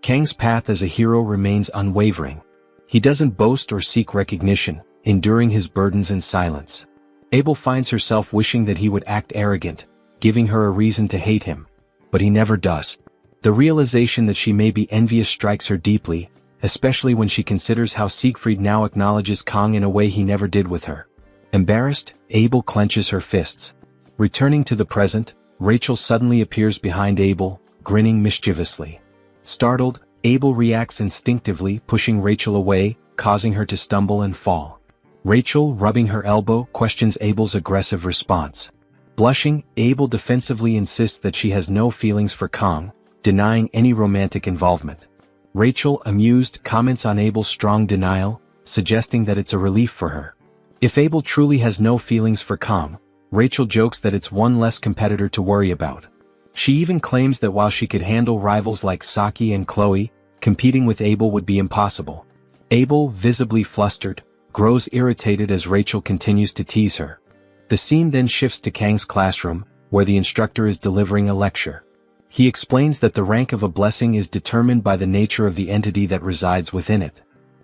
Kang's path as a hero remains unwavering. He doesn't boast or seek recognition, enduring his burdens in silence. Abel finds herself wishing that he would act arrogant, giving her a reason to hate him. But he never does. The realization that she may be envious strikes her deeply, especially when she considers how Siegfried now acknowledges Kong in a way he never did with her. Embarrassed, Abel clenches her fists. Returning to the present, Rachel suddenly appears behind Abel, grinning mischievously. Startled, Abel reacts instinctively, pushing Rachel away, causing her to stumble and fall. Rachel, rubbing her elbow, questions Abel's aggressive response. Blushing, Abel defensively insists that she has no feelings for Kong, denying any romantic involvement. Rachel, amused, comments on Abel's strong denial, suggesting that it's a relief for her. If Abel truly has no feelings for Kong, Rachel jokes that it's one less competitor to worry about. She even claims that while she could handle rivals like Saki and Chloe, competing with Abel would be impossible. Abel, visibly flustered, grows irritated as Rachel continues to tease her. The scene then shifts to Kang's classroom, where the instructor is delivering a lecture. He explains that the rank of a blessing is determined by the nature of the entity that resides within it.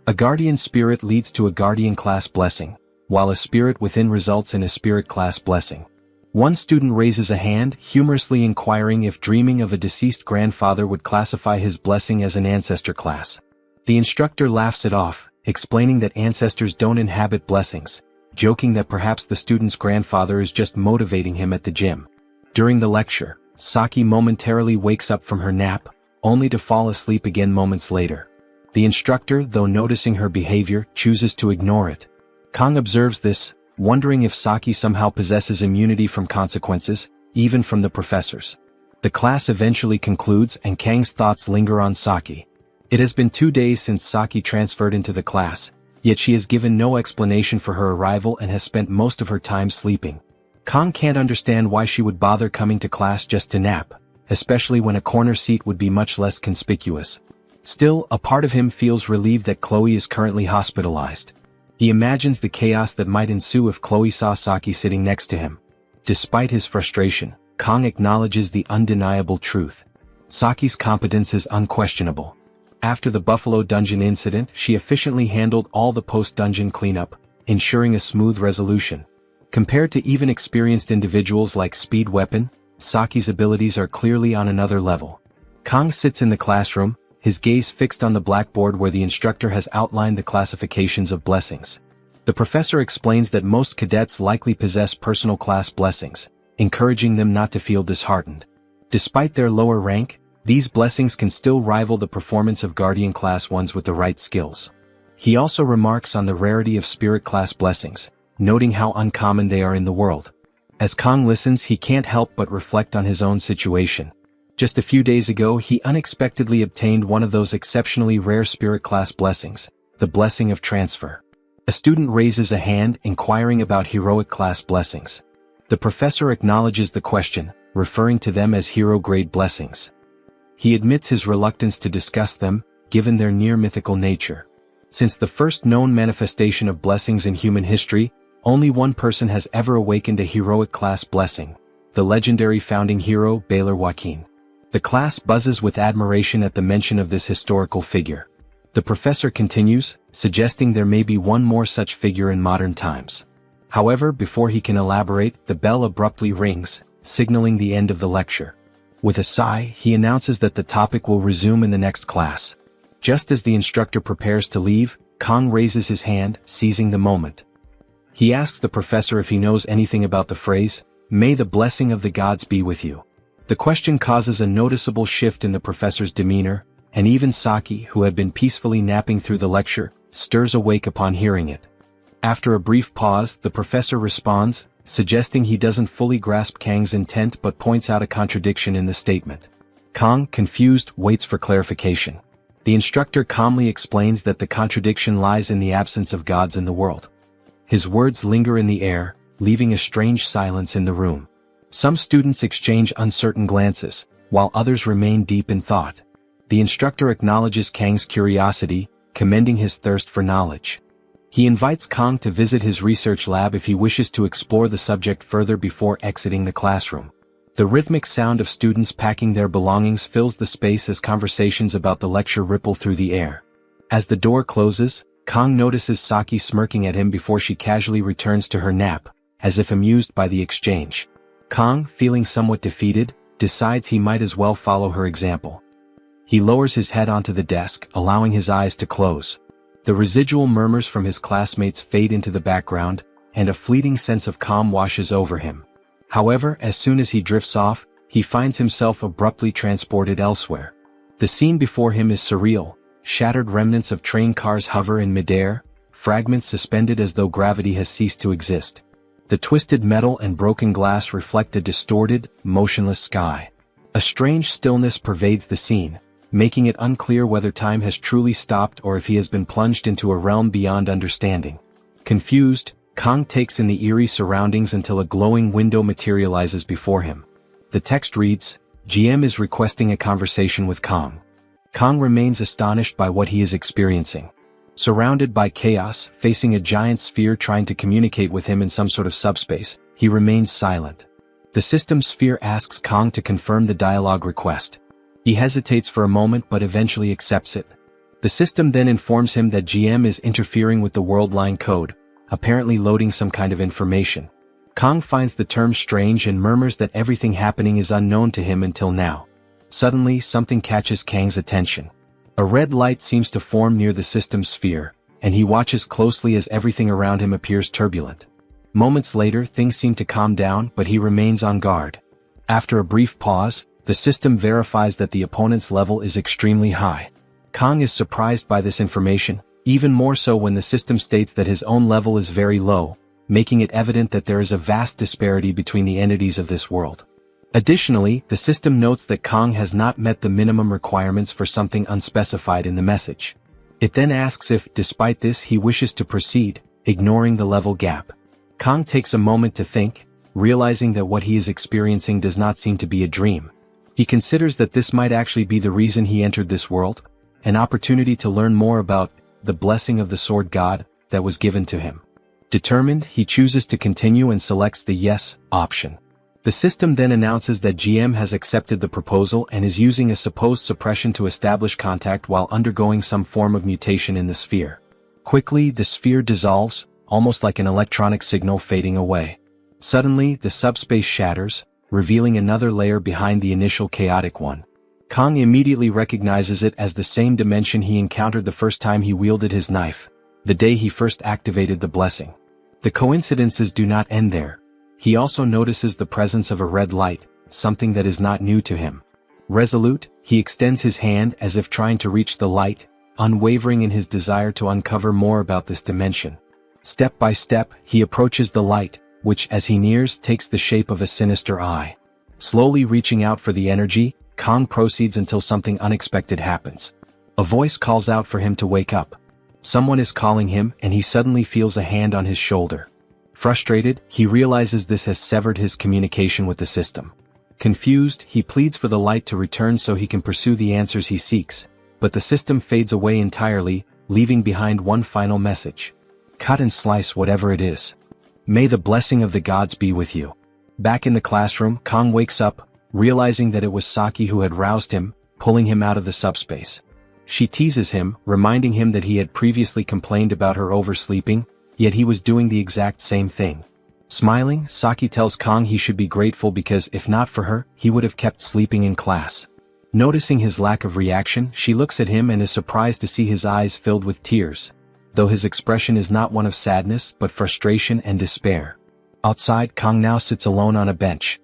A guardian spirit leads to a guardian class blessing, while a spirit within results in a spirit class blessing. One student raises a hand, humorously inquiring if dreaming of a deceased grandfather would classify his blessing as an ancestor class. The instructor laughs it off, explaining that ancestors don't inhabit blessings, joking that perhaps the student's grandfather is just motivating him at the gym. During the lecture, Saki momentarily wakes up from her nap, only to fall asleep again moments later. The instructor, though noticing her behavior, chooses to ignore it. Kong observes this, wondering if Saki somehow possesses immunity from consequences, even from the professors. The class eventually concludes and Kang's thoughts linger on Saki. It has been 2 days since Saki transferred into the class, yet she has given no explanation for her arrival and has spent most of her time sleeping. Kong can't understand why she would bother coming to class just to nap, especially when a corner seat would be much less conspicuous. Still, a part of him feels relieved that Chloe is currently hospitalized. He imagines the chaos that might ensue if Chloe saw Saki sitting next to him. Despite his frustration, Kang acknowledges the undeniable truth. Saki's competence is unquestionable. After the Buffalo Dungeon incident, she efficiently handled all the post-dungeon cleanup, ensuring a smooth resolution. Compared to even experienced individuals like Speed Weapon, Saki's abilities are clearly on another level. Kang sits in the classroom, his gaze fixed on the blackboard where the instructor has outlined the classifications of blessings. The professor explains that most cadets likely possess personal class blessings, encouraging them not to feel disheartened. Despite their lower rank, these blessings can still rival the performance of Guardian class ones with the right skills. He also remarks on the rarity of Spirit class blessings, noting how uncommon they are in the world. As Kang listens, he can't help but reflect on his own situation. Just a few days ago, he unexpectedly obtained one of those exceptionally rare Spirit class blessings, the blessing of transfer. A student raises a hand, inquiring about heroic class blessings. The professor acknowledges the question, referring to them as hero-grade blessings. He admits his reluctance to discuss them, given their near-mythical nature. Since the first known manifestation of blessings in human history, only one person has ever awakened a heroic class blessing, the legendary founding hero Baylor Joaquin. The class buzzes with admiration at the mention of this historical figure. The professor continues, suggesting there may be one more such figure in modern times. However, before he can elaborate, the bell abruptly rings, signaling the end of the lecture. With a sigh, he announces that the topic will resume in the next class. Just as the instructor prepares to leave, Kang raises his hand, seizing the moment. He asks the professor if he knows anything about the phrase, "May the blessing of the gods be with you." The question causes a noticeable shift in the professor's demeanor, and even Saki, who had been peacefully napping through the lecture, stirs awake upon hearing it. After a brief pause, the professor responds, suggesting he doesn't fully grasp Kang's intent but points out a contradiction in the statement. Kang, confused, waits for clarification. The instructor calmly explains that the contradiction lies in the absence of gods in the world. His words linger in the air, leaving a strange silence in the room. Some students exchange uncertain glances, while others remain deep in thought. The instructor acknowledges Kang's curiosity, commending his thirst for knowledge. He invites Kang to visit his research lab if he wishes to explore the subject further before exiting the classroom. The rhythmic sound of students packing their belongings fills the space as conversations about the lecture ripple through the air. As the door closes, Kang notices Saki smirking at him before she casually returns to her nap, as if amused by the exchange. Kang, feeling somewhat defeated, decides he might as well follow her example. He lowers his head onto the desk, allowing his eyes to close. The residual murmurs from his classmates fade into the background, and a fleeting sense of calm washes over him. However, as soon as he drifts off, he finds himself abruptly transported elsewhere. The scene before him is surreal. Shattered remnants of train cars hover in midair, fragments suspended as though gravity has ceased to exist. The twisted metal and broken glass reflect a distorted, motionless sky. A strange stillness pervades the scene, making it unclear whether time has truly stopped or if he has been plunged into a realm beyond understanding. Confused, Kang takes in the eerie surroundings until a glowing window materializes before him. The text reads, "GM is requesting a conversation with Kang." Kang remains astonished by what he is experiencing. Surrounded by chaos, facing a giant sphere trying to communicate with him in some sort of subspace, he remains silent. The system sphere asks Kang to confirm the dialogue request. He hesitates for a moment but eventually accepts it. The system then informs him that GM is interfering with the world line code, apparently loading some kind of information. Kang finds the term strange and murmurs that everything happening is unknown to him until now. Suddenly, something catches Kang's attention. A red light seems to form near the system sphere, and he watches closely as everything around him appears turbulent. Moments later, things seem to calm down, but he remains on guard. After a brief pause, the system verifies that the opponent's level is extremely high. Kang is surprised by this information, even more so when the system states that his own level is very low, making it evident that there is a vast disparity between the entities of this world. Additionally, the system notes that Kang has not met the minimum requirements for something unspecified in the message. It then asks if, despite this, he wishes to proceed, ignoring the level gap. Kang takes a moment to think, realizing that what he is experiencing does not seem to be a dream. He considers that this might actually be the reason he entered this world, an opportunity to learn more about the blessing of the sword god that was given to him. Determined, he chooses to continue and selects the yes option. The system then announces that GM has accepted the proposal and is using a supposed suppression to establish contact while undergoing some form of mutation in the sphere. Quickly, the sphere dissolves, almost like an electronic signal fading away. Suddenly, the subspace shatters, revealing another layer behind the initial chaotic one. Kong immediately recognizes it as the same dimension he encountered the first time he wielded his knife, the day he first activated the blessing. The coincidences do not end there. He also notices the presence of a red light, something that is not new to him. Resolute, he extends his hand as if trying to reach the light, unwavering in his desire to uncover more about this dimension. Step by step, he approaches the light, which as he nears takes the shape of a sinister eye. Slowly reaching out for the energy, Kong proceeds until something unexpected happens. A voice calls out for him to wake up. Someone is calling him and he suddenly feels a hand on his shoulder. Frustrated, he realizes this has severed his communication with the system. Confused, he pleads for the light to return so he can pursue the answers he seeks, but the system fades away entirely, leaving behind one final message. Cut and slice whatever it is. May the blessing of the gods be with you. Back in the classroom, Kong wakes up, realizing that it was Saki who had roused him, pulling him out of the subspace. She teases him, reminding him that he had previously complained about her oversleeping, yet he was doing the exact same thing. Smiling, Saki tells Kong he should be grateful because if not for her, he would have kept sleeping in class. Noticing his lack of reaction, she looks at him and is surprised to see his eyes filled with tears, though his expression is not one of sadness but frustration and despair. Outside, Kong now sits alone on a bench.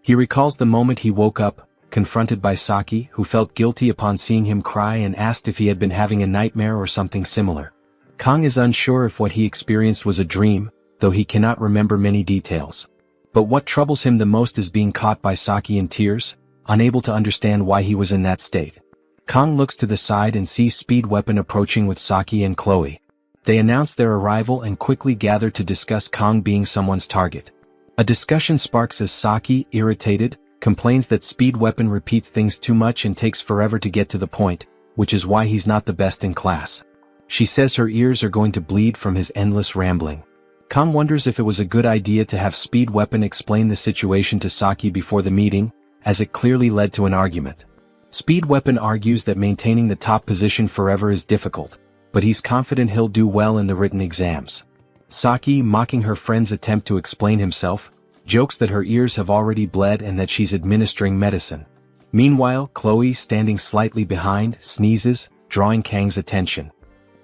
He recalls the moment he woke up, confronted by Saki, who felt guilty upon seeing him cry and asked if he had been having a nightmare or something similar. Kong is unsure if what he experienced was a dream, though he cannot remember many details. But what troubles him the most is being caught by Saki in tears, unable to understand why he was in that state. Kong looks to the side and sees Speed Weapon approaching with Saki and Chloe. They announce their arrival and quickly gather to discuss Kong being someone's target. A discussion sparks as Saki, irritated, complains that Speed Weapon repeats things too much and takes forever to get to the point, which is why he's not the best in class. She says her ears are going to bleed from his endless rambling. Kong wonders if it was a good idea to have Speed Weapon explain the situation to Saki before the meeting, as it clearly led to an argument. Speed Weapon argues that maintaining the top position forever is difficult, but he's confident he'll do well in the written exams. Saki, mocking her friend's attempt to explain himself, jokes that her ears have already bled and that she's administering medicine. Meanwhile, Chloe, standing slightly behind, sneezes, drawing Kang's attention.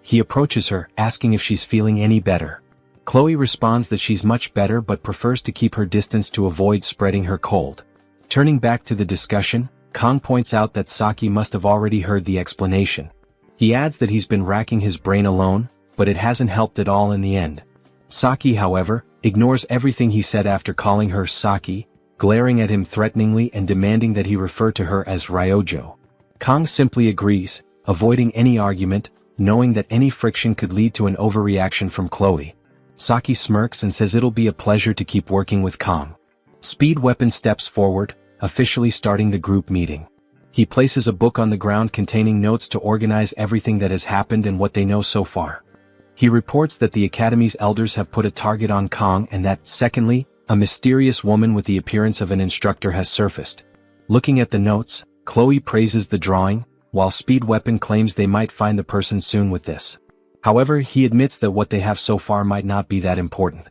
He approaches her, asking if she's feeling any better. Chloe responds that she's much better but prefers to keep her distance to avoid spreading her cold. Turning back to the discussion, Kong points out that Saki must have already heard the explanation. He adds that he's been racking his brain alone, but it hasn't helped at all in the end. Saki, however, ignores everything he said after calling her Saki, glaring at him threateningly and demanding that he refer to her as Ryojo. Kong simply agrees, avoiding any argument, knowing that any friction could lead to an overreaction from Chloe. Saki smirks and says it'll be a pleasure to keep working with Kong. Speed Weapon steps forward, officially starting the group meeting. He places a book on the ground containing notes to organize everything that has happened and what they know so far. He reports that the Academy's elders have put a target on Kong and that, secondly, a mysterious woman with the appearance of an instructor has surfaced. Looking at the notes, Chloe praises the drawing, while Speed Weapon claims they might find the person soon with this. However, he admits that what they have so far might not be that important.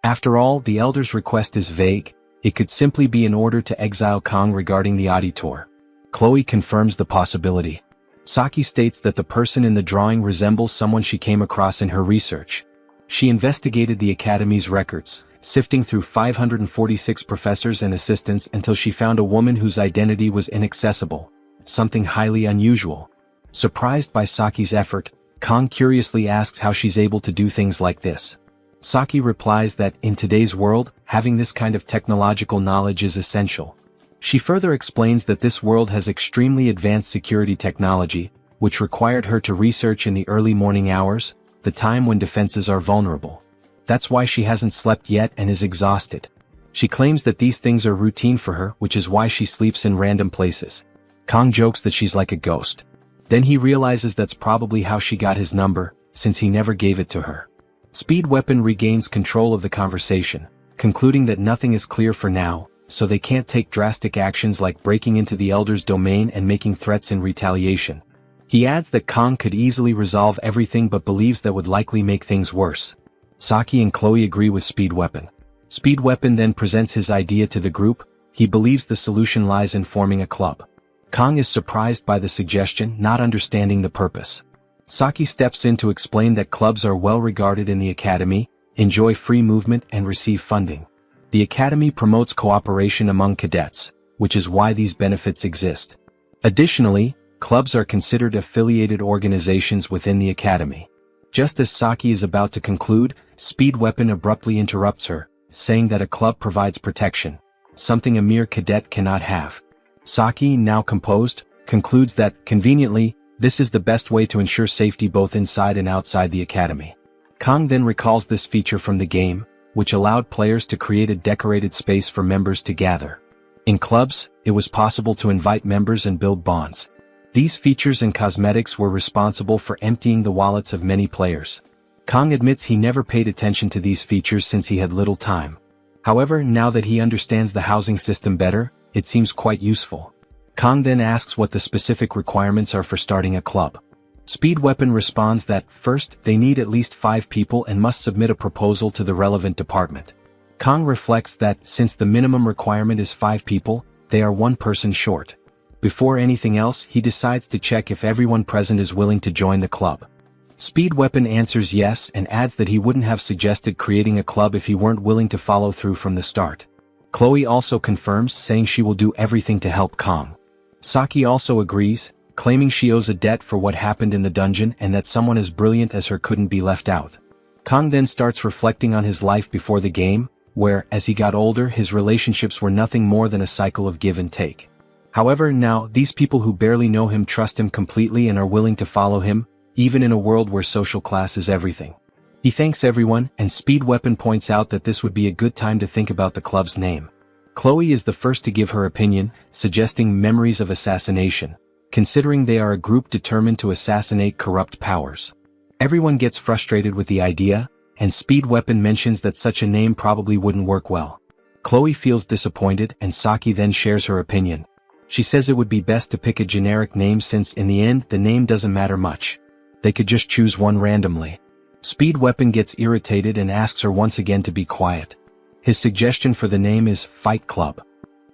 After all, the elders' request is vague. It could simply be an order to exile Kong regarding the auditor. Chloe confirms the possibility. Saki states that the person in the drawing resembles someone she came across in her research. She investigated the Academy's records, sifting through 546 professors and assistants until she found a woman whose identity was inaccessible, something highly unusual. Surprised by Saki's effort, Kong curiously asks how she's able to do things like this. Saki replies that, in today's world, having this kind of technological knowledge is essential. She further explains that this world has extremely advanced security technology, which required her to research in the early morning hours, the time when defenses are vulnerable. That's why she hasn't slept yet and is exhausted. She claims that these things are routine for her, which is why she sleeps in random places. Kong jokes that she's like a ghost. Then he realizes that's probably how she got his number, since he never gave it to her. Speed Weapon regains control of the conversation, concluding that nothing is clear for now, so they can't take drastic actions like breaking into the Elder's domain and making threats in retaliation. He adds that Kong could easily resolve everything but believes that would likely make things worse. Saki and Chloe agree with Speed Weapon. Speed Weapon then presents his idea to the group. He believes the solution lies in forming a club. Kong is surprised by the suggestion, not understanding the purpose. Saki steps in to explain that clubs are well regarded in the academy, enjoy free movement and receive funding. The academy promotes cooperation among cadets, which is why these benefits exist. Additionally, clubs are considered affiliated organizations within the academy. Just as Saki is about to conclude, Speed Weapon abruptly interrupts her, saying that a club provides protection, something a mere cadet cannot have. Saki, now composed, concludes that, conveniently, this is the best way to ensure safety both inside and outside the academy. Kong then recalls this feature from the game, which allowed players to create a decorated space for members to gather. In clubs, it was possible to invite members and build bonds. These features and cosmetics were responsible for emptying the wallets of many players. Kong admits he never paid attention to these features since he had little time. However, now that he understands the housing system better, it seems quite useful. Kong then asks what the specific requirements are for starting a club. Speed Weapon responds that, first, they need at least 5 people and must submit a proposal to the relevant department. Kong reflects that, since the minimum requirement is 5 people, they are 1 person short. Before anything else, he decides to check if everyone present is willing to join the club. Speed Weapon answers yes and adds that he wouldn't have suggested creating a club if he weren't willing to follow through from the start. Chloe also confirms, saying she will do everything to help Kong. Saki also agrees, claiming she owes a debt for what happened in the dungeon and that someone as brilliant as her couldn't be left out. Kong then starts reflecting on his life before the game, where, as he got older, his relationships were nothing more than a cycle of give and take. However, now, these people who barely know him trust him completely and are willing to follow him, even in a world where social class is everything. He thanks everyone, and Speed Weapon points out that this would be a good time to think about the club's name. Chloe is the first to give her opinion, suggesting Memories of Assassination, considering they are a group determined to assassinate corrupt powers. Everyone gets frustrated with the idea, and Speed Weapon mentions that such a name probably wouldn't work well. Chloe feels disappointed, and Saki then shares her opinion. She says it would be best to pick a generic name since in the end the name doesn't matter much. They could just choose one randomly. Speed Weapon gets irritated and asks her once again to be quiet. His suggestion for the name is Fight Club.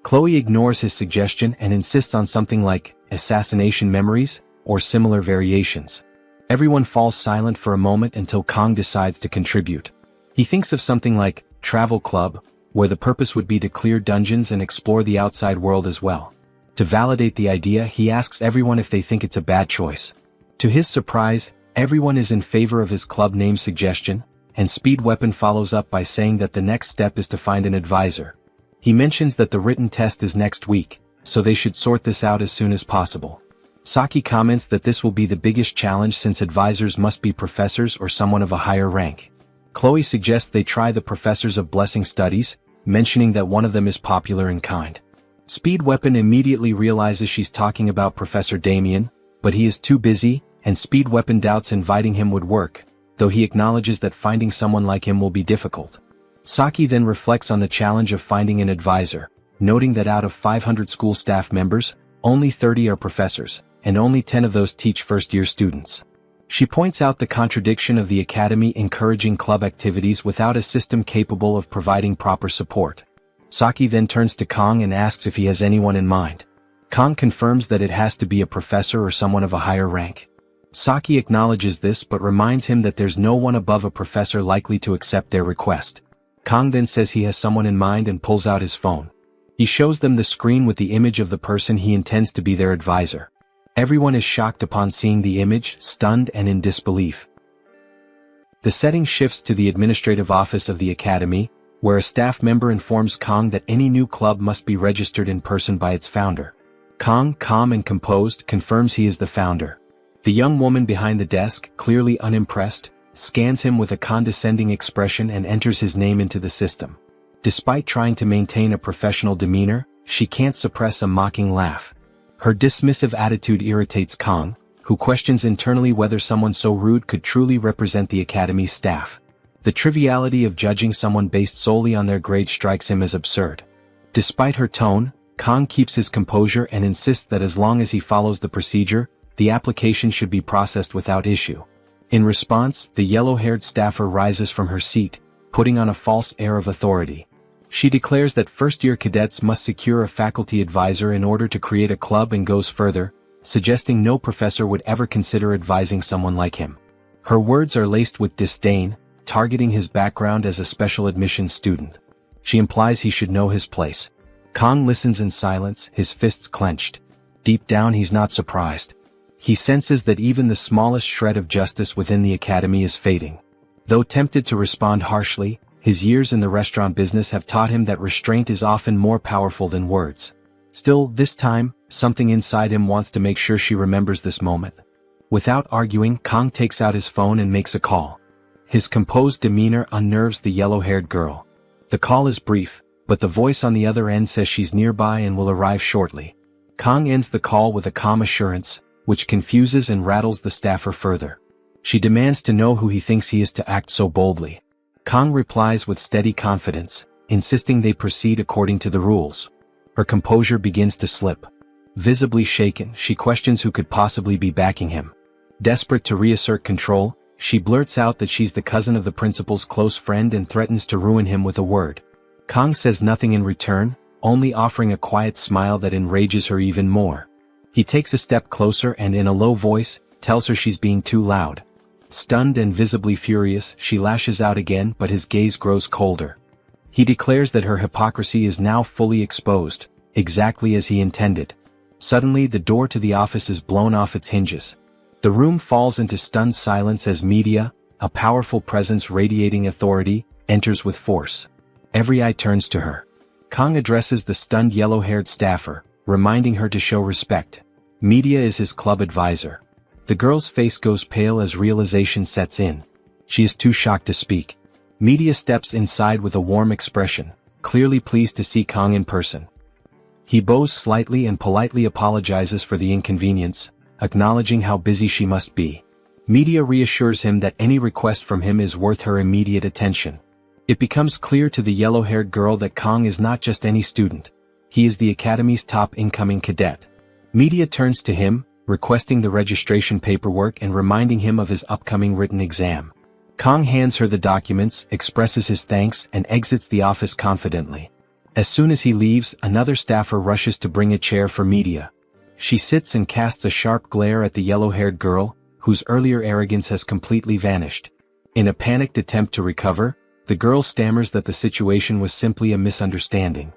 Chloe ignores his suggestion and insists on something like Assassination Memories or similar variations. Everyone falls silent for a moment until Kong decides to contribute. He thinks of something like Travel Club, where the purpose would be to clear dungeons and explore the outside world as well. To validate the idea, he asks everyone if they think it's a bad choice. To his surprise, everyone is in favor of his club name suggestion, and Speed Weapon follows up by saying that the next step is to find an advisor. He mentions that the written test is next week, so they should sort this out as soon as possible. Saki comments that this will be the biggest challenge since advisors must be professors or someone of a higher rank. Chloe suggests they try the professors of blessing studies, mentioning that one of them is popular in kind. Speed Weapon immediately realizes she's talking about Professor Damien, but he is too busy, and Speed Weapon doubts inviting him would work, though he acknowledges that finding someone like him will be difficult. Saki then reflects on the challenge of finding an advisor, noting that out of 500 school staff members, only 30 are professors, and only 10 of those teach first-year students. She points out the contradiction of the academy encouraging club activities without a system capable of providing proper support. Saki then turns to Kong and asks if he has anyone in mind. Kong confirms that it has to be a professor or someone of a higher rank. Saki acknowledges this but reminds him that there's no one above a professor likely to accept their request. Kong then says he has someone in mind and pulls out his phone. He shows them the screen with the image of the person he intends to be their advisor. Everyone is shocked upon seeing the image, stunned and in disbelief. The setting shifts to the administrative office of the academy, where a staff member informs Kong that any new club must be registered in person by its founder. Kong, calm and composed, confirms he is the founder. The young woman behind the desk, clearly unimpressed, scans him with a condescending expression and enters his name into the system. Despite trying to maintain a professional demeanor, she can't suppress a mocking laugh. Her dismissive attitude irritates Kong, who questions internally whether someone so rude could truly represent the academy's staff. The triviality of judging someone based solely on their grade strikes him as absurd. Despite her tone, Kang keeps his composure and insists that as long as he follows the procedure, the application should be processed without issue. In response, the yellow-haired staffer rises from her seat, putting on a false air of authority. She declares that first-year cadets must secure a faculty advisor in order to create a club and goes further, suggesting no professor would ever consider advising someone like him. Her words are laced with disdain, targeting his background as a special admissions student. She implies he should know his place. Kang listens in silence, his fists clenched. Deep down he's not surprised. He senses that even the smallest shred of justice within the academy is fading. Though tempted to respond harshly, his years in the restaurant business have taught him that restraint is often more powerful than words. Still, this time, something inside him wants to make sure she remembers this moment. Without arguing, Kang takes out his phone and makes a call. His composed demeanor unnerves the yellow-haired girl. The call is brief, but the voice on the other end says she's nearby and will arrive shortly. Kang ends the call with a calm assurance, which confuses and rattles the staffer further. She demands to know who he thinks he is to act so boldly. Kang replies with steady confidence, insisting they proceed according to the rules. Her composure begins to slip. Visibly shaken, she questions who could possibly be backing him. Desperate to reassert control, she blurts out that she's the cousin of the principal's close friend and threatens to ruin him with a word. Kang says nothing in return, only offering a quiet smile that enrages her even more. He takes a step closer and in a low voice, tells her she's being too loud. Stunned and visibly furious, she lashes out again, but his gaze grows colder. He declares that her hypocrisy is now fully exposed, exactly as he intended. Suddenly the door to the office is blown off its hinges. The room falls into stunned silence as media, a powerful presence radiating authority, enters with force. Every eye turns to her. Kang addresses the stunned yellow-haired staffer, reminding her to show respect. Media is his club advisor. The girl's face goes pale as realization sets in. She is too shocked to speak. Media steps inside with a warm expression, clearly pleased to see Kang in person. He bows slightly and politely apologizes for the inconvenience, acknowledging how busy she must be. Media reassures him that any request from him is worth her immediate attention. It becomes clear to the yellow-haired girl that Kang is not just any student. He is the academy's top incoming cadet. Media turns to him, requesting the registration paperwork and reminding him of his upcoming written exam. Kang hands her the documents, expresses his thanks, and exits the office confidently. As soon as he leaves, another staffer rushes to bring a chair for Media. She sits and casts a sharp glare at the yellow-haired girl, whose earlier arrogance has completely vanished. In a panicked attempt to recover, the girl stammers that the situation was simply a misunderstanding.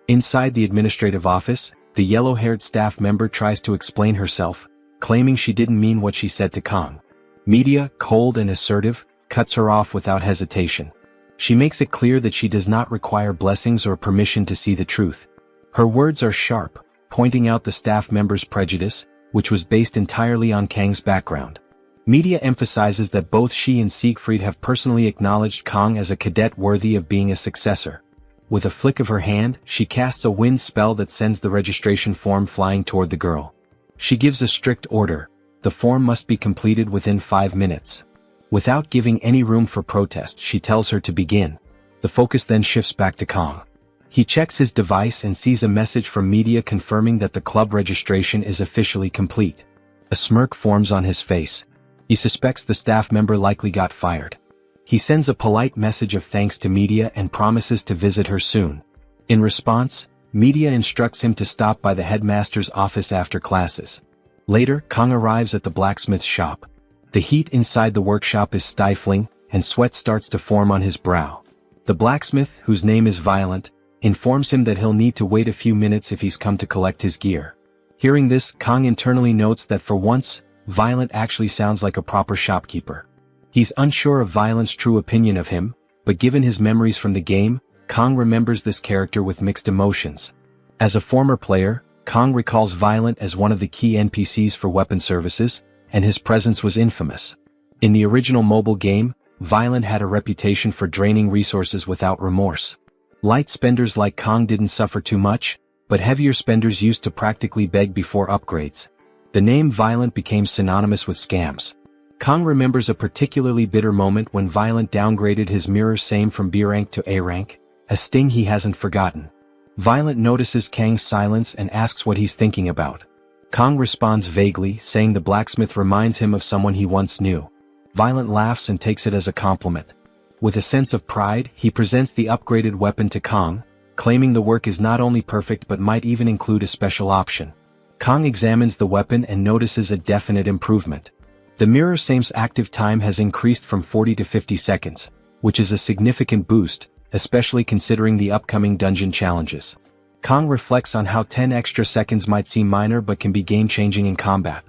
Inside the administrative office, the yellow-haired staff member tries to explain herself, claiming she didn't mean what she said to Kang. Media, cold and assertive, cuts her off without hesitation. She makes it clear that she does not require blessings or permission to see the truth. Her words are sharp, pointing out the staff member's prejudice, which was based entirely on Kang's background. Media emphasizes that both she and Siegfried have personally acknowledged Kang as a cadet worthy of being a successor. With a flick of her hand, she casts a wind spell that sends the registration form flying toward the girl. She gives a strict order: the form must be completed within 5 minutes. Without giving any room for protest, she tells her to begin. The focus then shifts back to Kang. He checks his device and sees a message from Media confirming that the club registration is officially complete. A smirk forms on his face. He suspects the staff member likely got fired. He sends a polite message of thanks to Media and promises to visit her soon. In response, Media instructs him to stop by the headmaster's office after classes. Later, Kang arrives at the blacksmith's shop. The heat inside the workshop is stifling, and sweat starts to form on his brow. The blacksmith, whose name is Violent, informs him that he'll need to wait a few minutes if he's come to collect his gear. Hearing this, Kang internally notes that for once, Violent actually sounds like a proper shopkeeper. He's unsure of Violent's true opinion of him, but given his memories from the game, Kang remembers this character with mixed emotions. As a former player, Kang recalls Violent as one of the key NPCs for weapon services, and his presence was infamous. In the original mobile game, Violent had a reputation for draining resources without remorse. Light spenders like Kang didn't suffer too much, but heavier spenders used to practically beg before upgrades. The name Violent became synonymous with scams. Kang remembers a particularly bitter moment when Violent downgraded his mirror same from B rank to A rank, a sting he hasn't forgotten. Violent notices Kang's silence and asks what he's thinking about. Kang responds vaguely, saying the blacksmith reminds him of someone he once knew. Violent laughs and takes it as a compliment. With a sense of pride, he presents the upgraded weapon to Kang, claiming the work is not only perfect but might even include a special option. Kang examines the weapon and notices a definite improvement. The mirror same's active time has increased from 40 to 50 seconds, which is a significant boost, especially considering the upcoming dungeon challenges. Kang reflects on how 10 extra seconds might seem minor but can be game-changing in combat.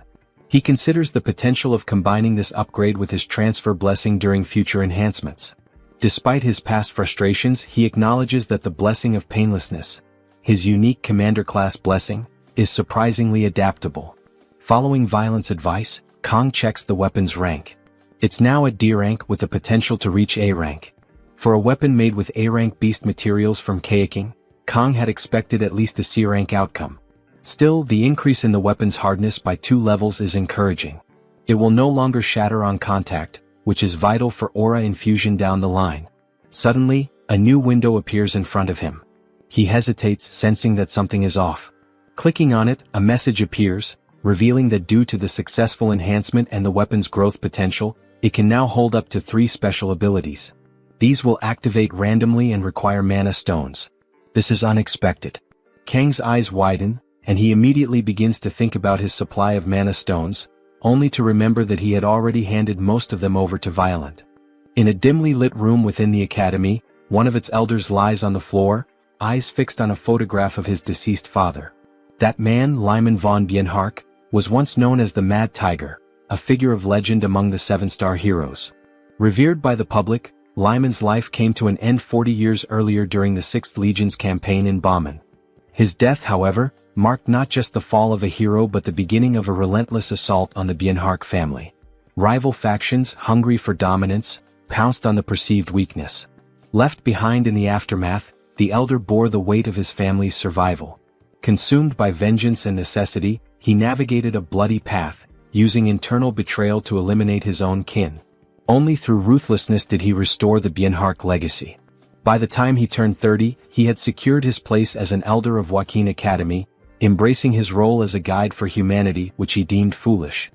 He considers the potential of combining this upgrade with his transfer blessing during future enhancements. Despite his past frustrations, he acknowledges that the blessing of painlessness, his unique commander class blessing, is surprisingly adaptable. Following Violent's advice, Kang checks the weapon's rank. It's now at D rank with the potential to reach A rank. For a weapon made with A rank beast materials from Kayaking, Kang had expected at least a C rank outcome. Still, the increase in the weapon's hardness by 2 levels is encouraging. It will no longer shatter on contact, which is vital for aura infusion down the line. Suddenly, a new window appears in front of him. He hesitates, sensing that something is off. Clicking on it, a message appears, revealing that due to the successful enhancement and the weapon's growth potential, it can now hold up to 3 special abilities. These will activate randomly and require mana stones. This is unexpected. Kang's eyes widen, and he immediately begins to think about his supply of mana stones, only to remember that he had already handed most of them over to Violent. In a dimly lit room within the academy, one of its elders lies on the floor, eyes fixed on a photograph of his deceased father. That man, Lyman von Bienhark, was once known as the Mad Tiger, a figure of legend among the 7-star heroes. Revered by the public, Lyman's life came to an end 40 years earlier during the 6th Legion's campaign in Bauman. His death, however, marked not just the fall of a hero but the beginning of a relentless assault on the Bienhark family. Rival factions, hungry for dominance, pounced on the perceived weakness. Left behind in the aftermath, the elder bore the weight of his family's survival. Consumed by vengeance and necessity, he navigated a bloody path, using internal betrayal to eliminate his own kin. Only through ruthlessness did he restore the Bienhark legacy. By the time he turned 30, he had secured his place as an elder of Joaquin Academy, embracing his role as a guide for humanity which he deemed foolish.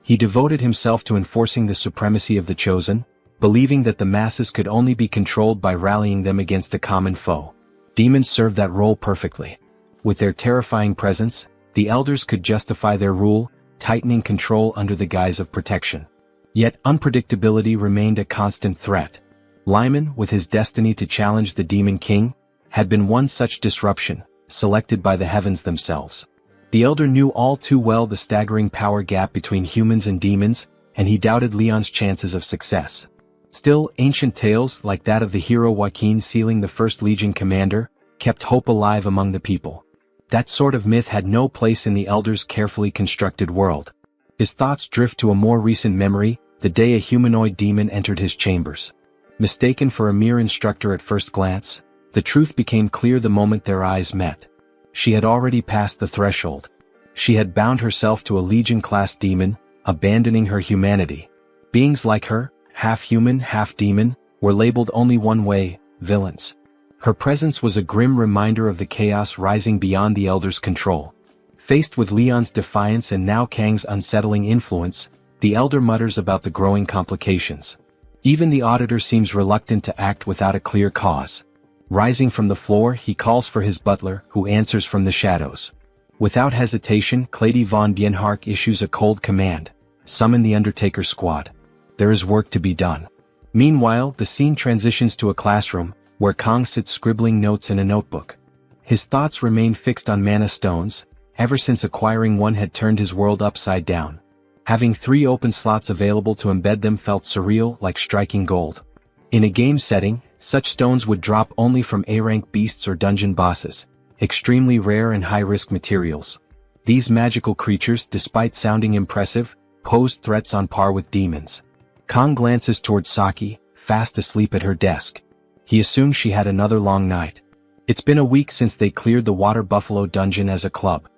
He devoted himself to enforcing the supremacy of the chosen, believing that the masses could only be controlled by rallying them against a common foe. Demons served that role perfectly. With their terrifying presence, the elders could justify their rule, tightening control under the guise of protection. Yet unpredictability remained a constant threat. Lyman, with his destiny to challenge the Demon King, had been one such disruption, selected by the heavens themselves. The elder knew all too well the staggering power gap between humans and demons, and he doubted Leon's chances of success. Still, ancient tales, like that of the hero Joaquin sealing the 1st Legion commander, kept hope alive among the people. That sort of myth had no place in the elder's carefully constructed world. His thoughts drift to a more recent memory, the day a humanoid demon entered his chambers. Mistaken for a mere instructor at first glance, the truth became clear the moment their eyes met. She had already passed the threshold. She had bound herself to a Legion-class demon, abandoning her humanity. Beings like her, half human, half demon, were labeled only one way: villains. Her presence was a grim reminder of the chaos rising beyond the elder's control. Faced with Leon's defiance and now Kang's unsettling influence, the elder mutters about the growing complications. Even the auditor seems reluctant to act without a clear cause. Rising from the floor, he calls for his butler, who answers from the shadows. Without hesitation, Clady von Bienhark issues a cold command: summon the Undertaker squad. There is work to be done. Meanwhile, the scene transitions to a classroom, where Kang sits scribbling notes in a notebook. His thoughts remain fixed on mana stones. Ever since acquiring one had turned his world upside down. Having 3 open slots available to embed them felt surreal, like striking gold. In a game setting, such stones would drop only from A-rank beasts or dungeon bosses, extremely rare and high-risk materials. These magical creatures, despite sounding impressive, posed threats on par with demons. Kang glances towards Saki, fast asleep at her desk. He assumed she had another long night. It's been a week since they cleared the Water Buffalo dungeon as a club.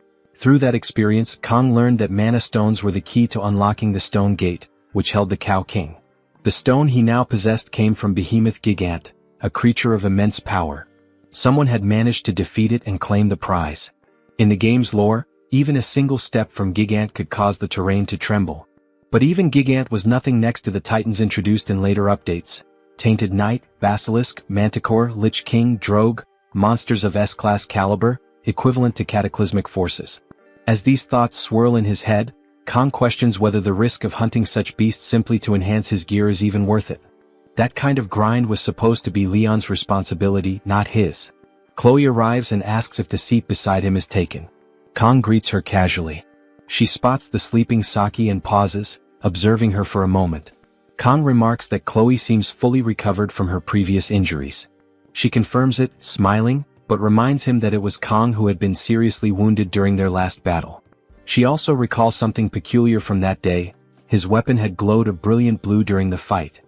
Through that experience, Kong learned that mana stones were the key to unlocking the stone gate, which held the Cow King. The stone he now possessed came from Behemoth Gigant, a creature of immense power. Someone had managed to defeat it and claim the prize. In the game's lore, even a single step from Gigant could cause the terrain to tremble. But even Gigant was nothing next to the titans introduced in later updates. Tainted Knight, Basilisk, Manticore, Lich King, Drogue, monsters of S-class caliber, equivalent to cataclysmic forces. As these thoughts swirl in his head, Kong questions whether the risk of hunting such beasts simply to enhance his gear is even worth it. That kind of grind was supposed to be Leon's responsibility, not his. Chloe arrives and asks if the seat beside him is taken. Kong greets her casually. She spots the sleeping Saki and pauses, observing her for a moment. Kong remarks that Chloe seems fully recovered from her previous injuries. She confirms it, smiling, but reminds him that it was Kong who had been seriously wounded during their last battle. She also recalls something peculiar from that day. His weapon had glowed a brilliant blue during the fight.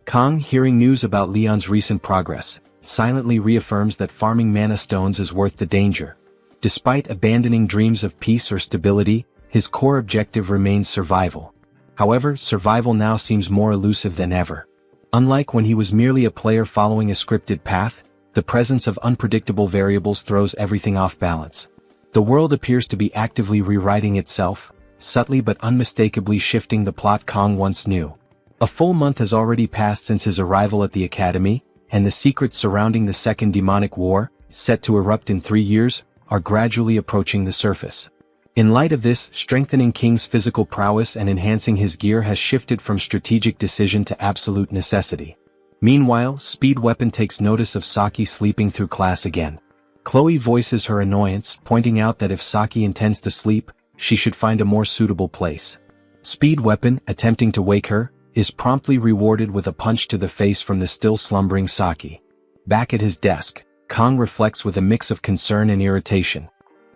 Kong, hearing news about Leon's recent progress, silently reaffirms that farming mana stones is worth the danger. Despite abandoning dreams of peace or stability, his core objective remains survival. However, survival now seems more elusive than ever. Unlike when he was merely a player following a scripted path, the presence of unpredictable variables throws everything off balance. The world appears to be actively rewriting itself, subtly but unmistakably shifting the plot Kong once knew. A full month has already passed since his arrival at the Academy, and the secrets surrounding the Second Demonic War, set to erupt in 3 years, are gradually approaching the surface. In light of this, strengthening King's physical prowess and enhancing his gear has shifted from strategic decision to absolute necessity. Meanwhile, Speed Weapon takes notice of Saki sleeping through class again. Chloe voices her annoyance, pointing out that if Saki intends to sleep, she should find a more suitable place. Speed Weapon, attempting to wake her, is promptly rewarded with a punch to the face from the still slumbering Saki. Back at his desk, Kong reflects with a mix of concern and irritation.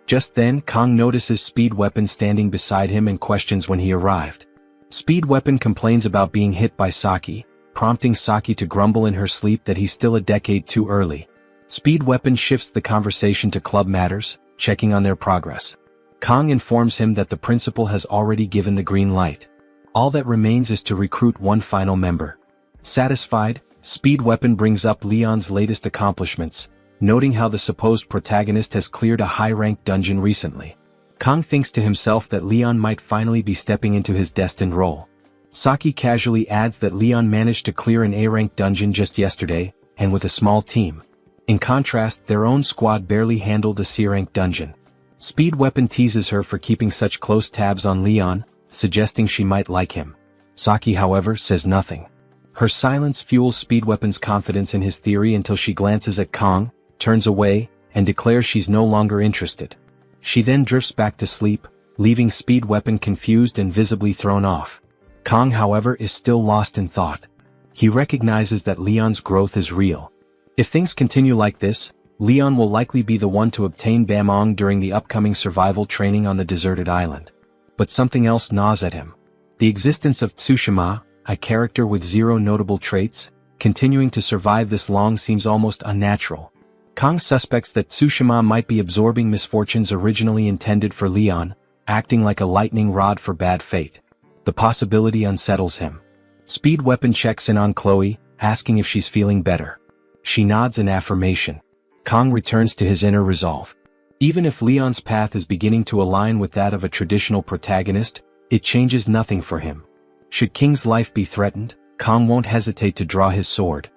Just then, Kong notices Speed Weapon standing beside him and questions when he arrived. Speed Weapon complains about being hit by Saki, prompting Saki to grumble in her sleep that he's still a decade too early. Speed Weapon shifts the conversation to club matters, checking on their progress. Kong informs him that the principal has already given the green light. All that remains is to recruit one final member. Satisfied, Speed Weapon brings up Leon's latest accomplishments, noting how the supposed protagonist has cleared a high-ranked dungeon recently. Kong thinks to himself that Leon might finally be stepping into his destined role. Saki casually adds that Leon managed to clear an A-ranked dungeon just yesterday, and with a small team. In contrast, their own squad barely handled a C-ranked dungeon. Speed Weapon teases her for keeping such close tabs on Leon, suggesting she might like him. Saki, however, says nothing. Her silence fuels Speed Weapon's confidence in his theory until she glances at Kong, turns away, and declares she's no longer interested. She then drifts back to sleep, leaving Speed Weapon confused and visibly thrown off. Kong, however, is still lost in thought. He recognizes that Leon's growth is real. If things continue like this, Leon will likely be the one to obtain Bamong during the upcoming survival training on the deserted island. But something else gnaws at him. The existence of Tsushima, a character with 0 notable traits, continuing to survive this long seems almost unnatural. Kong suspects that Tsushima might be absorbing misfortunes originally intended for Leon, acting like a lightning rod for bad fate. The possibility unsettles him. Speed Weapon checks in on Chloe, asking if she's feeling better. She nods in affirmation. Kong returns to his inner resolve. Even if Leon's path is beginning to align with that of a traditional protagonist, it changes nothing for him. Should King's life be threatened, Kong won't hesitate to draw his sword.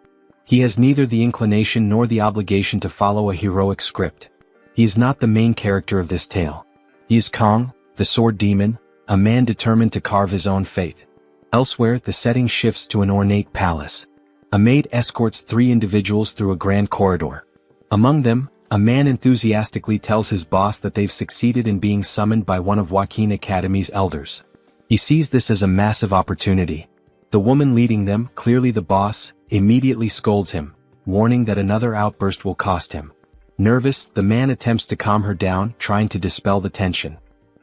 He has neither the inclination nor the obligation to follow a heroic script. He is not the main character of this tale. He is Kong, the sword demon, a man determined to carve his own fate. Elsewhere, the setting shifts to an ornate palace. A maid escorts 3 individuals through a grand corridor. Among them, a man enthusiastically tells his boss that they've succeeded in being summoned by one of Joaquin Academy's elders. He sees this as a massive opportunity. The woman leading them, clearly the boss, immediately scolds him, warning that another outburst will cost him. Nervous, the man attempts to calm her down, trying to dispel the tension.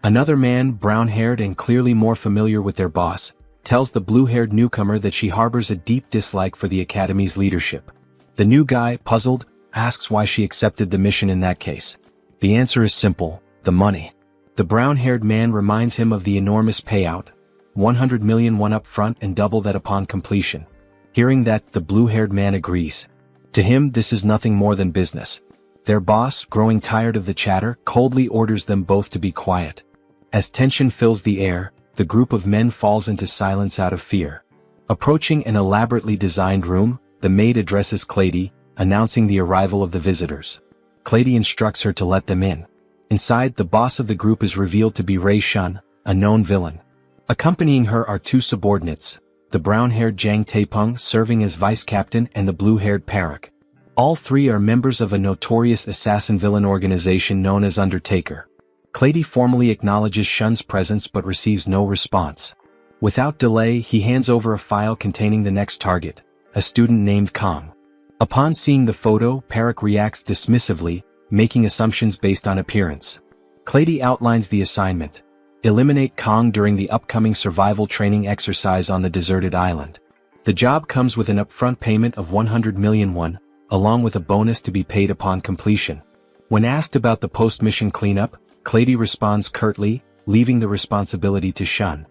Another man, brown-haired and clearly more familiar with their boss, tells the blue-haired newcomer that she harbors a deep dislike for the Academy's leadership. The new guy, puzzled, asks why she accepted the mission in that case. The answer is simple: the money. The brown-haired man reminds him of the enormous payout, 100 million won up front and double that upon completion. Hearing that, the blue-haired man agrees. To him, this is nothing more than business. Their boss, growing tired of the chatter, coldly orders them both to be quiet. As tension fills the air, the group of men falls into silence out of fear. Approaching an elaborately designed room, the maid addresses Clady, announcing the arrival of the visitors. Clady instructs her to let them in. Inside, the boss of the group is revealed to be Ray Shun, a known villain. Accompanying her are two subordinates, the brown-haired Jang Taepeng serving as vice-captain and the blue-haired Parak. All three are members of a notorious assassin-villain organization known as Undertaker. Clady formally acknowledges Shun's presence but receives no response. Without delay, he hands over a file containing the next target, a student named Kong. Upon seeing the photo, Parak reacts dismissively, making assumptions based on appearance. Clady outlines the assignment. Eliminate Kong during the upcoming survival training exercise on the deserted island. The job comes with an upfront payment of 100 million won, along with a bonus to be paid upon completion. When asked about the post-mission cleanup, Clady responds curtly, leaving the responsibility to Shun.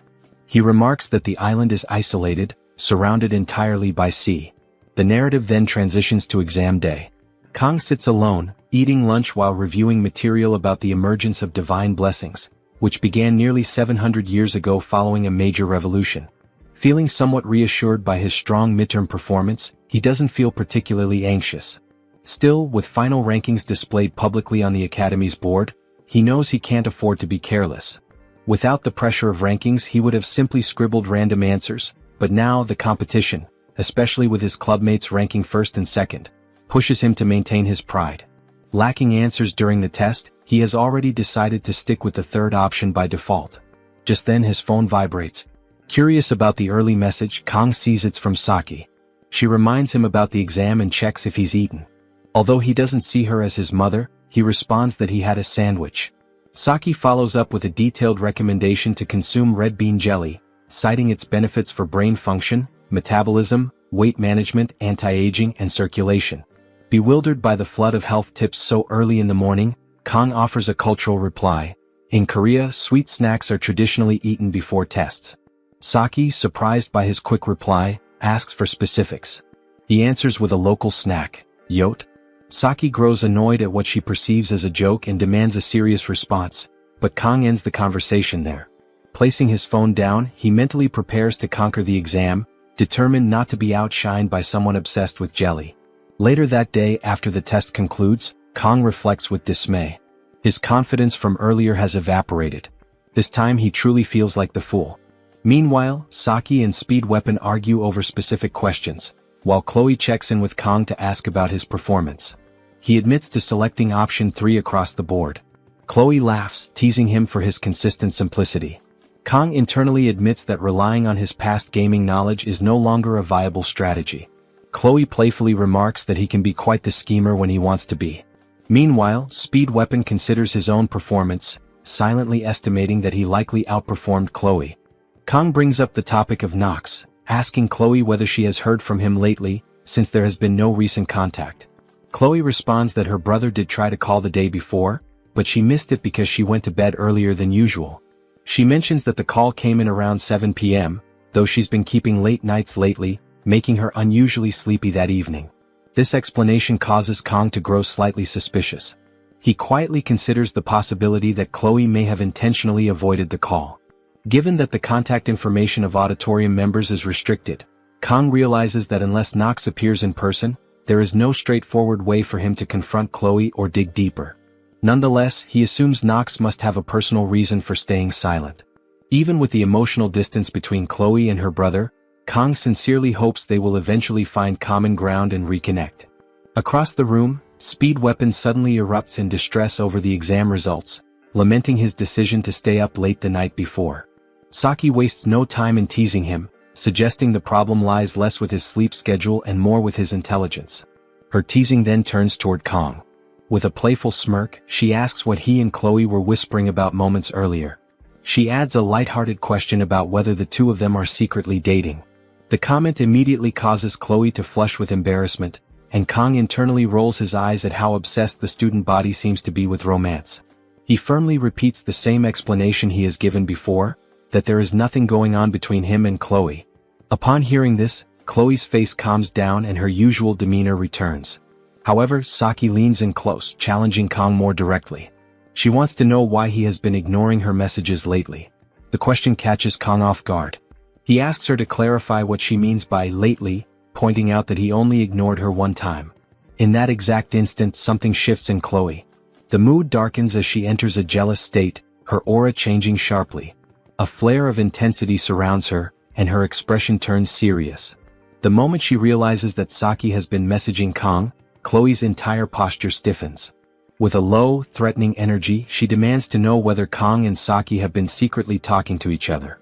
He remarks that the island is isolated, surrounded entirely by sea. The narrative then transitions to exam day. Kong sits alone, eating lunch while reviewing material about the emergence of divine blessings, which began nearly 700 years ago following a major revolution. Feeling somewhat reassured by his strong midterm performance, he doesn't feel particularly anxious. Still, with final rankings displayed publicly on the Academy's board, he knows he can't afford to be careless. Without the pressure of rankings, he would have simply scribbled random answers, but now the competition, especially with his clubmates ranking first and second, pushes him to maintain his pride. Lacking answers during the test, he has already decided to stick with the third option by default. Just then his phone vibrates. Curious about the early message, Kong sees it's from Saki. She reminds him about the exam and checks if he's eaten. Although he doesn't see her as his mother, he responds that he had a sandwich. Saki follows up with a detailed recommendation to consume red bean jelly, citing its benefits for brain function, metabolism, weight management, anti-aging, and circulation. Bewildered by the flood of health tips so early in the morning, Kong offers a cultural reply. In Korea, sweet snacks are traditionally eaten before tests. Saki, surprised by his quick reply, asks for specifics. He answers with a local snack, yote. Saki grows annoyed at what she perceives as a joke and demands a serious response, but Kong ends the conversation there. Placing his phone down, he mentally prepares to conquer the exam, determined not to be outshined by someone obsessed with jelly. Later that day, after the test concludes, Kong reflects with dismay. His confidence from earlier has evaporated. This time he truly feels like the fool. Meanwhile, Saki and Speed Weapon argue over specific questions, while Chloe checks in with Kong to ask about his performance. He admits to selecting option 3 across the board. Chloe laughs, teasing him for his consistent simplicity. Kong internally admits that relying on his past gaming knowledge is no longer a viable strategy. Chloe playfully remarks that he can be quite the schemer when he wants to be. Meanwhile, Speed Weapon considers his own performance, silently estimating that he likely outperformed Chloe. Kong brings up the topic of Nox, asking Chloe whether she has heard from him lately, since there has been no recent contact. Chloe responds that her brother did try to call the day before, but she missed it because she went to bed earlier than usual. She mentions that the call came in around 7 p.m., though she's been keeping late nights lately, making her unusually sleepy that evening. This explanation causes Kong to grow slightly suspicious. He quietly considers the possibility that Chloe may have intentionally avoided the call. Given that the contact information of auditorium members is restricted, Kong realizes that unless Nox appears in person, there is no straightforward way for him to confront Chloe or dig deeper. Nonetheless, he assumes Nox must have a personal reason for staying silent. Even with the emotional distance between Chloe and her brother, Kong sincerely hopes they will eventually find common ground and reconnect. Across the room, Speed Weapon suddenly erupts in distress over the exam results, lamenting his decision to stay up late the night before. Saki wastes no time in teasing him, suggesting the problem lies less with his sleep schedule and more with his intelligence. Her teasing then turns toward Kong. With a playful smirk, she asks what he and Chloe were whispering about moments earlier. She adds a lighthearted question about whether the two of them are secretly dating. The comment immediately causes Chloe to flush with embarrassment, and Kong internally rolls his eyes at how obsessed the student body seems to be with romance. He firmly repeats the same explanation he has given before, that there is nothing going on between him and Chloe. Upon hearing this, Chloe's face calms down and her usual demeanor returns. However, Saki leans in close, challenging Kang more directly. She wants to know why he has been ignoring her messages lately. The question catches Kang off guard. He asks her to clarify what she means by lately, pointing out that he only ignored her one time. In that exact instant, something shifts in Chloe. The mood darkens as she enters a jealous state, her aura changing sharply. A flare of intensity surrounds her, and her expression turns serious. The moment she realizes that Saki has been messaging Kang, Chloe's entire posture stiffens. With a low, threatening energy, she demands to know whether Kang and Saki have been secretly talking to each other.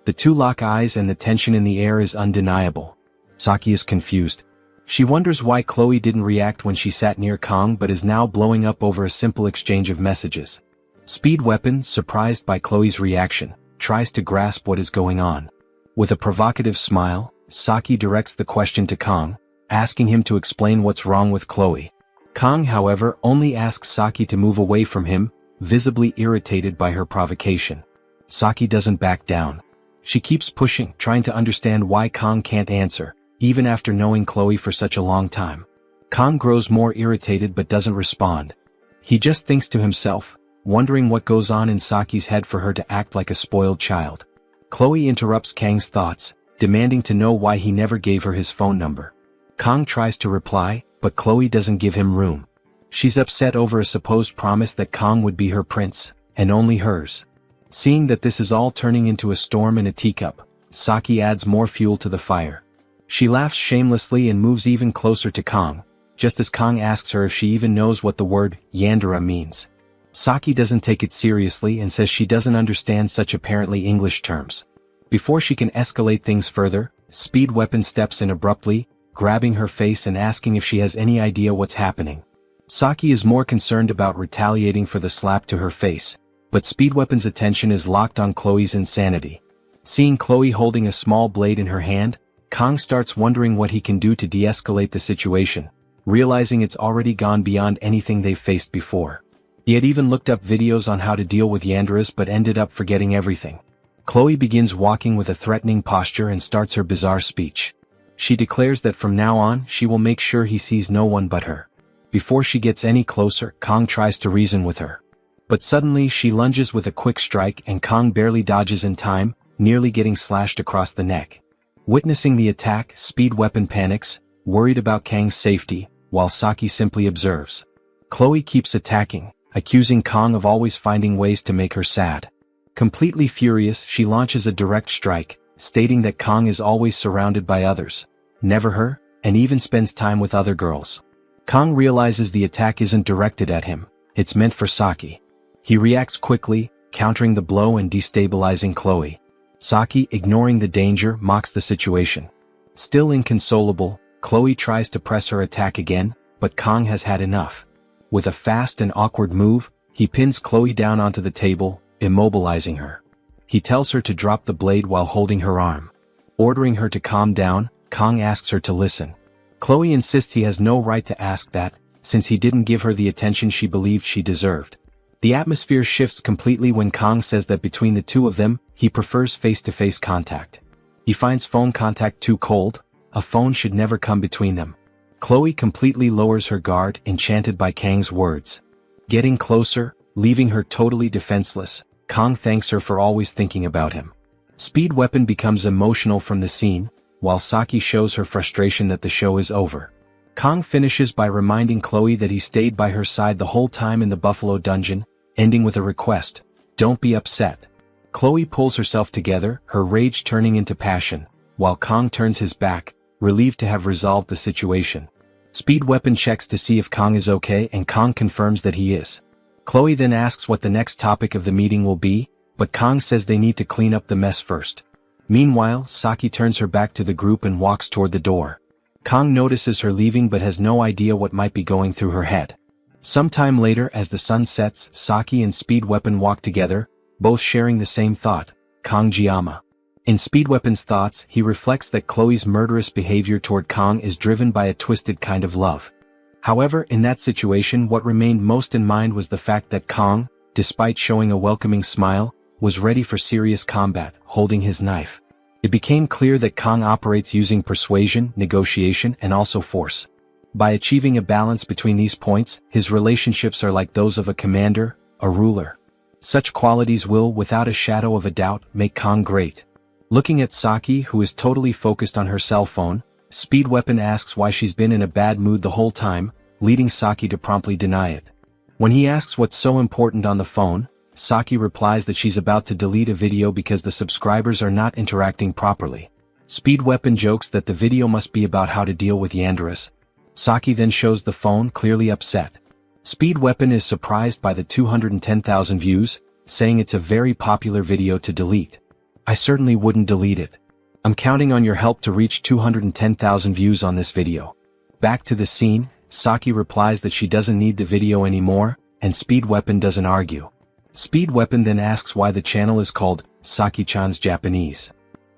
The two lock eyes and the tension in the air is undeniable. Saki is confused. She wonders why Chloe didn't react when she sat near Kang but is now blowing up over a simple exchange of messages. Speed Weapon, surprised by Chloe's reaction, tries to grasp what is going on. With a provocative smile, Saki directs the question to Kang, asking him to explain what's wrong with Chloe. Kang, however, only asks Saki to move away from him, visibly irritated by her provocation. Saki doesn't back down. She keeps pushing, trying to understand why Kang can't answer, even after knowing Chloe for such a long time. Kang grows more irritated but doesn't respond. He just thinks to himself, wondering what goes on in Saki's head for her to act like a spoiled child. Chloe interrupts Kang's thoughts, demanding to know why he never gave her his phone number. Kang tries to reply, but Chloe doesn't give him room. She's upset over a supposed promise that Kang would be her prince, and only hers. Seeing that this is all turning into a storm in a teacup, Saki adds more fuel to the fire. She laughs shamelessly and moves even closer to Kang, just as Kang asks her if she even knows what the word Yandere means. Saki doesn't take it seriously and says she doesn't understand such apparently English terms. Before she can escalate things further, Speed Weapon steps in abruptly, grabbing her face and asking if she has any idea what's happening. Saki is more concerned about retaliating for the slap to her face, but Speed Weapon's attention is locked on Chloe's insanity. Seeing Chloe holding a small blade in her hand, Kang starts wondering what he can do to de-escalate the situation, realizing it's already gone beyond anything they've faced before. He had even looked up videos on how to deal with yanderes but ended up forgetting everything. Chloe begins walking with a threatening posture and starts her bizarre speech. She declares that from now on she will make sure he sees no one but her. Before she gets any closer, Kang tries to reason with her. But suddenly she lunges with a quick strike and Kang barely dodges in time, nearly getting slashed across the neck. Witnessing the attack, Speed Weapon panics, worried about Kang's safety, while Saki simply observes. Chloe keeps attacking, accusing Kang of always finding ways to make her sad. Completely furious, she launches a direct strike, stating that Kang is always surrounded by others, never her, and even spends time with other girls. Kang realizes the attack isn't directed at him, it's meant for Saki. He reacts quickly, countering the blow and destabilizing Chloe. Saki, ignoring the danger, mocks the situation. Still inconsolable, Chloe tries to press her attack again, but Kang has had enough. With a fast and awkward move, he pins Chloe down onto the table, immobilizing her. He tells her to drop the blade while holding her arm. Ordering her to calm down, Kang asks her to listen. Chloe insists he has no right to ask that, since he didn't give her the attention she believed she deserved. The atmosphere shifts completely when Kang says that between the two of them, he prefers face-to-face contact. He finds phone contact too cold, a phone should never come between them. Chloe completely lowers her guard, enchanted by Kang's words. Getting closer, leaving her totally defenseless, Kang thanks her for always thinking about him. Speed Weapon becomes emotional from the scene, while Saki shows her frustration that the show is over. Kang finishes by reminding Chloe that he stayed by her side the whole time in the Buffalo Dungeon, ending with a request, "Don't be upset." Chloe pulls herself together, her rage turning into passion, while Kang turns his back, relieved to have resolved the situation. Speed Weapon checks to see if Kang is okay and Kang confirms that he is. Chloe then asks what the next topic of the meeting will be, but Kang says they need to clean up the mess first. Meanwhile, Saki turns her back to the group and walks toward the door. Kang notices her leaving but has no idea what might be going through her head. Sometime later, as the sun sets, Saki and Speed Weapon walk together, both sharing the same thought, Kang Jiyama. In Speed Weapon's thoughts, he reflects that Chloe's murderous behavior toward Kang is driven by a twisted kind of love. However, in that situation what remained most in mind was the fact that Kang, despite showing a welcoming smile, was ready for serious combat, holding his knife. It became clear that Kang operates using persuasion, negotiation, and also force. By achieving a balance between these points, his relationships are like those of a commander, a ruler. Such qualities will, without a shadow of a doubt, make Kang great. Looking at Saki, who is totally focused on her cell phone, Speed Weapon asks why she's been in a bad mood the whole time, leading Saki to promptly deny it. When he asks what's so important on the phone, Saki replies that she's about to delete a video because the subscribers are not interacting properly. Speed Weapon jokes that the video must be about how to deal with endorse. Saki then shows the phone, clearly upset. Speed Weapon is surprised by the 210,000 views, saying it's a very popular video to delete. I certainly wouldn't delete it. I'm counting on your help to reach 210,000 views on this video. Back to the scene, Saki replies that she doesn't need the video anymore, and Speed Weapon doesn't argue. Speed Weapon then asks why the channel is called Saki-chan's Japanese.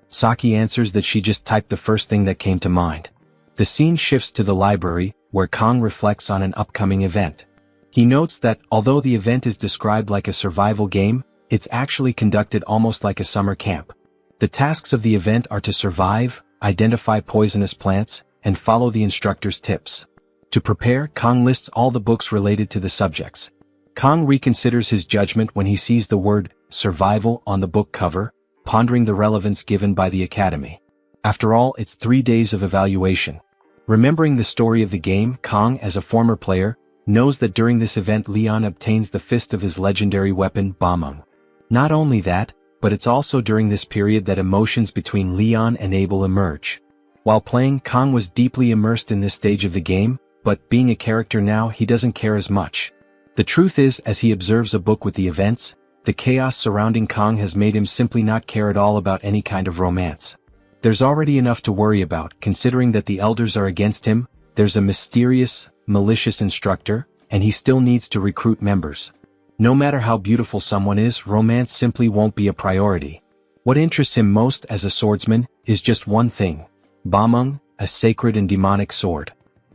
Saki answers that she just typed the first thing that came to mind. The scene shifts to the library, where Kang reflects on an upcoming event. He notes that, although the event is described like a survival game, it's actually conducted almost like a summer camp. The tasks of the event are to survive, identify poisonous plants, and follow the instructor's tips. To prepare, Kang lists all the books related to the subjects. Kang reconsiders his judgment when he sees the word survival on the book cover, pondering the relevance given by the Academy. After all, it's 3 days of evaluation. Remembering the story of the game, Kang, as a former player, knows that during this event Leon obtains the fist of his legendary weapon, Bamung. Not only that, but it's also during this period that emotions between Leon and Abel emerge. While playing, Kang was deeply immersed in this stage of the game, but being a character now, he doesn't care as much. The truth is, as he observes a book with the events, the chaos surrounding Kang has made him simply not care at all about any kind of romance. There's already enough to worry about, considering that the elders are against him, there's a mysterious, malicious instructor, and he still needs to recruit members. No matter how beautiful someone is, romance simply won't be a priority. What interests him most as a swordsman is just one thing: Bamung, a sacred and demonic sword.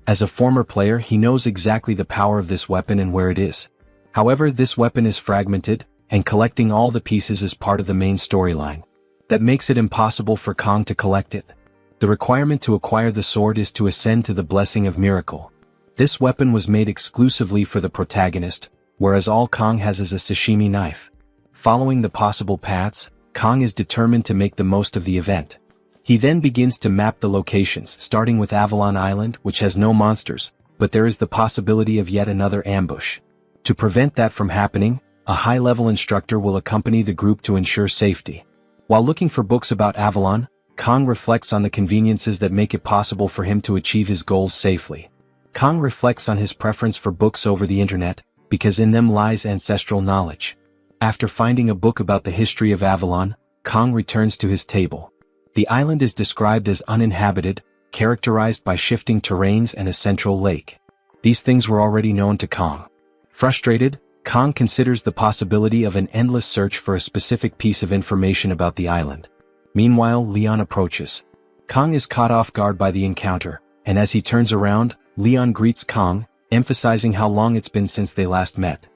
As a former player, he knows exactly the power of this weapon and where it is. However, this weapon is fragmented, and collecting all the pieces is part of the main storyline. That makes it impossible for Kang to collect it. The requirement to acquire the sword is to ascend to the Blessing of Miracle. This weapon was made exclusively for the protagonist, whereas all Kang has is a sashimi knife. Following the possible paths, Kang is determined to make the most of the event. He then begins to map the locations, starting with Avalon Island, which has no monsters, but there is the possibility of yet another ambush. To prevent that from happening, a high-level instructor will accompany the group to ensure safety. While looking for books about Avalon, Kang reflects on the conveniences that make it possible for him to achieve his goals safely. Kang reflects on his preference for books over the internet, because in them lies ancestral knowledge. After finding a book about the history of Avalon, Kang returns to his table. The island is described as uninhabited, characterized by shifting terrains and a central lake. These things were already known to Kang. Frustrated, Kang considers the possibility of an endless search for a specific piece of information about the island. Meanwhile, Leon approaches. Kang is caught off guard by the encounter, and as he turns around, Leon greets Kang, emphasizing how long it's been since they last met.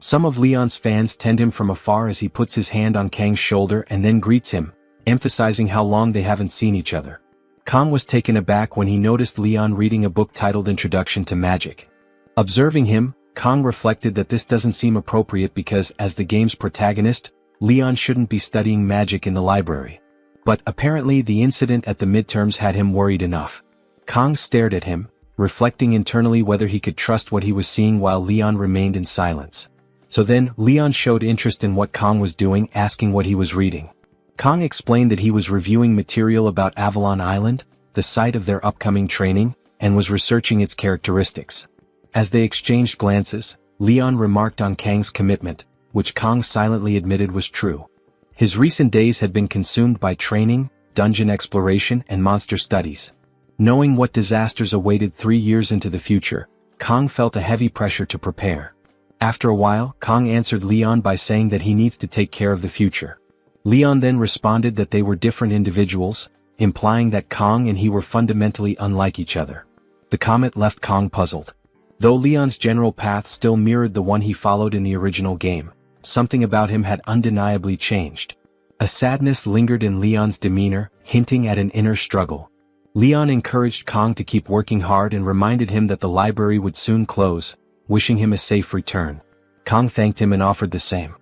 Some of Leon's fans tend him from afar as he puts his hand on Kang's shoulder and then greets him, emphasizing how long they haven't seen each other. Kang was taken aback when he noticed Leon reading a book titled Introduction to Magic. Observing him, Kang reflected that this doesn't seem appropriate because, as the game's protagonist, Leon shouldn't be studying magic in the library. But apparently the incident at the midterms had him worried enough. Kang stared at him, reflecting internally whether he could trust what he was seeing while Leon remained in silence. So then, Leon showed interest in what Kang was doing, asking what he was reading. Kang explained that he was reviewing material about Avalon Island, the site of their upcoming training, and was researching its characteristics. As they exchanged glances, Leon remarked on Kang's commitment, which Kang silently admitted was true. His recent days had been consumed by training, dungeon exploration, and monster studies. Knowing what disasters awaited 3 years into the future, Kang felt a heavy pressure to prepare. After a while, Kang answered Leon by saying that he needs to take care of the future. Leon then responded that they were different individuals, implying that Kang and he were fundamentally unlike each other. The comment left Kang puzzled. Though Leon's general path still mirrored the one he followed in the original game, something about him had undeniably changed. A sadness lingered in Leon's demeanor, hinting at an inner struggle. Leon encouraged Kang to keep working hard and reminded him that the library would soon close, wishing him a safe return. Kang thanked him and offered the same.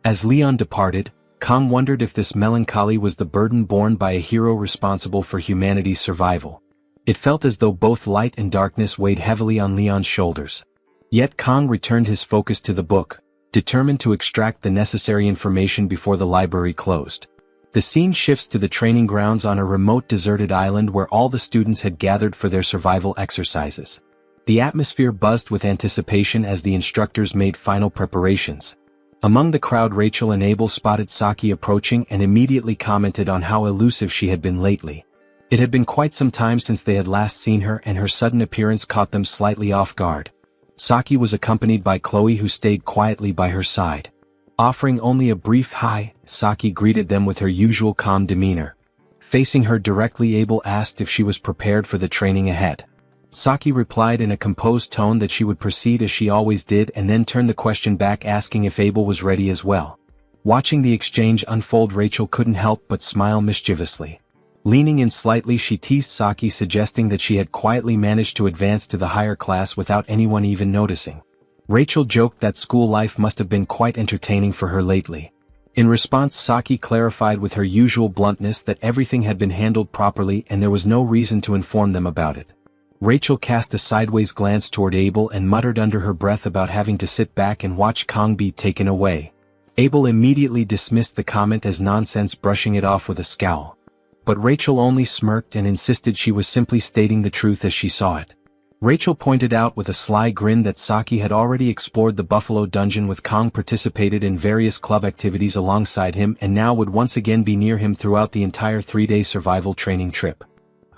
As Leon departed, Kang wondered if this melancholy was the burden borne by a hero responsible for humanity's survival. It felt as though both light and darkness weighed heavily on Leon's shoulders. Yet Kang returned his focus to the book, determined to extract the necessary information before the library closed. The scene shifts to the training grounds on a remote deserted island where all the students had gathered for their survival exercises. The atmosphere buzzed with anticipation as the instructors made final preparations. Among the crowd, Rachel and Abel spotted Saki approaching and immediately commented on how elusive she had been lately. It had been quite some time since they had last seen her, and her sudden appearance caught them slightly off guard. Saki was accompanied by Chloe, who stayed quietly by her side. Offering only a brief hi, Saki greeted them with her usual calm demeanor. Facing her directly, Abel asked if she was prepared for the training ahead. Saki replied in a composed tone that she would proceed as she always did, and then turned the question back, asking if Abel was ready as well. Watching the exchange unfold, Rachel couldn't help but smile mischievously. Leaning in slightly, she teased Saki, suggesting that she had quietly managed to advance to the higher class without anyone even noticing. Rachel joked that school life must have been quite entertaining for her lately. In response, Saki clarified with her usual bluntness that everything had been handled properly and there was no reason to inform them about it. Rachel cast a sideways glance toward Abel and muttered under her breath about having to sit back and watch Kang be taken away. Abel immediately dismissed the comment as nonsense, brushing it off with a scowl. But Rachel only smirked and insisted she was simply stating the truth as she saw it. Rachel pointed out with a sly grin that Saki had already explored the Buffalo Dungeon with Kang, participated in various club activities alongside him, and now would once again be near him throughout the entire 3-day survival training trip.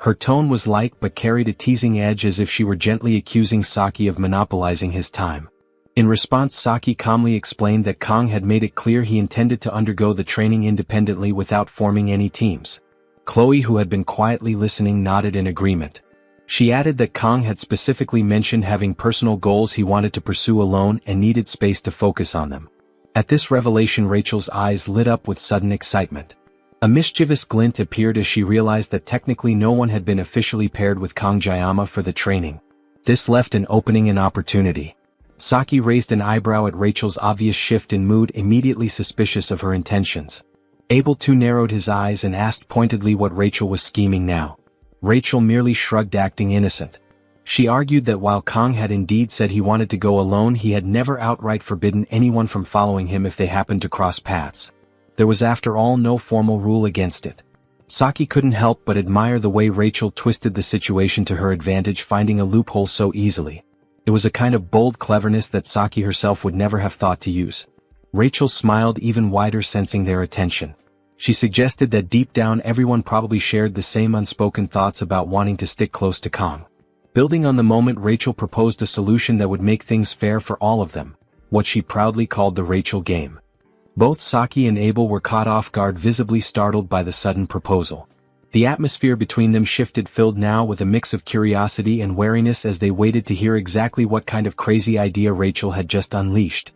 Her tone was light but carried a teasing edge, as if she were gently accusing Saki of monopolizing his time. In response, Saki calmly explained that Kang had made it clear he intended to undergo the training independently without forming any teams. Chloe, who had been quietly listening, nodded in agreement. She added that Kang had specifically mentioned having personal goals he wanted to pursue alone and needed space to focus on them. At this revelation, Rachel's eyes lit up with sudden excitement. A mischievous glint appeared as she realized that technically no one had been officially paired with Kang Jayama for the training. This left an opening and opportunity. Saki raised an eyebrow at Rachel's obvious shift in mood, immediately suspicious of her intentions. Abel too narrowed his eyes and asked pointedly what Rachel was scheming now. Rachel merely shrugged, acting innocent. She argued that while Kang had indeed said he wanted to go alone, he had never outright forbidden anyone from following him if they happened to cross paths. There was, after all, no formal rule against it. Saki couldn't help but admire the way Rachel twisted the situation to her advantage, finding a loophole so easily. It was a kind of bold cleverness that Saki herself would never have thought to use. Rachel smiled even wider, sensing their attention. She suggested that deep down everyone probably shared the same unspoken thoughts about wanting to stick close to Kang. Building on the moment, Rachel proposed a solution that would make things fair for all of them, what she proudly called the Rachel game. Both Saki and Abel were caught off guard, visibly startled by the sudden proposal. The atmosphere between them shifted, filled now with a mix of curiosity and wariness as they waited to hear exactly what kind of crazy idea Rachel had just unleashed.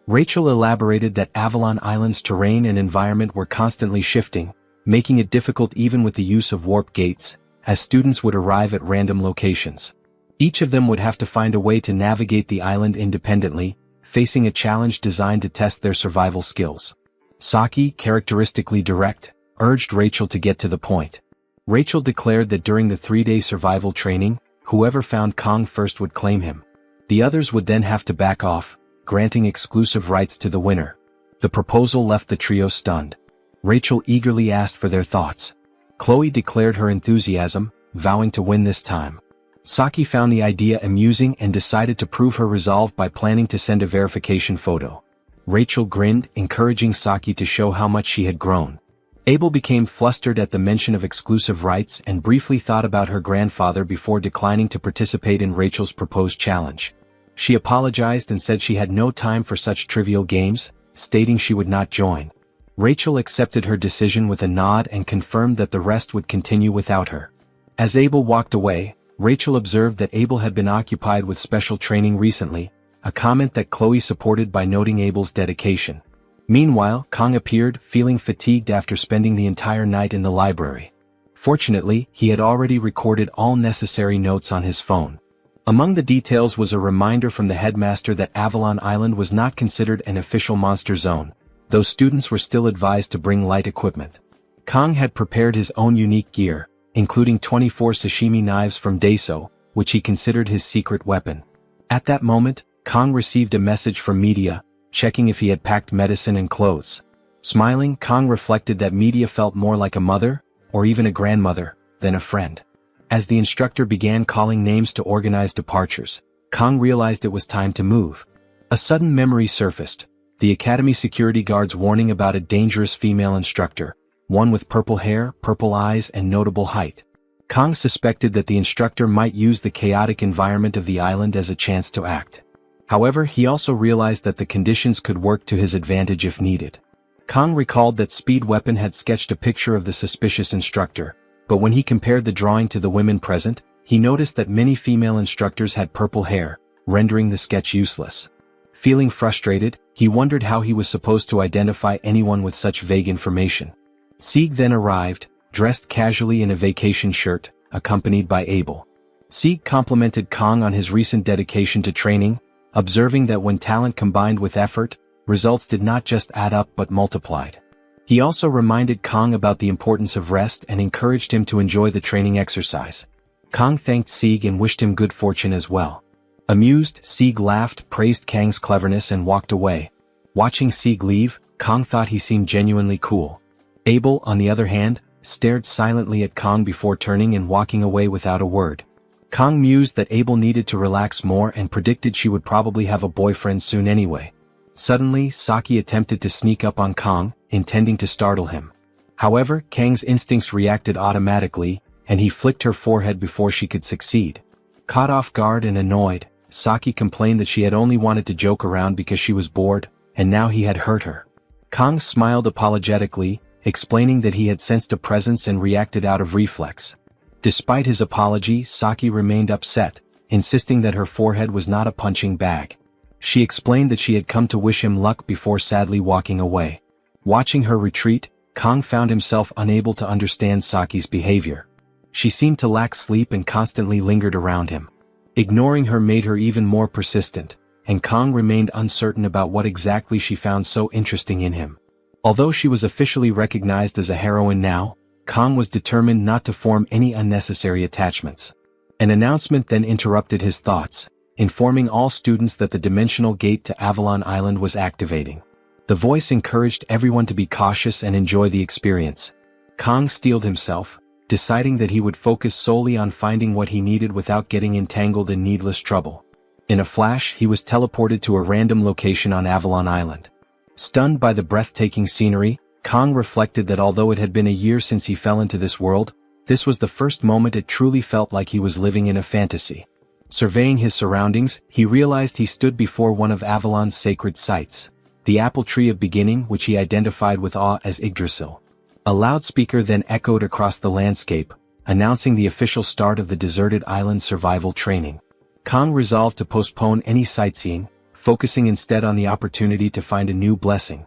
Rachel elaborated that Avalon Island's terrain and environment were constantly shifting, making it difficult even with the use of warp gates, as students would arrive at random locations. Each of them would have to find a way to navigate the island independently, facing a challenge designed to test their survival skills. Saki, characteristically direct, urged Rachel to get to the point. Rachel declared that during the 3-day survival training, whoever found Kang first would claim him. The others would then have to back off, granting exclusive rights to the winner. The proposal left the trio stunned. Rachel eagerly asked for their thoughts. Chloe declared her enthusiasm, vowing to win this time. Saki found the idea amusing and decided to prove her resolve by planning to send a verification photo. Rachel grinned, encouraging Saki to show how much she had grown. Abel became flustered at the mention of exclusive rights and briefly thought about her grandfather before declining to participate in Rachel's proposed challenge. She apologized and said she had no time for such trivial games, stating she would not join. Rachel accepted her decision with a nod and confirmed that the rest would continue without her. As Abel walked away, Rachel observed that Abel had been occupied with special training recently, a comment that Chloe supported by noting Abel's dedication. Meanwhile, Kang appeared, feeling fatigued after spending the entire night in the library. Fortunately, he had already recorded all necessary notes on his phone. Among the details was a reminder from the headmaster that Avalon Island was not considered an official monster zone, though students were still advised to bring light equipment. Kang had prepared his own unique gear, including 24 sashimi knives from Daeso, which he considered his secret weapon. At that moment, Kang received a message from Media, checking if he had packed medicine and clothes. Smiling, Kang reflected that Media felt more like a mother, or even a grandmother, than a friend. As the instructor began calling names to organize departures, Kang realized it was time to move. A sudden memory surfaced, the academy security guard's warning about a dangerous female instructor, one with purple hair, purple eyes, and notable height. Kang suspected that the instructor might use the chaotic environment of the island as a chance to act. However, he also realized that the conditions could work to his advantage if needed. Kang recalled that Speed Weapon had sketched a picture of the suspicious instructor, but when he compared the drawing to the women present, he noticed that many female instructors had purple hair, rendering the sketch useless. Feeling frustrated, he wondered how he was supposed to identify anyone with such vague information. Sieg then arrived, dressed casually in a vacation shirt, accompanied by Abel. Sieg complimented Kang on his recent dedication to training, observing that when talent combined with effort, results did not just add up but multiplied. He also reminded Kang about the importance of rest and encouraged him to enjoy the training exercise. Kang thanked Sieg and wished him good fortune as well. Amused, Sieg laughed, praised Kang's cleverness and walked away. Watching Sieg leave, Kang thought he seemed genuinely cool. Abel, on the other hand, stared silently at Kang before turning and walking away without a word. Kang mused that Abel needed to relax more and predicted she would probably have a boyfriend soon anyway. Suddenly, Saki attempted to sneak up on Kang, intending to startle him. However, Kang's instincts reacted automatically, and he flicked her forehead before she could succeed. Caught off guard and annoyed, Saki complained that she had only wanted to joke around because she was bored, and now he had hurt her. Kang smiled apologetically, explaining that he had sensed a presence and reacted out of reflex. Despite his apology, Saki remained upset, insisting that her forehead was not a punching bag. She explained that she had come to wish him luck before sadly walking away. Watching her retreat, Kang found himself unable to understand Saki's behavior. She seemed to lack sleep and constantly lingered around him. Ignoring her made her even more persistent, and Kang remained uncertain about what exactly she found so interesting in him. Although she was officially recognized as a heroine now, Kang was determined not to form any unnecessary attachments. An announcement then interrupted his thoughts, informing all students that the dimensional gate to Avalon Island was activating. The voice encouraged everyone to be cautious and enjoy the experience. Kang steeled himself, deciding that he would focus solely on finding what he needed without getting entangled in needless trouble. In a flash, he was teleported to a random location on Avalon Island. Stunned by the breathtaking scenery, Kang reflected that although it had been a year since he fell into this world, this was the first moment it truly felt like he was living in a fantasy. Surveying his surroundings, he realized he stood before one of Avalon's sacred sites, the apple tree of beginning, which he identified with awe as Yggdrasil. A loudspeaker then echoed across the landscape, announcing the official start of the deserted island survival training. Kang resolved to postpone any sightseeing, focusing instead on the opportunity to find a new blessing.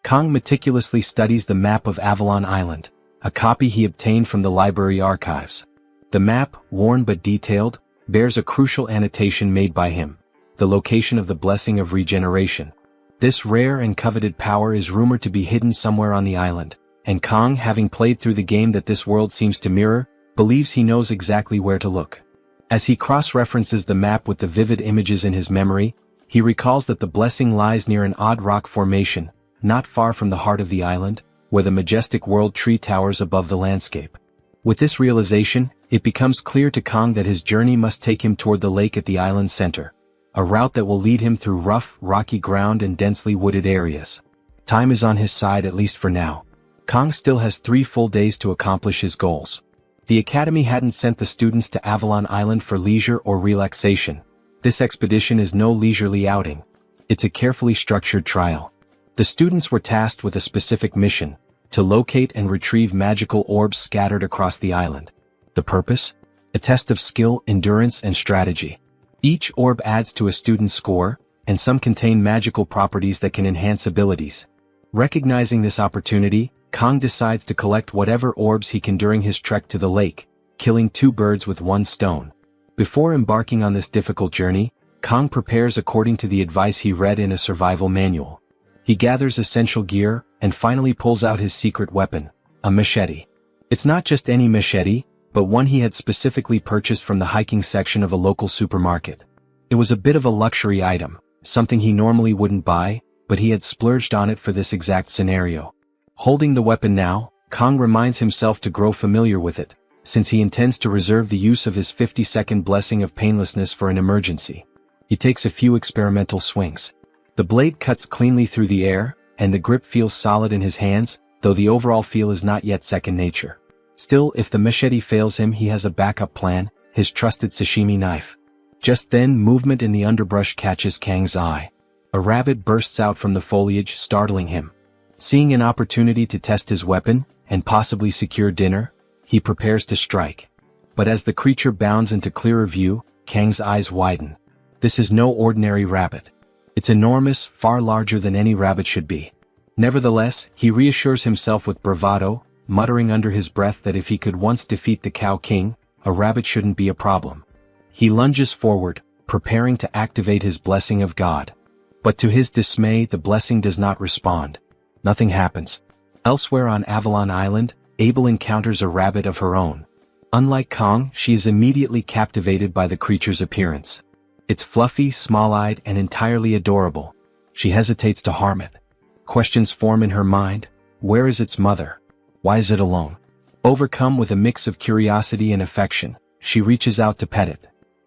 Kang meticulously studies the map of Avalon Island, a copy he obtained from the library archives. The map, worn but detailed, bears a crucial annotation made by him: the location of the blessing of regeneration. This rare and coveted power is rumored to be hidden somewhere on the island, and Kang, having played through the game that this world seems to mirror, believes he knows exactly where to look. As he cross-references the map with the vivid images in his memory, he recalls that the blessing lies near an odd rock formation, not far from the heart of the island, where the majestic world tree towers above the landscape. With this realization, it becomes clear to Kang that his journey must take him toward the lake at the island's center, a route that will lead him through rough, rocky ground and densely wooded areas. Time is on his side, at least for now. Kang still has 3 full days to accomplish his goals. The academy hadn't sent the students to Avalon Island for leisure or relaxation. This expedition is no leisurely outing. It's a carefully structured trial. The students were tasked with a specific mission: to locate and retrieve magical orbs scattered across the island. The purpose? A test of skill, endurance, and strategy. Each orb adds to a student's score, and some contain magical properties that can enhance abilities. Recognizing this opportunity, Kong decides to collect whatever orbs he can during his trek to the lake, killing 2 birds with 1 stone. Before embarking on this difficult journey, Kong prepares according to the advice he read in a survival manual. He gathers essential gear, and finally pulls out his secret weapon, a machete. It's not just any machete, but one he had specifically purchased from the hiking section of a local supermarket. It was a bit of a luxury item, something he normally wouldn't buy, but he had splurged on it for this exact scenario. Holding the weapon now, Kong reminds himself to grow familiar with it, since he intends to reserve the use of his 50-second blessing of painlessness for an emergency. He takes a few experimental swings. The blade cuts cleanly through the air, and the grip feels solid in his hands, though the overall feel is not yet second nature. Still, if the machete fails him, he has a backup plan, his trusted sashimi knife. Just then, movement in the underbrush catches Kang's eye. A rabbit bursts out from the foliage, startling him. Seeing an opportunity to test his weapon, and possibly secure dinner, he prepares to strike. But as the creature bounds into clearer view, Kang's eyes widen. This is no ordinary rabbit. It's enormous, far larger than any rabbit should be. Nevertheless, he reassures himself with bravado, muttering under his breath that if he could once defeat the Cow King, a rabbit shouldn't be a problem. He lunges forward, preparing to activate his blessing of God. But to his dismay, the blessing does not respond. Nothing happens. Elsewhere on Avalon Island, Abel encounters a rabbit of her own. Unlike Kong, she is immediately captivated by the creature's appearance. It's fluffy, small-eyed, and entirely adorable. She hesitates to harm it. Questions form in her mind. Where is its mother? Why is it alone? Overcome with a mix of curiosity and affection, she reaches out to pet it.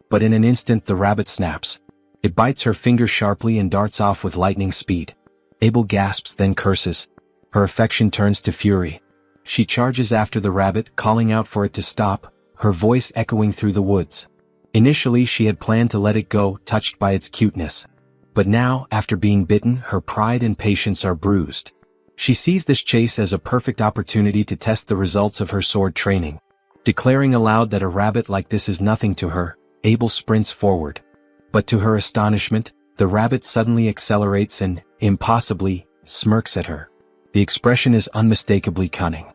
But in an instant the rabbit snaps. It bites her finger sharply and darts off with lightning speed. Abel gasps, then curses. Her affection turns to fury. She charges after the rabbit, calling out for it to stop, her voice echoing through the woods. Initially she had planned to let it go, touched by its cuteness. But now, after being bitten, her pride and patience are bruised. She sees this chase as a perfect opportunity to test the results of her sword training. Declaring aloud that a rabbit like this is nothing to her, Abel sprints forward. But to her astonishment, the rabbit suddenly accelerates and, impossibly, smirks at her. The expression is unmistakably cunning.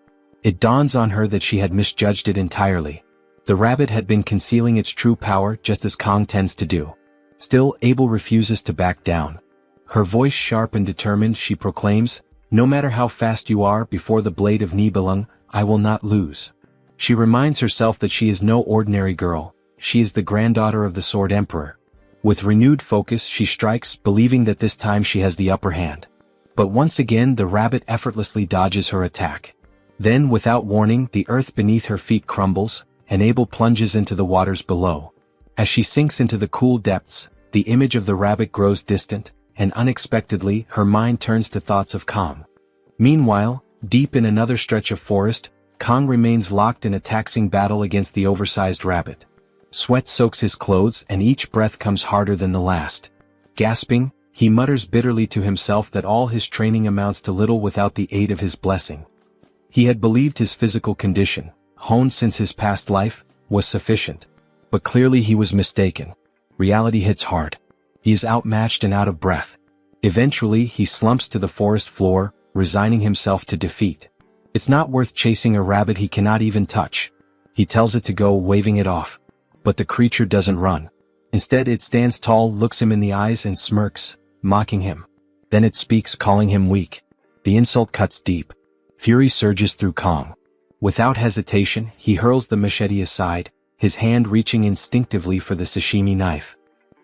It dawns on her that she had misjudged it entirely. The rabbit had been concealing its true power just as Kong tends to do. Still, Abel refuses to back down. Her voice sharp and determined, she proclaims, "No matter how fast you are, before the blade of Nibelung, I will not lose." She reminds herself that she is no ordinary girl, she is the granddaughter of the Sword Emperor. With renewed focus she strikes, believing that this time she has the upper hand. But once again the rabbit effortlessly dodges her attack. Then, without warning, the earth beneath her feet crumbles, and Abel plunges into the waters below. As she sinks into the cool depths, the image of the rabbit grows distant, and unexpectedly her mind turns to thoughts of Kong. Meanwhile, deep in another stretch of forest, Kong remains locked in a taxing battle against the oversized rabbit. Sweat soaks his clothes and each breath comes harder than the last. Gasping, he mutters bitterly to himself that all his training amounts to little without the aid of his blessing. He had believed his physical condition, honed since his past life, was sufficient. But clearly he was mistaken. Reality hits hard. He is outmatched and out of breath. Eventually he slumps to the forest floor, resigning himself to defeat. It's not worth chasing a rabbit he cannot even touch. He tells it to go, waving it off. But the creature doesn't run. Instead it stands tall, looks him in the eyes and smirks, mocking him. Then it speaks, calling him weak. The insult cuts deep. Fury surges through Kong. Without hesitation, he hurls the machete aside, his hand reaching instinctively for the sashimi knife.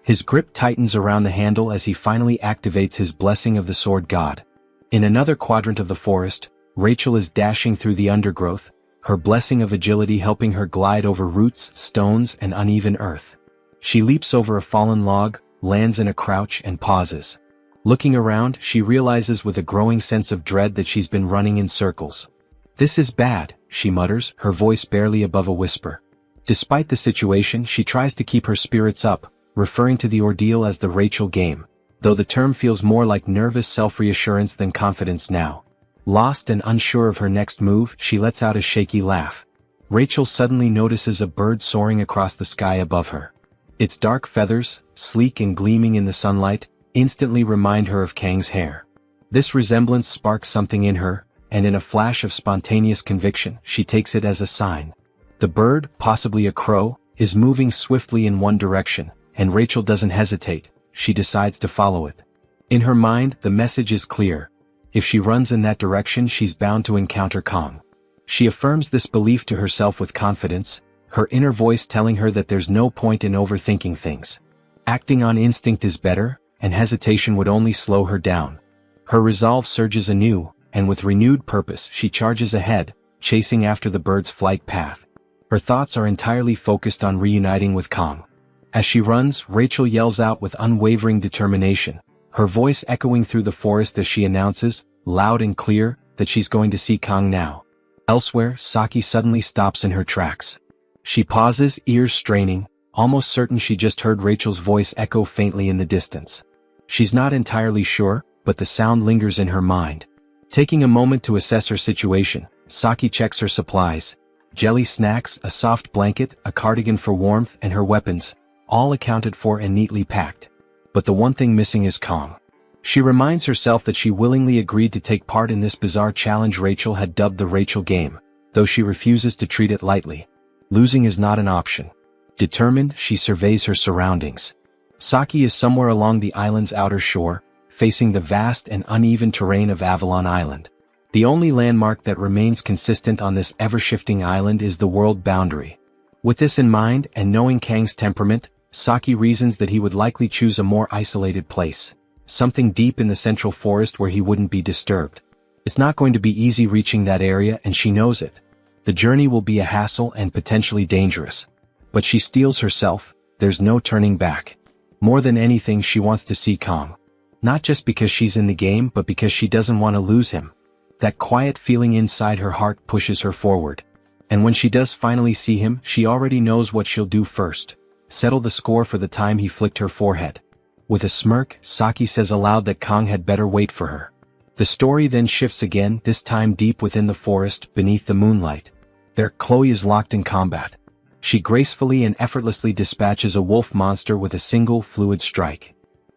His grip tightens around the handle as he finally activates his blessing of the sword god. In another quadrant of the forest, Rachel is dashing through the undergrowth, her blessing of agility helping her glide over roots, stones, and uneven earth. She leaps over a fallen log, lands in a crouch, and pauses. Looking around, she realizes with a growing sense of dread that she's been running in circles. "This is bad," she mutters, her voice barely above a whisper. Despite the situation, she tries to keep her spirits up, referring to the ordeal as the Rachel game, though the term feels more like nervous self-reassurance than confidence now. Lost and unsure of her next move, she lets out a shaky laugh. Rachel suddenly notices a bird soaring across the sky above her. Its dark feathers, sleek and gleaming in the sunlight, instantly remind her of Kang's hair. This resemblance sparks something in her, and in a flash of spontaneous conviction, she takes it as a sign. The bird, possibly a crow, is moving swiftly in one direction, and Rachel doesn't hesitate, she decides to follow it. In her mind, the message is clear. If she runs in that direction, she's bound to encounter Kong. She affirms this belief to herself with confidence, her inner voice telling her that there's no point in overthinking things. Acting on instinct is better, and hesitation would only slow her down. Her resolve surges anew, and with renewed purpose she charges ahead, chasing after the bird's flight path. Her thoughts are entirely focused on reuniting with Kong. As she runs, Rachel yells out with unwavering determination, her voice echoing through the forest as she announces, loud and clear, that she's going to see Kong now. Elsewhere, Saki suddenly stops in her tracks. She pauses, ears straining, almost certain she just heard Rachel's voice echo faintly in the distance. She's not entirely sure, but the sound lingers in her mind. Taking a moment to assess her situation, Saki checks her supplies. Jelly snacks, a soft blanket, a cardigan for warmth, and her weapons, all accounted for and neatly packed. But the one thing missing is Kong. She reminds herself that she willingly agreed to take part in this bizarre challenge Rachel had dubbed the Rachel game, though she refuses to treat it lightly. Losing is not an option. Determined, she surveys her surroundings. Saki is somewhere along the island's outer shore, facing the vast and uneven terrain of Avalon Island. The only landmark that remains consistent on this ever-shifting island is the world boundary. With this in mind, and knowing Kang's temperament, Saki reasons that he would likely choose a more isolated place, something deep in the central forest where he wouldn't be disturbed. It's not going to be easy reaching that area, and she knows it. The journey will be a hassle and potentially dangerous. But she steels herself, there's no turning back. More than anything, she wants to see Kong. Not just because she's in the game, but because she doesn't want to lose him. That quiet feeling inside her heart pushes her forward. And when she does finally see him, she already knows what she'll do first. Settle the score for the time he flicked her forehead. With a smirk, Saki says aloud that Kong had better wait for her. The story then shifts again, this time deep within the forest, beneath the moonlight. There, Chloe is locked in combat. She gracefully and effortlessly dispatches a wolf monster with a single fluid strike.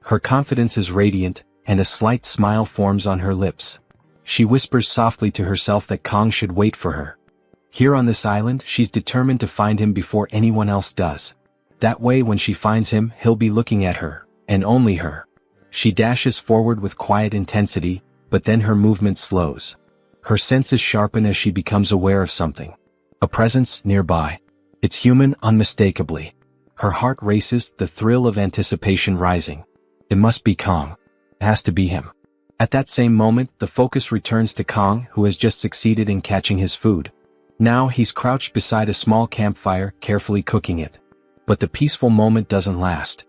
Her confidence is radiant, and a slight smile forms on her lips. She whispers softly to herself that Kong should wait for her. Here on this island, she's determined to find him before anyone else does. That way, when she finds him, he'll be looking at her, and only her. She dashes forward with quiet intensity, but then her movement slows. Her senses sharpen as she becomes aware of something. A presence nearby. It's human, unmistakably. Her heart races, the thrill of anticipation rising. It must be Kong. It has to be him. At that same moment, the focus returns to Kong, who has just succeeded in catching his food. Now he's crouched beside a small campfire, carefully cooking it. But the peaceful moment doesn't last.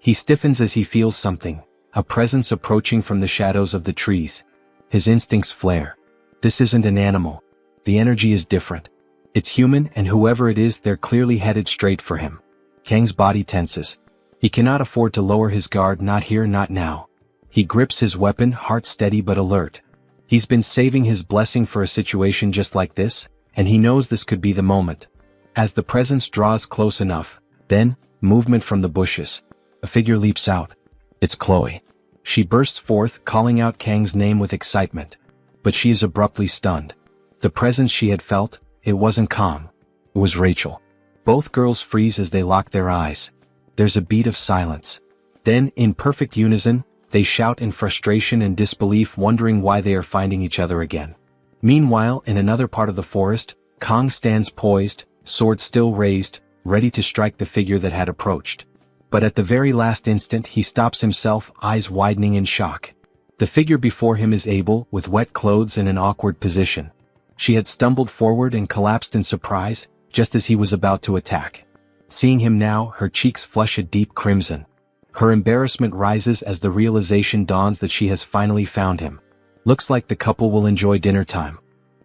He stiffens as he feels something, a presence approaching from the shadows of the trees. His instincts flare. This isn't an animal. The energy is different. It's human, and whoever it is, they're clearly headed straight for him. Kang's body tenses. He cannot afford to lower his guard, not here, not now. He grips his weapon, heart steady but alert. He's been saving his blessing for a situation just like this, and he knows this could be the moment. As the presence draws close enough, then, movement from the bushes. A figure leaps out. It's Chloe. She bursts forth, calling out Kang's name with excitement. But she is abruptly stunned. The presence she had felt, it wasn't Kong. It was Rachel. Both girls freeze as they lock their eyes. There's a beat of silence. Then, in perfect unison, they shout in frustration and disbelief, wondering why they are finding each other again. Meanwhile, in another part of the forest, Kong stands poised, sword still raised, ready to strike the figure that had approached. But at the very last instant he stops himself, eyes widening in shock. The figure before him is Abel, with wet clothes in an awkward position. She had stumbled forward and collapsed in surprise, just as he was about to attack. Seeing him now, her cheeks flush a deep crimson. Her embarrassment rises as the realization dawns that she has finally found him. Looks like the couple will enjoy dinner time.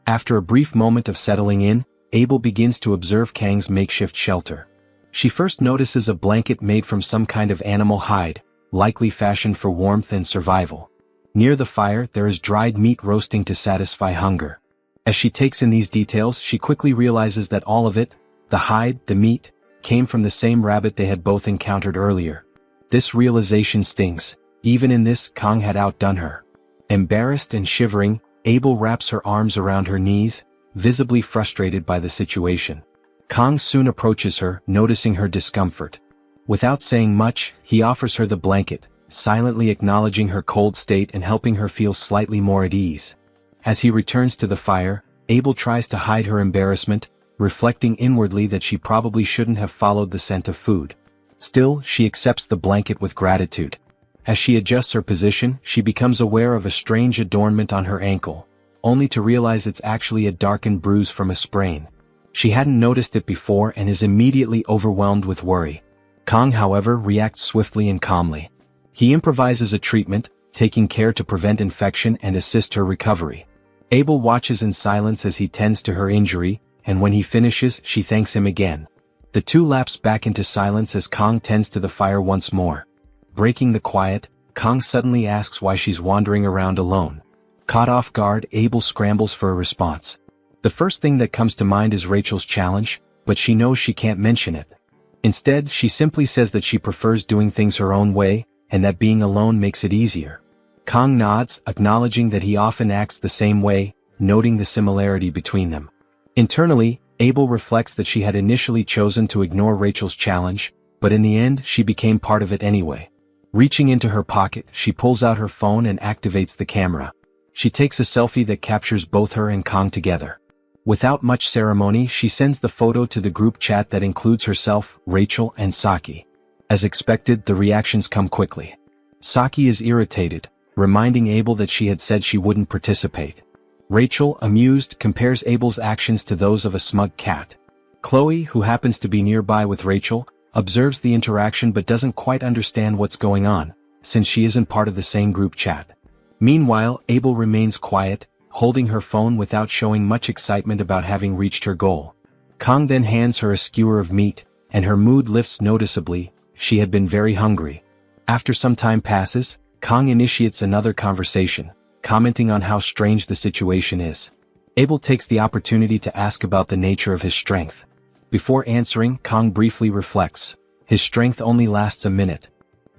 After a brief moment of settling in, Abel begins to observe Kang's makeshift shelter. She first notices a blanket made from some kind of animal hide, likely fashioned for warmth and survival. Near the fire, there is dried meat roasting to satisfy hunger. As she takes in these details, she quickly realizes that all of it, the hide, the meat, came from the same rabbit they had both encountered earlier. This realization stings. Even in this, Kong had outdone her. Embarrassed and shivering, Abel wraps her arms around her knees, visibly frustrated by the situation. Kang soon approaches her, noticing her discomfort. Without saying much, he offers her the blanket, silently acknowledging her cold state and helping her feel slightly more at ease. As he returns to the fire, Abel tries to hide her embarrassment, reflecting inwardly that she probably shouldn't have followed the scent of food. Still, she accepts the blanket with gratitude. As she adjusts her position, she becomes aware of a strange adornment on her ankle, only to realize it's actually a darkened bruise from a sprain. She hadn't noticed it before and is immediately overwhelmed with worry. Kang, however, reacts swiftly and calmly. He improvises a treatment, taking care to prevent infection and assist her recovery. Abel watches in silence as he tends to her injury, and when he finishes, she thanks him again. The two lapse back into silence as Kang tends to the fire once more. Breaking the quiet, Kang suddenly asks why she's wandering around alone. Caught off guard, Abel scrambles for a response. The first thing that comes to mind is Rachel's challenge, but she knows she can't mention it. Instead, she simply says that she prefers doing things her own way, and that being alone makes it easier. Kang nods, acknowledging that he often acts the same way, noting the similarity between them. Internally, Abel reflects that she had initially chosen to ignore Rachel's challenge, but in the end she became part of it anyway. Reaching into her pocket, she pulls out her phone and activates the camera. She takes a selfie that captures both her and Kang together. Without much ceremony, she sends the photo to the group chat that includes herself, Rachel, and Saki. As expected, the reactions come quickly. Saki is irritated, reminding Abel that she had said she wouldn't participate. Rachel, amused, compares Abel's actions to those of a smug cat. Chloe, who happens to be nearby with Rachel, observes the interaction but doesn't quite understand what's going on, since she isn't part of the same group chat. Meanwhile, Abel remains quiet, holding her phone without showing much excitement about having reached her goal. Kang then hands her a skewer of meat, and her mood lifts noticeably. She had been very hungry. After some time passes, Kang initiates another conversation, commenting on how strange the situation is. Abel takes the opportunity to ask about the nature of his strength. Before answering, Kang briefly reflects. His strength only lasts a minute.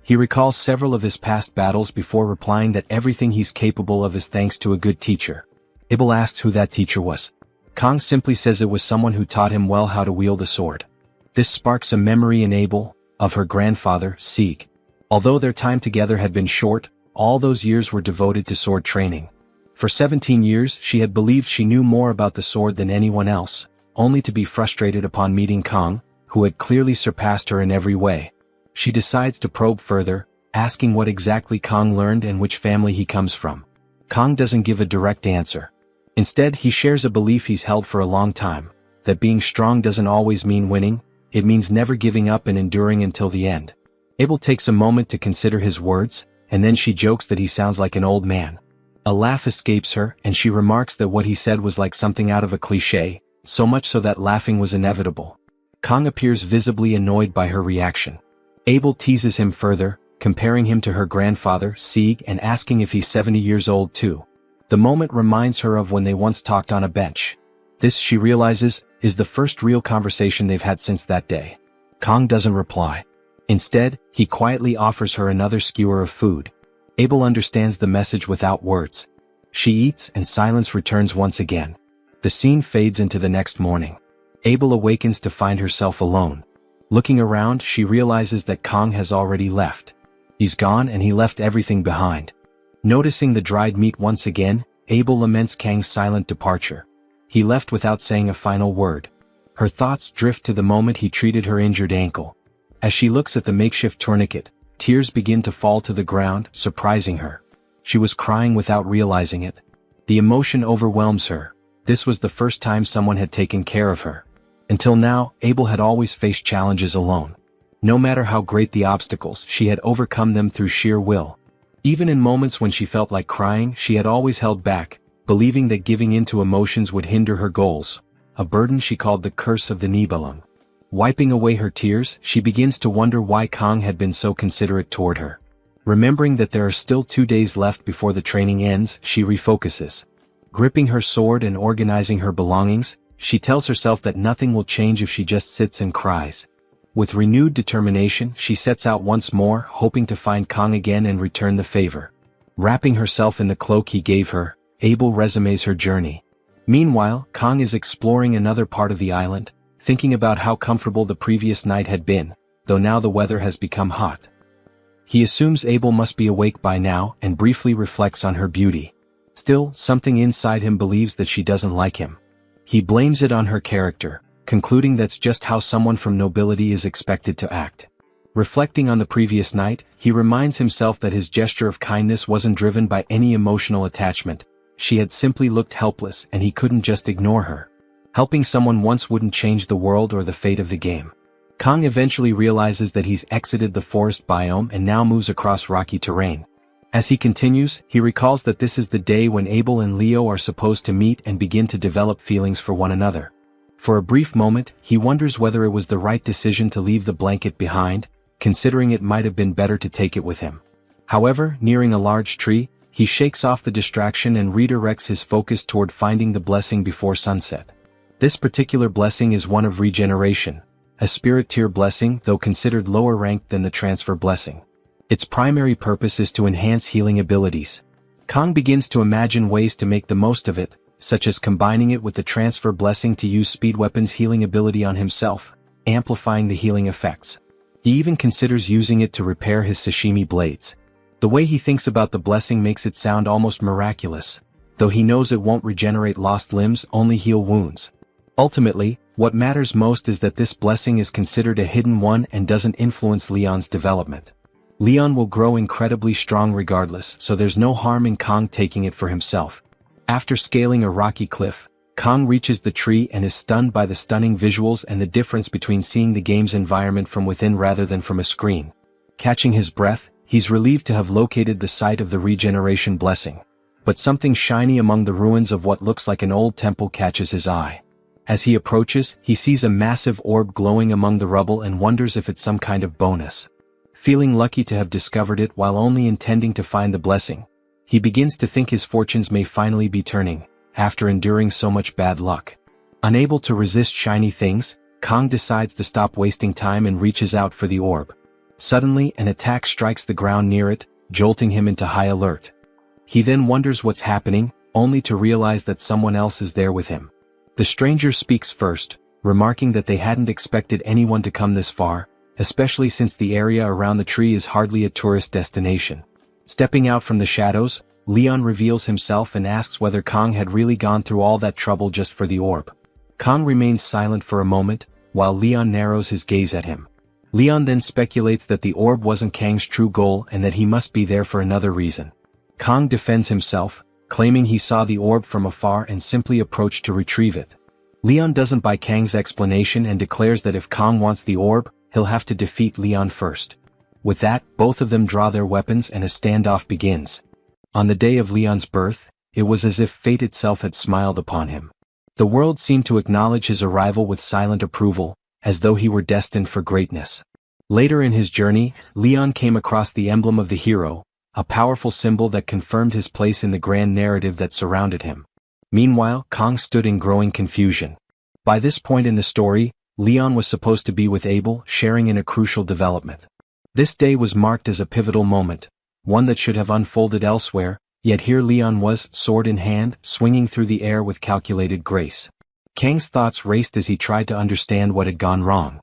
He recalls several of his past battles before replying that everything he's capable of is thanks to a good teacher. Abel asks who that teacher was. Kang simply says it was someone who taught him well how to wield a sword. This sparks a memory in Abel of her grandfather, Sieg. Although their time together had been short, all those years were devoted to sword training. For 17 years, she had believed she knew more about the sword than anyone else, only to be frustrated upon meeting Kang, who had clearly surpassed her in every way. She decides to probe further, asking what exactly Kang learned and which family he comes from. Kang doesn't give a direct answer. Instead, he shares a belief he's held for a long time, that being strong doesn't always mean winning, it means never giving up and enduring until the end. Abel takes a moment to consider his words, and then she jokes that he sounds like an old man. A laugh escapes her, and she remarks that what he said was like something out of a cliché, so much so that laughing was inevitable. Kang appears visibly annoyed by her reaction. Abel teases him further, comparing him to her grandfather, Sieg, and asking if he's 70 years old too. The moment reminds her of when they once talked on a bench. This, she realizes, is the first real conversation they've had since that day. Kang doesn't reply. Instead, he quietly offers her another skewer of food. Abel understands the message without words. She eats and silence returns once again. The scene fades into the next morning. Abel awakens to find herself alone. Looking around, she realizes that Kang has already left. He's gone and he left everything behind. Noticing the dried meat once again, Abel laments Kang's silent departure. He left without saying a final word. Her thoughts drift to the moment he treated her injured ankle. As she looks at the makeshift tourniquet, tears begin to fall to the ground, surprising her. She was crying without realizing it. The emotion overwhelms her. This was the first time someone had taken care of her. Until now, Abel had always faced challenges alone. No matter how great the obstacles, she had overcome them through sheer will. Even in moments when she felt like crying, she had always held back, believing that giving in to emotions would hinder her goals, a burden she called the curse of the Nibelung. Wiping away her tears, she begins to wonder why Kang had been so considerate toward her. Remembering that there are still 2 days left before the training ends, she refocuses. Gripping her sword and organizing her belongings, she tells herself that nothing will change if she just sits and cries. With renewed determination, she sets out once more, hoping to find Kang again and return the favor. Wrapping herself in the cloak he gave her, Abel resumes her journey. Meanwhile, Kang is exploring another part of the island, thinking about how comfortable the previous night had been, though now the weather has become hot. He assumes Abel must be awake by now and briefly reflects on her beauty. Still, something inside him believes that she doesn't like him. He blames it on her character, concluding that's just how someone from nobility is expected to act. Reflecting on the previous night, he reminds himself that his gesture of kindness wasn't driven by any emotional attachment. She had simply looked helpless and he couldn't just ignore her. Helping someone once wouldn't change the world or the fate of the game. Kang eventually realizes that he's exited the forest biome and now moves across rocky terrain. As he continues, he recalls that this is the day when Abel and Leo are supposed to meet and begin to develop feelings for one another. For a brief moment, he wonders whether it was the right decision to leave the blanket behind, considering it might have been better to take it with him. However, nearing a large tree, he shakes off the distraction and redirects his focus toward finding the blessing before sunset. This particular blessing is one of regeneration, a spirit tier blessing though considered lower ranked than the transfer blessing. Its primary purpose is to enhance healing abilities. Kang begins to imagine ways to make the most of it, such as combining it with the transfer blessing to use speed weapons healing ability on himself, amplifying the healing effects. He even considers using it to repair his sashimi blades. The way he thinks about the blessing makes it sound almost miraculous, though he knows it won't regenerate lost limbs, only heal wounds. Ultimately, what matters most is that this blessing is considered a hidden one and doesn't influence Leon's development. Leon will grow incredibly strong regardless, so there's no harm in Kang taking it for himself. After scaling a rocky cliff, Kang reaches the tree and is stunned by the stunning visuals and the difference between seeing the game's environment from within rather than from a screen. Catching his breath, he's relieved to have located the site of the regeneration blessing. But something shiny among the ruins of what looks like an old temple catches his eye. As he approaches, he sees a massive orb glowing among the rubble and wonders if it's some kind of bonus. Feeling lucky to have discovered it while only intending to find the blessing, he begins to think his fortunes may finally be turning, after enduring so much bad luck. Unable to resist shiny things, Kang decides to stop wasting time and reaches out for the orb. Suddenly, an attack strikes the ground near it, jolting him into high alert. He then wonders what's happening, only to realize that someone else is there with him. The stranger speaks first, remarking that they hadn't expected anyone to come this far, especially since the area around the tree is hardly a tourist destination. Stepping out from the shadows, Leon reveals himself and asks whether Kang had really gone through all that trouble just for the orb. Kang remains silent for a moment, while Leon narrows his gaze at him. Leon then speculates that the orb wasn't Kang's true goal and that he must be there for another reason. Kang defends himself, claiming he saw the orb from afar and simply approached to retrieve it. Leon doesn't buy Kang's explanation and declares that if Kang wants the orb, he'll have to defeat Leon first. With that, both of them draw their weapons and a standoff begins. On the day of Leon's birth, it was as if fate itself had smiled upon him. The world seemed to acknowledge his arrival with silent approval, as though he were destined for greatness. Later in his journey, Leon came across the emblem of the hero, a powerful symbol that confirmed his place in the grand narrative that surrounded him. Meanwhile, Kang stood in growing confusion. By this point in the story, Leon was supposed to be with Abel, sharing in a crucial development. This day was marked as a pivotal moment, one that should have unfolded elsewhere, yet here Leon was, sword in hand, swinging through the air with calculated grace. Kang's thoughts raced as he tried to understand what had gone wrong.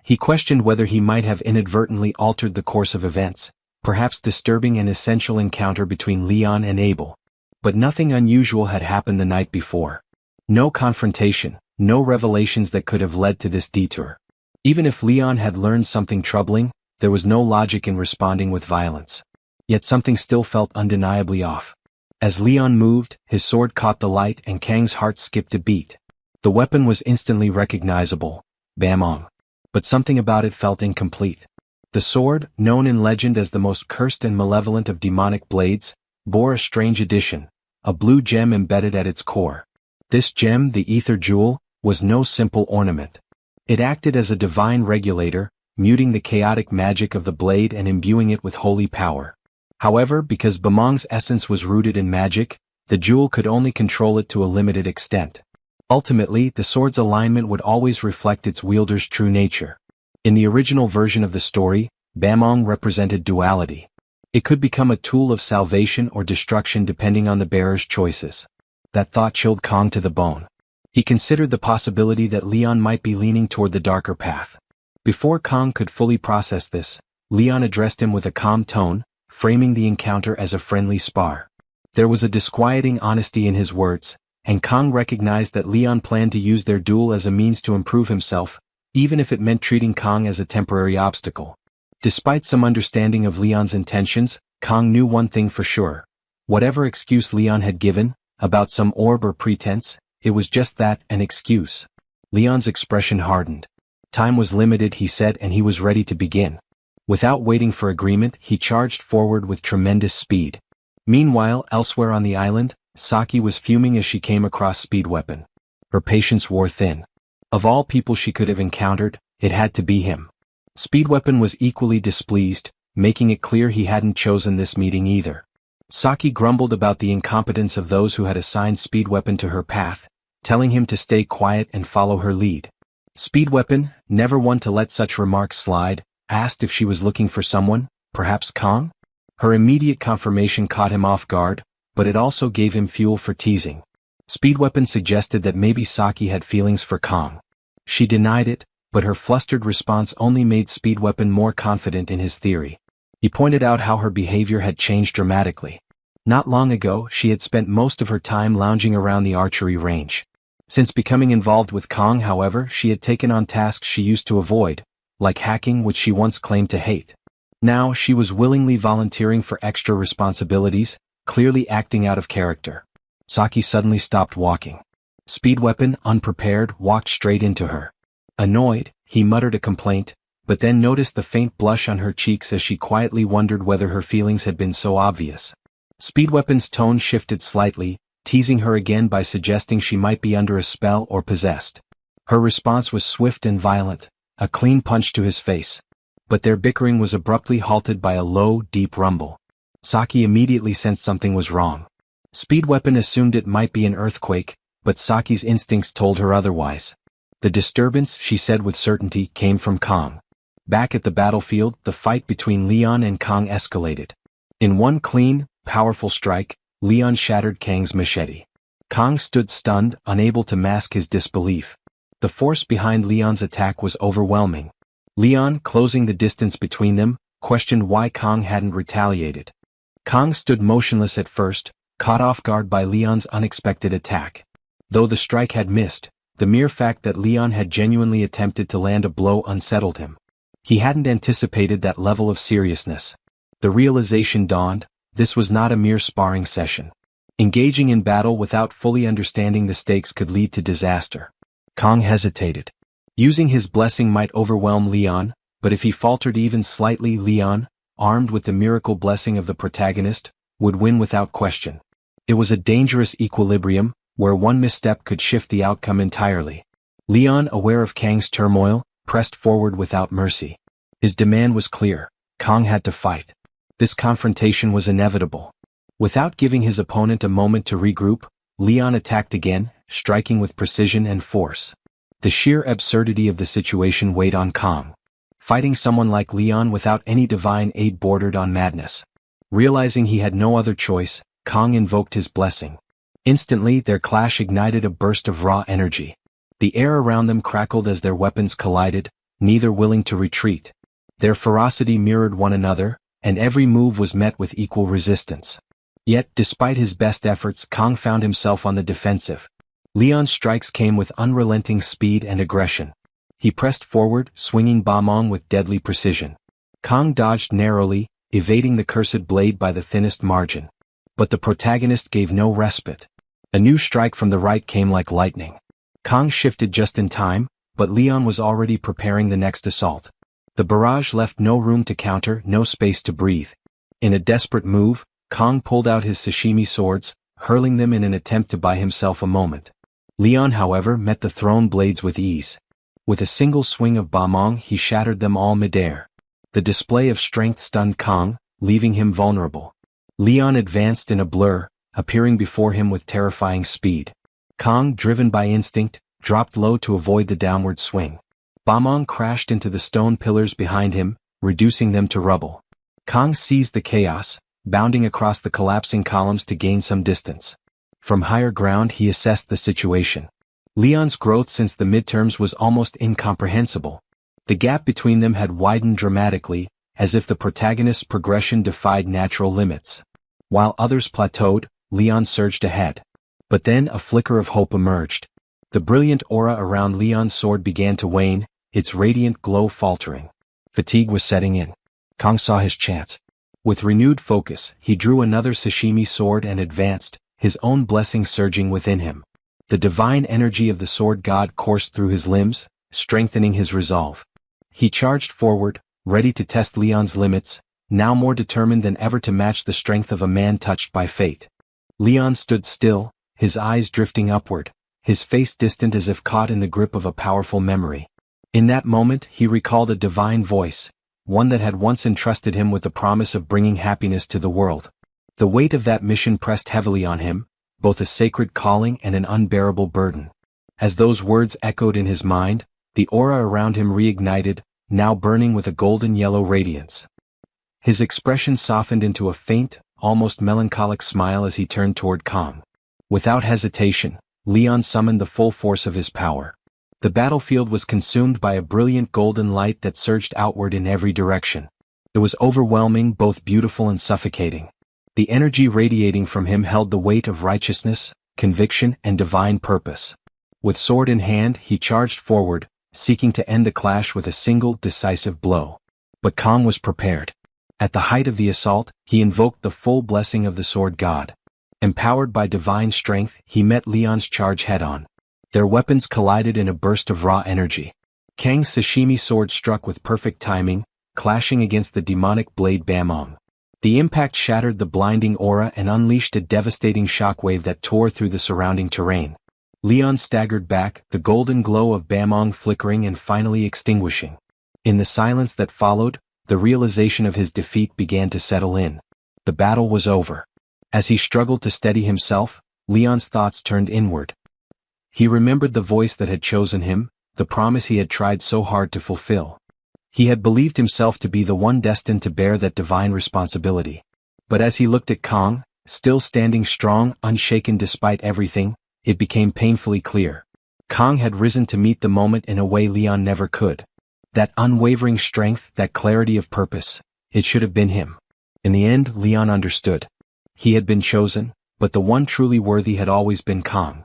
He questioned whether he might have inadvertently altered the course of events, perhaps disturbing an essential encounter between Leon and Abel. But nothing unusual had happened the night before. No confrontation, no revelations that could have led to this detour. Even if Leon had learned something troubling, there was no logic in responding with violence. Yet something still felt undeniably off. As Leon moved, his sword caught the light and Kang's heart skipped a beat. The weapon was instantly recognizable, Bamong. But something about it felt incomplete. The sword, known in legend as the most cursed and malevolent of demonic blades, bore a strange addition, a blue gem embedded at its core. This gem, the ether jewel, was no simple ornament. It acted as a divine regulator, muting the chaotic magic of the blade and imbuing it with holy power. However, because Bamong's essence was rooted in magic, the jewel could only control it to a limited extent. Ultimately, the sword's alignment would always reflect its wielder's true nature. In the original version of the story, Bamong represented duality. It could become a tool of salvation or destruction depending on the bearer's choices. That thought chilled Kong to the bone. He considered the possibility that Leon might be leaning toward the darker path. Before Kong could fully process this, Leon addressed him with a calm tone, framing the encounter as a friendly spar. There was a disquieting honesty in his words, and Kong recognized that Leon planned to use their duel as a means to improve himself, even if it meant treating Kong as a temporary obstacle. Despite some understanding of Leon's intentions, Kong knew one thing for sure. Whatever excuse Leon had given, about some orb or pretense, it was just that, an excuse. Leon's expression hardened. Time was limited, he said, and he was ready to begin. Without waiting for agreement, he charged forward with tremendous speed. Meanwhile, elsewhere on the island, Saki was fuming as she came across Speed Weapon. Her patience wore thin. Of all people she could have encountered, it had to be him. Speed Weapon was equally displeased, making it clear he hadn't chosen this meeting either. Saki grumbled about the incompetence of those who had assigned Speed Weapon to her path, telling him to stay quiet and follow her lead. Speed Weapon, never one to let such remarks slide, asked if she was looking for someone, perhaps Kong? Her immediate confirmation caught him off guard, but it also gave him fuel for teasing. Speed Weapon suggested that maybe Saki had feelings for Kong. She denied it, but her flustered response only made Speed Weapon more confident in his theory. He pointed out how her behavior had changed dramatically. Not long ago, she had spent most of her time lounging around the archery range. Since becoming involved with Kong, however, she had taken on tasks she used to avoid, like hacking, which she once claimed to hate. Now, she was willingly volunteering for extra responsibilities, clearly acting out of character. Saki suddenly stopped walking. Speed Weapon, unprepared, walked straight into her. Annoyed, he muttered a complaint, but then noticed the faint blush on her cheeks as she quietly wondered whether her feelings had been so obvious. Speed Weapon's tone shifted slightly, teasing her again by suggesting she might be under a spell or possessed. Her response was swift and violent, a clean punch to his face. But their bickering was abruptly halted by a low, deep rumble. Saki immediately sensed something was wrong. Speed Weapon assumed it might be an earthquake, but Saki's instincts told her otherwise. The disturbance, she said with certainty, came from Kong. Back at the battlefield, the fight between Leon and Kong escalated. In one clean, powerful strike, Leon shattered Kang's machete. Kong stood stunned, unable to mask his disbelief. The force behind Leon's attack was overwhelming. Leon, closing the distance between them, questioned why Kong hadn't retaliated. Kong stood motionless at first, caught off guard by Leon's unexpected attack. Though the strike had missed, the mere fact that Leon had genuinely attempted to land a blow unsettled him. He hadn't anticipated that level of seriousness. The realization dawned, this was not a mere sparring session. Engaging in battle without fully understanding the stakes could lead to disaster. Kong hesitated. Using his blessing might overwhelm Leon, but if he faltered even slightly, Leon, armed with the miracle blessing of the protagonist, would win without question. It was a dangerous equilibrium, where one misstep could shift the outcome entirely. Leon, aware of Kang's turmoil, pressed forward without mercy. His demand was clear. Kong had to fight. This confrontation was inevitable. Without giving his opponent a moment to regroup, Leon attacked again, striking with precision and force. The sheer absurdity of the situation weighed on Kong. Fighting someone like Leon without any divine aid bordered on madness. Realizing he had no other choice, Kong invoked his blessing. Instantly, their clash ignited a burst of raw energy. The air around them crackled as their weapons collided, neither willing to retreat. Their ferocity mirrored one another, and every move was met with equal resistance. Yet, despite his best efforts, Kong found himself on the defensive. Leon's strikes came with unrelenting speed and aggression. He pressed forward, swinging Bamong with deadly precision. Kong dodged narrowly, evading the cursed blade by the thinnest margin. But the protagonist gave no respite. A new strike from the right came like lightning. Kong shifted just in time, but Leon was already preparing the next assault. The barrage left no room to counter, no space to breathe. In a desperate move, Kong pulled out his sashimi swords, hurling them in an attempt to buy himself a moment. Leon, however, met the thrown blades with ease. With a single swing of Bamong, he shattered them all midair. The display of strength stunned Kong, leaving him vulnerable. Leon advanced in a blur, appearing before him with terrifying speed. Kong, driven by instinct, dropped low to avoid the downward swing. Bamong crashed into the stone pillars behind him, reducing them to rubble. Kong seized the chaos, bounding across the collapsing columns to gain some distance. From higher ground he assessed the situation. Leon's growth since the midterms was almost incomprehensible. The gap between them had widened dramatically, as if the protagonist's progression defied natural limits. While others plateaued, Leon surged ahead. But then a flicker of hope emerged. The brilliant aura around Leon's sword began to wane, its radiant glow faltering. Fatigue was setting in. Kong saw his chance. With renewed focus, he drew another Sashimi sword and advanced, his own blessing surging within him. The divine energy of the sword god coursed through his limbs, strengthening his resolve. He charged forward, ready to test Leon's limits, now more determined than ever to match the strength of a man touched by fate. Leon stood still, his eyes drifting upward, his face distant as if caught in the grip of a powerful memory. In that moment he recalled a divine voice, one that had once entrusted him with the promise of bringing happiness to the world. The weight of that mission pressed heavily on him, both a sacred calling and an unbearable burden. As those words echoed in his mind, the aura around him reignited, now burning with a golden yellow radiance. His expression softened into a faint, almost melancholic smile as he turned toward Kong. Without hesitation, Leon summoned the full force of his power. The battlefield was consumed by a brilliant golden light that surged outward in every direction. It was overwhelming, both beautiful and suffocating. The energy radiating from him held the weight of righteousness, conviction, and divine purpose. With sword in hand, he charged forward, seeking to end the clash with a single, decisive blow. But Kong was prepared. At the height of the assault, he invoked the full blessing of the sword god. Empowered by divine strength, he met Leon's charge head-on. Their weapons collided in a burst of raw energy. Kang's Sashimi sword struck with perfect timing, clashing against the demonic blade Bamong. The impact shattered the blinding aura and unleashed a devastating shockwave that tore through the surrounding terrain. Leon staggered back, the golden glow of Bamong flickering and finally extinguishing. In the silence that followed, the realization of his defeat began to settle in. The battle was over. As he struggled to steady himself, Leon's thoughts turned inward. He remembered the voice that had chosen him, the promise he had tried so hard to fulfill. He had believed himself to be the one destined to bear that divine responsibility. But as he looked at Kong, still standing strong, unshaken despite everything, it became painfully clear. Kong had risen to meet the moment in a way Leon never could. That unwavering strength, that clarity of purpose, it should have been him. In the end, Leon understood. He had been chosen, but the one truly worthy had always been Kong.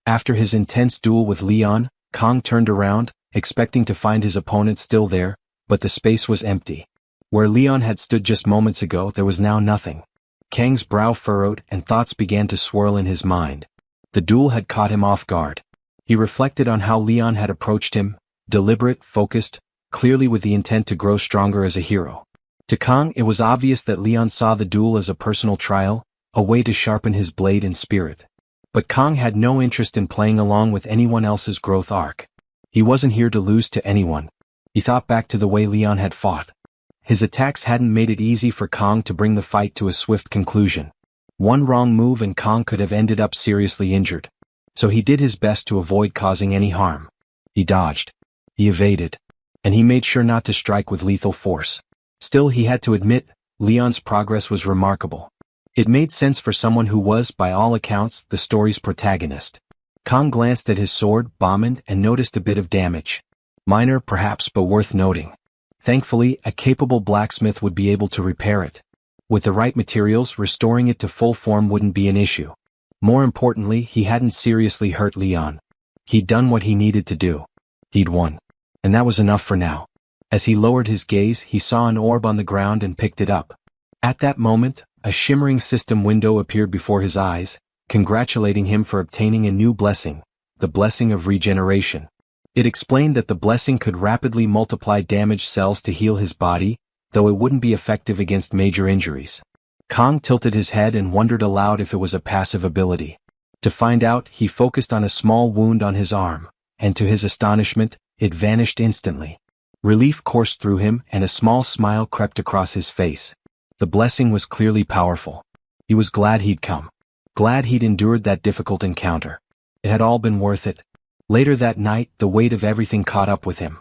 After his intense duel with Leon, Kong turned around, expecting to find his opponent still there, but the space was empty. Where Leon had stood just moments ago, there was now nothing. Kang's brow furrowed and thoughts began to swirl in his mind. The duel had caught him off guard. He reflected on how Leon had approached him, deliberate, focused, clearly with the intent to grow stronger as a hero. To Kong, it was obvious that Leon saw the duel as a personal trial, a way to sharpen his blade and spirit. But Kong had no interest in playing along with anyone else's growth arc. He wasn't here to lose to anyone. He thought back to the way Leon had fought. His attacks hadn't made it easy for Kong to bring the fight to a swift conclusion. One wrong move and Kong could have ended up seriously injured. So he did his best to avoid causing any harm. He dodged. He evaded. And he made sure not to strike with lethal force. Still, he had to admit, Leon's progress was remarkable. It made sense for someone who was, by all accounts, the story's protagonist. Kong glanced at his sword, bombed, and noticed a bit of damage. Minor, perhaps, but worth noting. Thankfully, a capable blacksmith would be able to repair it. With the right materials, restoring it to full form wouldn't be an issue. More importantly, he hadn't seriously hurt Leon. He'd done what he needed to do. He'd won. And that was enough for now. As he lowered his gaze, he saw an orb on the ground and picked it up. At that moment, a shimmering system window appeared before his eyes, congratulating him for obtaining a new blessing, the blessing of regeneration. It explained that the blessing could rapidly multiply damaged cells to heal his body, though it wouldn't be effective against major injuries. Kong tilted his head and wondered aloud if it was a passive ability. To find out, he focused on a small wound on his arm, and to his astonishment, it vanished instantly. Relief coursed through him and a small smile crept across his face. The blessing was clearly powerful. He was glad he'd come. Glad he'd endured that difficult encounter. It had all been worth it. Later that night, the weight of everything caught up with him.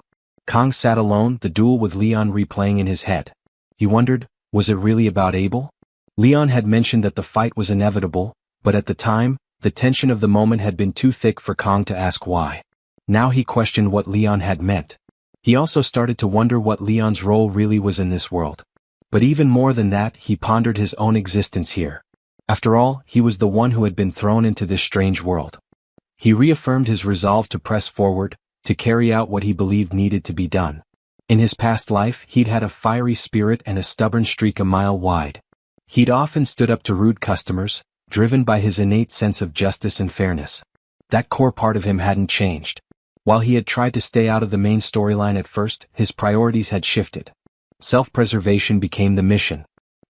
Kong sat alone, the duel with Leon replaying in his head. He wondered, Was it really about Abel? Leon had mentioned that the fight was inevitable, but at the time, the tension of the moment had been too thick for Kong to ask why. Now he questioned what Leon had meant. He also started to wonder what Leon's role really was in this world. But even more than that, he pondered his own existence here. After all, he was the one who had been thrown into this strange world. He reaffirmed his resolve to press forward, to carry out what he believed needed to be done. In his past life, he'd had a fiery spirit and a stubborn streak a mile wide. He'd often stood up to rude customers, driven by his innate sense of justice and fairness. That core part of him hadn't changed. While he had tried to stay out of the main storyline at first, his priorities had shifted. Self-preservation became the mission.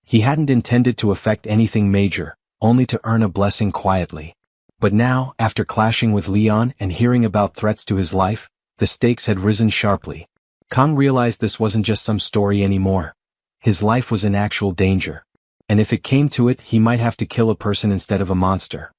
He hadn't intended to affect anything major, only to earn a blessing quietly. But now, after clashing with Leon and hearing about threats to his life, the stakes had risen sharply. Kong realized this wasn't just some story anymore. His life was in actual danger. And if it came to it, he might have to kill a person instead of a monster.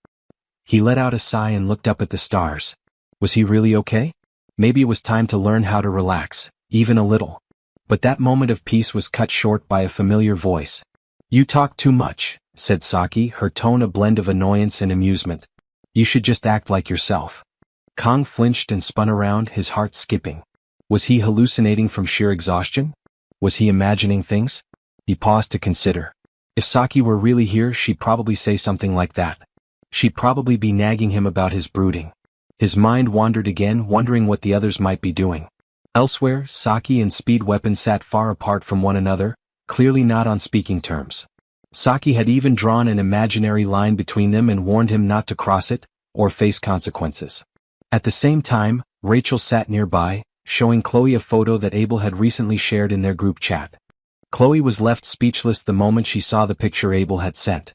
He let out a sigh and looked up at the stars. Was he really okay? Maybe it was time to learn how to relax, even a little. But that moment of peace was cut short by a familiar voice. "You talk too much," said Saki, her tone a blend of annoyance and amusement. "You should just act like yourself." Kong flinched and spun around, his heart skipping. Was he hallucinating from sheer exhaustion? Was he imagining things? He paused to consider. If Saki were really here, she'd probably say something like that. She'd probably be nagging him about his brooding. His mind wandered again, wondering what the others might be doing. Elsewhere, Saki and Speed Weapon sat far apart from one another, clearly not on speaking terms. Saki had even drawn an imaginary line between them and warned him not to cross it, or face consequences. At the same time, Rachel sat nearby, showing Chloe a photo that Abel had recently shared in their group chat. Chloe was left speechless the moment she saw the picture Abel had sent.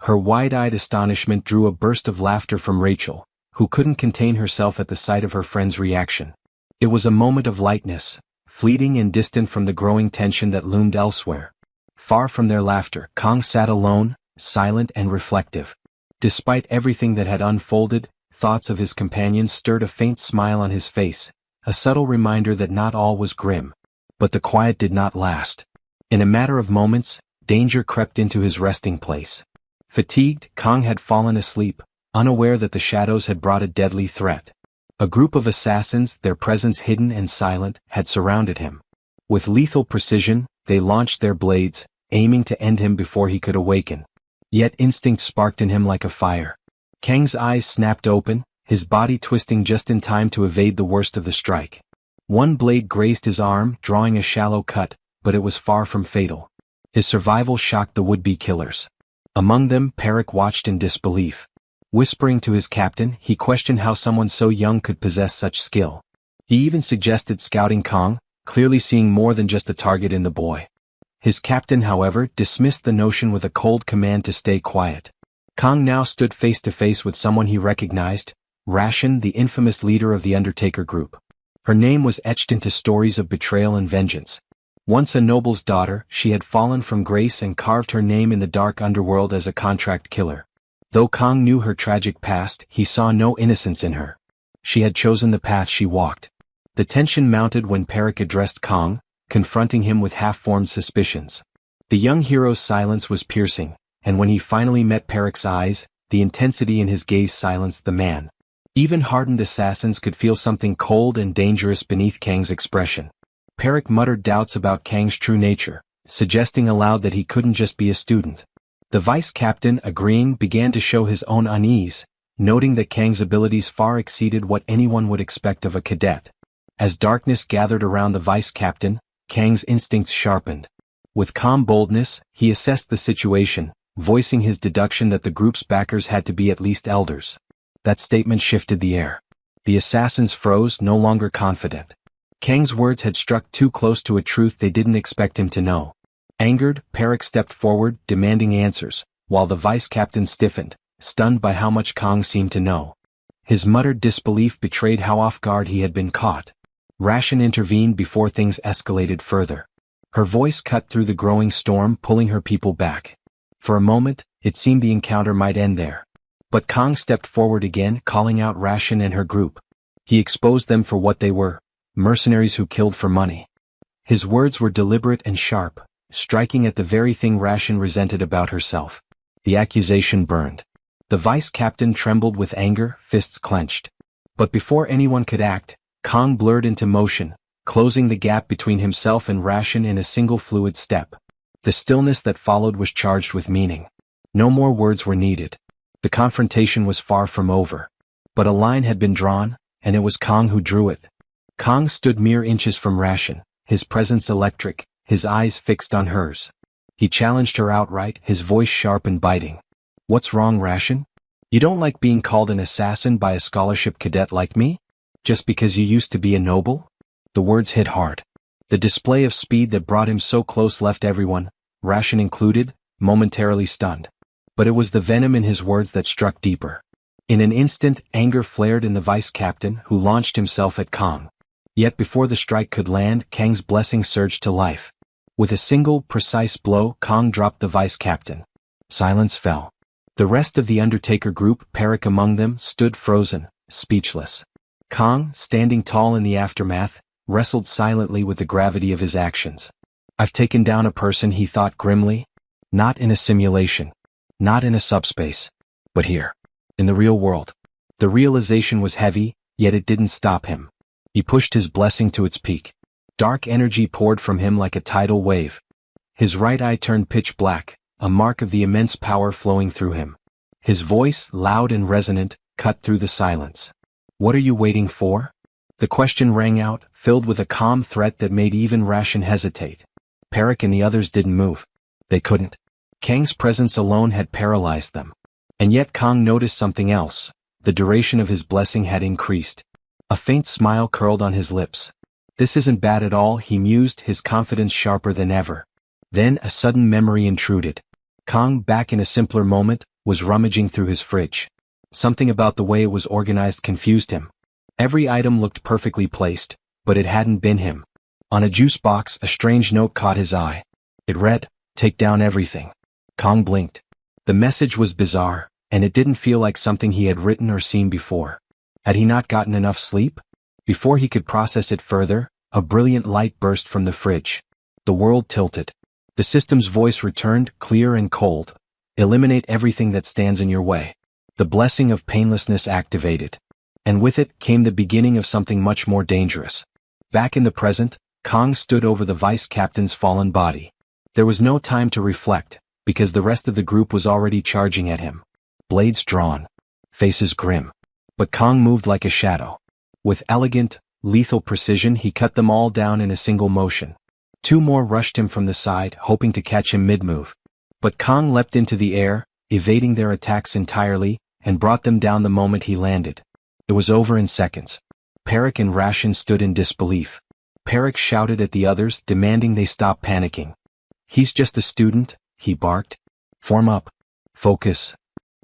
Her wide-eyed astonishment drew a burst of laughter from Rachel, who couldn't contain herself at the sight of her friend's reaction. It was a moment of lightness, fleeting and distant from the growing tension that loomed elsewhere. Far from their laughter, Kong sat alone, silent and reflective. Despite everything that had unfolded, thoughts of his companions stirred a faint smile on his face, a subtle reminder that not all was grim. But the quiet did not last. In a matter of moments, danger crept into his resting place. Fatigued, Kong had fallen asleep, unaware that the shadows had brought a deadly threat. A group of assassins, their presence hidden and silent, had surrounded him. With lethal precision, they launched their blades, aiming to end him before he could awaken. Yet instinct sparked in him like a fire. Kang's eyes snapped open, his body twisting just in time to evade the worst of the strike. One blade grazed his arm, drawing a shallow cut, but it was far from fatal. His survival shocked the would-be killers. Among them, Perrick watched in disbelief. Whispering to his captain, he questioned how someone so young could possess such skill. He even suggested scouting Kong, clearly seeing more than just a target in the boy. His captain, however, dismissed the notion with a cold command to stay quiet. Kong now stood face to face with someone he recognized, Ration, the infamous leader of the Undertaker group. Her name was etched into stories of betrayal and vengeance. Once a noble's daughter, she had fallen from grace and carved her name in the dark underworld as a contract killer. Though Kong knew her tragic past, he saw no innocence in her. She had chosen the path she walked. The tension mounted when Perrick addressed Kong, confronting him with half-formed suspicions. The young hero's silence was piercing, and when he finally met Perrick's eyes, the intensity in his gaze silenced the man. Even hardened assassins could feel something cold and dangerous beneath Kang's expression. Perrick muttered doubts about Kang's true nature, suggesting aloud that he couldn't just be a student. The vice captain, agreeing, began to show his own unease, noting that Kang's abilities far exceeded what anyone would expect of a cadet. As darkness gathered around the vice captain, Kang's instincts sharpened. With calm boldness, he assessed the situation, voicing his deduction that the group's backers had to be at least elders. That statement shifted the air. The assassins froze, no longer confident. Kang's words had struck too close to a truth they didn't expect him to know. Angered, Perrick stepped forward, demanding answers, while the vice captain stiffened, stunned by how much Kong seemed to know. His muttered disbelief betrayed how off guard he had been caught. Ration intervened before things escalated further. Her voice cut through the growing storm, pulling her people back. For a moment, it seemed the encounter might end there. But Kong stepped forward again, calling out Ration and her group. He exposed them for what they were, mercenaries who killed for money. His words were deliberate and sharp, striking at the very thing Ration resented about herself. The accusation burned. The vice captain trembled with anger, fists clenched. But before anyone could act, Kong blurred into motion, closing the gap between himself and Ration in a single fluid step. The stillness that followed was charged with meaning. No more words were needed. The confrontation was far from over. But a line had been drawn, and it was Kong who drew it. Kong stood mere inches from Ration, his presence electric, his eyes fixed on hers. He challenged her outright, his voice sharp and biting. "What's wrong, Ration? You don't like being called an assassin by a scholarship cadet like me? Just because you used to be a noble?" The words hit hard. The display of speed that brought him so close left everyone, Ration included, momentarily stunned. But it was the venom in his words that struck deeper. In an instant, anger flared in the vice captain, who launched himself at Kong. Yet before the strike could land, Kang's blessing surged to life. With a single, precise blow, Kong dropped the vice captain. Silence fell. The rest of the Undertaker group, Perik among them, stood frozen, speechless. Kong, standing tall in the aftermath, wrestled silently with the gravity of his actions. "I've taken down a person," he thought grimly. "Not in a simulation. Not in a subspace. But here. In the real world." The realization was heavy, yet it didn't stop him. He pushed his blessing to its peak. Dark energy poured from him like a tidal wave. His right eye turned pitch black, a mark of the immense power flowing through him. His voice, loud and resonant, cut through the silence. "What are you waiting for?" The question rang out, filled with a calm threat that made even Ration hesitate. Perik and the others didn't move. They couldn't. Kang's presence alone had paralyzed them. And yet Kong noticed something else. The duration of his blessing had increased. A faint smile curled on his lips. "This isn't bad at all," he mused, his confidence sharper than ever. Then a sudden memory intruded. Kong, back in a simpler moment, was rummaging through his fridge. Something about the way it was organized confused him. Every item looked perfectly placed, but it hadn't been him. On a juice box, a strange note caught his eye. It read, "Take down everything." Kong blinked. The message was bizarre, and it didn't feel like something he had written or seen before. Had he not gotten enough sleep? Before he could process it further, a brilliant light burst from the fridge. The world tilted. The system's voice returned, clear and cold. "Eliminate everything that stands in your way." The blessing of painlessness activated. And with it came the beginning of something much more dangerous. Back in the present, Kong stood over the vice captain's fallen body. There was no time to reflect, because the rest of the group was already charging at him. Blades drawn. Faces grim. But Kong moved like a shadow. With elegant, lethal precision, he cut them all down in a single motion. Two more rushed him from the side, hoping to catch him mid-move. But Kong leapt into the air, evading their attacks entirely, and brought them down the moment he landed. It was over in seconds. Perik and Ration stood in disbelief. Perik shouted at the others, demanding they stop panicking. "He's just a student," he barked. "Form up. Focus."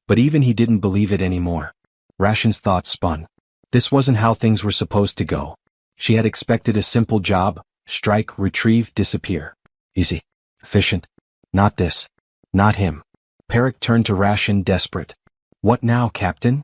But even he didn't believe it anymore. Ration's thoughts spun. This wasn't how things were supposed to go. She had expected a simple job: strike, retrieve, disappear. Easy. Efficient. Not this. Not him. Perik turned to Ration, desperate. "What now, Captain?"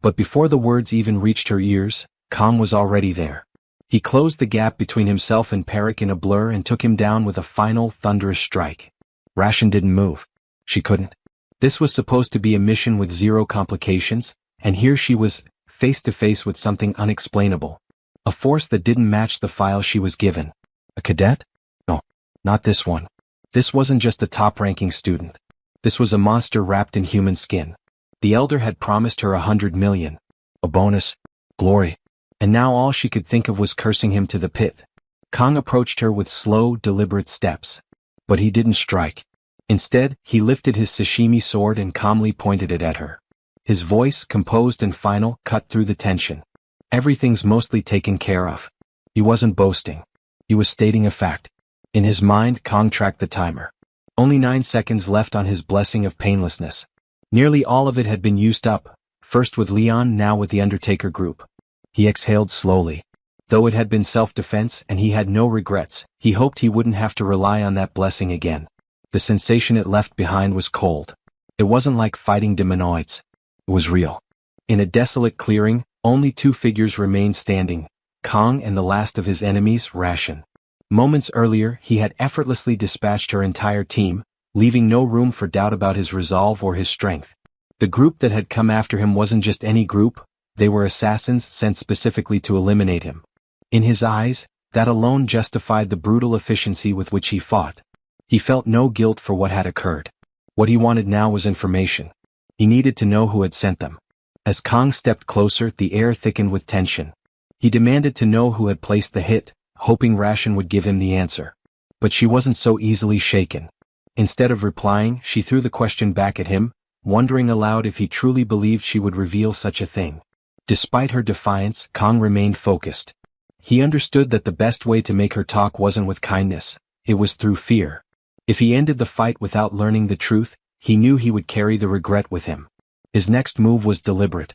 But before the words even reached her ears, Kong was already there. He closed the gap between himself and Perik in a blur and took him down with a final, thunderous strike. Ration didn't move. She couldn't. This was supposed to be a mission with zero complications, and here she was, face to face with something unexplainable. A force that didn't match the file she was given. A cadet? No, not this one. This wasn't just a top-ranking student. This was a monster wrapped in human skin. The Elder had promised her 100 million. A bonus. Glory. And now all she could think of was cursing him to the pit. Kong approached her with slow, deliberate steps. But he didn't strike. Instead, he lifted his sashimi sword and calmly pointed it at her. His voice, composed and final, cut through the tension. "Everything's mostly taken care of." He wasn't boasting. He was stating a fact. In his mind, Kong tracked the timer. Only 9 seconds left on his blessing of painlessness. Nearly all of it had been used up, first with Leon, now with the Undertaker group. He exhaled slowly. Though it had been self-defense and he had no regrets, he hoped he wouldn't have to rely on that blessing again. The sensation it left behind was cold. It wasn't like fighting demonoids. It was real. In a desolate clearing, only two figures remained standing, Kong and the last of his enemies, Ration. Moments earlier, he had effortlessly dispatched her entire team, leaving no room for doubt about his resolve or his strength. The group that had come after him wasn't just any group, they were assassins sent specifically to eliminate him. In his eyes, that alone justified the brutal efficiency with which he fought. He felt no guilt for what had occurred. What he wanted now was information. He needed to know who had sent them. As Kang stepped closer, the air thickened with tension. He demanded to know who had placed the hit, hoping Ration would give him the answer. But she wasn't so easily shaken. Instead of replying, she threw the question back at him, wondering aloud if he truly believed she would reveal such a thing. Despite her defiance, Kang remained focused. He understood that the best way to make her talk wasn't with kindness, it was through fear. If he ended the fight without learning the truth, he knew he would carry the regret with him. His next move was deliberate.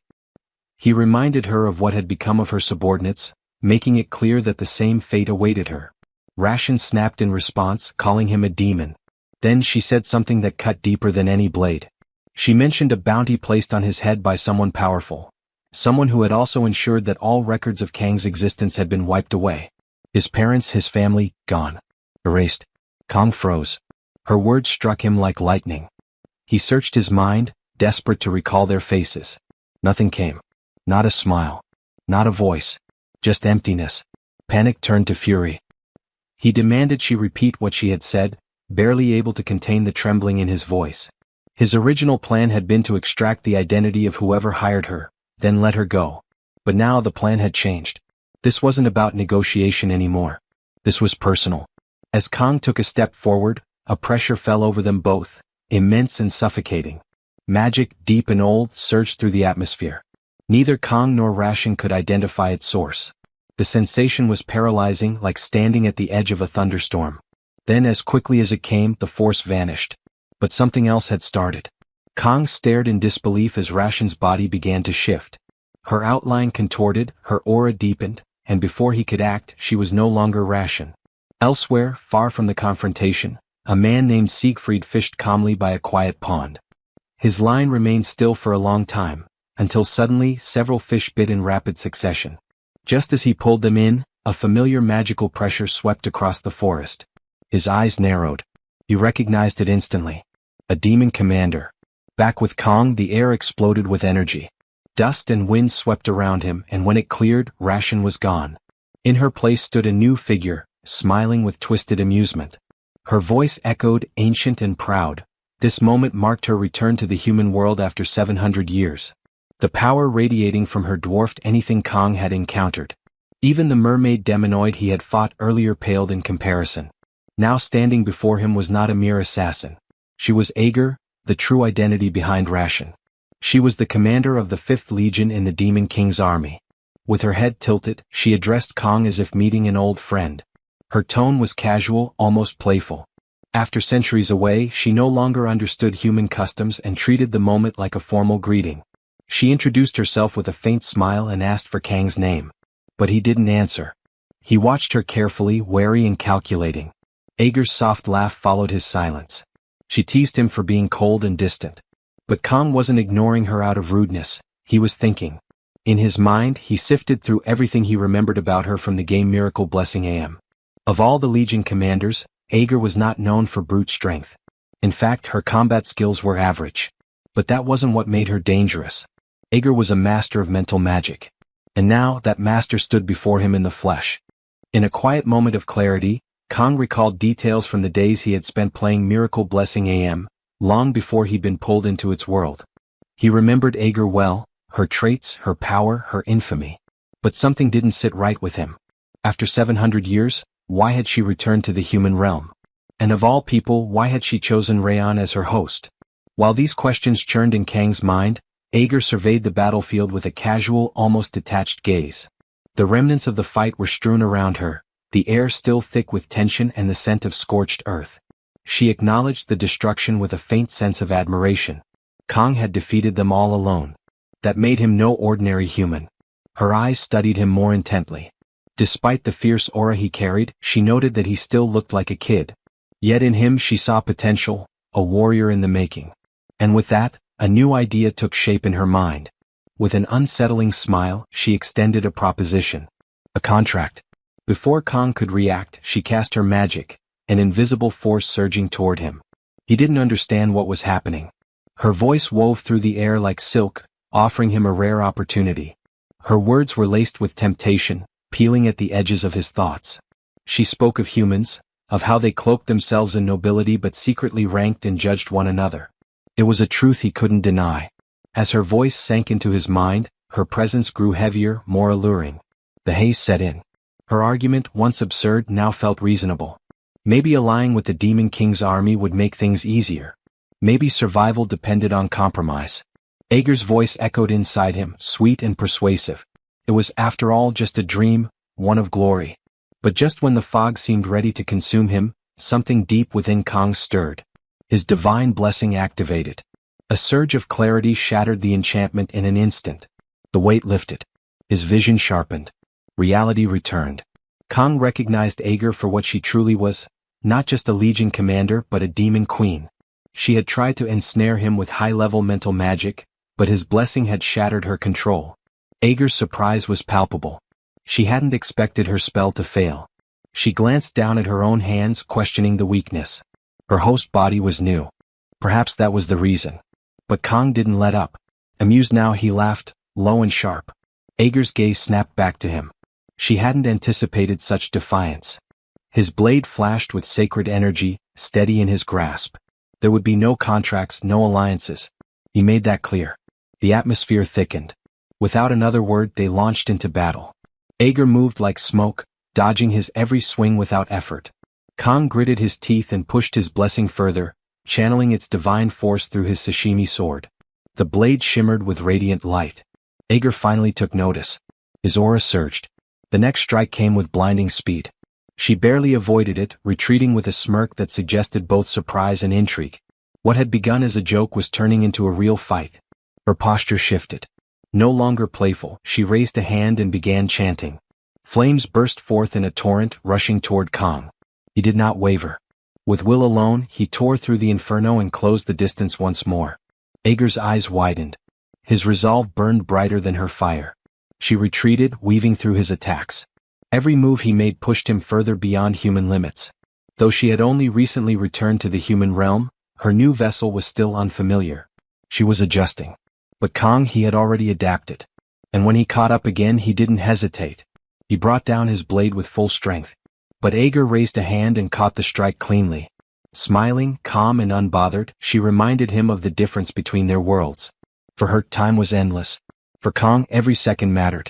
He reminded her of what had become of her subordinates, making it clear that the same fate awaited her. Ration snapped in response, calling him a demon. Then she said something that cut deeper than any blade. She mentioned a bounty placed on his head by someone powerful. Someone who had also ensured that all records of Kang's existence had been wiped away. His parents, his family, gone. Erased. Kang froze. Her words struck him like lightning. He searched his mind, desperate to recall their faces. Nothing came. Not a smile. Not a voice. Just emptiness. Panic turned to fury. He demanded she repeat what she had said, barely able to contain the trembling in his voice. His original plan had been to extract the identity of whoever hired her, then let her go. But now the plan had changed. This wasn't about negotiation anymore. This was personal. As Kang took a step forward, a pressure fell over them both, immense and suffocating. Magic, deep and old, surged through the atmosphere. Neither Kang nor Ration could identify its source. The sensation was paralyzing, like standing at the edge of a thunderstorm. Then as quickly as it came, the force vanished. But something else had started. Kang stared in disbelief as Ration's body began to shift. Her outline contorted, her aura deepened, and before he could act, she was no longer Ration. Elsewhere, far from the confrontation, a man named Siegfried fished calmly by a quiet pond. His line remained still for a long time, until suddenly several fish bit in rapid succession. Just as he pulled them in, a familiar magical pressure swept across the forest. His eyes narrowed. He recognized it instantly. A demon commander. Back with Kang, the air exploded with energy. Dust and wind swept around him, and when it cleared, Ration was gone. In her place stood a new figure, smiling with twisted amusement. Her voice echoed, ancient and proud. This moment marked her return to the human world after 700 years. The power radiating from her dwarfed anything Kang had encountered. Even the mermaid demonoid he had fought earlier paled in comparison. Now standing before him was not a mere assassin. She was Ager, the true identity behind Ration. She was the commander of the 5th Legion in the Demon King's army. With her head tilted, she addressed Kang as if meeting an old friend. Her tone was casual, almost playful. After centuries away, she no longer understood human customs and treated the moment like a formal greeting. She introduced herself with a faint smile and asked for Kang's name. But he didn't answer. He watched her carefully, wary and calculating. Ager's soft laugh followed his silence. She teased him for being cold and distant. But Kang wasn't ignoring her out of rudeness, he was thinking. In his mind, he sifted through everything he remembered about her from the game Miracle Blessing AM. Of all the Legion commanders, Ager was not known for brute strength. In fact, her combat skills were average. But that wasn't what made her dangerous. Ager was a master of mental magic. And now, that master stood before him in the flesh. In a quiet moment of clarity, Kang recalled details from the days he had spent playing Miracle Blessing AM, long before he'd been pulled into its world. He remembered Ager well, her traits, her power, her infamy. But something didn't sit right with him. After 700 years, why had she returned to the human realm? And of all people, why had she chosen Rayon as her host? While these questions churned in Kang's mind, Ager surveyed the battlefield with a casual, almost detached gaze. The remnants of the fight were strewn around her, the air still thick with tension and the scent of scorched earth. She acknowledged the destruction with a faint sense of admiration. Kang had defeated them all alone. That made him no ordinary human. Her eyes studied him more intently. Despite the fierce aura he carried, she noted that he still looked like a kid. Yet in him she saw potential, a warrior in the making. And with that, a new idea took shape in her mind. With an unsettling smile, she extended a proposition. A contract. Before Kong could react, she cast her magic, an invisible force surging toward him. He didn't understand what was happening. Her voice wove through the air like silk, offering him a rare opportunity. Her words were laced with temptation, peeling at the edges of his thoughts. She spoke of humans, of how they cloaked themselves in nobility but secretly ranked and judged one another. It was a truth he couldn't deny. As her voice sank into his mind, her presence grew heavier, more alluring. The haze set in. Her argument, once absurd, now felt reasonable. Maybe allying with the Demon King's army would make things easier. Maybe survival depended on compromise. Aeger's voice echoed inside him, sweet and persuasive. It was, after all, just a dream, one of glory. But just when the fog seemed ready to consume him, something deep within Kong stirred. His divine blessing activated. A surge of clarity shattered the enchantment in an instant. The weight lifted. His vision sharpened. Reality returned. Kong recognized Aeger for what she truly was, not just a legion commander but a demon queen. She had tried to ensnare him with high-level mental magic, but his blessing had shattered her control. Aeger's surprise was palpable. She hadn't expected her spell to fail. She glanced down at her own hands, questioning the weakness. Her host body was new. Perhaps that was the reason. But Kong didn't let up. Amused now, he laughed, low and sharp. Aeger's gaze snapped back to him. She hadn't anticipated such defiance. His blade flashed with sacred energy, steady in his grasp. There would be no contracts, no alliances. He made that clear. The atmosphere thickened. Without another word, they launched into battle. Aeger moved like smoke, dodging his every swing without effort. Kong gritted his teeth and pushed his blessing further, channeling its divine force through his Sashimi sword. The blade shimmered with radiant light. Aeger finally took notice. His aura surged. The next strike came with blinding speed. She barely avoided it, retreating with a smirk that suggested both surprise and intrigue. What had begun as a joke was turning into a real fight. Her posture shifted. No longer playful, she raised a hand and began chanting. Flames burst forth in a torrent, rushing toward Kong. He did not waver. With will alone, he tore through the inferno and closed the distance once more. Aeger's eyes widened. His resolve burned brighter than her fire. She retreated, weaving through his attacks. Every move he made pushed him further beyond human limits. Though she had only recently returned to the human realm, her new vessel was still unfamiliar. She was adjusting. But Kong, he had already adapted. And when he caught up again, he didn't hesitate. He brought down his blade with full strength. But Aeger raised a hand and caught the strike cleanly. Smiling, calm and unbothered, she reminded him of the difference between their worlds. For her, time was endless. For Kong, every second mattered.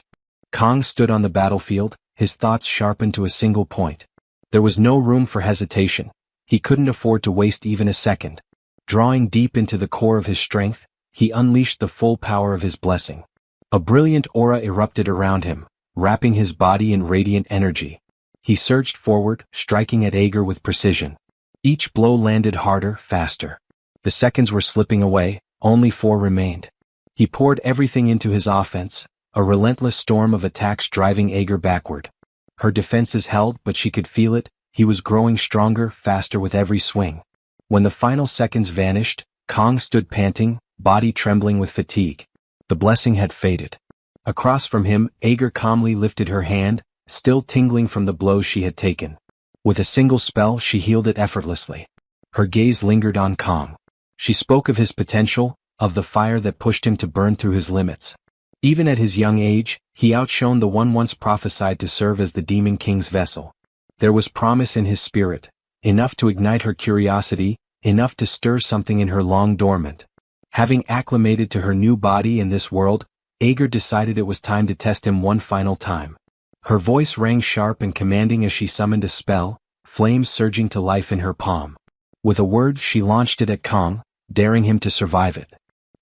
Kong stood on the battlefield, his thoughts sharpened to a single point. There was no room for hesitation. He couldn't afford to waste even a second. Drawing deep into the core of his strength, he unleashed the full power of his blessing. A brilliant aura erupted around him, wrapping his body in radiant energy. He surged forward, striking at Aeger with precision. Each blow landed harder, faster. The seconds were slipping away, only 4 remained. He poured everything into his offense, a relentless storm of attacks driving Aeger backward. Her defenses held, but she could feel it. He was growing stronger, faster with every swing. When the final seconds vanished, Kong stood panting, body trembling with fatigue. The blessing had faded. Across from him, Aeger calmly lifted her hand, still tingling from the blows she had taken. With a single spell, she healed it effortlessly. Her gaze lingered on Kong. She spoke of his potential, of the fire that pushed him to burn through his limits. Even at his young age, he outshone the one once prophesied to serve as the Demon King's vessel. There was promise in his spirit, enough to ignite her curiosity, enough to stir something in her long dormant. Having acclimated to her new body in this world, Aeger decided it was time to test him one final time. Her voice rang sharp and commanding as she summoned a spell, flames surging to life in her palm. With a word, she launched it at Kong, daring him to survive it.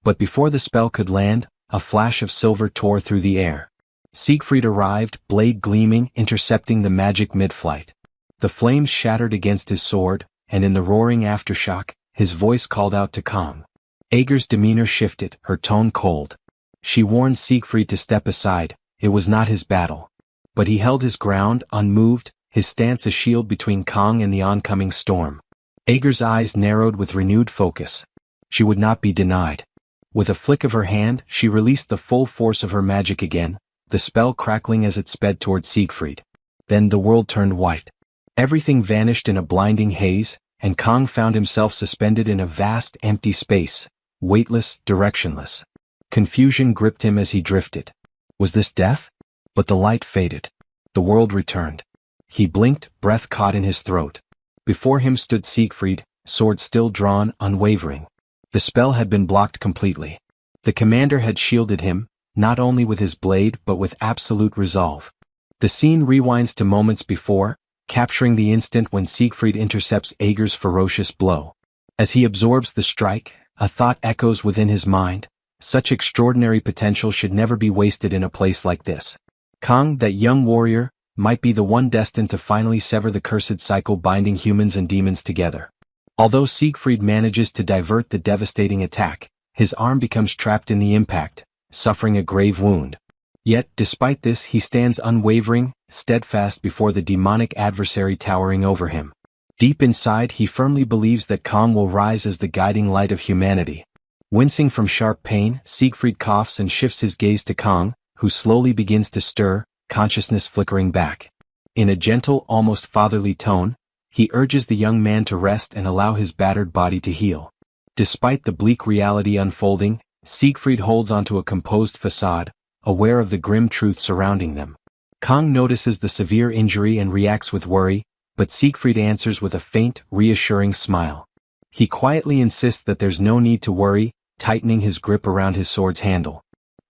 But before the spell could land, a flash of silver tore through the air. Siegfried arrived, blade gleaming, intercepting the magic mid-flight. The flames shattered against his sword, and in the roaring aftershock, his voice called out to Kong. Aeger's demeanor shifted, her tone cold. She warned Siegfried to step aside. It was not his battle. But he held his ground, unmoved, his stance a shield between Kong and the oncoming storm. Aeger's eyes narrowed with renewed focus. She would not be denied. With a flick of her hand, she released the full force of her magic again, the spell crackling as it sped toward Siegfried. Then the world turned white. Everything vanished in a blinding haze, and Kong found himself suspended in a vast empty space, weightless, directionless. Confusion gripped him as he drifted. Was this death? But the light faded. The world returned. He blinked, breath caught in his throat. Before him stood Siegfried, sword still drawn, unwavering. The spell had been blocked completely. The commander had shielded him, not only with his blade but with absolute resolve. The scene rewinds to moments before, capturing the instant when Siegfried intercepts Ager's ferocious blow. As he absorbs the strike, a thought echoes within his mind: such extraordinary potential should never be wasted in a place like this. Kong, that young warrior, might be the one destined to finally sever the cursed cycle binding humans and demons together. Although Siegfried manages to divert the devastating attack, his arm becomes trapped in the impact, suffering a grave wound. Yet, despite this, he stands unwavering, steadfast before the demonic adversary towering over him. Deep inside, he firmly believes that Kong will rise as the guiding light of humanity. Wincing from sharp pain, Siegfried coughs and shifts his gaze to Kong, who slowly begins to stir, consciousness flickering back. In a gentle, almost fatherly tone, he urges the young man to rest and allow his battered body to heal. Despite the bleak reality unfolding, Siegfried holds onto a composed facade, aware of the grim truth surrounding them. Kong notices the severe injury and reacts with worry, but Siegfried answers with a faint, reassuring smile. He quietly insists that there's no need to worry, tightening his grip around his sword's handle.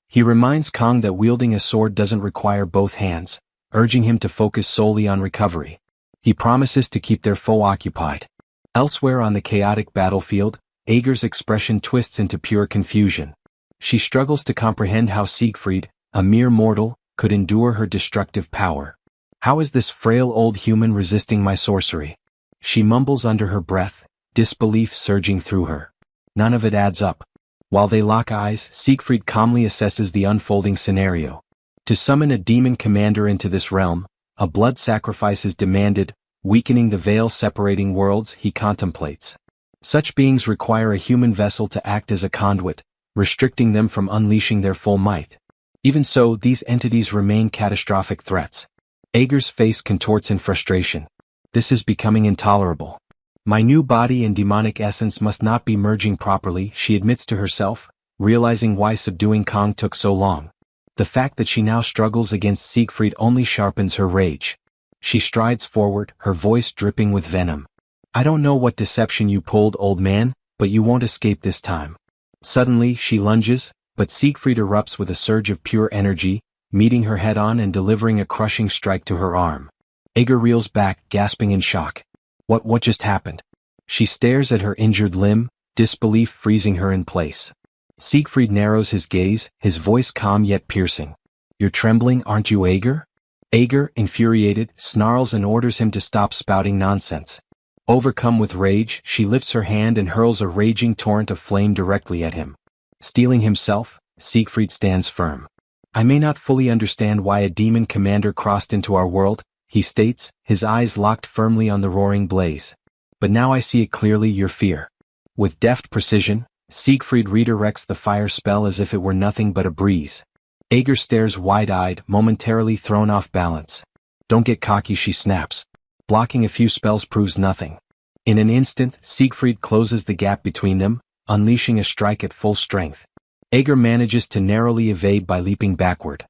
He reminds Kong that wielding a sword doesn't require both hands, urging him to focus solely on recovery. He promises to keep their foe occupied. Elsewhere on the chaotic battlefield, Ager's expression twists into pure confusion. She struggles to comprehend how Siegfried, a mere mortal, could endure her destructive power. How is this frail old human resisting my sorcery? She mumbles under her breath, disbelief surging through her. None of it adds up. While they lock eyes, Siegfried calmly assesses the unfolding scenario. To summon a demon commander into this realm, a blood sacrifice is demanded, weakening the veil separating worlds he contemplates. Such beings require a human vessel to act as a conduit, restricting them from unleashing their full might. Even so, these entities remain catastrophic threats. Ager's face contorts in frustration. This is becoming intolerable. My new body and demonic essence must not be merging properly, she admits to herself, realizing why subduing Kong took so long. The fact that she now struggles against Siegfried only sharpens her rage. She strides forward, her voice dripping with venom. I don't know what deception you pulled, old man, but you won't escape this time. Suddenly, she lunges, but Siegfried erupts with a surge of pure energy, meeting her head-on and delivering a crushing strike to her arm. Ager reels back, gasping in shock. What just happened? She stares at her injured limb, disbelief freezing her in place. Siegfried narrows his gaze, his voice calm yet piercing. You're trembling, aren't you, Ager? Ager, infuriated, snarls and orders him to stop spouting nonsense. Overcome with rage, she lifts her hand and hurls a raging torrent of flame directly at him. Steeling himself, Siegfried stands firm. I may not fully understand why a demon commander crossed into our world, he states, his eyes locked firmly on the roaring blaze. But now I see it clearly, your fear. With deft precision, Siegfried redirects the fire spell as if it were nothing but a breeze. Ager stares wide-eyed, momentarily thrown off balance. Don't get cocky, she snaps. Blocking a few spells proves nothing. In an instant, Siegfried closes the gap between them, unleashing a strike at full strength. Ager manages to narrowly evade by leaping backward.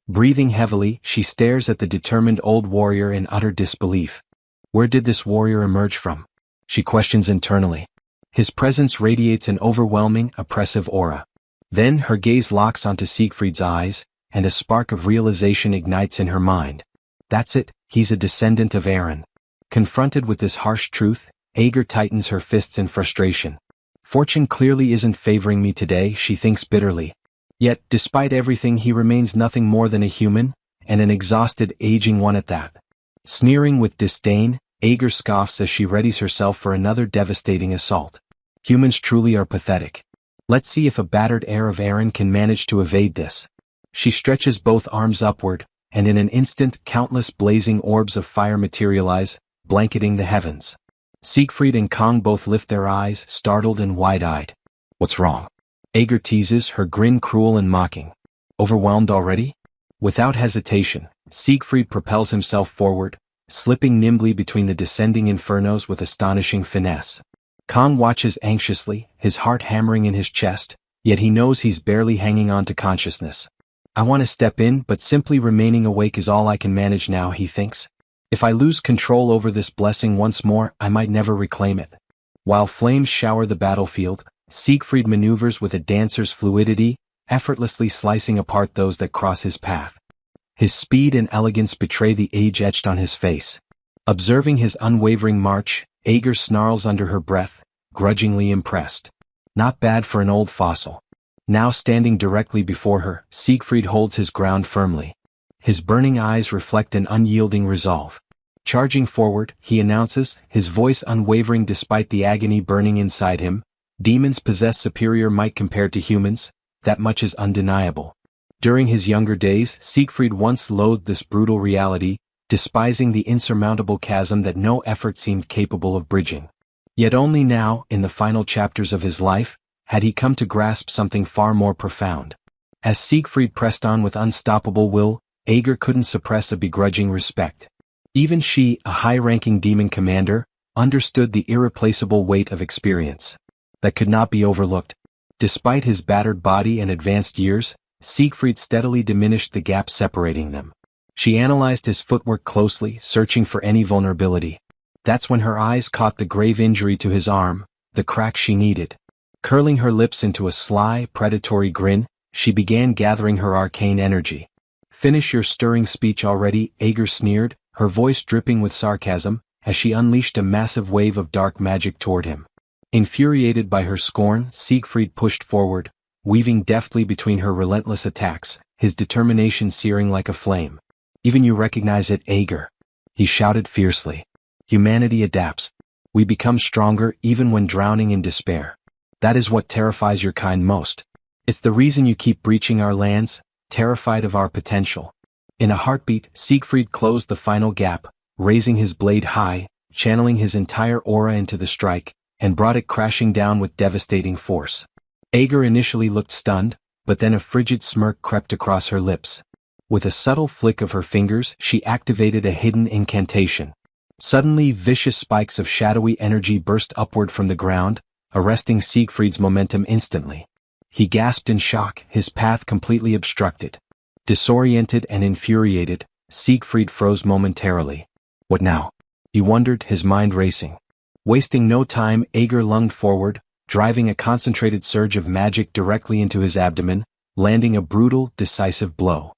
Breathing heavily, she stares at the determined old warrior in utter disbelief. Where did this warrior emerge from? She questions internally. His presence radiates an overwhelming, oppressive aura. Then her gaze locks onto Siegfried's eyes, and a spark of realization ignites in her mind. That's it, he's a descendant of Aaron. Confronted with this harsh truth, Ager tightens her fists in frustration. Fortune clearly isn't favoring me today, she thinks bitterly. Yet, despite everything, he remains nothing more than a human, and an exhausted, aging one at that. Sneering with disdain, Ager scoffs as she readies herself for another devastating assault. Humans truly are pathetic. Let's see if a battered heir of Aaron can manage to evade this. She stretches both arms upward, and in an instant countless blazing orbs of fire materialize, blanketing the heavens. Siegfried and Kong both lift their eyes, startled and wide-eyed. What's wrong? Ager teases, her grin cruel and mocking. Overwhelmed already? Without hesitation, Siegfried propels himself forward, slipping nimbly between the descending infernos with astonishing finesse. Kang watches anxiously, his heart hammering in his chest, yet he knows he's barely hanging on to consciousness. I want to step in, but simply remaining awake is all I can manage now, he thinks. If I lose control over this blessing once more, I might never reclaim it. While flames shower the battlefield, Siegfried maneuvers with a dancer's fluidity, effortlessly slicing apart those that cross his path. His speed and elegance betray the age etched on his face. Observing his unwavering march, Aeger snarls under her breath, grudgingly impressed. Not bad for an old fossil. Now standing directly before her, Siegfried holds his ground firmly. His burning eyes reflect an unyielding resolve. Charging forward, he announces, his voice unwavering despite the agony burning inside him, demons possess superior might compared to humans, that much is undeniable. During his younger days, Siegfried once loathed this brutal reality, despising the insurmountable chasm that no effort seemed capable of bridging. Yet only now, in the final chapters of his life, had he come to grasp something far more profound. As Siegfried pressed on with unstoppable will, Aeger couldn't suppress a begrudging respect. Even she, a high-ranking demon commander, understood the irreplaceable weight of experience that could not be overlooked. Despite his battered body and advanced years, Siegfried steadily diminished the gap separating them. She analyzed his footwork closely, searching for any vulnerability. That's when her eyes caught the grave injury to his arm, the crack she needed. Curling her lips into a sly, predatory grin, she began gathering her arcane energy. Finish your stirring speech already, Aeger sneered, her voice dripping with sarcasm, as she unleashed a massive wave of dark magic toward him. Infuriated by her scorn, Siegfried pushed forward, weaving deftly between her relentless attacks, his determination searing like a flame. Even you recognize it, Aeger? He shouted fiercely. Humanity adapts. We become stronger even when drowning in despair. That is what terrifies your kind most. It's the reason you keep breaching our lands, terrified of our potential. In a heartbeat, Siegfried closed the final gap, raising his blade high, channeling his entire aura into the strike, and brought it crashing down with devastating force. Aeger initially looked stunned, but then a frigid smirk crept across her lips. With a subtle flick of her fingers, she activated a hidden incantation. Suddenly, vicious spikes of shadowy energy burst upward from the ground, arresting Siegfried's momentum instantly. He gasped in shock, his path completely obstructed. Disoriented and infuriated, Siegfried froze momentarily. What now? He wondered, his mind racing. Wasting no time, Aeger lunged forward, driving a concentrated surge of magic directly into his abdomen, landing a brutal, decisive blow.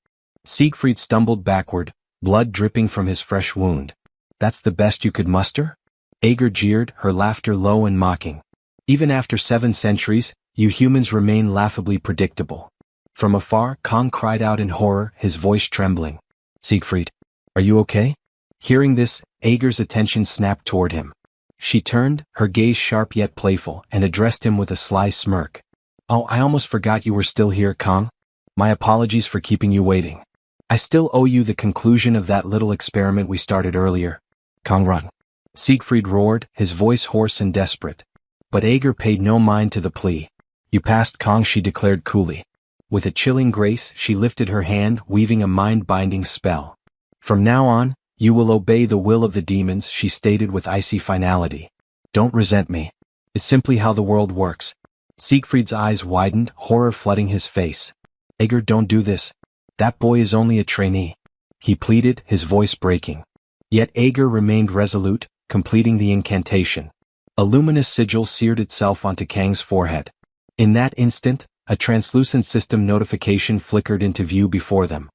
Siegfried stumbled backward, blood dripping from his fresh wound. That's the best you could muster? Aeger jeered, her laughter low and mocking. Even after 7 centuries, you humans remain laughably predictable. From afar, Kang cried out in horror, his voice trembling. Siegfried, are you okay? Hearing this, Aeger's attention snapped toward him. She turned, her gaze sharp yet playful, and addressed him with a sly smirk. Oh, I almost forgot you were still here, Kang. My apologies for keeping you waiting. I still owe you the conclusion of that little experiment we started earlier. Kang, run. Siegfried roared, his voice hoarse and desperate. But Aeger paid no mind to the plea. You passed, Kang, she declared coolly. With a chilling grace, she lifted her hand, weaving a mind-binding spell. From now on, you will obey the will of the demons, she stated with icy finality. Don't resent me. It's simply how the world works. Siegfried's eyes widened, horror flooding his face. Aeger, don't do this. That boy is only a trainee. He pleaded, his voice breaking. Yet Aeger remained resolute, completing the incantation. A luminous sigil seared itself onto Kang's forehead. In that instant, a translucent system notification flickered into view before them.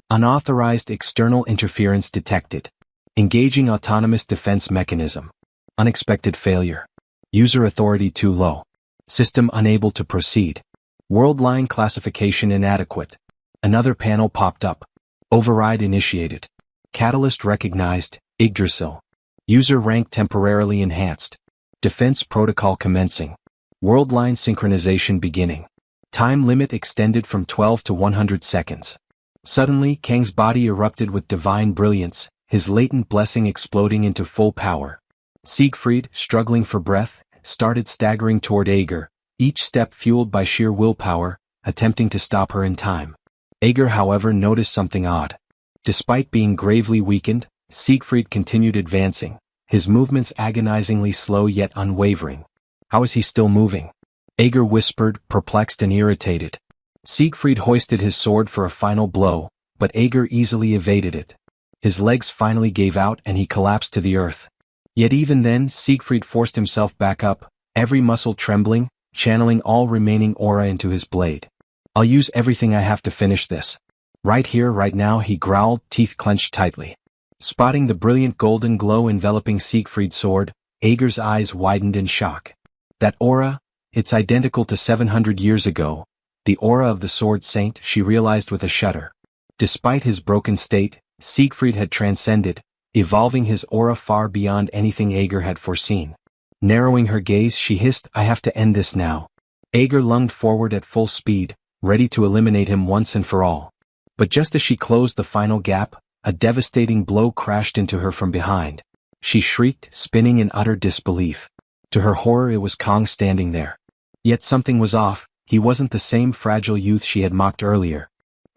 Unauthorized external interference detected. Engaging autonomous defense mechanism. Unexpected failure. User authority too low. System unable to proceed. World line classification inadequate. Another panel popped up. Override initiated. Catalyst recognized, Yggdrasil. User rank temporarily enhanced. Defense protocol commencing. World line synchronization beginning. Time limit extended from 12 to 100 seconds. Suddenly, Kang's body erupted with divine brilliance, his latent blessing exploding into full power. Siegfried, struggling for breath, started staggering toward Aeger, each step fueled by sheer willpower, attempting to stop her in time. Aeger, however, noticed something odd. Despite being gravely weakened, Siegfried continued advancing, his movements agonizingly slow yet unwavering. How is he still moving? Ager whispered, perplexed and irritated. Siegfried hoisted his sword for a final blow, but Ager easily evaded it. His legs finally gave out and he collapsed to the earth. Yet even then Siegfried forced himself back up, every muscle trembling, channeling all remaining aura into his blade. I'll use everything I have to finish this. Right here, right now, he growled, teeth clenched tightly. Spotting the brilliant golden glow enveloping Siegfried's sword, Ager's eyes widened in shock. That aura, it's identical to 700 years ago, the aura of the sword saint, she realized with a shudder. Despite his broken state, Siegfried had transcended, evolving his aura far beyond anything Ager had foreseen. Narrowing her gaze, she hissed, I have to end this now. Ager lunged forward at full speed, ready to eliminate him once and for all. But just as she closed the final gap, a devastating blow crashed into her from behind. She shrieked, spinning in utter disbelief. To her horror, it was Kong standing there. Yet something was off, he wasn't the same fragile youth she had mocked earlier.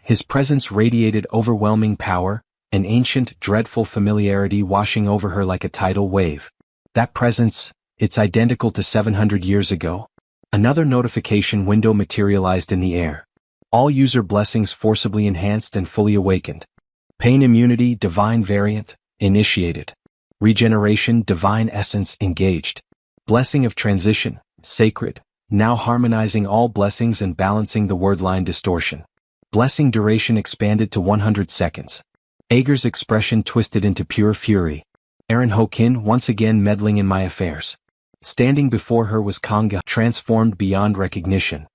His presence radiated overwhelming power, an ancient, dreadful familiarity washing over her like a tidal wave. That presence, it's identical to 700 years ago. Another notification window materialized in the air. All user blessings forcibly enhanced and fully awakened. Pain immunity, divine variant, initiated. Regeneration, divine essence, engaged. Blessing of transition, sacred, now harmonizing all blessings and balancing the wordline distortion. Blessing duration expanded to 100 seconds. Ager's expression twisted into pure fury. Aaron Hokin once again meddling in my affairs. Standing before her was Kanga, transformed beyond recognition.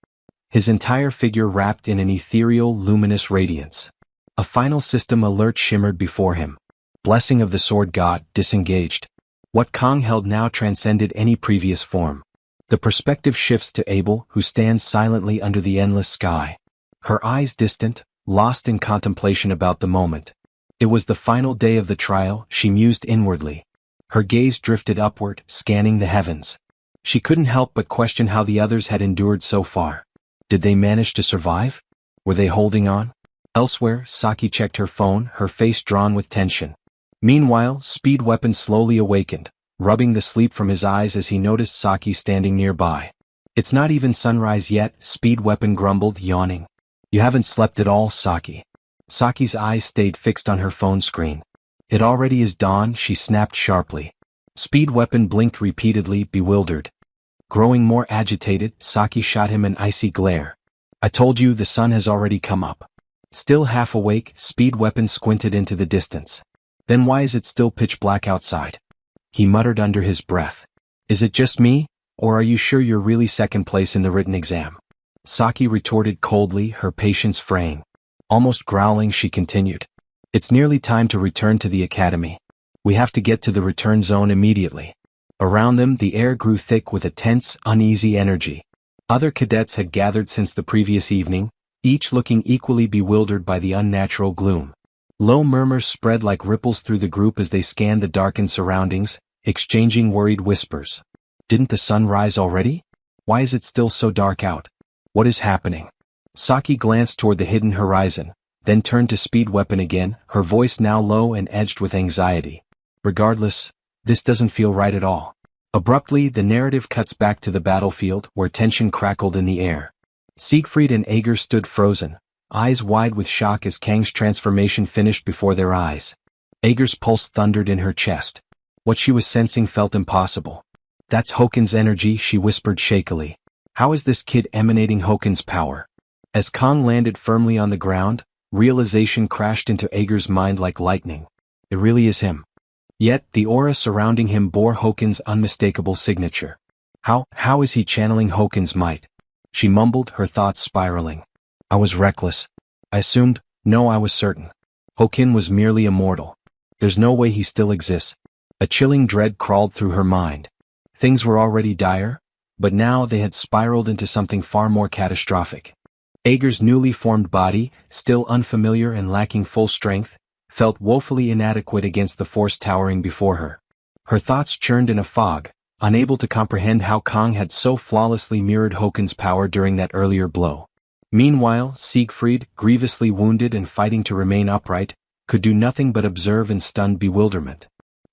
His entire figure wrapped in an ethereal, luminous radiance. A final system alert shimmered before him. Blessing of the Sword God, disengaged. What Kong held now transcended any previous form. The perspective shifts to Abel, who stands silently under the endless sky. Her eyes distant, lost in contemplation about the moment. It was the final day of the trial, she mused inwardly. Her gaze drifted upward, scanning the heavens. She couldn't help but question how the others had endured so far. Did they manage to survive? Were they holding on? Elsewhere, Saki checked her phone, her face drawn with tension. Meanwhile, Speed Weapon slowly awakened, rubbing the sleep from his eyes as he noticed Saki standing nearby. It's not even sunrise yet, Speed Weapon grumbled, yawning. You haven't slept at all, Saki. Saki's eyes stayed fixed on her phone screen. It already is dawn, she snapped sharply. Speed Weapon blinked repeatedly, bewildered. Growing more agitated, Saki shot him an icy glare. I told you the sun has already come up. Still half awake, Speed Weapon squinted into the distance. Then why is it still pitch black outside? He muttered under his breath. Is it just me, or are you sure you're really second place in the written exam? Saki retorted coldly, her patience fraying. Almost growling, she continued. It's nearly time to return to the academy. We have to get to the return zone immediately. Around them, the air grew thick with a tense, uneasy energy. Other cadets had gathered since the previous evening, each looking equally bewildered by the unnatural gloom. Low murmurs spread like ripples through the group as they scanned the darkened surroundings, exchanging worried whispers. Didn't the sun rise already? Why is it still so dark out? What is happening? Saki glanced toward the hidden horizon, then turned to Speed Weapon again, her voice now low and edged with anxiety. Regardless, this doesn't feel right at all. Abruptly, the narrative cuts back to the battlefield, where tension crackled in the air. Siegfried and Ager stood frozen, eyes wide with shock as Kang's transformation finished before their eyes. Ager's pulse thundered in her chest. What she was sensing felt impossible. That's Hokin's energy, she whispered shakily. How is this kid emanating Hokin's power? As Kang landed firmly on the ground, realization crashed into Ager's mind like lightning. It really is him. Yet, the aura surrounding him bore Hokin's unmistakable signature. How is he channeling Hokin's might? She mumbled, her thoughts spiraling. I was reckless. I assumed, no, I was certain. Hokin was merely a mortal. There's no way he still exists. A chilling dread crawled through her mind. Things were already dire, but now they had spiraled into something far more catastrophic. Ager's newly formed body, still unfamiliar and lacking full strength, felt woefully inadequate against the force towering before her. Her thoughts churned in a fog, unable to comprehend how Kang had so flawlessly mirrored Hokin's power during that earlier blow. Meanwhile, Siegfried, grievously wounded and fighting to remain upright, could do nothing but observe in stunned bewilderment.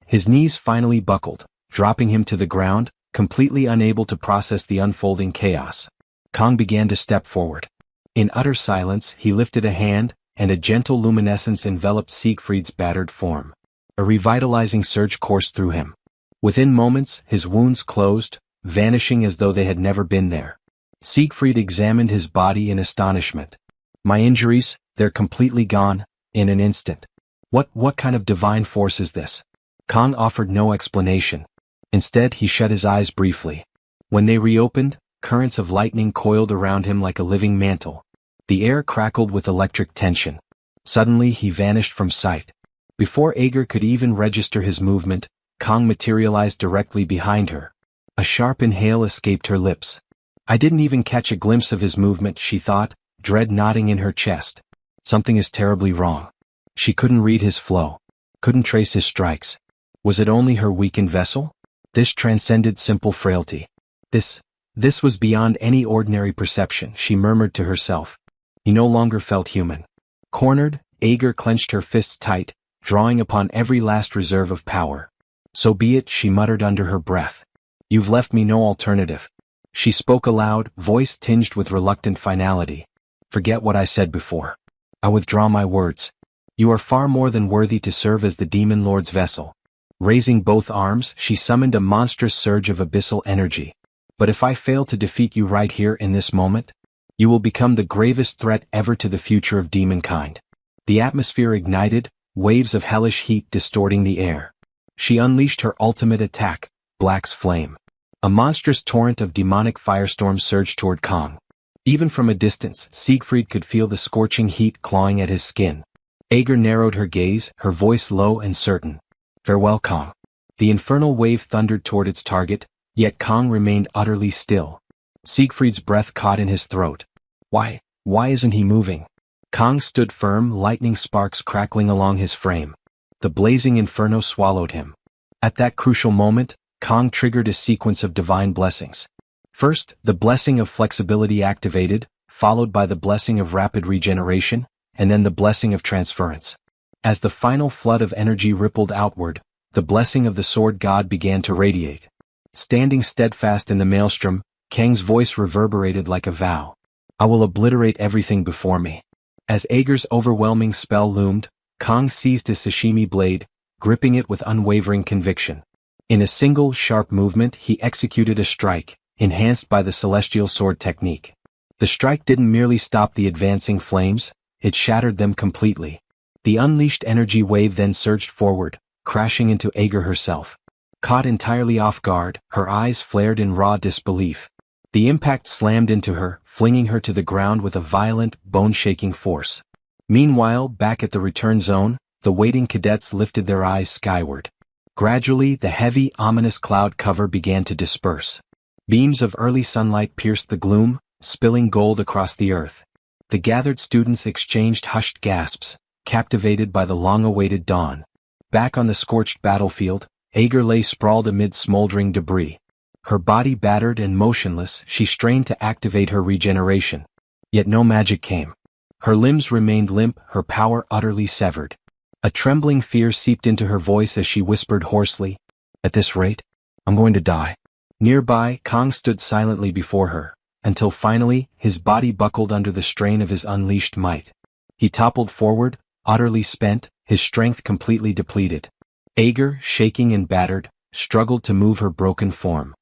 His knees finally buckled, dropping him to the ground, completely unable to process the unfolding chaos. Kang began to step forward. In utter silence, he lifted a hand, and a gentle luminescence enveloped Siegfried's battered form. A revitalizing surge coursed through him. Within moments, his wounds closed, vanishing as though they had never been there. Siegfried examined his body in astonishment. My injuries, they're completely gone, in an instant. What kind of divine force is this? Kang offered no explanation. Instead, he shut his eyes briefly. When they reopened, currents of lightning coiled around him like a living mantle. The air crackled with electric tension. Suddenly, he vanished from sight. Before Ager could even register his movement, Kang materialized directly behind her. A sharp inhale escaped her lips. I didn't even catch a glimpse of his movement, she thought, dread knotting in her chest. Something is terribly wrong. She couldn't read his flow. Couldn't trace his strikes. Was it only her weakened vessel? This transcended simple frailty. This was beyond any ordinary perception, she murmured to herself. He no longer felt human. Cornered, Ager clenched her fists tight, drawing upon every last reserve of power. So be it, she muttered under her breath. You've left me no alternative. She spoke aloud, voice tinged with reluctant finality. Forget what I said before. I withdraw my words. You are far more than worthy to serve as the demon lord's vessel. Raising both arms, she summoned a monstrous surge of abyssal energy. But if I fail to defeat you right here in this moment, you will become the gravest threat ever to the future of demonkind. The atmosphere ignited, waves of hellish heat distorting the air. She unleashed her ultimate attack, Black's Flame. A monstrous torrent of demonic firestorms surged toward Kang. Even from a distance, Siegfried could feel the scorching heat clawing at his skin. Ager narrowed her gaze, her voice low and certain. Farewell, Kang. The infernal wave thundered toward its target, yet Kang remained utterly still. Siegfried's breath caught in his throat. Why isn't he moving? Kang stood firm, lightning sparks crackling along his frame. The blazing inferno swallowed him. At that crucial moment, Kang triggered a sequence of divine blessings. First, the blessing of flexibility activated, followed by the blessing of rapid regeneration, and then the blessing of transference. As the final flood of energy rippled outward, the blessing of the sword god began to radiate. Standing steadfast in the maelstrom, Kang's voice reverberated like a vow. I will obliterate everything before me. As Ager's overwhelming spell loomed, Kang seized his sashimi blade, gripping it with unwavering conviction. In a single, sharp movement, he executed a strike, enhanced by the celestial sword technique. The strike didn't merely stop the advancing flames, it shattered them completely. The unleashed energy wave then surged forward, crashing into Ager herself. Caught entirely off guard, her eyes flared in raw disbelief. The impact slammed into her, flinging her to the ground with a violent, bone-shaking force. Meanwhile, back at the return zone, the waiting cadets lifted their eyes skyward. Gradually, the heavy, ominous cloud cover began to disperse. Beams of early sunlight pierced the gloom, spilling gold across the earth. The gathered students exchanged hushed gasps, captivated by the long-awaited dawn. Back on the scorched battlefield, Ager lay sprawled amid smoldering debris. Her body battered and motionless, she strained to activate her regeneration. Yet no magic came. Her limbs remained limp, her power utterly severed. A trembling fear seeped into her voice as she whispered hoarsely, "At this rate, I'm going to die." Nearby, Kang stood silently before her, until finally, his body buckled under the strain of his unleashed might. He toppled forward, utterly spent, his strength completely depleted. Ager, shaking and battered, struggled to move her broken form.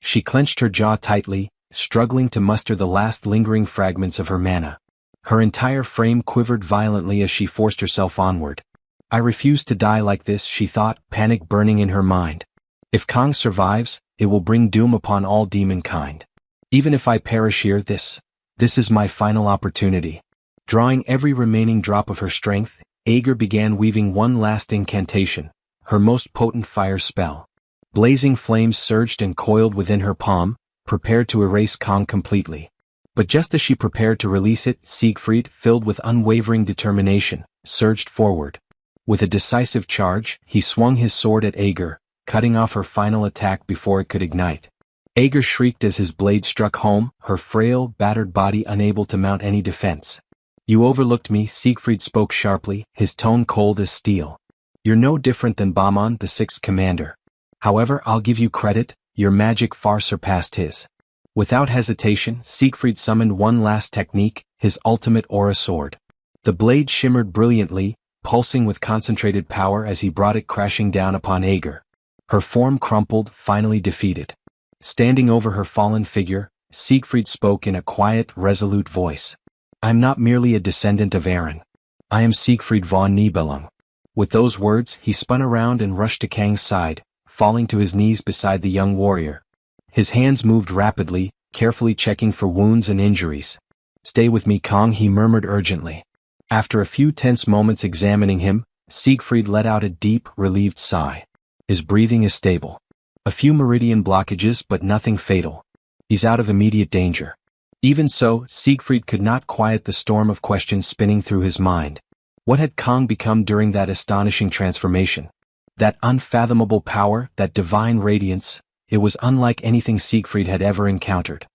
She clenched her jaw tightly, struggling to muster the last lingering fragments of her mana. Her entire frame quivered violently as she forced herself onward. I refuse to die like this, she thought, panic burning in her mind. If Kang survives, it will bring doom upon all demonkind. Even if I perish here, this is my final opportunity. Drawing every remaining drop of her strength, Ager began weaving one last incantation, her most potent fire spell. Blazing flames surged and coiled within her palm, prepared to erase Kang completely. But just as she prepared to release it, Siegfried, filled with unwavering determination, surged forward. With a decisive charge, he swung his sword at Ager, cutting off her final attack before it could ignite. Ager shrieked as his blade struck home, her frail, battered body unable to mount any defense. You overlooked me, Siegfried spoke sharply, his tone cold as steel. You're no different than Bamon, the sixth commander. However, I'll give you credit, your magic far surpassed his. Without hesitation, Siegfried summoned one last technique, his ultimate aura sword. The blade shimmered brilliantly, pulsing with concentrated power as he brought it crashing down upon Ager. Her form crumpled, finally defeated. Standing over her fallen figure, Siegfried spoke in a quiet, resolute voice. I'm not merely a descendant of Aaron. I am Siegfried von Nibelung. With those words, he spun around and rushed to Kang's side, falling to his knees beside the young warrior. His hands moved rapidly, carefully checking for wounds and injuries. Stay with me, Kang, he murmured urgently. After a few tense moments examining him, Siegfried let out a deep, relieved sigh. His breathing is stable. A few meridian blockages, but nothing fatal. He's out of immediate danger. Even so, Siegfried could not quiet the storm of questions spinning through his mind. What had Kang become during that astonishing transformation? That unfathomable power, that divine radiance, it was unlike anything Siegfried had ever encountered.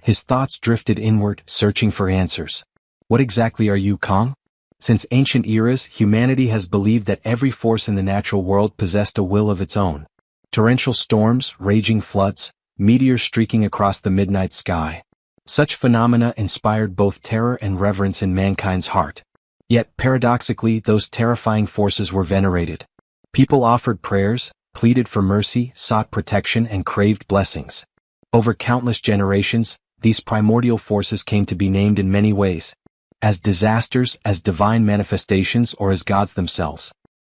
His thoughts drifted inward, searching for answers. What exactly are you, Kang? Since ancient eras, humanity has believed that every force in the natural world possessed a will of its own. Torrential storms, raging floods, meteors streaking across the midnight sky. Such phenomena inspired both terror and reverence in mankind's heart. Yet, paradoxically, those terrifying forces were venerated. People offered prayers, pleaded for mercy, sought protection, and craved blessings. Over countless generations, these primordial forces came to be named in many ways. As disasters, as divine manifestations, or as gods themselves.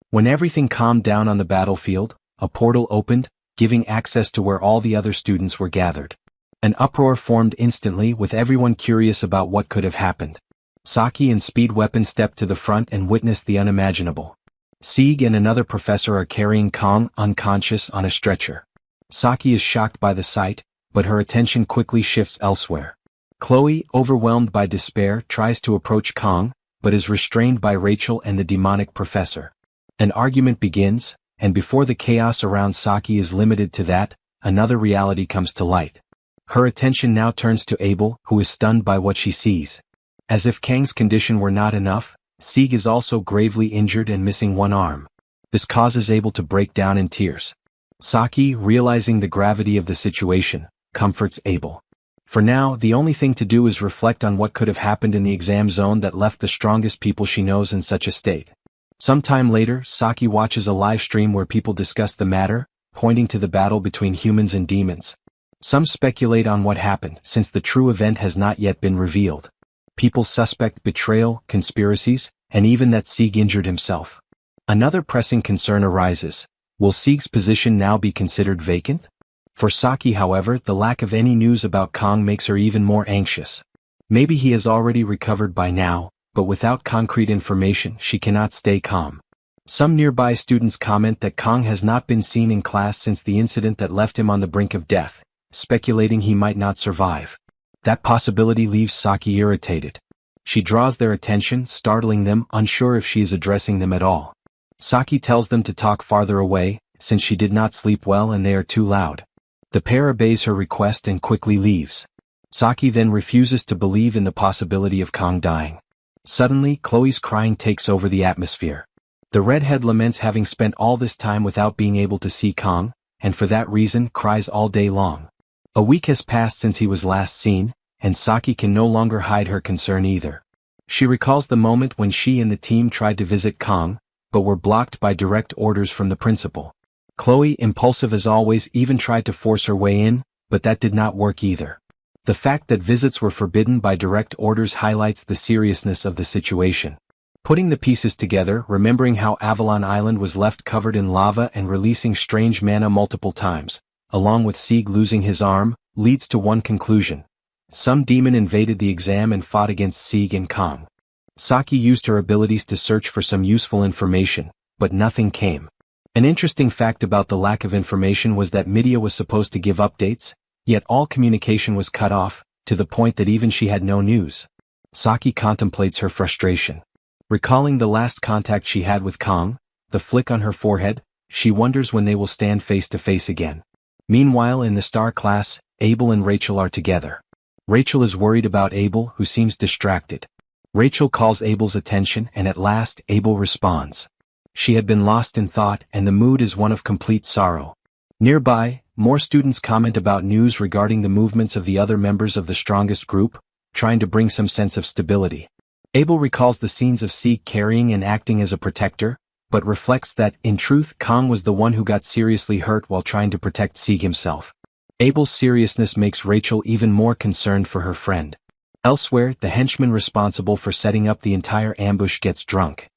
When everything calmed down on the battlefield, a portal opened, giving access to where all the other students were gathered. An uproar formed instantly, with everyone curious about what could have happened. Saki and Speed Weapon stepped to the front and witnessed the unimaginable. Sieg and another professor are carrying Kang, unconscious, on a stretcher. Saki is shocked by the sight, but her attention quickly shifts elsewhere. Chloe, overwhelmed by despair, tries to approach Kang, but is restrained by Rachel and the demonic professor. An argument begins, and before the chaos around Saki is limited to that, another reality comes to light. Her attention now turns to Abel, who is stunned by what she sees. As if Kang's condition were not enough, Sieg is also gravely injured and missing one arm. This causes Abel to break down in tears. Saki, realizing the gravity of the situation, comforts Abel. For now, the only thing to do is reflect on what could have happened in the exam zone that left the strongest people she knows in such a state. Sometime later, Saki watches a live stream where people discuss the matter, pointing to the battle between humans and demons. Some speculate on what happened, since the true event has not yet been revealed. People suspect betrayal, conspiracies, and even that Sieg injured himself. Another pressing concern arises. Will Sieg's position now be considered vacant? For Saki, however, the lack of any news about Kang makes her even more anxious. Maybe he has already recovered by now, but without concrete information, she cannot stay calm. Some nearby students comment that Kang has not been seen in class since the incident that left him on the brink of death, speculating he might not survive. That possibility leaves Saki irritated. She draws their attention, startling them, unsure if she is addressing them at all. Saki tells them to talk farther away, since she did not sleep well and they are too loud. The pair obeys her request and quickly leaves. Saki then refuses to believe in the possibility of Kang dying. Suddenly, Chloe's crying takes over the atmosphere. The redhead laments having spent all this time without being able to see Kang, and for that reason cries all day long. A week has passed since he was last seen, and Saki can no longer hide her concern either. She recalls the moment when she and the team tried to visit Kang, but were blocked by direct orders from the principal. Chloe, impulsive as always, even tried to force her way in, but that did not work either. The fact that visits were forbidden by direct orders highlights the seriousness of the situation. Putting the pieces together, remembering how Avalon Island was left covered in lava and releasing strange mana multiple times, along with Sieg losing his arm, leads to one conclusion. Some demon invaded the exam and fought against Sieg and Kang. Saki used her abilities to search for some useful information, but nothing came. An interesting fact about the lack of information was that Midia was supposed to give updates, yet all communication was cut off, to the point that even she had no news. Saki contemplates her frustration. Recalling the last contact she had with Kang, the flick on her forehead, she wonders when they will stand face to face again. Meanwhile, in the star class, Abel and Rachel are together. Rachel is worried about Abel, who seems distracted. Rachel calls Abel's attention and at last Abel responds. She had been lost in thought and the mood is one of complete sorrow. Nearby, more students comment about news regarding the movements of the other members of the strongest group, trying to bring some sense of stability. Abel recalls the scenes of Sieg carrying and acting as a protector, but reflects that, in truth, Kang was the one who got seriously hurt while trying to protect Sieg himself. Abel's seriousness makes Rachel even more concerned for her friend. Elsewhere, the henchman responsible for setting up the entire ambush gets drunk.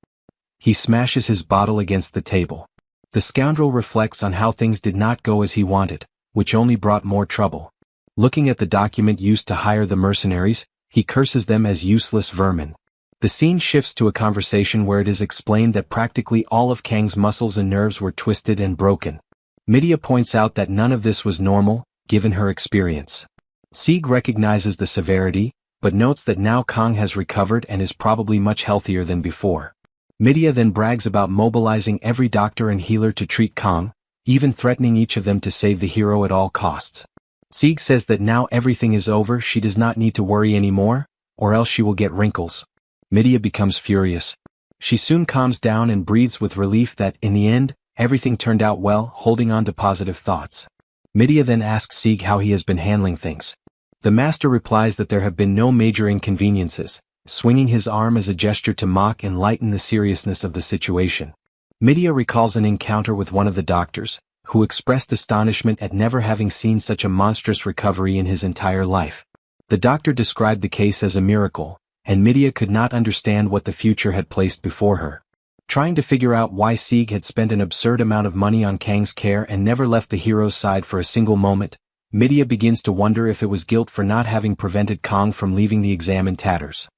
He smashes his bottle against the table. The scoundrel reflects on how things did not go as he wanted, which only brought more trouble. Looking at the document used to hire the mercenaries, he curses them as useless vermin. The scene shifts to a conversation where it is explained that practically all of Kang's muscles and nerves were twisted and broken. Midia points out that none of this was normal, given her experience. Sieg recognizes the severity, but notes that now Kang has recovered and is probably much healthier than before. Midia then brags about mobilizing every doctor and healer to treat Kang, even threatening each of them to save the hero at all costs. Sieg says that now everything is over, she does not need to worry anymore, or else she will get wrinkles. Midia becomes furious. She soon calms down and breathes with relief that, in the end, everything turned out well, holding on to positive thoughts. Midia then asks Sieg how he has been handling things. The master replies that there have been no major inconveniences, swinging his arm as a gesture to mock and lighten the seriousness of the situation. Midia recalls an encounter with one of the doctors, who expressed astonishment at never having seen such a monstrous recovery in his entire life. The doctor described the case as a miracle, and Midia could not understand what the future had placed before her. Trying to figure out why Sieg had spent an absurd amount of money on Kang's care and never left the hero's side for a single moment, Midia begins to wonder if it was guilt for not having prevented Kang from leaving the exam in tatters.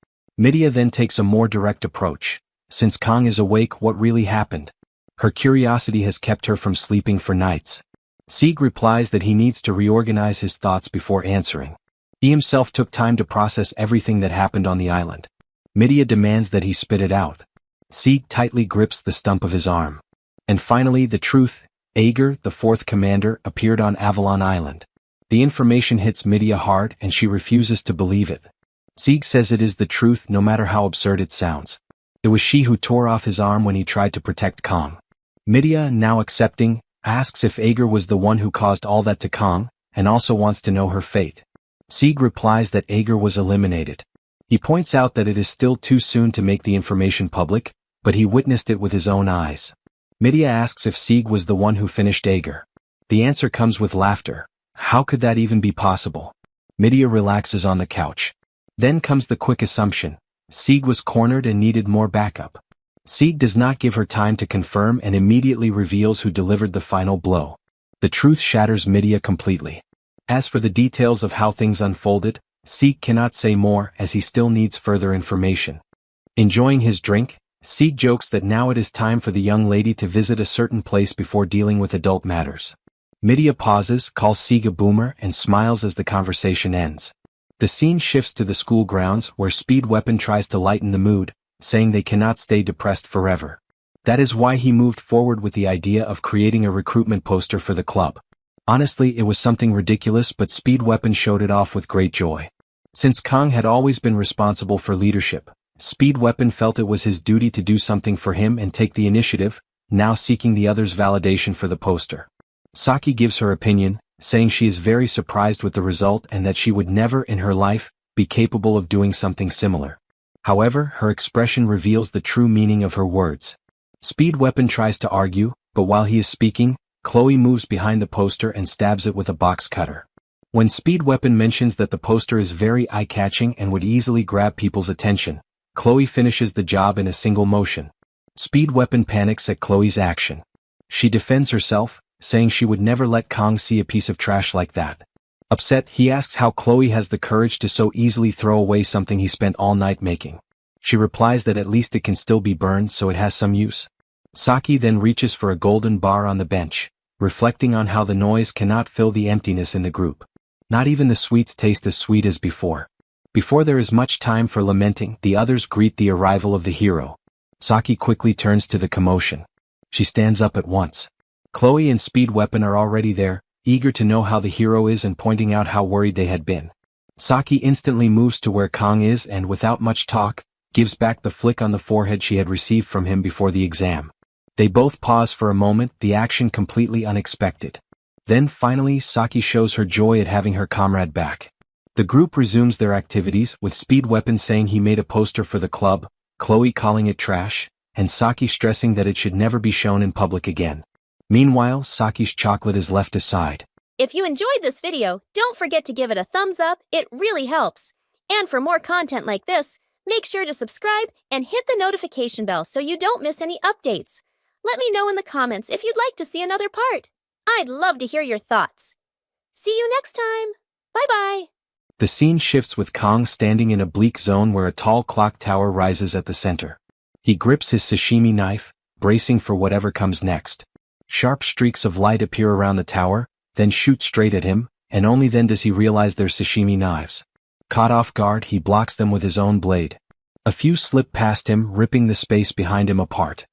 Midia then takes a more direct approach. Since Kang is awake, what really happened? Her curiosity has kept her from sleeping for nights. Sieg replies that he needs to reorganize his thoughts before answering. He himself took time to process everything that happened on the island. Midia demands that he spit it out. Sieg tightly grips the stump of his arm. And finally, the truth: Ager, the fourth commander, appeared on Avalon Island. The information hits Midia hard and she refuses to believe it. Sieg says it is the truth no matter how absurd it sounds. It was she who tore off his arm when he tried to protect Kang. Midia, now accepting, asks if Ager was the one who caused all that to Kang, and also wants to know her fate. Sieg replies that Ager was eliminated. He points out that it is still too soon to make the information public, but he witnessed it with his own eyes. Midia asks if Sieg was the one who finished Ager. The answer comes with laughter. How could that even be possible? Midia relaxes on the couch. Then comes the quick assumption. Sieg was cornered and needed more backup. Sieg does not give her time to confirm and immediately reveals who delivered the final blow. The truth shatters Midia completely. As for the details of how things unfolded, Sieg cannot say more as he still needs further information. Enjoying his drink, Sieg jokes that now it is time for the young lady to visit a certain place before dealing with adult matters. Midia pauses, calls Sieg a boomer, and smiles as the conversation ends. The scene shifts to the school grounds where Speed Weapon tries to lighten the mood, saying they cannot stay depressed forever. That is why he moved forward with the idea of creating a recruitment poster for the club. Honestly, it was something ridiculous, but Speed Weapon showed it off with great joy. Since Kang had always been responsible for leadership, Speed Weapon felt it was his duty to do something for him and take the initiative, now seeking the others' validation for the poster. Saki gives her opinion, saying she is very surprised with the result and that she would never in her life be capable of doing something similar. However, her expression reveals the true meaning of her words. Speed Weapon tries to argue, but while he is speaking, Chloe moves behind the poster and stabs it with a box cutter. When Speed Weapon mentions that the poster is very eye-catching and would easily grab people's attention, Chloe finishes the job in a single motion. Speed Weapon panics at Chloe's action. She defends herself, saying she would never let Kang see a piece of trash like that. Upset, he asks how Chloe has the courage to so easily throw away something he spent all night making. She replies that at least it can still be burned, so it has some use. Saki then reaches for a golden bar on the bench, reflecting on how the noise cannot fill the emptiness in the group. Not even the sweets taste as sweet as before. Before there is much time for lamenting, the others greet the arrival of the hero. Saki quickly turns to the commotion. She stands up at once. Chloe and Speed Weapon are already there, eager to know how the hero is and pointing out how worried they had been. Saki instantly moves to where Kang is and without much talk, gives back the flick on the forehead she had received from him before the exam. They both pause for a moment, the action completely unexpected. Then finally Saki shows her joy at having her comrade back. The group resumes their activities, with Speed Weapon saying he made a poster for the club, Chloe calling it trash, and Saki stressing that it should never be shown in public again. Meanwhile, Saki's chocolate is left aside. If you enjoyed this video, don't forget to give it a thumbs up, it really helps. And for more content like this, make sure to subscribe and hit the notification bell so you don't miss any updates. Let me know in the comments if you'd like to see another part. I'd love to hear your thoughts. See you next time. Bye-bye. The scene shifts with Kong standing in a bleak zone where a tall clock tower rises at the center. He grips his sashimi knife, bracing for whatever comes next. Sharp streaks of light appear around the tower, then shoot straight at him, and only then does he realize they're sashimi knives. Caught off guard, he blocks them with his own blade. A few slip past him, ripping the space behind him apart.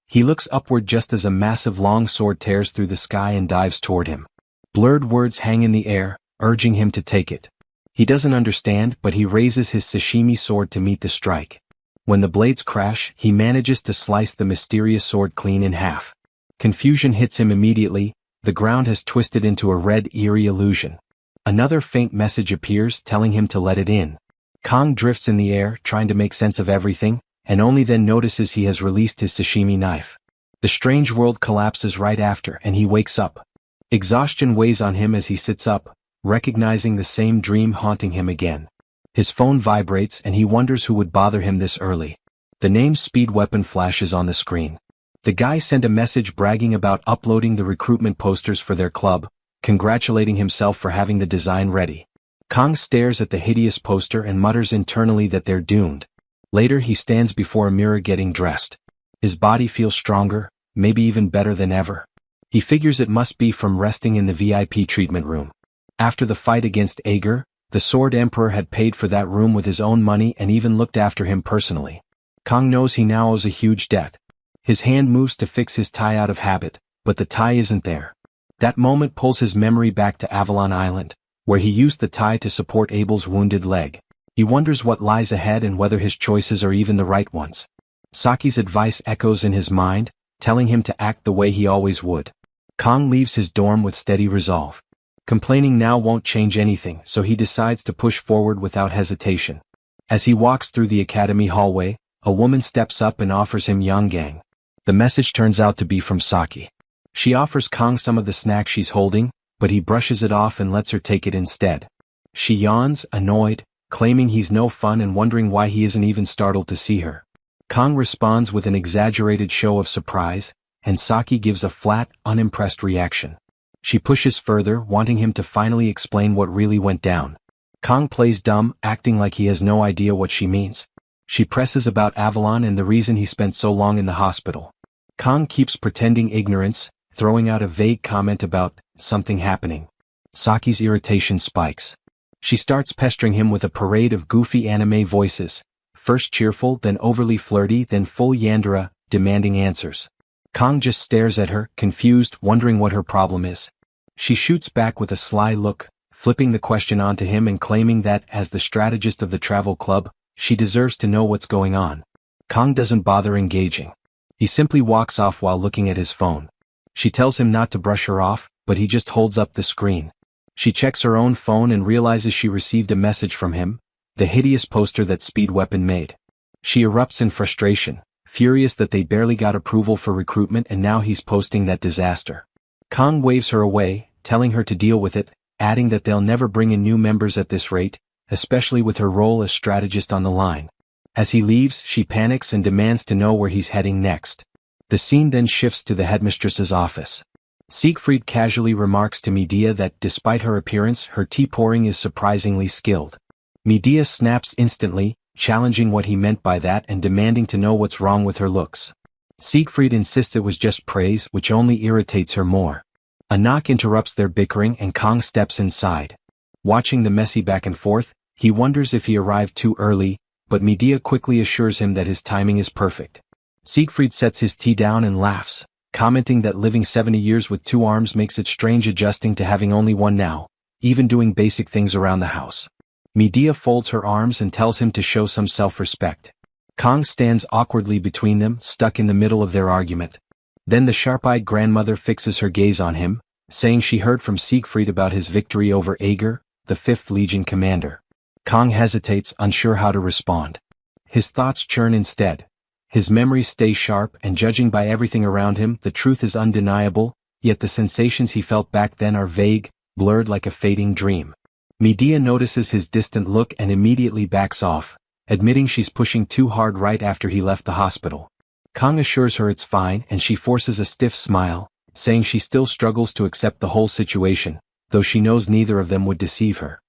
He looks upward just as a massive long sword tears through the sky and dives toward him. Blurred words hang in the air, urging him to take it. He doesn't understand, but he raises his sashimi sword to meet the strike. When the blades crash, he manages to slice the mysterious sword clean in half. Confusion hits him immediately. The ground has twisted into a red, eerie illusion. Another faint message appears, telling him to let it in. Kong drifts in the air, trying to make sense of everything, and only then notices he has released his sashimi knife. The strange world collapses right after, and he wakes up. Exhaustion weighs on him as he sits up, recognizing the same dream haunting him again. His phone vibrates and he wonders who would bother him this early. The name Speed Weapon flashes on the screen. The guy sent a message bragging about uploading the recruitment posters for their club, congratulating himself for having the design ready. Kong stares at the hideous poster and mutters internally that they're doomed. Later he stands before a mirror getting dressed. His body feels stronger, maybe even better than ever. He figures it must be from resting in the VIP treatment room. After the fight against Ager, the Sword Emperor had paid for that room with his own money and even looked after him personally. Kong knows he now owes a huge debt. His hand moves to fix his tie out of habit, but the tie isn't there. That moment pulls his memory back to Avalon Island, where he used the tie to support Abel's wounded leg. He wonders what lies ahead and whether his choices are even the right ones. Saki's advice echoes in his mind, telling him to act the way he always would. Kong leaves his dorm with steady resolve. Complaining now won't change anything, so he decides to push forward without hesitation. As he walks through the academy hallway, a woman steps up and offers him Yonggang. The message turns out to be from Saki. She offers Kong some of the snack she's holding, but he brushes it off and lets her take it instead. She yawns, annoyed, claiming he's no fun and wondering why he isn't even startled to see her. Kong responds with an exaggerated show of surprise, and Saki gives a flat, unimpressed reaction. She pushes further, wanting him to finally explain what really went down. Kong plays dumb, acting like he has no idea what she means. She presses about Avalon and the reason he spent so long in the hospital. Kong keeps pretending ignorance, throwing out a vague comment about something happening. Saki's irritation spikes. She starts pestering him with a parade of goofy anime voices, first cheerful, then overly flirty, then full yandere, demanding answers. Kong just stares at her, confused, wondering what her problem is. She shoots back with a sly look, flipping the question onto him and claiming that, as the strategist of the travel club, she deserves to know what's going on. Kong doesn't bother engaging. He simply walks off while looking at his phone. She tells him not to brush her off, but he just holds up the screen. She checks her own phone and realizes she received a message from him, the hideous poster that Speed Weapon made. She erupts in frustration, furious that they barely got approval for recruitment and now he's posting that disaster. Kong waves her away, telling her to deal with it, adding that they'll never bring in new members at this rate, especially with her role as strategist on the line. As he leaves, she panics and demands to know where he's heading next. The scene then shifts to the headmistress's office. Siegfried casually remarks to Medea that despite her appearance, her tea pouring is surprisingly skilled. Medea snaps instantly, challenging what he meant by that and demanding to know what's wrong with her looks. Siegfried insists it was just praise, which only irritates her more. A knock interrupts their bickering and Kong steps inside. Watching the messy back and forth, he wonders if he arrived too early, but Medea quickly assures him that his timing is perfect. Siegfried sets his tea down and laughs, commenting that living 70 years with 2 arms makes it strange adjusting to having only one now, even doing basic things around the house. Medea folds her arms and tells him to show some self-respect. Kong stands awkwardly between them, stuck in the middle of their argument. Then the sharp-eyed grandmother fixes her gaze on him, saying she heard from Siegfried about his victory over Ager, the 5th Legion commander. Kong hesitates, unsure how to respond. His thoughts churn instead. His memories stay sharp, and judging by everything around him, the truth is undeniable, yet the sensations he felt back then are vague, blurred like a fading dream. Medea notices his distant look and immediately backs off, admitting she's pushing too hard right after he left the hospital. Kong assures her it's fine and she forces a stiff smile, saying she still struggles to accept the whole situation, though she knows neither of them would deceive her.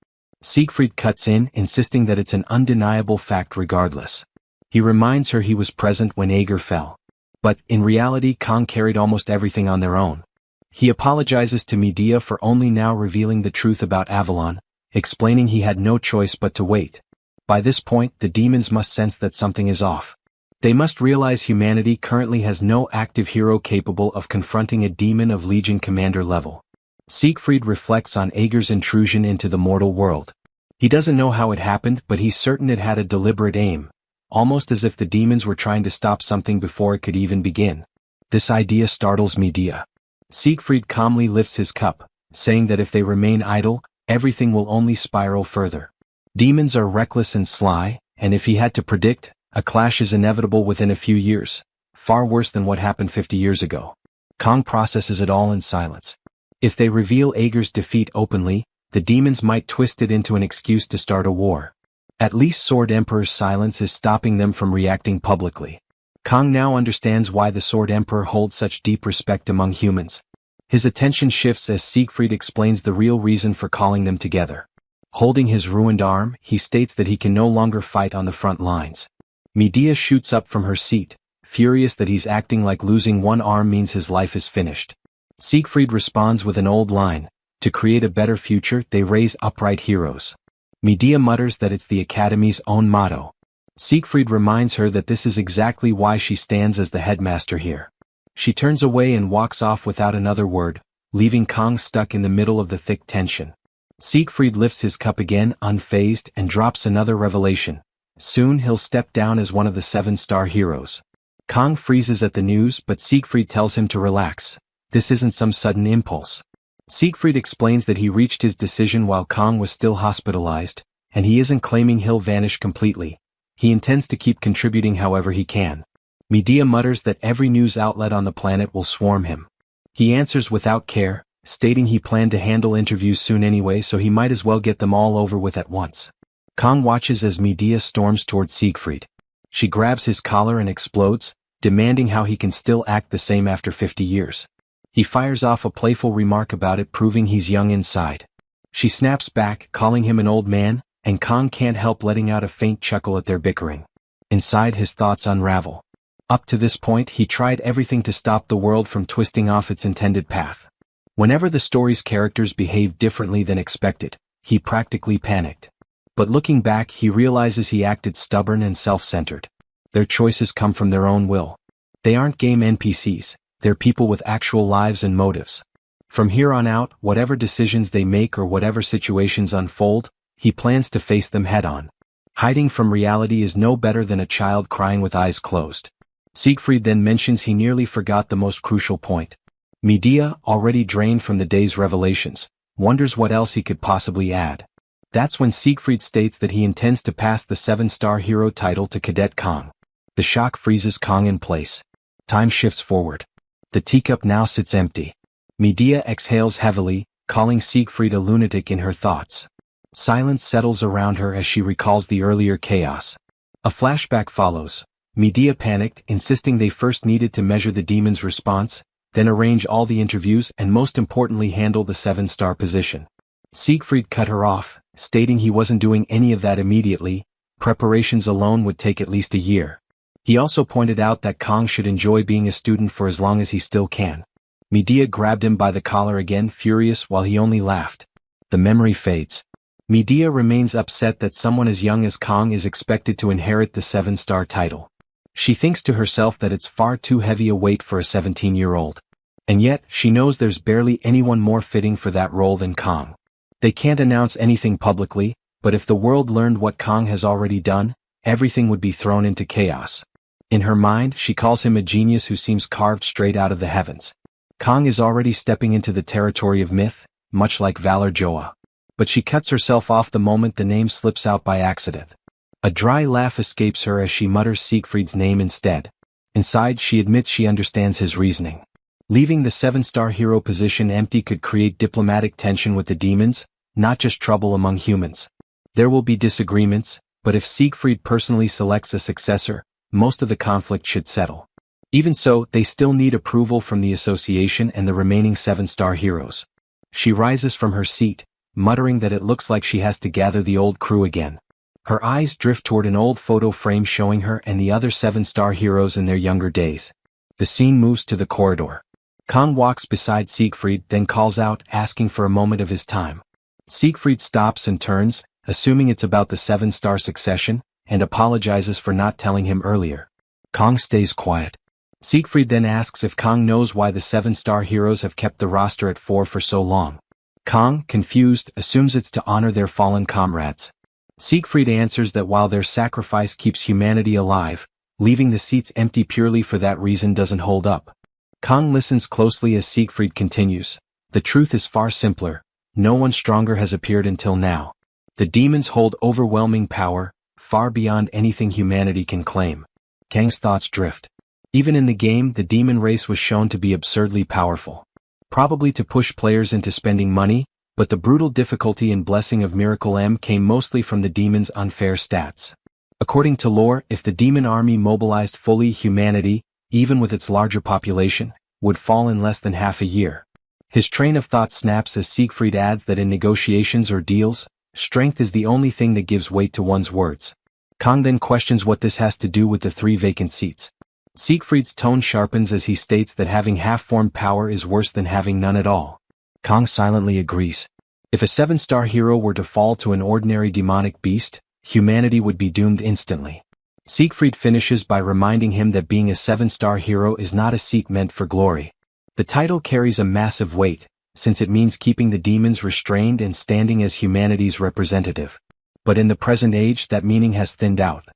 Siegfried cuts in, insisting that it's an undeniable fact regardless. He reminds her he was present when Ager fell. But, in reality, Kong carried almost everything on their own. He apologizes to Medea for only now revealing the truth about Avalon, explaining he had no choice but to wait. By this point, the demons must sense that something is off. They must realize humanity currently has no active hero capable of confronting a demon of Legion commander level. Siegfried reflects on Ager's intrusion into the mortal world. He doesn't know how it happened, but he's certain it had a deliberate aim, almost as if the demons were trying to stop something before it could even begin. This idea startles Medea. Siegfried calmly lifts his cup, saying that if they remain idle, everything will only spiral further. Demons are reckless and sly, and if he had to predict, a clash is inevitable within a few years, far worse than what happened 50 years ago. Kong processes it all in silence. If they reveal Ager's defeat openly, the demons might twist it into an excuse to start a war. At least Sword Emperor's silence is stopping them from reacting publicly. Kong now understands why the Sword Emperor holds such deep respect among humans. His attention shifts as Siegfried explains the real reason for calling them together. Holding his ruined arm, he states that he can no longer fight on the front lines. Medea shoots up from her seat, furious that he's acting like losing one arm means his life is finished. Siegfried responds with an old line, to create a better future, they raise upright heroes. Medea mutters that it's the Academy's own motto. Siegfried reminds her that this is exactly why she stands as the headmaster here. She turns away and walks off without another word, leaving Kong stuck in the middle of the thick tension. Siegfried lifts his cup again, unfazed, and drops another revelation. Soon he'll step down as one of the 7-star heroes. Kong freezes at the news, but Siegfried tells him to relax. This isn't some sudden impulse. Siegfried explains that he reached his decision while Kong was still hospitalized, and he isn't claiming he'll vanish completely. He intends to keep contributing however he can. Medea mutters that every news outlet on the planet will swarm him. He answers without care, stating he planned to handle interviews soon anyway, so he might as well get them all over with at once. Kong watches as Medea storms toward Siegfried. She grabs his collar and explodes, demanding how he can still act the same after 50 years. He fires off a playful remark about it, proving he's young inside. She snaps back, calling him an old man, and Kong can't help letting out a faint chuckle at their bickering. Inside, his thoughts unravel. Up to this point, he tried everything to stop the world from twisting off its intended path. Whenever the story's characters behaved differently than expected, he practically panicked. But looking back, he realizes he acted stubborn and self-centered. Their choices come from their own will. They aren't game NPCs, they're people with actual lives and motives. From here on out, whatever decisions they make or whatever situations unfold, he plans to face them head-on. Hiding from reality is no better than a child crying with eyes closed. Siegfried then mentions he nearly forgot the most crucial point. Medea, already drained from the day's revelations, wonders what else he could possibly add. That's when Siegfried states that he intends to pass the 7-star hero title to Cadet Kong. The shock freezes Kong in place. Time shifts forward. The teacup now sits empty. Medea exhales heavily, calling Siegfried a lunatic in her thoughts. Silence settles around her as she recalls the earlier chaos. A flashback follows. Medea panicked, insisting they first needed to measure the demon's response, then arrange all the interviews and most importantly handle the 7-star position. Siegfried cut her off, stating he wasn't doing any of that immediately, preparations alone would take at least a year. He also pointed out that Kong should enjoy being a student for as long as he still can. Medea grabbed him by the collar again, furious, while he only laughed. The memory fades. Medea remains upset that someone as young as Kong is expected to inherit the 7-star title. She thinks to herself that it's far too heavy a weight for a 17-year-old. And yet, she knows there's barely anyone more fitting for that role than Kong. They can't announce anything publicly, but if the world learned what Kong has already done, everything would be thrown into chaos. In her mind, she calls him a genius who seems carved straight out of the heavens. Kang is already stepping into the territory of myth, much like Valor Joa. But she cuts herself off the moment the name slips out by accident. A dry laugh escapes her as she mutters Siegfried's name instead. Inside, she admits she understands his reasoning. Leaving the 7-star hero position empty could create diplomatic tension with the demons, not just trouble among humans. There will be disagreements, but if Siegfried personally selects a successor, most of the conflict should settle. Even so, they still need approval from the association and the remaining 7-star heroes. She rises from her seat, muttering that it looks like she has to gather the old crew again. Her eyes drift toward an old photo frame showing her and the other 7-star heroes in their younger days. The scene moves to the corridor. Kang walks beside Siegfried, then calls out, asking for a moment of his time. Siegfried stops and turns, assuming it's about the 7-star succession, and apologizes for not telling him earlier. Kang stays quiet. Siegfried then asks if Kang knows why the 7-star heroes have kept the roster at 4 for so long. Kang, confused, assumes it's to honor their fallen comrades. Siegfried answers that while their sacrifice keeps humanity alive, leaving the seats empty purely for that reason doesn't hold up. Kang listens closely as Siegfried continues. The truth is far simpler. No one stronger has appeared until now. The demons hold overwhelming power, far beyond anything humanity can claim. Kang's thoughts drift. Even in the game, the demon race was shown to be absurdly powerful. Probably to push players into spending money, but the brutal difficulty and blessing of Miracle M came mostly from the demon's unfair stats. According to lore, if the demon army mobilized fully, humanity, even with its larger population, would fall in less than half a year. His train of thought snaps as Siegfried adds that in negotiations or deals, strength is the only thing that gives weight to one's words. Kang then questions what this has to do with the 3 vacant seats. Siegfried's tone sharpens as he states that having half-formed power is worse than having none at all. Kang silently agrees. If a 7-star hero were to fall to an ordinary demonic beast, humanity would be doomed instantly. Siegfried finishes by reminding him that being a 7-star hero is not a seat meant for glory. The title carries a massive weight, since it means keeping the demons restrained and standing as humanity's representative. But in the present age, that meaning has thinned out.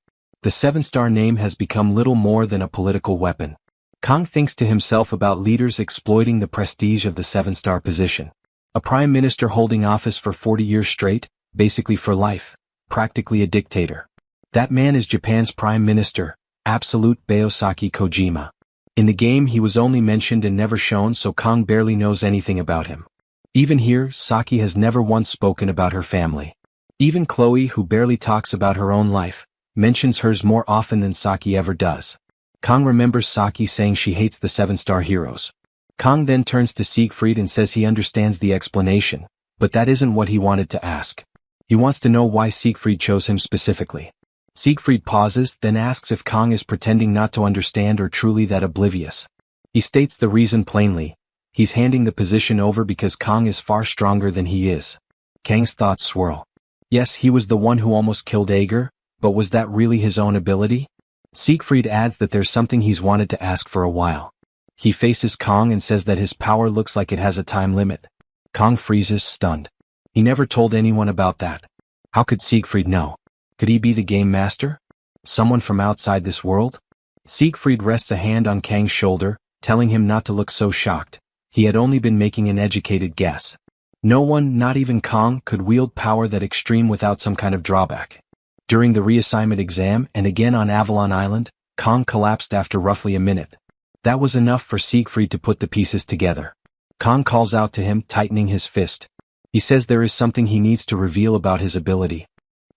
The 7-star name has become little more than a political weapon. Kang thinks to himself about leaders exploiting the prestige of the 7-star position. A prime minister holding office for 40 years straight, basically for life, practically a dictator. That man is Japan's prime minister, Absolute Bayosaki Kojima. In the game he was only mentioned and never shown, so Kang barely knows anything about him. Even here, Saki has never once spoken about her family. Even Chloe, who barely talks about her own life, mentions hers more often than Saki ever does. Kang remembers Saki saying she hates the 7-star heroes. Kang then turns to Siegfried and says he understands the explanation, but that isn't what he wanted to ask. He wants to know why Siegfried chose him specifically. Siegfried pauses, then asks if Kang is pretending not to understand or truly that oblivious. He states the reason plainly. He's handing the position over because Kang is far stronger than he is. Kang's thoughts swirl. Yes, he was the one who almost killed Ager, but was that really his own ability? Siegfried adds that there's something he's wanted to ask for a while. He faces Kang and says that his power looks like it has a time limit. Kang freezes, stunned. He never told anyone about that. How could Siegfried know? Could he be the game master? Someone from outside this world? Siegfried rests a hand on Kang's shoulder, telling him not to look so shocked. He had only been making an educated guess. No one, not even Kang, could wield power that extreme without some kind of drawback. During the reassignment exam and again on Avalon Island, Kang collapsed after roughly a minute. That was enough for Siegfried to put the pieces together. Kang calls out to him, tightening his fist. He says there is something he needs to reveal about his ability.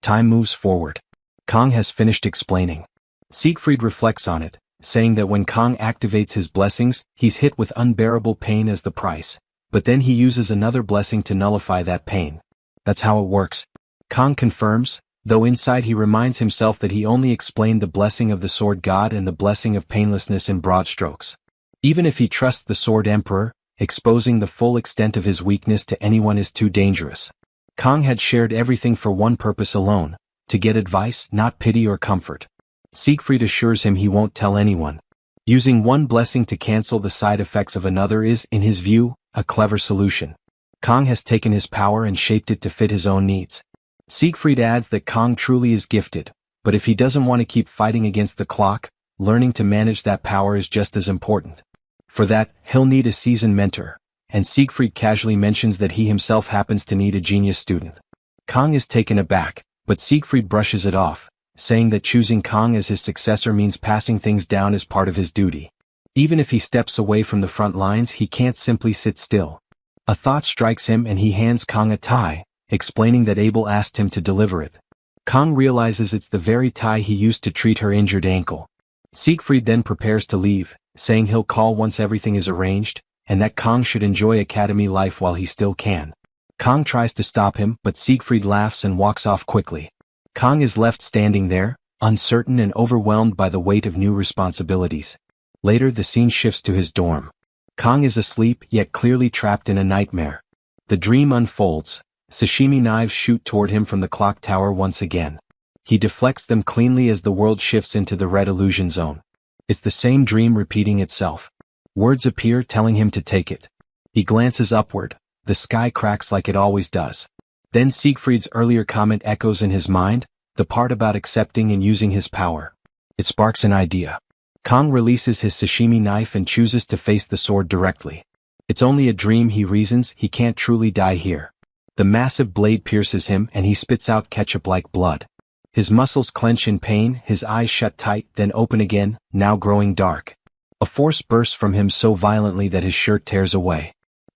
Time moves forward. Kang has finished explaining. Siegfried reflects on it, saying that when Kang activates his blessings, he's hit with unbearable pain as the price, but then he uses another blessing to nullify that pain. That's how it works. Kang confirms, though inside he reminds himself that he only explained the blessing of the Sword God and the blessing of painlessness in broad strokes. Even if he trusts the Sword Emperor, exposing the full extent of his weakness to anyone is too dangerous. Kang had shared everything for one purpose alone, to get advice, not pity or comfort. Siegfried assures him he won't tell anyone. Using one blessing to cancel the side effects of another is, in his view, a clever solution. Kang has taken his power and shaped it to fit his own needs. Siegfried adds that Kang truly is gifted, But if he doesn't want to keep fighting against the clock, learning to manage that power is just as important. For that, he'll need a seasoned mentor, and Siegfried casually mentions that he himself happens to need a genius student. Kang is taken aback, but Siegfried brushes it off, saying that choosing Kang as his successor means passing things down as part of his duty. Even if he steps away from the front lines, he can't simply sit still. A thought strikes him and he hands Kang a tie, explaining that Abel asked him to deliver it. Kang realizes it's the very tie he used to treat her injured ankle. Siegfried then prepares to leave, saying he'll call once everything is arranged, and that Kang should enjoy academy life while he still can. Kang tries to stop him, but Siegfried laughs and walks off quickly. Kang is left standing there, uncertain and overwhelmed by the weight of new responsibilities. Later the scene shifts to his dorm. Kang is asleep, yet clearly trapped in a nightmare. The dream unfolds. Sashimi knives shoot toward him from the clock tower once again. He deflects them cleanly as the world shifts into the red illusion zone. It's the same dream repeating itself. Words appear telling him to take it. He glances upward. The sky cracks like it always does. Then Siegfried's earlier comment echoes in his mind, the part about accepting and using his power. It sparks an idea. Kang releases his sashimi knife and chooses to face the sword directly. It's only a dream, he reasons, he can't truly die here. The massive blade pierces him and he spits out ketchup-like blood. His muscles clench in pain, his eyes shut tight, then open again, now growing dark. A force bursts from him so violently that his shirt tears away.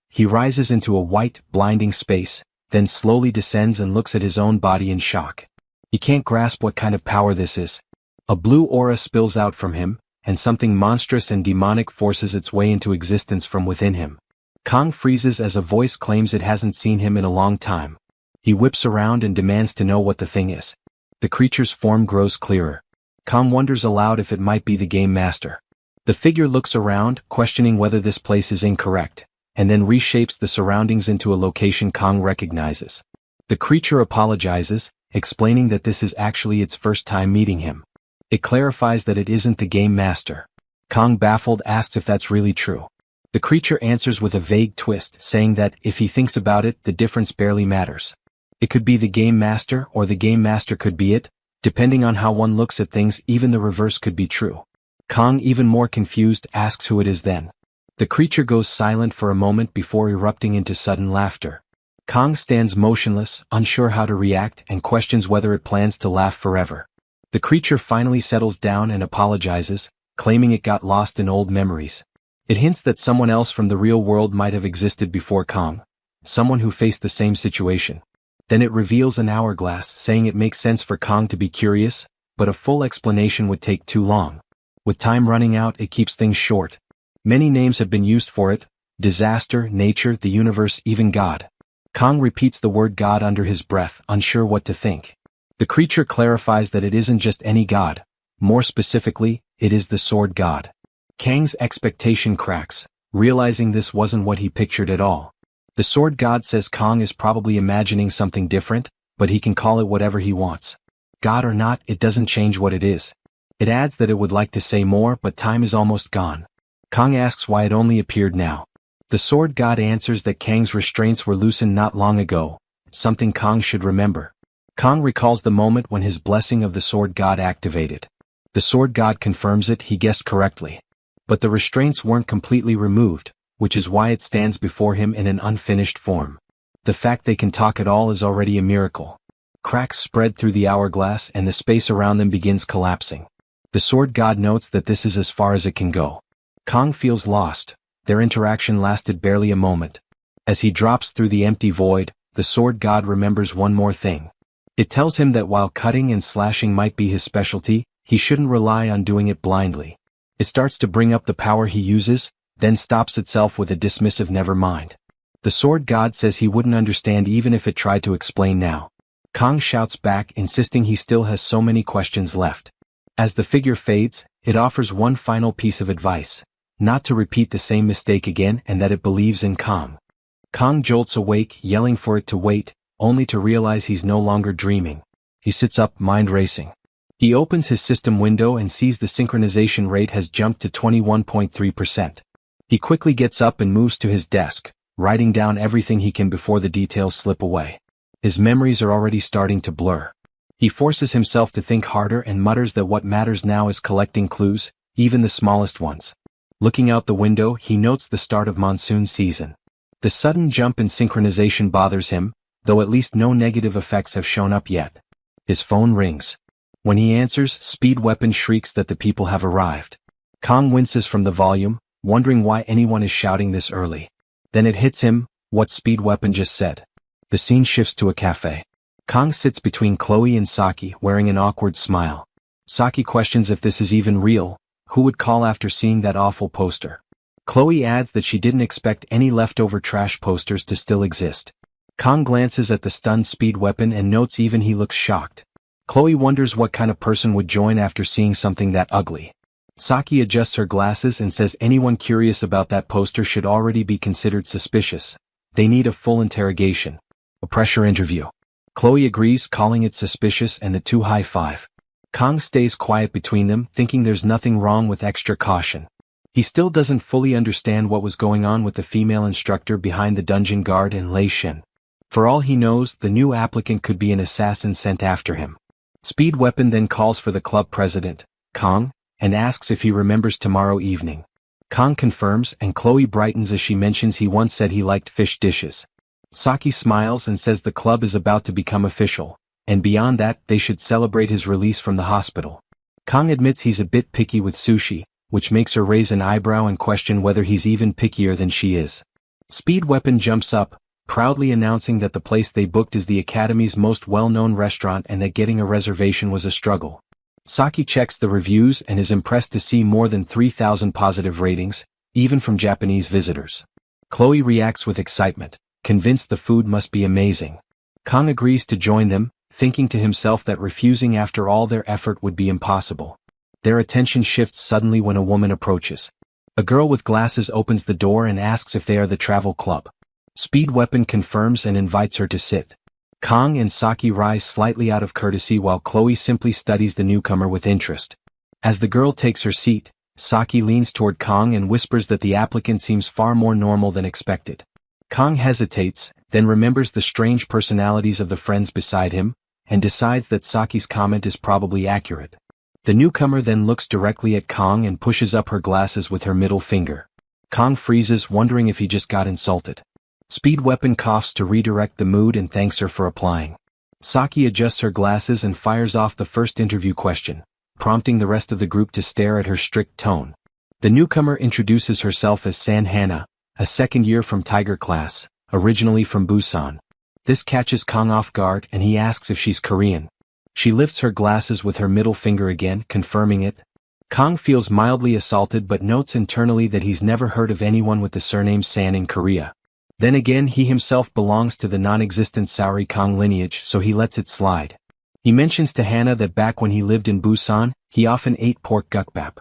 He rises into a white, blinding space, then slowly descends and looks at his own body in shock. He can't grasp what kind of power this is. A blue aura spills out from him, and something monstrous and demonic forces its way into existence from within him. Kang freezes as a voice claims it hasn't seen him in a long time. He whips around and demands to know what the thing is. The creature's form grows clearer. Kang wonders aloud if it might be the game master. The figure looks around, questioning whether this place is incorrect, and then reshapes the surroundings into a location Kang recognizes. The creature apologizes, explaining that this is actually its first time meeting him. It clarifies that it isn't the game master. Kang, baffled, asks if that's really true. The creature answers with a vague twist, saying that, if he thinks about it, the difference barely matters. It could be the game master, or the game master could be it. Depending on how one looks at things, even the reverse could be true. Kang, even more confused, asks who it is then. The creature goes silent for a moment before erupting into sudden laughter. Kang stands motionless, unsure how to react, and questions whether it plans to laugh forever. The creature finally settles down and apologizes, claiming it got lost in old memories. It hints that someone else from the real world might have existed before Kang, someone who faced the same situation. Then it reveals an hourglass, saying it makes sense for Kang to be curious, but a full explanation would take too long. With time running out, it keeps things short. Many names have been used for it: disaster, nature, the universe, even God. Kang repeats the word God under his breath, unsure what to think. The creature clarifies that it isn't just any god. More specifically, it is the sword god. Kang's expectation cracks, realizing this wasn't what he pictured at all. The sword god says Kang is probably imagining something different, but he can call it whatever he wants. God or not, it doesn't change what it is. It adds that it would like to say more, but time is almost gone. Kang asks why it only appeared now. The sword god answers that Kang's restraints were loosened not long ago, something Kang should remember. Kang recalls the moment when his blessing of the sword god activated. The sword god confirms it, he guessed correctly. But the restraints weren't completely removed, which is why it stands before him in an unfinished form. The fact they can talk at all is already a miracle. Cracks spread through the hourglass and the space around them begins collapsing. The sword god notes that this is as far as it can go. Kang feels lost. Their interaction lasted barely a moment. As he drops through the empty void, the sword god remembers one more thing. It tells him that while cutting and slashing might be his specialty, he shouldn't rely on doing it blindly. It starts to bring up the power he uses, then stops itself with a dismissive never mind. The sword god says he wouldn't understand even if it tried to explain now. Kang shouts back, insisting he still has so many questions left. As the figure fades, it offers one final piece of advice: not to repeat the same mistake again, and that it believes in Kang. Kang jolts awake, yelling for it to wait, only to realize he's no longer dreaming. He sits up, mind racing. He opens his system window and sees the synchronization rate has jumped to 21.3%. He quickly gets up and moves to his desk, writing down everything he can before the details slip away. His memories are already starting to blur. He forces himself to think harder and mutters that what matters now is collecting clues, even the smallest ones. Looking out the window, he notes the start of monsoon season. The sudden jump in synchronization bothers him, though at least no negative effects have shown up yet. His phone rings. When he answers, Speed Weapon shrieks that the people have arrived. Kong winces from the volume, wondering why anyone is shouting this early. Then it hits him, what Speed Weapon just said. The scene shifts to a cafe. Kong sits between Chloe and Saki, wearing an awkward smile. Saki questions if this is even real, who would call after seeing that awful poster. Chloe adds that she didn't expect any leftover trash posters to still exist. Kong glances at the stunned Speed Weapon and notes even he looks shocked. Chloe wonders what kind of person would join after seeing something that ugly. Saki adjusts her glasses and says anyone curious about that poster should already be considered suspicious. They need a full interrogation. A pressure interview. Chloe agrees, calling it suspicious, and the two high-five. Kong stays quiet between them, thinking there's nothing wrong with extra caution. He still doesn't fully understand what was going on with the female instructor behind the dungeon guard and Lei Shin. For all he knows, the new applicant could be an assassin sent after him. Speed Weapon then calls for the club president, Kong, and asks if he remembers tomorrow evening. Kong confirms, and Chloe brightens as she mentions he once said he liked fish dishes. Saki smiles and says the club is about to become official, and beyond that they should celebrate his release from the hospital. Kong admits he's a bit picky with sushi, which makes her raise an eyebrow and question whether he's even pickier than she is. Speed Weapon jumps up, proudly announcing that the place they booked is the Academy's most well-known restaurant and that getting a reservation was a struggle. Saki checks the reviews and is impressed to see more than 3,000 positive ratings, even from Japanese visitors. Chloe reacts with excitement, convinced the food must be amazing. Kong agrees to join them, thinking to himself that refusing after all their effort would be impossible. Their attention shifts suddenly when a woman approaches. A girl with glasses opens the door and asks if they are the travel club. Speed Weapon confirms and invites her to sit. Kong and Saki rise slightly out of courtesy while Chloe simply studies the newcomer with interest. As the girl takes her seat, Saki leans toward Kong and whispers that the applicant seems far more normal than expected. Kong hesitates, then remembers the strange personalities of the friends beside him, and decides that Saki's comment is probably accurate. The newcomer then looks directly at Kong and pushes up her glasses with her middle finger. Kong freezes, wondering if he just got insulted. Speed Weapon coughs to redirect the mood and thanks her for applying. Saki adjusts her glasses and fires off the first interview question, prompting the rest of the group to stare at her strict tone. The newcomer introduces herself as San Hana, a second year from Tiger class, originally from Busan. This catches Kong off guard and he asks if she's Korean. She lifts her glasses with her middle finger again, confirming it. Kong feels mildly assaulted but notes internally that he's never heard of anyone with the surname San in Korea. Then again, he himself belongs to the non-existent Saori Kong lineage, so he lets it slide. He mentions to Hana that back when he lived in Busan, he often ate pork gukbap.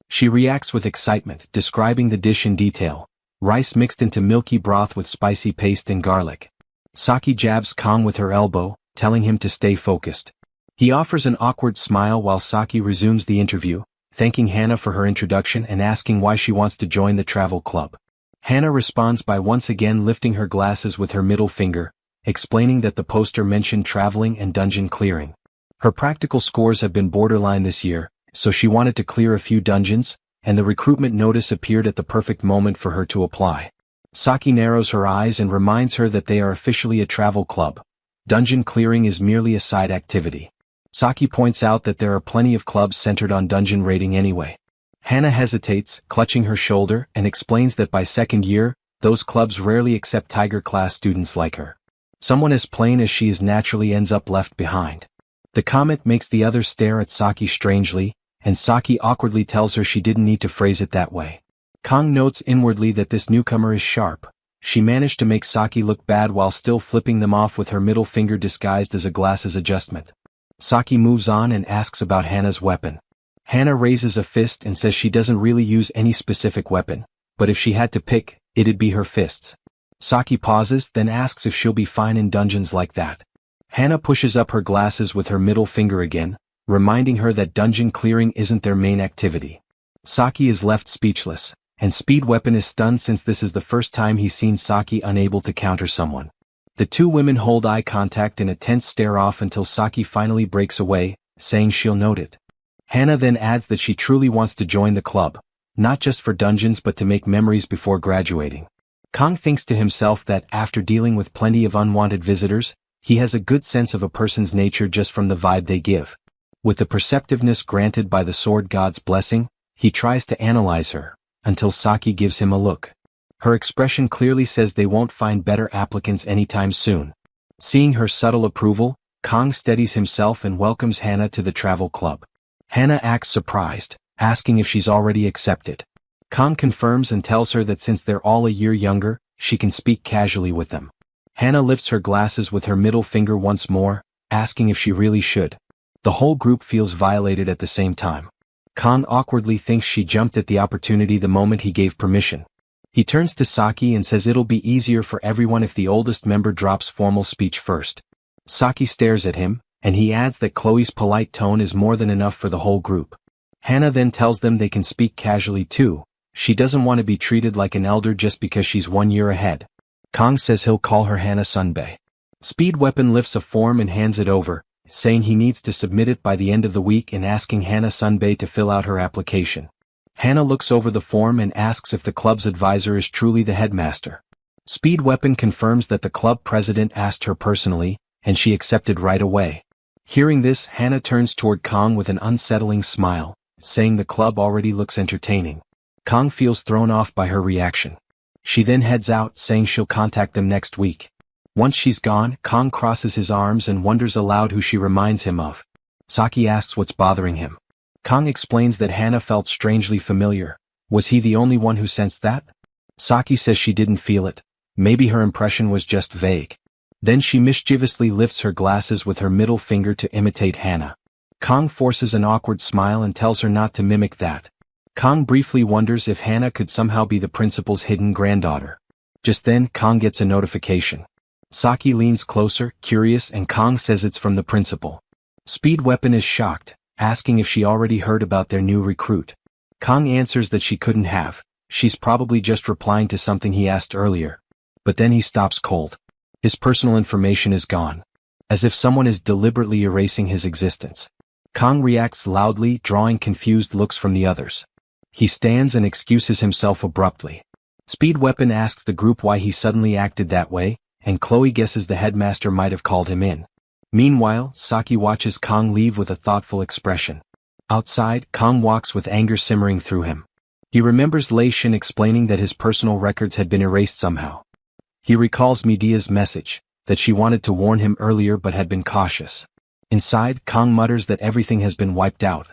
She reacts with excitement, describing the dish in detail. Rice mixed into milky broth with spicy paste and garlic. Saki jabs Kong with her elbow, telling him to stay focused. He offers an awkward smile while Saki resumes the interview, thanking Hana for her introduction and asking why she wants to join the travel club. Hana responds by once again lifting her glasses with her middle finger, explaining that the poster mentioned traveling and dungeon clearing. Her practical scores have been borderline this year, so she wanted to clear a few dungeons, and the recruitment notice appeared at the perfect moment for her to apply. Saki narrows her eyes and reminds her that they are officially a travel club. Dungeon clearing is merely a side activity. Saki points out that there are plenty of clubs centered on dungeon raiding anyway. Hana hesitates, clutching her shoulder, and explains that by second year, those clubs rarely accept Tiger class students like her. Someone as plain as she is naturally ends up left behind. The comment makes the others stare at Saki strangely, and Saki awkwardly tells her she didn't need to phrase it that way. Kong notes inwardly that this newcomer is sharp. She managed to make Saki look bad while still flipping them off with her middle finger disguised as a glasses adjustment. Saki moves on and asks about Hana's weapon. Hana raises a fist and says she doesn't really use any specific weapon, but if she had to pick, it'd be her fists. Saki pauses, then asks if she'll be fine in dungeons like that. Hana pushes up her glasses with her middle finger again, reminding her that dungeon clearing isn't their main activity. Saki is left speechless, and Speed Weapon is stunned since this is the first time he's seen Saki unable to counter someone. The two women hold eye contact in a tense stare-off until Saki finally breaks away, saying she'll note it. Hana then adds that she truly wants to join the club, not just for dungeons but to make memories before graduating. Kang thinks to himself that after dealing with plenty of unwanted visitors, he has a good sense of a person's nature just from the vibe they give. With the perceptiveness granted by the sword god's blessing, he tries to analyze her, until Saki gives him a look. Her expression clearly says they won't find better applicants anytime soon. Seeing her subtle approval, Kang steadies himself and welcomes Hana to the travel club. Hana acts surprised, asking if she's already accepted. Kang confirms and tells her that since they're all a year younger, she can speak casually with them. Hana lifts her glasses with her middle finger once more, asking if she really should. The whole group feels violated at the same time. Kang awkwardly thinks she jumped at the opportunity the moment he gave permission. He turns to Saki and says it'll be easier for everyone if the oldest member drops formal speech first. Saki stares at him, and he adds that Chloe's polite tone is more than enough for the whole group. Hana then tells them they can speak casually too. She doesn't want to be treated like an elder just because she's 1 year ahead. Kang says he'll call her Hana Sunbae. Speed Weapon lifts a form and hands it over, saying he needs to submit it by the end of the week and asking Hana Sunbae to fill out her application. Hana looks over the form and asks if the club's advisor is truly the headmaster. Speed Weapon confirms that the club president asked her personally, and she accepted right away. Hearing this, Hana turns toward Kang with an unsettling smile, saying the club already looks entertaining. Kang feels thrown off by her reaction. She then heads out, saying she'll contact them next week. Once she's gone, Kang crosses his arms and wonders aloud who she reminds him of. Saki asks what's bothering him. Kang explains that Hana felt strangely familiar. Was he the only one who sensed that? Saki says she didn't feel it. Maybe her impression was just vague. Then she mischievously lifts her glasses with her middle finger to imitate Hana. Kang forces an awkward smile and tells her not to mimic that. Kang briefly wonders if Hana could somehow be the principal's hidden granddaughter. Just then, Kang gets a notification. Saki leans closer, curious, and Kang says it's from the principal. Speed Weapon is shocked, asking if she already heard about their new recruit. Kang answers that she couldn't have. She's probably just replying to something he asked earlier. But then he stops cold. His personal information is gone. As if someone is deliberately erasing his existence. Kang reacts loudly, drawing confused looks from the others. He stands and excuses himself abruptly. Speed Weapon asks the group why he suddenly acted that way, and Chloe guesses the headmaster might have called him in. Meanwhile, Saki watches Kang leave with a thoughtful expression. Outside, Kang walks with anger simmering through him. He remembers Lei Shin explaining that his personal records had been erased somehow. He recalls Medea's message, that she wanted to warn him earlier but had been cautious. Inside, Kang mutters that everything has been wiped out.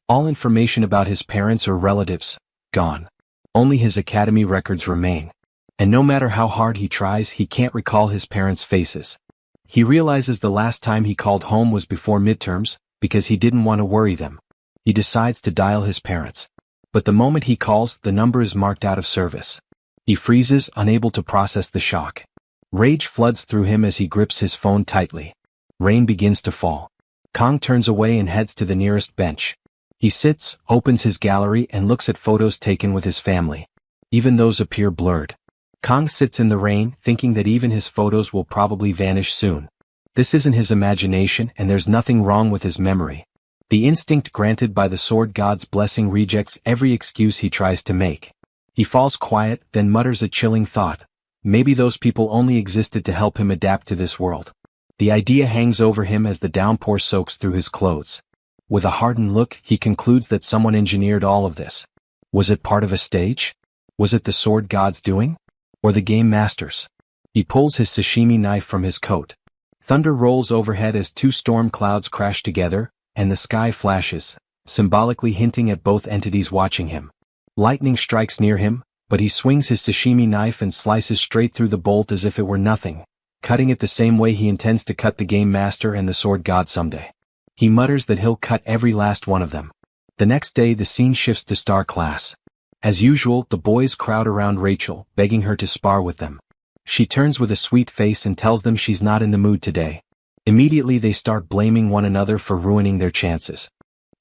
All information about his parents or relatives, gone. Only his academy records remain. And no matter how hard he tries, he can't recall his parents' faces. He realizes the last time he called home was before midterms, because he didn't want to worry them. He decides to dial his parents. But the moment he calls, the number is marked out of service. He freezes, unable to process the shock. Rage floods through him as he grips his phone tightly. Rain begins to fall. Kang turns away and heads to the nearest bench. He sits, opens his gallery and looks at photos taken with his family. Even those appear blurred. Kang sits in the rain, thinking that even his photos will probably vanish soon. This isn't his imagination and there's nothing wrong with his memory. The instinct granted by the sword god's blessing rejects every excuse he tries to make. He falls quiet, then mutters a chilling thought. Maybe those people only existed to help him adapt to this world. The idea hangs over him as the downpour soaks through his clothes. With a hardened look, he concludes that someone engineered all of this. Was it part of a stage? Was it the sword god's doing? Or the game master's? He pulls his sashimi knife from his coat. Thunder rolls overhead as two storm clouds crash together, and the sky flashes, symbolically hinting at both entities watching him. Lightning strikes near him, but he swings his sashimi knife and slices straight through the bolt as if it were nothing, cutting it the same way he intends to cut the game master and the sword god someday. He mutters that he'll cut every last one of them. The next day the scene shifts to Star Class. As usual, the boys crowd around Rachel, begging her to spar with them. She turns with a sweet face and tells them she's not in the mood today. Immediately they start blaming one another for ruining their chances.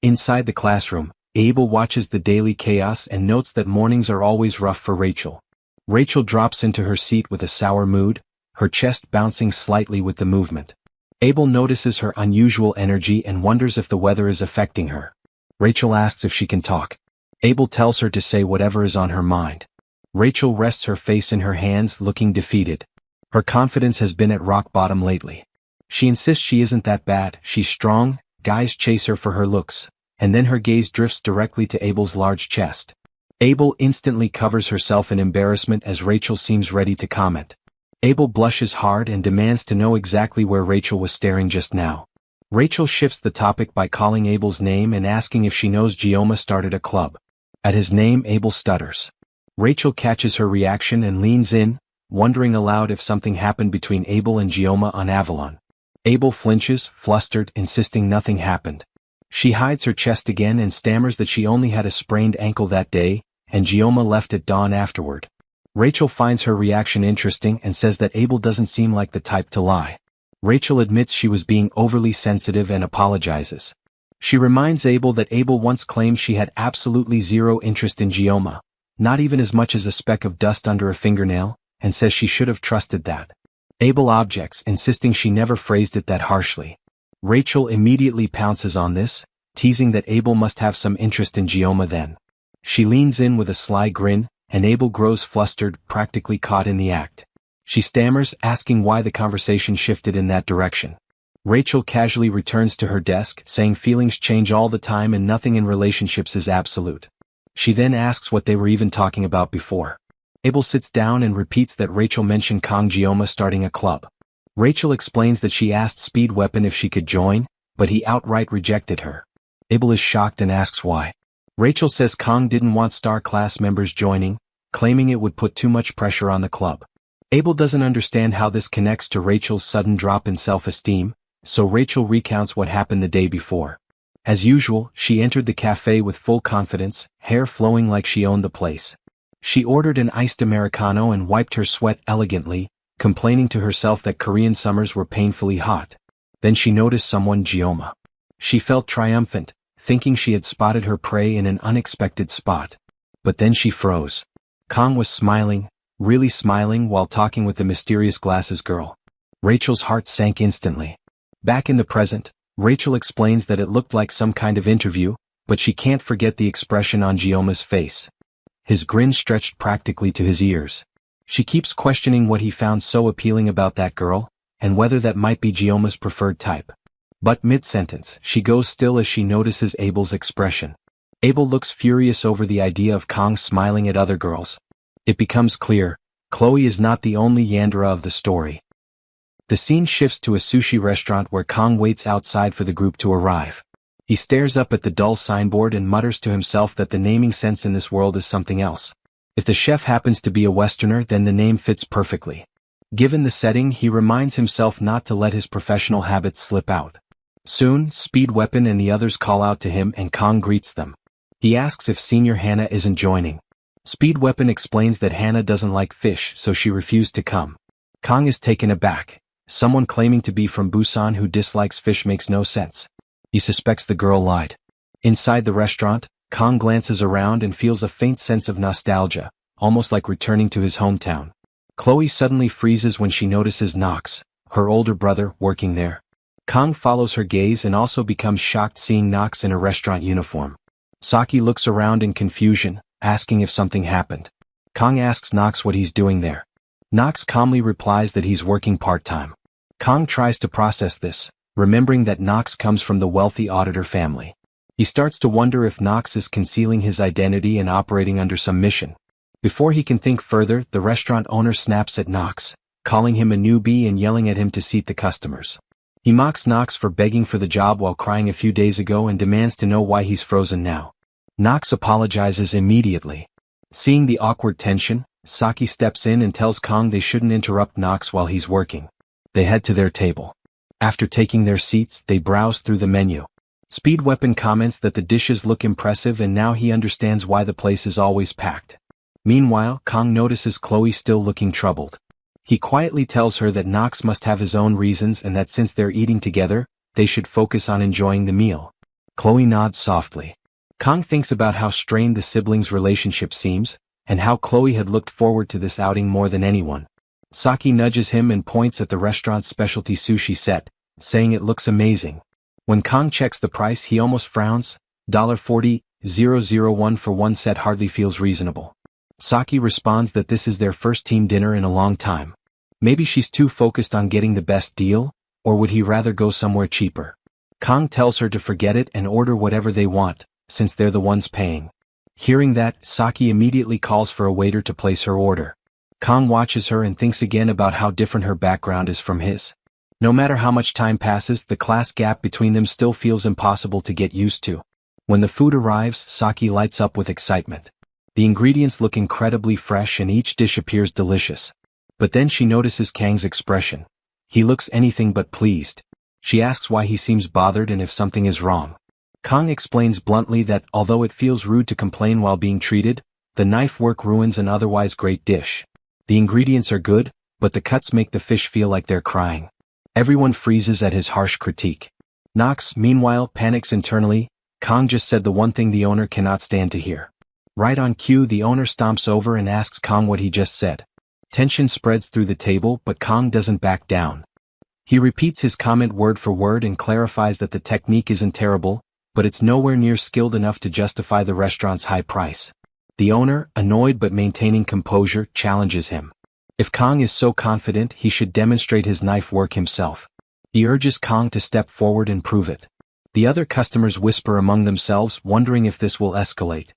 Inside the classroom, Abel watches the daily chaos and notes that mornings are always rough for Rachel. Rachel drops into her seat with a sour mood, her chest bouncing slightly with the movement. Abel notices her unusual energy and wonders if the weather is affecting her. Rachel asks if she can talk. Abel tells her to say whatever is on her mind. Rachel rests her face in her hands, looking defeated. Her confidence has been at rock bottom lately. She insists she isn't that bad, she's strong, guys chase her for her looks, and then her gaze drifts directly to Abel's large chest. Abel instantly covers herself in embarrassment as Rachel seems ready to comment. Abel blushes hard and demands to know exactly where Rachel was staring just now. Rachel shifts the topic by calling Abel's name and asking if she knows Gioma started a club. At his name, Abel stutters. Rachel catches her reaction and leans in, wondering aloud if something happened between Abel and Gioma on Avalon. Abel flinches, flustered, insisting nothing happened. She hides her chest again and stammers that she only had a sprained ankle that day, and Gioma left at dawn afterward. Rachel finds her reaction interesting and says that Abel doesn't seem like the type to lie. Rachel admits she was being overly sensitive and apologizes. She reminds Abel that Abel once claimed she had absolutely zero interest in Gioma, not even as much as a speck of dust under a fingernail, and says she should have trusted that. Abel objects, insisting she never phrased it that harshly. Rachel immediately pounces on this, teasing that Abel must have some interest in Gioma then. She leans in with a sly grin, and Abel grows flustered, practically caught in the act. She stammers, asking why the conversation shifted in that direction. Rachel casually returns to her desk, saying feelings change all the time and nothing in relationships is absolute. She then asks what they were even talking about before. Abel sits down and repeats that Rachel mentioned Kong Gioma starting a club. Rachel explains that she asked Speed Weapon if she could join, but he outright rejected her. Abel is shocked and asks why. Rachel says Kong didn't want star class members joining, claiming it would put too much pressure on the club. Abel doesn't understand how this connects to Rachel's sudden drop in self-esteem, so Rachel recounts what happened the day before. As usual, she entered the cafe with full confidence, hair flowing like she owned the place. She ordered an iced Americano and wiped her sweat elegantly, complaining to herself that Korean summers were painfully hot. Then she noticed someone, Gioma. She felt triumphant, thinking she had spotted her prey in an unexpected spot. But then she froze. Kong was smiling, really smiling while talking with the mysterious glasses girl. Rachel's heart sank instantly. Back in the present, Rachel explains that it looked like some kind of interview, but she can't forget the expression on Gioma's face. His grin stretched practically to his ears. She keeps questioning what he found so appealing about that girl, and whether that might be Gioma's preferred type. But mid-sentence, she goes still as she notices Abel's expression. Abel looks furious over the idea of Kong smiling at other girls. It becomes clear, Chloe is not the only Yandere of the story. The scene shifts to a sushi restaurant where Kong waits outside for the group to arrive. He stares up at the dull signboard and mutters to himself that the naming sense in this world is something else. If the chef happens to be a Westerner, then the name fits perfectly. Given the setting, he reminds himself not to let his professional habits slip out. Soon, Speed Weapon and the others call out to him and Kong greets them. He asks if Senior Hannah isn't joining. Speed Weapon explains that Hannah doesn't like fish, so she refused to come. Kong is taken aback. Someone claiming to be from Busan who dislikes fish makes no sense. He suspects the girl lied. Inside the restaurant, Kong glances around and feels a faint sense of nostalgia, almost like returning to his hometown. Chloe suddenly freezes when she notices Knox, her older brother, working there. Kong follows her gaze and also becomes shocked seeing Knox in a restaurant uniform. Saki looks around in confusion, asking if something happened. Kong asks Knox what he's doing there. Knox calmly replies that he's working part-time. Kong tries to process this, remembering that Knox comes from the wealthy auditor family. He starts to wonder if Knox is concealing his identity and operating under some mission. Before he can think further, the restaurant owner snaps at Knox, calling him a newbie and yelling at him to seat the customers. He mocks Knox for begging for the job while crying a few days ago and demands to know why he's frozen now. Knox apologizes immediately. Seeing the awkward tension, Saki steps in and tells Kong they shouldn't interrupt Knox while he's working. They head to their table. After taking their seats, they browse through the menu. Speed Weapon comments that the dishes look impressive and now he understands why the place is always packed. Meanwhile, Kong notices Chloe still looking troubled. He quietly tells her that Knox must have his own reasons and that since they're eating together, they should focus on enjoying the meal. Chloe nods softly. Kong thinks about how strained the siblings' relationship seems, and how Chloe had looked forward to this outing more than anyone. Saki nudges him and points at the restaurant's specialty sushi set, saying it looks amazing. When Kong checks the price, he almost frowns. $40,001 for one set hardly feels reasonable. Saki responds that this is their first team dinner in a long time. Maybe she's too focused on getting the best deal, or would he rather go somewhere cheaper? Kong tells her to forget it and order whatever they want, since they're the ones paying. Hearing that, Saki immediately calls for a waiter to place her order. Kong watches her and thinks again about how different her background is from his. No matter how much time passes, the class gap between them still feels impossible to get used to. When the food arrives, Saki lights up with excitement. The ingredients look incredibly fresh and each dish appears delicious. But then she notices Kang's expression. He looks anything but pleased. She asks why he seems bothered and if something is wrong. Kong explains bluntly that although it feels rude to complain while being treated, the knife work ruins an otherwise great dish. The ingredients are good, but the cuts make the fish feel like they're crying. Everyone freezes at his harsh critique. Knox, meanwhile, panics internally. Kong just said the one thing the owner cannot stand to hear. Right on cue, the owner stomps over and asks Kong what he just said. Tension spreads through the table, but Kong doesn't back down. He repeats his comment word for word and clarifies that the technique isn't terrible, but it's nowhere near skilled enough to justify the restaurant's high price. The owner, annoyed but maintaining composure, challenges him. If Kong is so confident, he should demonstrate his knife work himself. He urges Kong to step forward and prove it. The other customers whisper among themselves, wondering if this will escalate.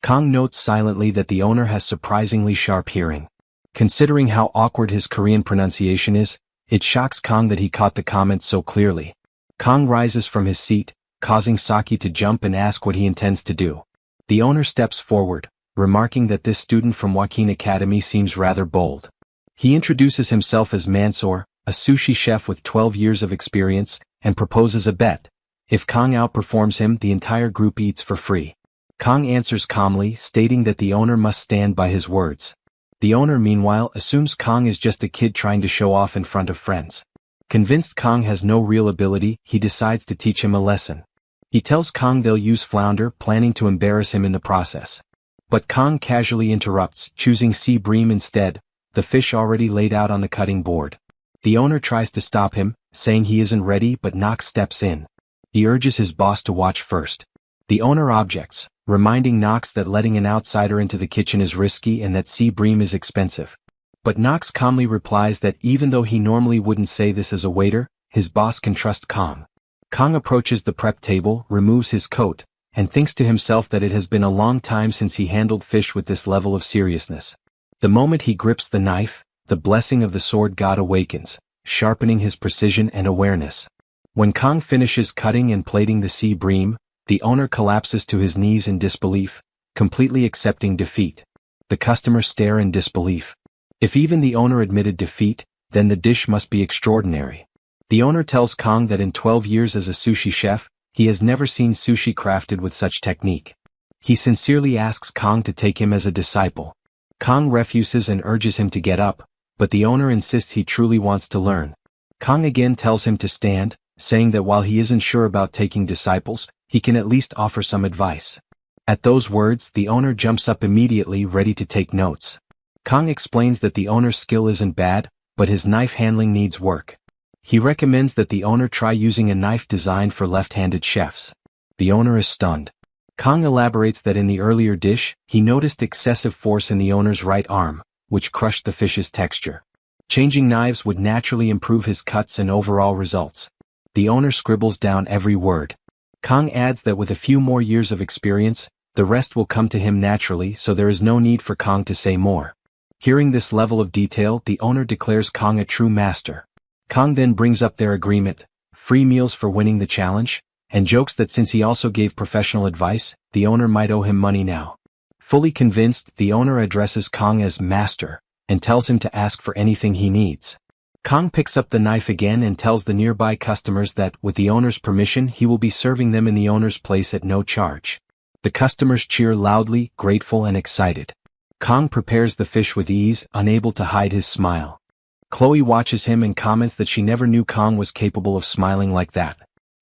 Kong notes silently that the owner has surprisingly sharp hearing. Considering how awkward his Korean pronunciation is, it shocks Kong that he caught the comment so clearly. Kong rises from his seat, causing Saki to jump and ask what he intends to do. The owner steps forward, remarking that this student from Joaquin Academy seems rather bold. He introduces himself as Mansoor, a sushi chef with 12 years of experience, and proposes a bet. If Kong outperforms him, the entire group eats for free. Kong answers calmly, stating that the owner must stand by his words. The owner, meanwhile, assumes Kong is just a kid trying to show off in front of friends. Convinced Kong has no real ability, he decides to teach him a lesson. He tells Kong they'll use flounder, planning to embarrass him in the process. But Kong casually interrupts, choosing sea bream instead, the fish already laid out on the cutting board. The owner tries to stop him, saying he isn't ready, but Knox steps in. He urges his boss to watch first. The owner objects, reminding Knox that letting an outsider into the kitchen is risky and that sea bream is expensive. But Knox calmly replies that even though he normally wouldn't say this as a waiter, his boss can trust Kong. Kong approaches the prep table, removes his coat, and thinks to himself that it has been a long time since he handled fish with this level of seriousness. The moment he grips the knife, the blessing of the sword god awakens, sharpening his precision and awareness. When Kong finishes cutting and plating the sea bream, the owner collapses to his knees in disbelief, completely accepting defeat. The customers stare in disbelief. If even the owner admitted defeat, then the dish must be extraordinary. The owner tells Kong that in 12 years as a sushi chef, he has never seen sushi crafted with such technique. He sincerely asks Kong to take him as a disciple. Kong refuses and urges him to get up, but the owner insists he truly wants to learn. Kong again tells him to stand, saying that while he isn't sure about taking disciples, he can at least offer some advice. At those words, the owner jumps up immediately, ready to take notes. Kong explains that the owner's skill isn't bad, but his knife handling needs work. He recommends that the owner try using a knife designed for left-handed chefs. The owner is stunned. Kong elaborates that in the earlier dish, he noticed excessive force in the owner's right arm, which crushed the fish's texture. Changing knives would naturally improve his cuts and overall results. The owner scribbles down every word. Kong adds that with a few more years of experience, the rest will come to him naturally, so there is no need for Kong to say more. Hearing this level of detail, the owner declares Kong a true master. Kong then brings up their agreement, free meals for winning the challenge, and jokes that since he also gave professional advice, the owner might owe him money now. Fully convinced, the owner addresses Kong as master, and tells him to ask for anything he needs. Kong picks up the knife again and tells the nearby customers that, with the owner's permission, he will be serving them in the owner's place at no charge. The customers cheer loudly, grateful and excited. Kong prepares the fish with ease, unable to hide his smile. Chloe watches him and comments that she never knew Kong was capable of smiling like that.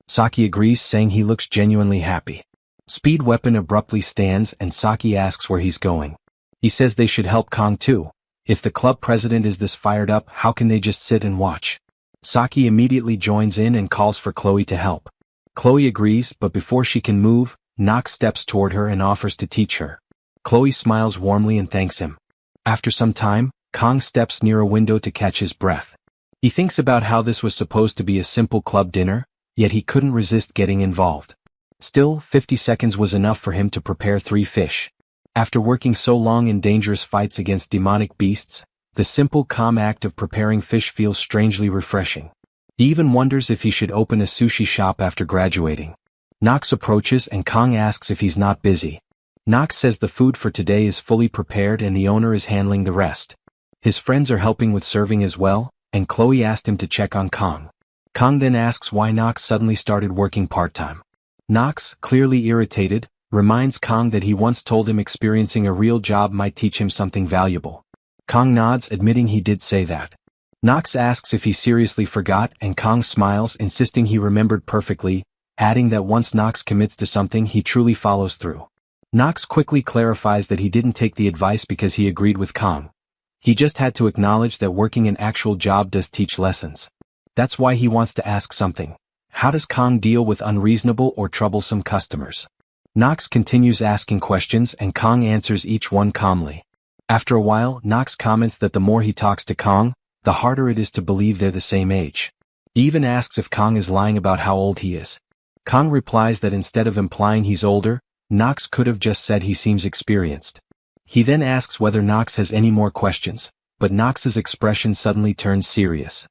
Saki agrees, saying he looks genuinely happy. Speed Weapon abruptly stands and Saki asks where he's going. He says they should help Kong too, If the club president is this fired up, how can they just sit and watch? Saki immediately joins in and calls for Chloe to help. Chloe agrees, but before she can move, Nox steps toward her and offers to teach her. Chloe smiles warmly and thanks him. After some time, Kong steps near a window to catch his breath. He thinks about how this was supposed to be a simple club dinner, yet he couldn't resist getting involved. Still, 50 seconds was enough for him to prepare 3 fish. After working so long in dangerous fights against demonic beasts, the simple calm act of preparing fish feels strangely refreshing. He even wonders if he should open a sushi shop after graduating. Nox approaches and Kong asks if he's not busy. Nox says the food for today is fully prepared and the owner is handling the rest. His friends are helping with serving as well, and Chloe asked him to check on Kong. Kong then asks why Nox suddenly started working part-time. Nox, clearly irritated, reminds Kong that he once told him experiencing a real job might teach him something valuable. Kong nods, admitting he did say that. Nox asks if he seriously forgot and Kong smiles, insisting he remembered perfectly, adding that once Nox commits to something he truly follows through. Nox quickly clarifies that he didn't take the advice because he agreed with Kong. He just had to acknowledge that working an actual job does teach lessons. That's why he wants to ask something. How does Kong deal with unreasonable or troublesome customers? Nox continues asking questions and Kong answers each one calmly. After a while, Nox comments that the more he talks to Kong, the harder it is to believe they're the same age. He even asks if Kong is lying about how old he is. Kong replies that instead of implying he's older, Nox could have just said he seems experienced. He then asks whether Nox has any more questions, but Nox's expression suddenly turns serious.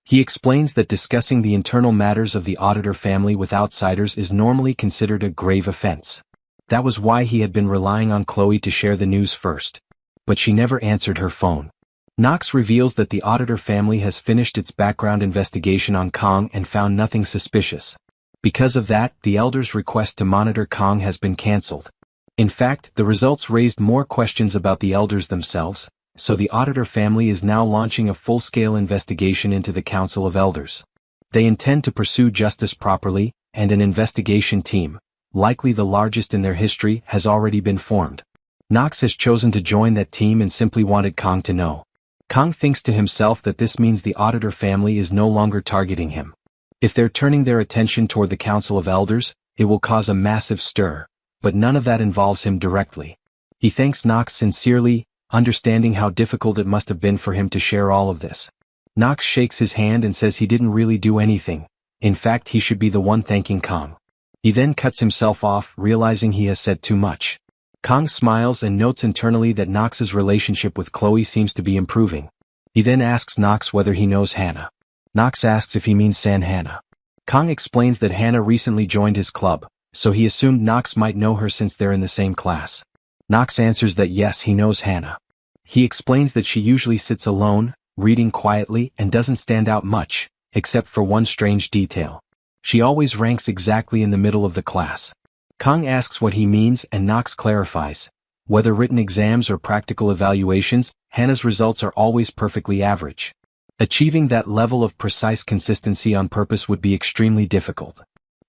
He explains that discussing the internal matters of the auditor family with outsiders is normally considered a grave offense. That was why he had been relying on Chloe to share the news first. But she never answered her phone. Nox reveals that the auditor family has finished its background investigation on Kong and found nothing suspicious. Because of that, the elders' request to monitor Kong has been cancelled. In fact, the results raised more questions about the elders themselves, so the auditor family is now launching a full-scale investigation into the Council of Elders. They intend to pursue justice properly, and an investigation team, likely the largest in their history, has already been formed. Nox has chosen to join that team and simply wanted Kong to know. Kong thinks to himself that this means the auditor family is no longer targeting him. If they're turning their attention toward the Council of Elders, it will cause a massive stir, but none of that involves him directly. He thanks Nox sincerely, understanding how difficult it must have been for him to share all of this. Nox shakes his hand and says he didn't really do anything. In fact, he should be the one thanking Kong. He then cuts himself off, realizing he has said too much. Kong smiles and notes internally that Nox's relationship with Chloe seems to be improving. He then asks Nox whether he knows Hannah. Nox asks if he means San Hannah. Kong explains that Hannah recently joined his club, so he assumed Nox might know her since they're in the same class. Nox answers that yes, he knows Hannah. He explains that she usually sits alone, reading quietly, and doesn't stand out much, except for one strange detail. She always ranks exactly in the middle of the class. Kong asks what he means and Nox clarifies. Whether written exams or practical evaluations, Hannah's results are always perfectly average. Achieving that level of precise consistency on purpose would be extremely difficult.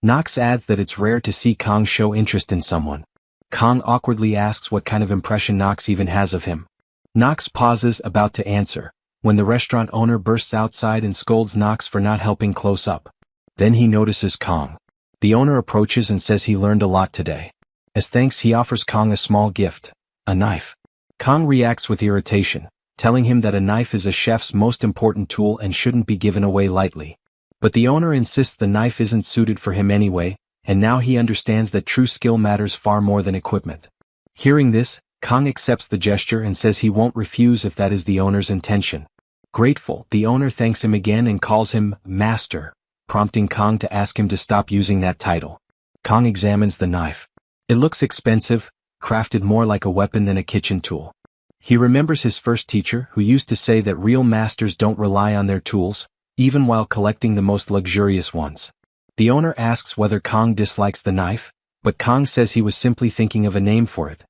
Nox adds that it's rare to see Kong show interest in someone. Kong awkwardly asks what kind of impression Nox even has of him. Nox pauses, about to answer, when the restaurant owner bursts outside and scolds Nox for not helping close up. Then he notices Kong. The owner approaches and says he learned a lot today. As thanks, he offers Kong a small gift, a knife. Kong reacts with irritation, telling him that a knife is a chef's most important tool and shouldn't be given away lightly. But the owner insists the knife isn't suited for him anyway, and now he understands that true skill matters far more than equipment. Hearing this, Kong accepts the gesture and says he won't refuse if that is the owner's intention. Grateful, the owner thanks him again and calls him Master, prompting Kong to ask him to stop using that title. Kong examines the knife. It looks expensive, crafted more like a weapon than a kitchen tool. He remembers his first teacher who used to say that real masters don't rely on their tools, even while collecting the most luxurious ones. The owner asks whether Kong dislikes the knife, but Kong says he was simply thinking of a name for it.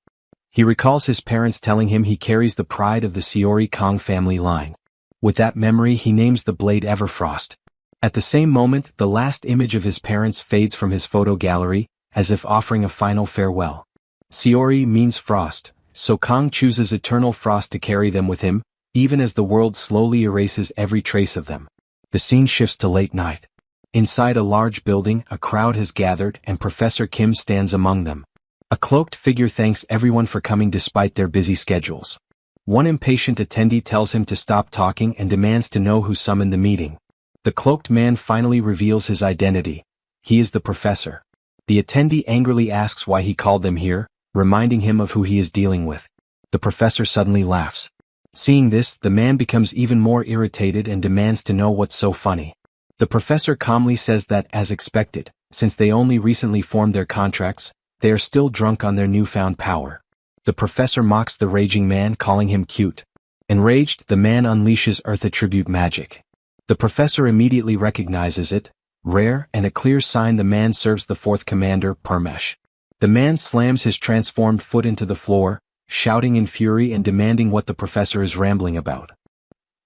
He recalls his parents telling him he carries the pride of the Seori Kong family line. With that memory, he names the blade Everfrost. At the same moment, the last image of his parents fades from his photo gallery, as if offering a final farewell. Seori means frost, so Kong chooses eternal frost to carry them with him, even as the world slowly erases every trace of them. The scene shifts to late night. Inside a large building, a crowd has gathered and Professor Kim stands among them. A cloaked figure thanks everyone for coming despite their busy schedules. One impatient attendee tells him to stop talking and demands to know who summoned the meeting. The cloaked man finally reveals his identity. He is the professor. The attendee angrily asks why he called them here, reminding him of who he is dealing with. The professor suddenly laughs. Seeing this, the man becomes even more irritated and demands to know what's so funny. The professor calmly says that, as expected, since they only recently formed their contracts, they are still drunk on their newfound power. The professor mocks the raging man, calling him cute. Enraged, the man unleashes Earth attribute magic. The professor immediately recognizes it, rare and a clear sign the man serves the fourth commander, Parmesh. The man slams his transformed foot into the floor, shouting in fury and demanding what the professor is rambling about.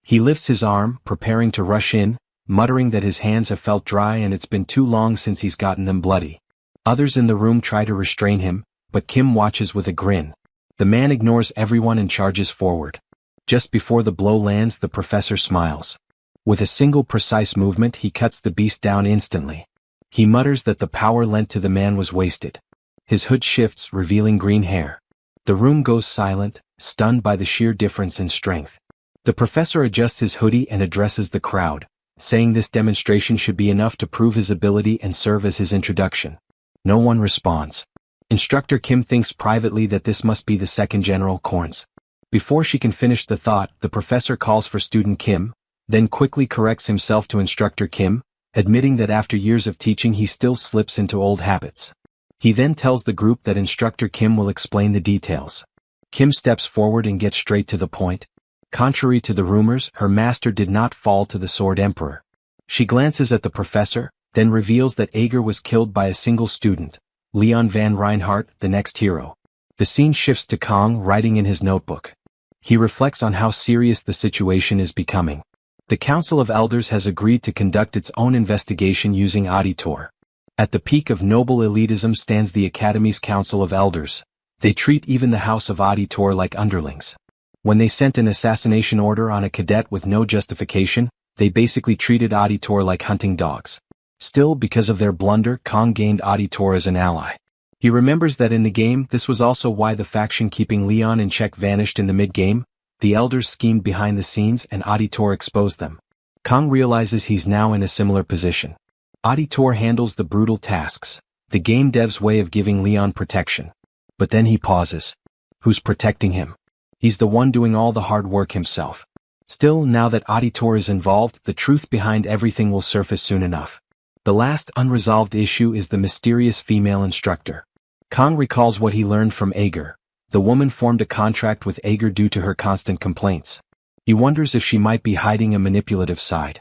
He lifts his arm, preparing to rush in, muttering that his hands have felt dry and it's been too long since he's gotten them bloody. Others in the room try to restrain him, but Kim watches with a grin. The man ignores everyone and charges forward. Just before the blow lands, the professor smiles. With a single precise movement, he cuts the beast down instantly. He mutters that the power lent to the man was wasted. His hood shifts, revealing green hair. The room goes silent, stunned by the sheer difference in strength. The professor adjusts his hoodie and addresses the crowd, saying this demonstration should be enough to prove his ability and serve as his introduction. No one responds. Instructor Kim thinks privately that this must be the second General Corns. Before she can finish the thought, the professor calls for student Kim, then quickly corrects himself to Instructor Kim, admitting that after years of teaching he still slips into old habits. He then tells the group that Instructor Kim will explain the details. Kim steps forward and gets straight to the point. Contrary to the rumors, her master did not fall to the Sword Emperor. She glances at the professor, then reveals that Ager was killed by a single student, Leon van Reinhardt, the next hero. The scene shifts to Kong writing in his notebook. He reflects on how serious the situation is becoming. The Council of Elders has agreed to conduct its own investigation using Auditor. At the peak of noble elitism stands the Academy's Council of Elders. They treat even the House of Auditor like underlings. When they sent an assassination order on a cadet with no justification, they basically treated Auditor like hunting dogs. Still, because of their blunder, Kong gained Auditor as an ally. He remembers that in the game, this was also why the faction keeping Leon in check vanished in the mid-game. The Elders schemed behind the scenes and Auditor exposed them. Kong realizes he's now in a similar position. Auditor handles the brutal tasks, the game dev's way of giving Leon protection. But then he pauses. Who's protecting him? He's the one doing all the hard work himself. Still, now that Auditor is involved, the truth behind everything will surface soon enough. The last unresolved issue is the mysterious female instructor. Kong recalls what he learned from Ager. The woman formed a contract with Ager due to her constant complaints. He wonders if she might be hiding a manipulative side.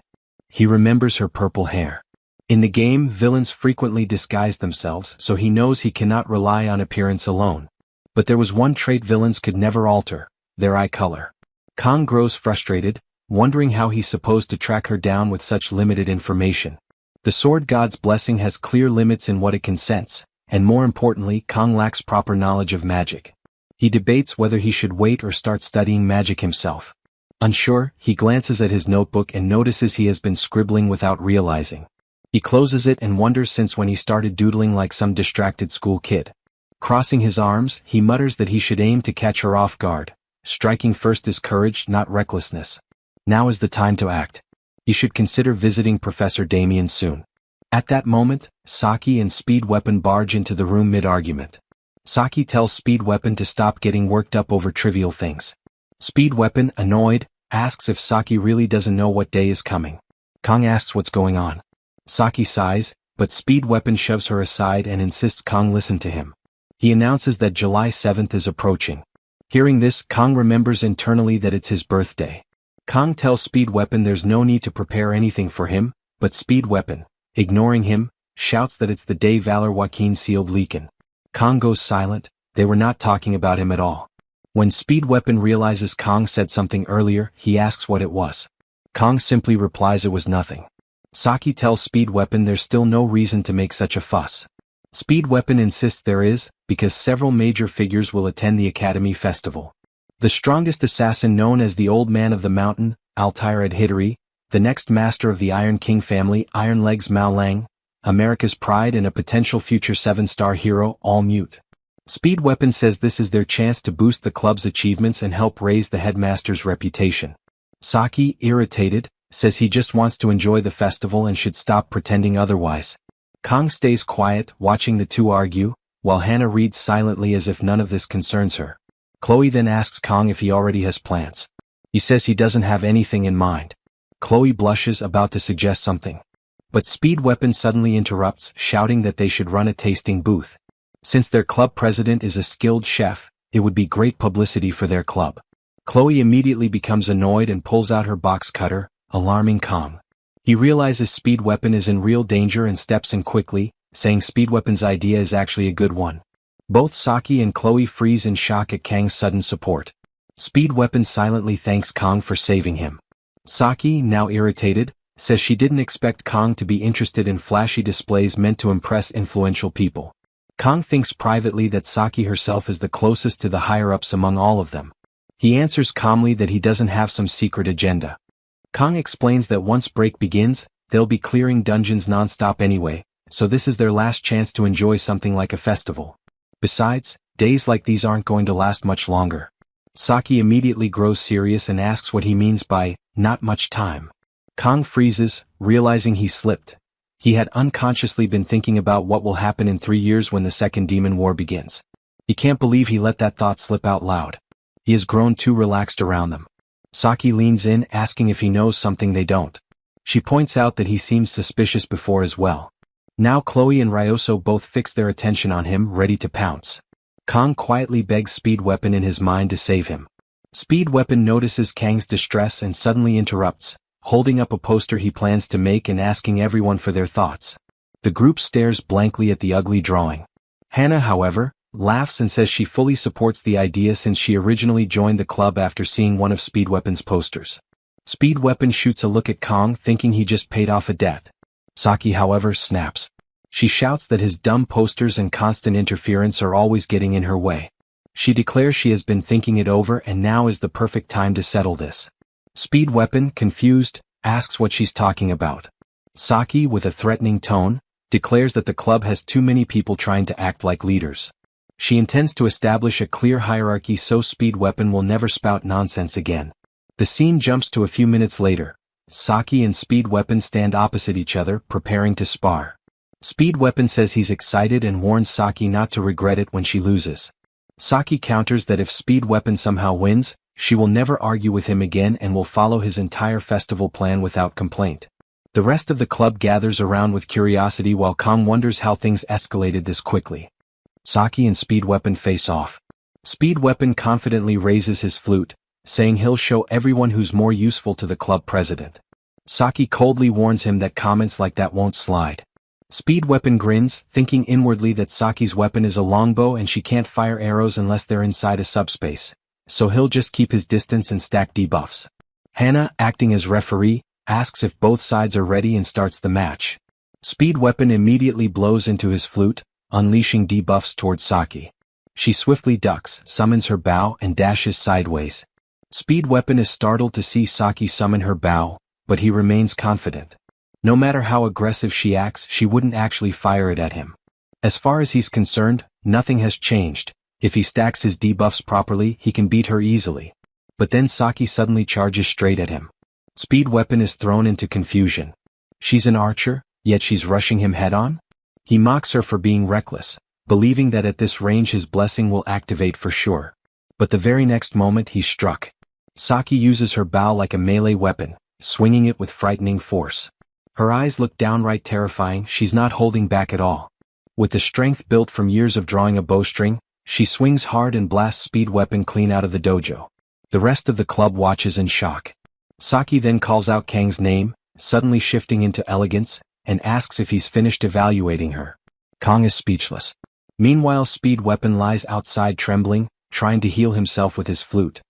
He remembers her purple hair. In the game, villains frequently disguise themselves, so he knows he cannot rely on appearance alone. But there was one trait villains could never alter: their eye color. Kong grows frustrated, wondering how he's supposed to track her down with such limited information. The Sword God's blessing has clear limits in what it can sense, and more importantly, Kong lacks proper knowledge of magic. He debates whether he should wait or start studying magic himself. Unsure, he glances at his notebook and notices he has been scribbling without realizing. He closes it and wonders since when he started doodling like some distracted school kid. Crossing his arms, he mutters that he should aim to catch her off guard. Striking first is courage, not recklessness. Now is the time to act. He should consider visiting Professor Damien soon. At that moment, Saki and Speed Weapon barge into the room mid-argument. Saki tells Speed Weapon to stop getting worked up over trivial things. Speed Weapon, annoyed, asks if Saki really doesn't know what day is coming. Kong asks what's going on. Saki sighs, but Speed Weapon shoves her aside and insists Kong listen to him. He announces that July 7th is approaching. Hearing this, Kong remembers internally that it's his birthday. Kong tells Speed Weapon there's no need to prepare anything for him, but Speed Weapon, ignoring him, shouts that it's the day Valor Joaquin sealed Leakin. Kong goes silent. They were not talking about him at all. When Speed Weapon realizes Kong said something earlier, he asks what it was. Kong simply replies it was nothing. Saki tells Speed Weapon there's still no reason to make such a fuss. Speed Weapon insists there is, because several major figures will attend the Academy Festival. The strongest assassin known as the Old Man of the Mountain, Altair Adhitari, the next master of the Iron King family, Iron Legs Mao Lang, America's pride and a potential future 7-star hero, all mute. Speed Weapon says this is their chance to boost the club's achievements and help raise the headmaster's reputation. Saki, irritated, says he just wants to enjoy the festival and should stop pretending otherwise. Kong stays quiet, watching the two argue, while Hannah reads silently as if none of this concerns her. Chloe then asks Kong if he already has plans. He says he doesn't have anything in mind. Chloe blushes, about to suggest something. But Speed Weapon suddenly interrupts, shouting that they should run a tasting booth. Since their club president is a skilled chef, it would be great publicity for their club. Chloe immediately becomes annoyed and pulls out her box cutter, alarming Kong. He realizes Speed Weapon is in real danger and steps in quickly, saying Speed Weapon's idea is actually a good one. Both Saki and Chloe freeze in shock at Kang's sudden support. Speed Weapon silently thanks Kong for saving him. Saki, now irritated, says she didn't expect Kong to be interested in flashy displays meant to impress influential people. Kong thinks privately that Saki herself is the closest to the higher-ups among all of them. He answers calmly that he doesn't have some secret agenda. Kong explains that once break begins, they'll be clearing dungeons non-stop anyway, so this is their last chance to enjoy something like a festival. Besides, days like these aren't going to last much longer. Saki immediately grows serious and asks what he means by, not much time. Kong freezes, realizing he slipped. He had unconsciously been thinking about what will happen in 3 years when the Second Demon War begins. He can't believe he let that thought slip out loud. He has grown too relaxed around them. Saki leans in, asking if he knows something they don't. She points out that he seems suspicious before as well. Now Chloe and Ryoso both fix their attention on him, ready to pounce. Kong quietly begs Speed Weapon in his mind to save him. Speed Weapon notices Kang's distress and suddenly interrupts, holding up a poster he plans to make and asking everyone for their thoughts. The group stares blankly at the ugly drawing. Hannah, however, laughs and says she fully supports the idea since she originally joined the club after seeing one of Speed Weapon's posters. Speed Weapon shoots a look at Kong, thinking he just paid off a debt. Saki, however, snaps. She shouts that his dumb posters and constant interference are always getting in her way. She declares she has been thinking it over and now is the perfect time to settle this. Speed Weapon, confused, asks what she's talking about. Saki, with a threatening tone, declares that the club has too many people trying to act like leaders. She intends to establish a clear hierarchy so Speed Weapon will never spout nonsense again. The scene jumps to a few minutes later. Saki and Speed Weapon stand opposite each other, preparing to spar. Speed Weapon says he's excited and warns Saki not to regret it when she loses. Saki counters that if Speed Weapon somehow wins, she will never argue with him again and will follow his entire festival plan without complaint. The rest of the club gathers around with curiosity while Kong wonders how things escalated this quickly. Saki and Speed Weapon face off. Speed Weapon confidently raises his flute, saying he'll show everyone who's more useful to the club president. Saki coldly warns him that comments like that won't slide. Speed Weapon grins, thinking inwardly that Saki's weapon is a longbow and she can't fire arrows unless they're inside a subspace, so he'll just keep his distance and stack debuffs. Hannah, acting as referee, asks if both sides are ready and starts the match. Speed Weapon immediately blows into his flute, unleashing debuffs towards Saki. She swiftly ducks, summons her bow and dashes sideways. Speed Weapon is startled to see Saki summon her bow, but he remains confident. No matter how aggressive she acts, she wouldn't actually fire it at him. As far as he's concerned, nothing has changed. If he stacks his debuffs properly, he can beat her easily. But then Saki suddenly charges straight at him. Speed Weapon is thrown into confusion. She's an archer, yet she's rushing him head-on? He mocks her for being reckless, believing that at this range his blessing will activate for sure. But the very next moment he's struck. Saki uses her bow like a melee weapon, swinging it with frightening force. Her eyes look downright terrifying, she's not holding back at all. With the strength built from years of drawing a bowstring, she swings hard and blasts Speed Weapon clean out of the dojo. The rest of the club watches in shock. Saki then calls out Kang's name, suddenly shifting into elegance, and asks if he's finished evaluating her. Kong is speechless. Meanwhile, Speed Weapon lies outside trembling, trying to heal himself with his flute.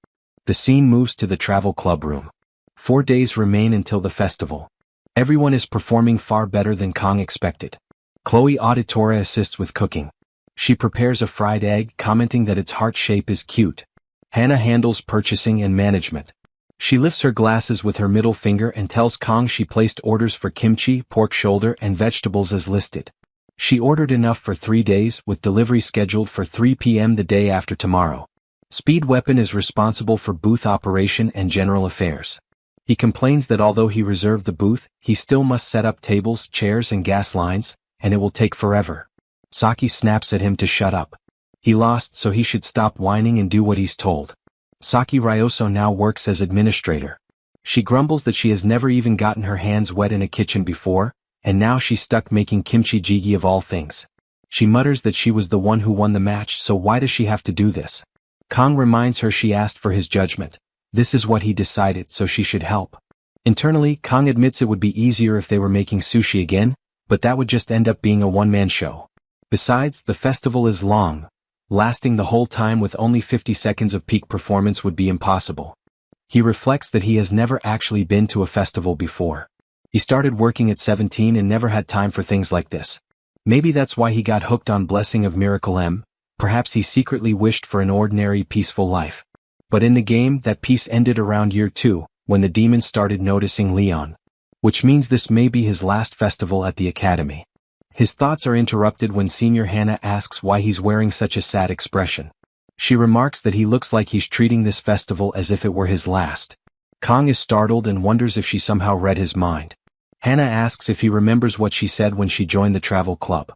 The scene moves to the travel club room. 4 days remain until the festival. Everyone is performing far better than Kong expected. Chloe Auditora assists with cooking. She prepares a fried egg, commenting that its heart shape is cute. Hannah handles purchasing and management. She lifts her glasses with her middle finger and tells Kong she placed orders for kimchi, pork shoulder, and vegetables as listed. She ordered enough for 3 days, with delivery scheduled for 3 p.m. the day after tomorrow. Speed Weapon is responsible for booth operation and general affairs. He complains that although he reserved the booth, he still must set up tables, chairs, and gas lines, and it will take forever. Saki snaps at him to shut up. He lost, so he should stop whining and do what he's told. Saki Ryoso now works as administrator. She grumbles that she has never even gotten her hands wet in a kitchen before, and now she's stuck making kimchi jjigae of all things. She mutters that she was the one who won the match, so why does she have to do this? Kong reminds her she asked for his judgment. This is what he decided, so she should help. Internally, Kong admits it would be easier if they were making sushi again, but that would just end up being a one-man show. Besides, the festival is long. Lasting the whole time with only 50 seconds of peak performance would be impossible. He reflects that he has never actually been to a festival before. He started working at 17 and never had time for things like this. Maybe that's why he got hooked on Blessing of Miracle M, perhaps he secretly wished for an ordinary, peaceful life. But in the game, that peace ended around year 2, when the demons started noticing Leon. Which means this may be his last festival at the academy. His thoughts are interrupted when Senior Hannah asks why he's wearing such a sad expression. She remarks that he looks like he's treating this festival as if it were his last. Kong is startled and wonders if she somehow read his mind. Hannah asks if he remembers what she said when she joined the travel club.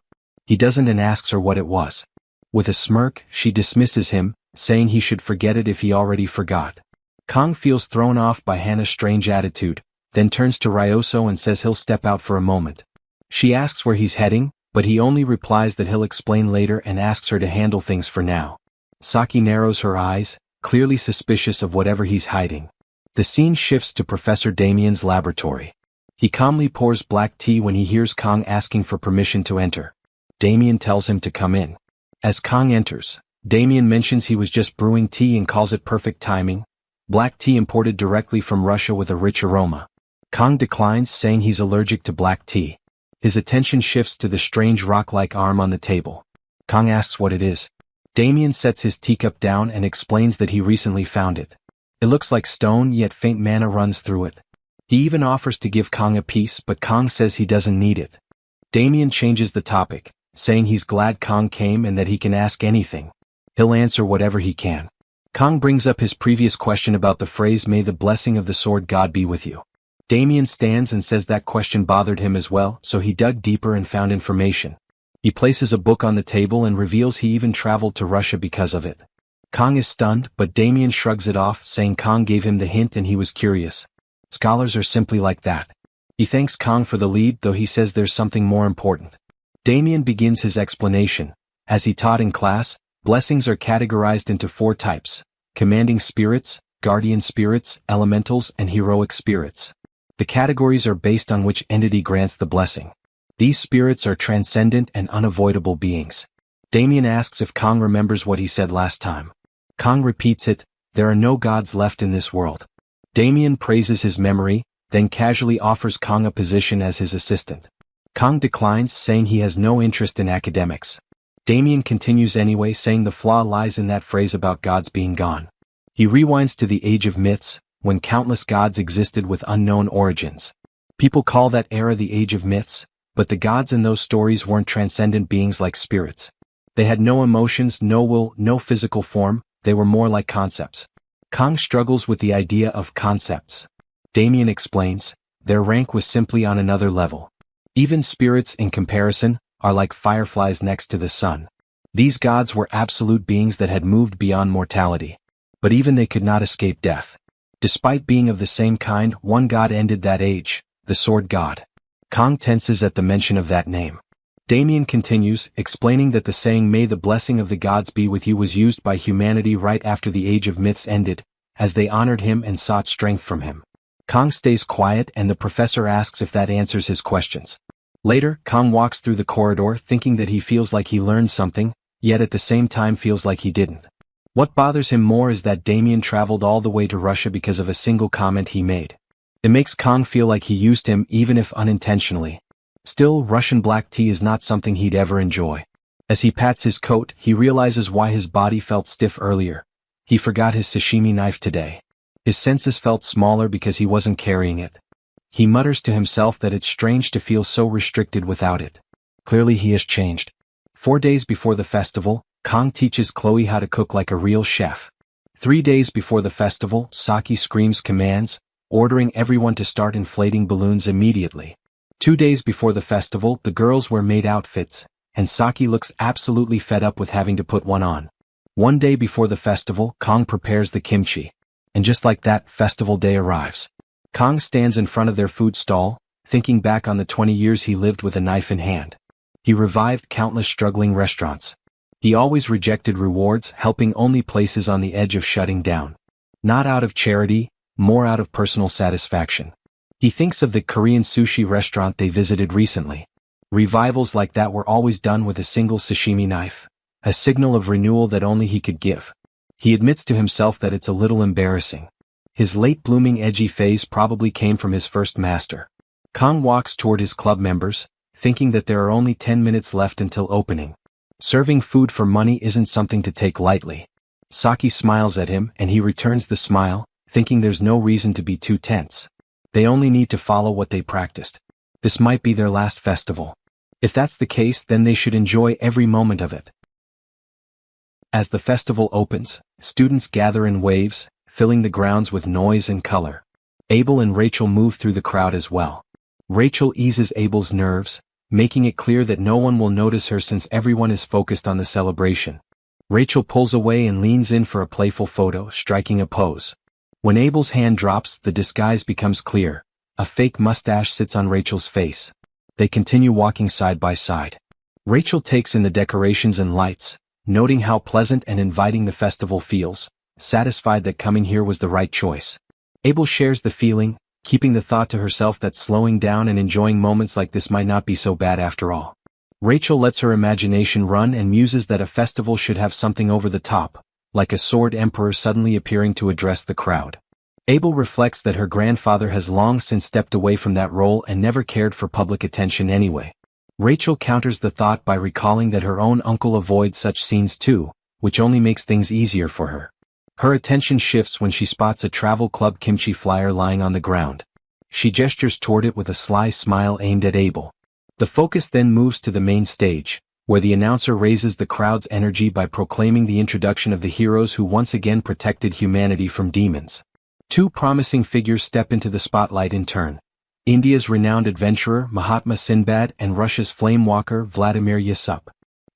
He doesn't and asks her what it was. With a smirk, she dismisses him, saying he should forget it if he already forgot. Kong feels thrown off by Hannah's strange attitude, then turns to Ryoso and says he'll step out for a moment. She asks where he's heading, but he only replies that he'll explain later and asks her to handle things for now. Saki narrows her eyes, clearly suspicious of whatever he's hiding. The scene shifts to Professor Damien's laboratory. He calmly pours black tea when he hears Kong asking for permission to enter. Damien tells him to come in. As Kong enters, Damien mentions he was just brewing tea and calls it perfect timing. Black tea imported directly from Russia with a rich aroma. Kong declines, saying he's allergic to black tea. His attention shifts to the strange rock-like arm on the table. Kong asks what it is. Damien sets his teacup down and explains that he recently found it. It looks like stone, yet faint mana runs through it. He even offers to give Kong a piece, but Kong says he doesn't need it. Damien changes the topic, saying he's glad Kong came and that he can ask anything. He'll answer whatever he can. Kong brings up his previous question about the phrase, "May the blessing of the sword god be with you." Damien stands and says that question bothered him as well, so he dug deeper and found information. He places a book on the table and reveals he even traveled to Russia because of it. Kong is stunned, but Damien shrugs it off, saying Kong gave him the hint and he was curious. Scholars are simply like that. He thanks Kong for the lead, though he says there's something more important. Damien begins his explanation. As he taught in class, blessings are categorized into 4 types: commanding spirits, guardian spirits, elementals, and heroic spirits. The categories are based on which entity grants the blessing. These spirits are transcendent and unavoidable beings. Damien asks if Kong remembers what he said last time. Kong repeats it, "There are no gods left in this world." Damien praises his memory, then casually offers Kong a position as his assistant. Kong declines, saying he has no interest in academics. Damien continues anyway, saying the flaw lies in that phrase about gods being gone. He rewinds to the age of myths, when countless gods existed with unknown origins. People call that era the age of myths, but the gods in those stories weren't transcendent beings like spirits. They had no emotions, no will, no physical form, they were more like concepts. Kong struggles with the idea of concepts. Damien explains, their rank was simply on another level. Even spirits, in comparison, are like fireflies next to the sun. These gods were absolute beings that had moved beyond mortality. But even they could not escape death. Despite being of the same kind, one god ended that age, the sword god. Kong tenses at the mention of that name. Damien continues, explaining that the saying "May the blessing of the gods be with you" was used by humanity right after the age of myths ended, as they honored him and sought strength from him. Kong stays quiet and the professor asks if that answers his questions. Later, Kong walks through the corridor thinking that he feels like he learned something, yet at the same time feels like he didn't. What bothers him more is that Damien traveled all the way to Russia because of a single comment he made. It makes Kong feel like he used him even if unintentionally. Still, Russian black tea is not something he'd ever enjoy. As he pats his coat, he realizes why his body felt stiff earlier. He forgot his sashimi knife today. His senses felt smaller because he wasn't carrying it. He mutters to himself that it's strange to feel so restricted without it. Clearly he has changed. 4 days before the festival, Kang teaches Chloe how to cook like a real chef. 3 days before the festival, Saki screams commands, ordering everyone to start inflating balloons immediately. 2 days before the festival, the girls wear maid outfits, and Saki looks absolutely fed up with having to put one on. 1 day before the festival, Kang prepares the kimchi. And just like that, festival day arrives. Kang stands in front of their food stall, thinking back on the 20 years he lived with a knife in hand. He revived countless struggling restaurants. He always rejected rewards, helping only places on the edge of shutting down. Not out of charity, more out of personal satisfaction. He thinks of the Korean sushi restaurant they visited recently. Revivals like that were always done with a single sashimi knife, a signal of renewal that only he could give. He admits to himself that it's a little embarrassing. His late-blooming edgy phase probably came from his first master. Kang walks toward his club members, thinking that there are only 10 minutes left until opening. Serving food for money isn't something to take lightly. Saki smiles at him and he returns the smile, thinking there's no reason to be too tense. They only need to follow what they practiced. This might be their last festival. If that's the case, then they should enjoy every moment of it. As the festival opens, students gather in waves, filling the grounds with noise and color. Abel and Rachel move through the crowd as well. Rachel eases Abel's nerves, making it clear that no one will notice her since everyone is focused on the celebration. Rachel pulls away and leans in for a playful photo, striking a pose. When Abel's hand drops, the disguise becomes clear. A fake mustache sits on Rachel's face. They continue walking side by side. Rachel takes in the decorations and lights, noting how pleasant and inviting the festival feels, satisfied that coming here was the right choice. Abel shares the feeling, keeping the thought to herself that slowing down and enjoying moments like this might not be so bad after all. Rachel lets her imagination run and muses that a festival should have something over the top, like a sword emperor suddenly appearing to address the crowd. Abel reflects that her grandfather has long since stepped away from that role and never cared for public attention anyway. Rachel counters the thought by recalling that her own uncle avoids such scenes too, which only makes things easier for her. Her attention shifts when she spots a travel club kimchi flyer lying on the ground. She gestures toward it with a sly smile aimed at Abel. The focus then moves to the main stage, where the announcer raises the crowd's energy by proclaiming the introduction of the heroes who once again protected humanity from demons. 2 promising figures step into the spotlight in turn. India's renowned adventurer Mahatma Sinbad and Russia's flamewalker Vladimir Yasup.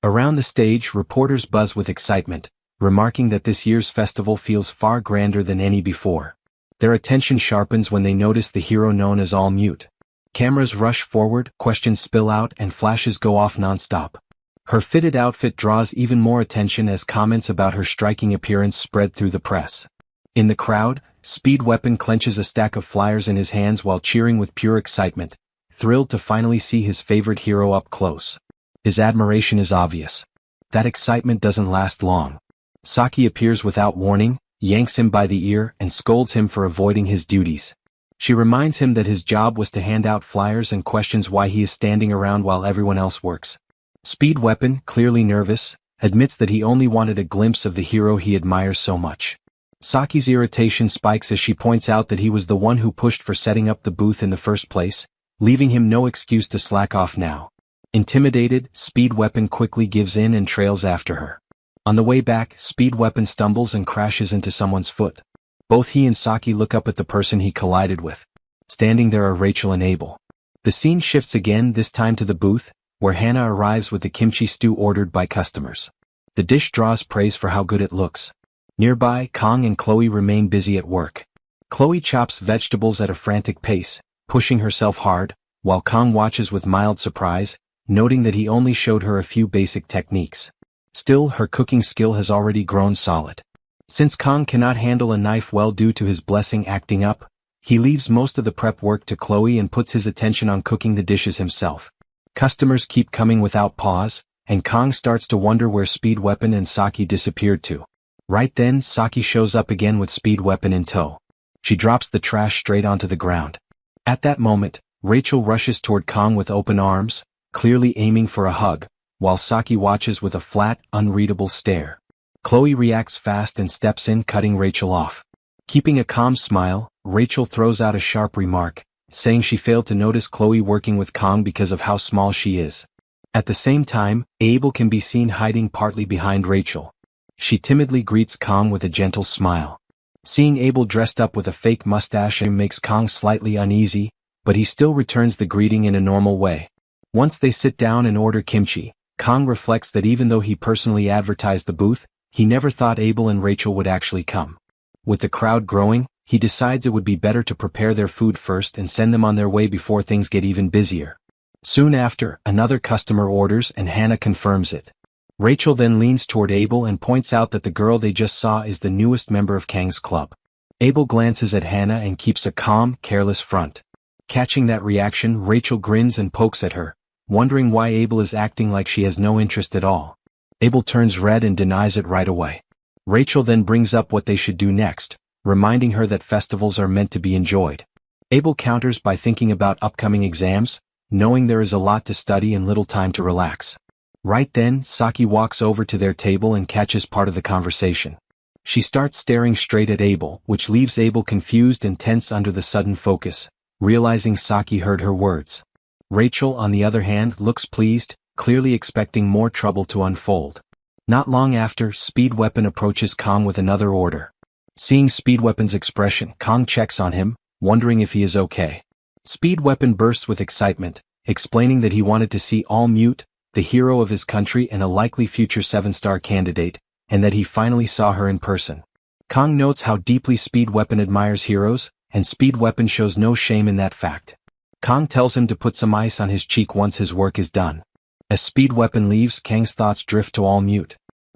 Around the stage, reporters buzz with excitement, remarking that this year's festival feels far grander than any before. Their attention sharpens when they notice the hero known as All Mute. Cameras rush forward, questions spill out, and flashes go off non-stop. Her fitted outfit draws even more attention as comments about her striking appearance spread through the press. In the crowd, Speed Weapon clenches a stack of flyers in his hands while cheering with pure excitement, thrilled to finally see his favorite hero up close. His admiration is obvious. That excitement doesn't last long. Saki appears without warning, yanks him by the ear, and scolds him for avoiding his duties. She reminds him that his job was to hand out flyers and questions why he is standing around while everyone else works. Speed Weapon, clearly nervous, admits that he only wanted a glimpse of the hero he admires so much. Saki's irritation spikes as she points out that he was the one who pushed for setting up the booth in the first place, leaving him no excuse to slack off now. Intimidated, Speed Weapon quickly gives in and trails after her. On the way back, Speed Weapon stumbles and crashes into someone's foot. Both he and Saki look up at the person he collided with. Standing there are Rachel and Abel. The scene shifts again, this time to the booth, where Hannah arrives with the kimchi stew ordered by customers. The dish draws praise for how good it looks. Nearby, Kang and Chloe remain busy at work. Chloe chops vegetables at a frantic pace, pushing herself hard, while Kang watches with mild surprise, noting that he only showed her a few basic techniques. Still, her cooking skill has already grown solid. Since Kang cannot handle a knife well due to his blessing acting up, he leaves most of the prep work to Chloe and puts his attention on cooking the dishes himself. Customers keep coming without pause, and Kang starts to wonder where Speed Weapon and Saki disappeared to. Right then, Saki shows up again with Speed Weapon in tow. She drops the trash straight onto the ground. At that moment, Rachel rushes toward Kang with open arms, clearly aiming for a hug, while Saki watches with a flat, unreadable stare. Chloe reacts fast and steps in, cutting Rachel off. Keeping a calm smile, Rachel throws out a sharp remark, saying she failed to notice Chloe working with Kong because of how small she is. At the same time, Abel can be seen hiding partly behind Rachel. She timidly greets Kong with a gentle smile. Seeing Abel dressed up with a fake mustache makes Kong slightly uneasy, but he still returns the greeting in a normal way. Once they sit down and order kimchi, Kong reflects that even though he personally advertised the booth, he never thought Abel and Rachel would actually come. With the crowd growing, he decides it would be better to prepare their food first and send them on their way before things get even busier. Soon after, another customer orders and Hannah confirms it. Rachel then leans toward Abel and points out that the girl they just saw is the newest member of Kang's club. Abel glances at Hannah and keeps a calm, careless front. Catching that reaction, Rachel grins and pokes at her, wondering why Abel is acting like she has no interest at all. Abel turns red and denies it right away. Rachel then brings up what they should do next, reminding her that festivals are meant to be enjoyed. Abel counters by thinking about upcoming exams, knowing there is a lot to study and little time to relax. Right then, Saki walks over to their table and catches part of the conversation. She starts staring straight at Abel, which leaves Abel confused and tense under the sudden focus, realizing Saki heard her words. Rachel, on the other hand, looks pleased, clearly expecting more trouble to unfold. Not long after, Speed Weapon approaches Kong with another order. Seeing Speed Weapon's expression, Kong checks on him, wondering if he is okay. Speed Weapon bursts with excitement, explaining that he wanted to see All Mute, the hero of his country and a likely future 7-star candidate, and that he finally saw her in person. Kong notes how deeply Speed Weapon admires heroes, and Speed Weapon shows no shame in that fact. Kong tells him to put some ice on his cheek once his work is done. As Speed Weapon leaves, Kang's thoughts drift to All Mute.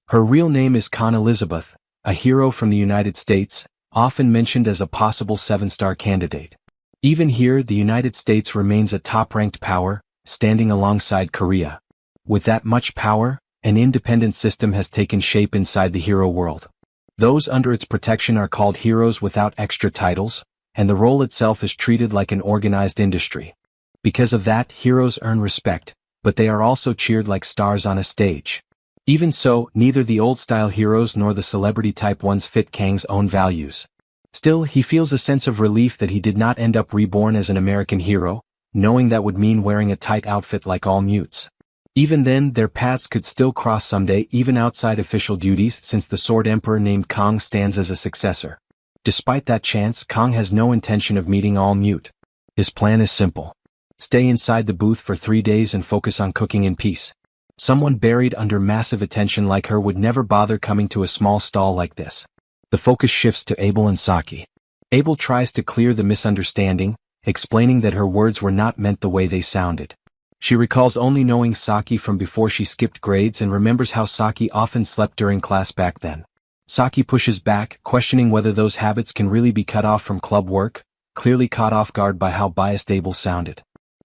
Her real name is Con Elizabeth, a hero from the United States, often mentioned as a possible 7-star candidate. Even here, the United States remains a top-ranked power, standing alongside Korea. With that much power, an independent system has taken shape inside the hero world. Those under its protection are called heroes without extra titles, and the role itself is treated like an organized industry. Because of that, heroes earn respect, but they are also cheered like stars on a stage. Even so, neither the old-style heroes nor the celebrity-type ones fit Kang's own values. Still, he feels a sense of relief that he did not end up reborn as an American hero, knowing that would mean wearing a tight outfit like All Mutes. Even then, their paths could still cross someday, even outside official duties, since the Sword Emperor named Kong stands as a successor. Despite that chance, Kong has no intention of meeting All Mute. His plan is simple. Stay inside the booth for 3 days and focus on cooking in peace. Someone buried under massive attention like her would never bother coming to a small stall like this. The focus shifts to Abel and Saki. Abel tries to clear the misunderstanding, explaining that her words were not meant the way they sounded. She recalls only knowing Saki from before she skipped grades and remembers how Saki often slept during class back then. Saki pushes back, questioning whether those habits can really be cut off from club work, clearly caught off guard by how biased Abel sounded.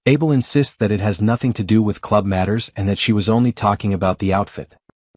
Abel insists that it has nothing to do with club matters and that she was only talking about the outfit.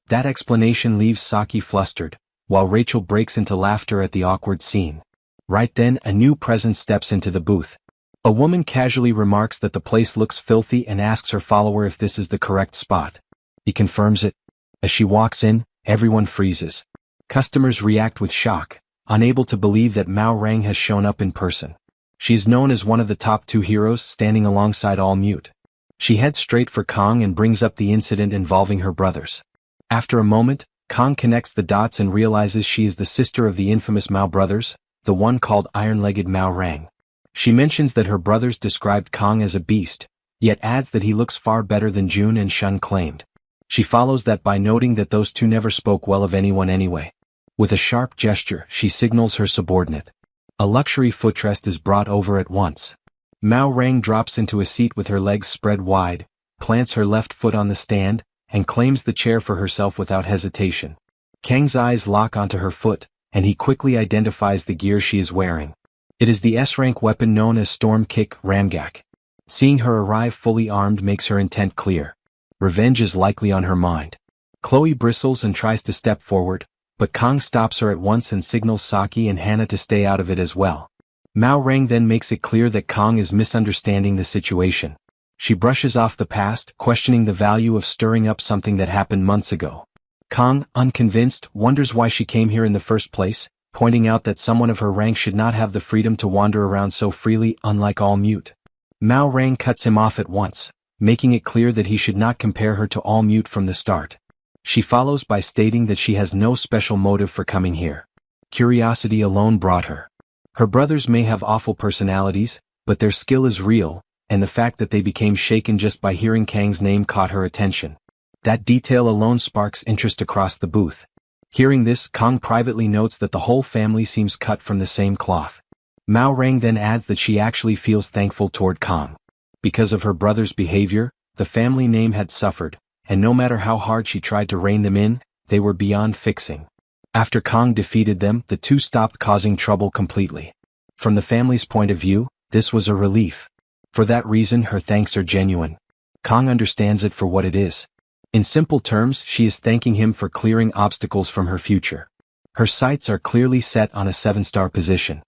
That explanation leaves Saki flustered, while Rachel breaks into laughter at the awkward scene. Right then, a new presence steps into the booth. A woman casually remarks that the place looks filthy and asks her follower if this is the correct spot. He confirms it. As she walks in, everyone freezes. Customers react with shock, unable to believe that Mao Rang has shown up in person. She is known as one of the top 2 heroes, standing alongside All Mute. She heads straight for Kong and brings up the incident involving her brothers. After a moment, Kong connects the dots and realizes she is the sister of the infamous Mao brothers, the one called Iron-Legged Mao Rang. She mentions that her brothers described Kong as a beast, yet adds that he looks far better than Jun and Shun claimed. She follows that by noting that those two never spoke well of anyone anyway. With a sharp gesture, she signals her subordinate. A luxury footrest is brought over at once. Mao Rang drops into a seat with her legs spread wide, plants her left foot on the stand, and claims the chair for herself without hesitation. Kang's eyes lock onto her foot, and he quickly identifies the gear she is wearing. It is the S-rank weapon known as Storm Kick Ramgak. Seeing her arrive fully armed makes her intent clear. Revenge is likely on her mind. Chloe bristles and tries to step forward, but Kong stops her at once and signals Saki and Hannah to stay out of it as well. Mao Rang then makes it clear that Kong is misunderstanding the situation. She brushes off the past, questioning the value of stirring up something that happened months ago. Kang, unconvinced, wonders why she came here in the first place, pointing out that someone of her rank should not have the freedom to wander around so freely, unlike all mute. Mao Rang cuts him off at once, making it clear that he should not compare her to all mute from the start. She follows by stating that she has no special motive for coming here. Curiosity alone brought her. Her brothers may have awful personalities, but their skill is real, and the fact that they became shaken just by hearing Kang's name caught her attention. That detail alone sparks interest across the booth. Hearing this, Kang privately notes that the whole family seems cut from the same cloth. Mao Rang then adds that she actually feels thankful toward Kang. Because of her brother's behavior, the family name had suffered, and no matter how hard she tried to rein them in, they were beyond fixing. After Kang defeated them, the two stopped causing trouble completely. From the family's point of view, this was a relief. For that reason, her thanks are genuine. Kang understands it for what it is. In simple terms, she is thanking him for clearing obstacles from her future. Her sights are clearly set on a 7-star position.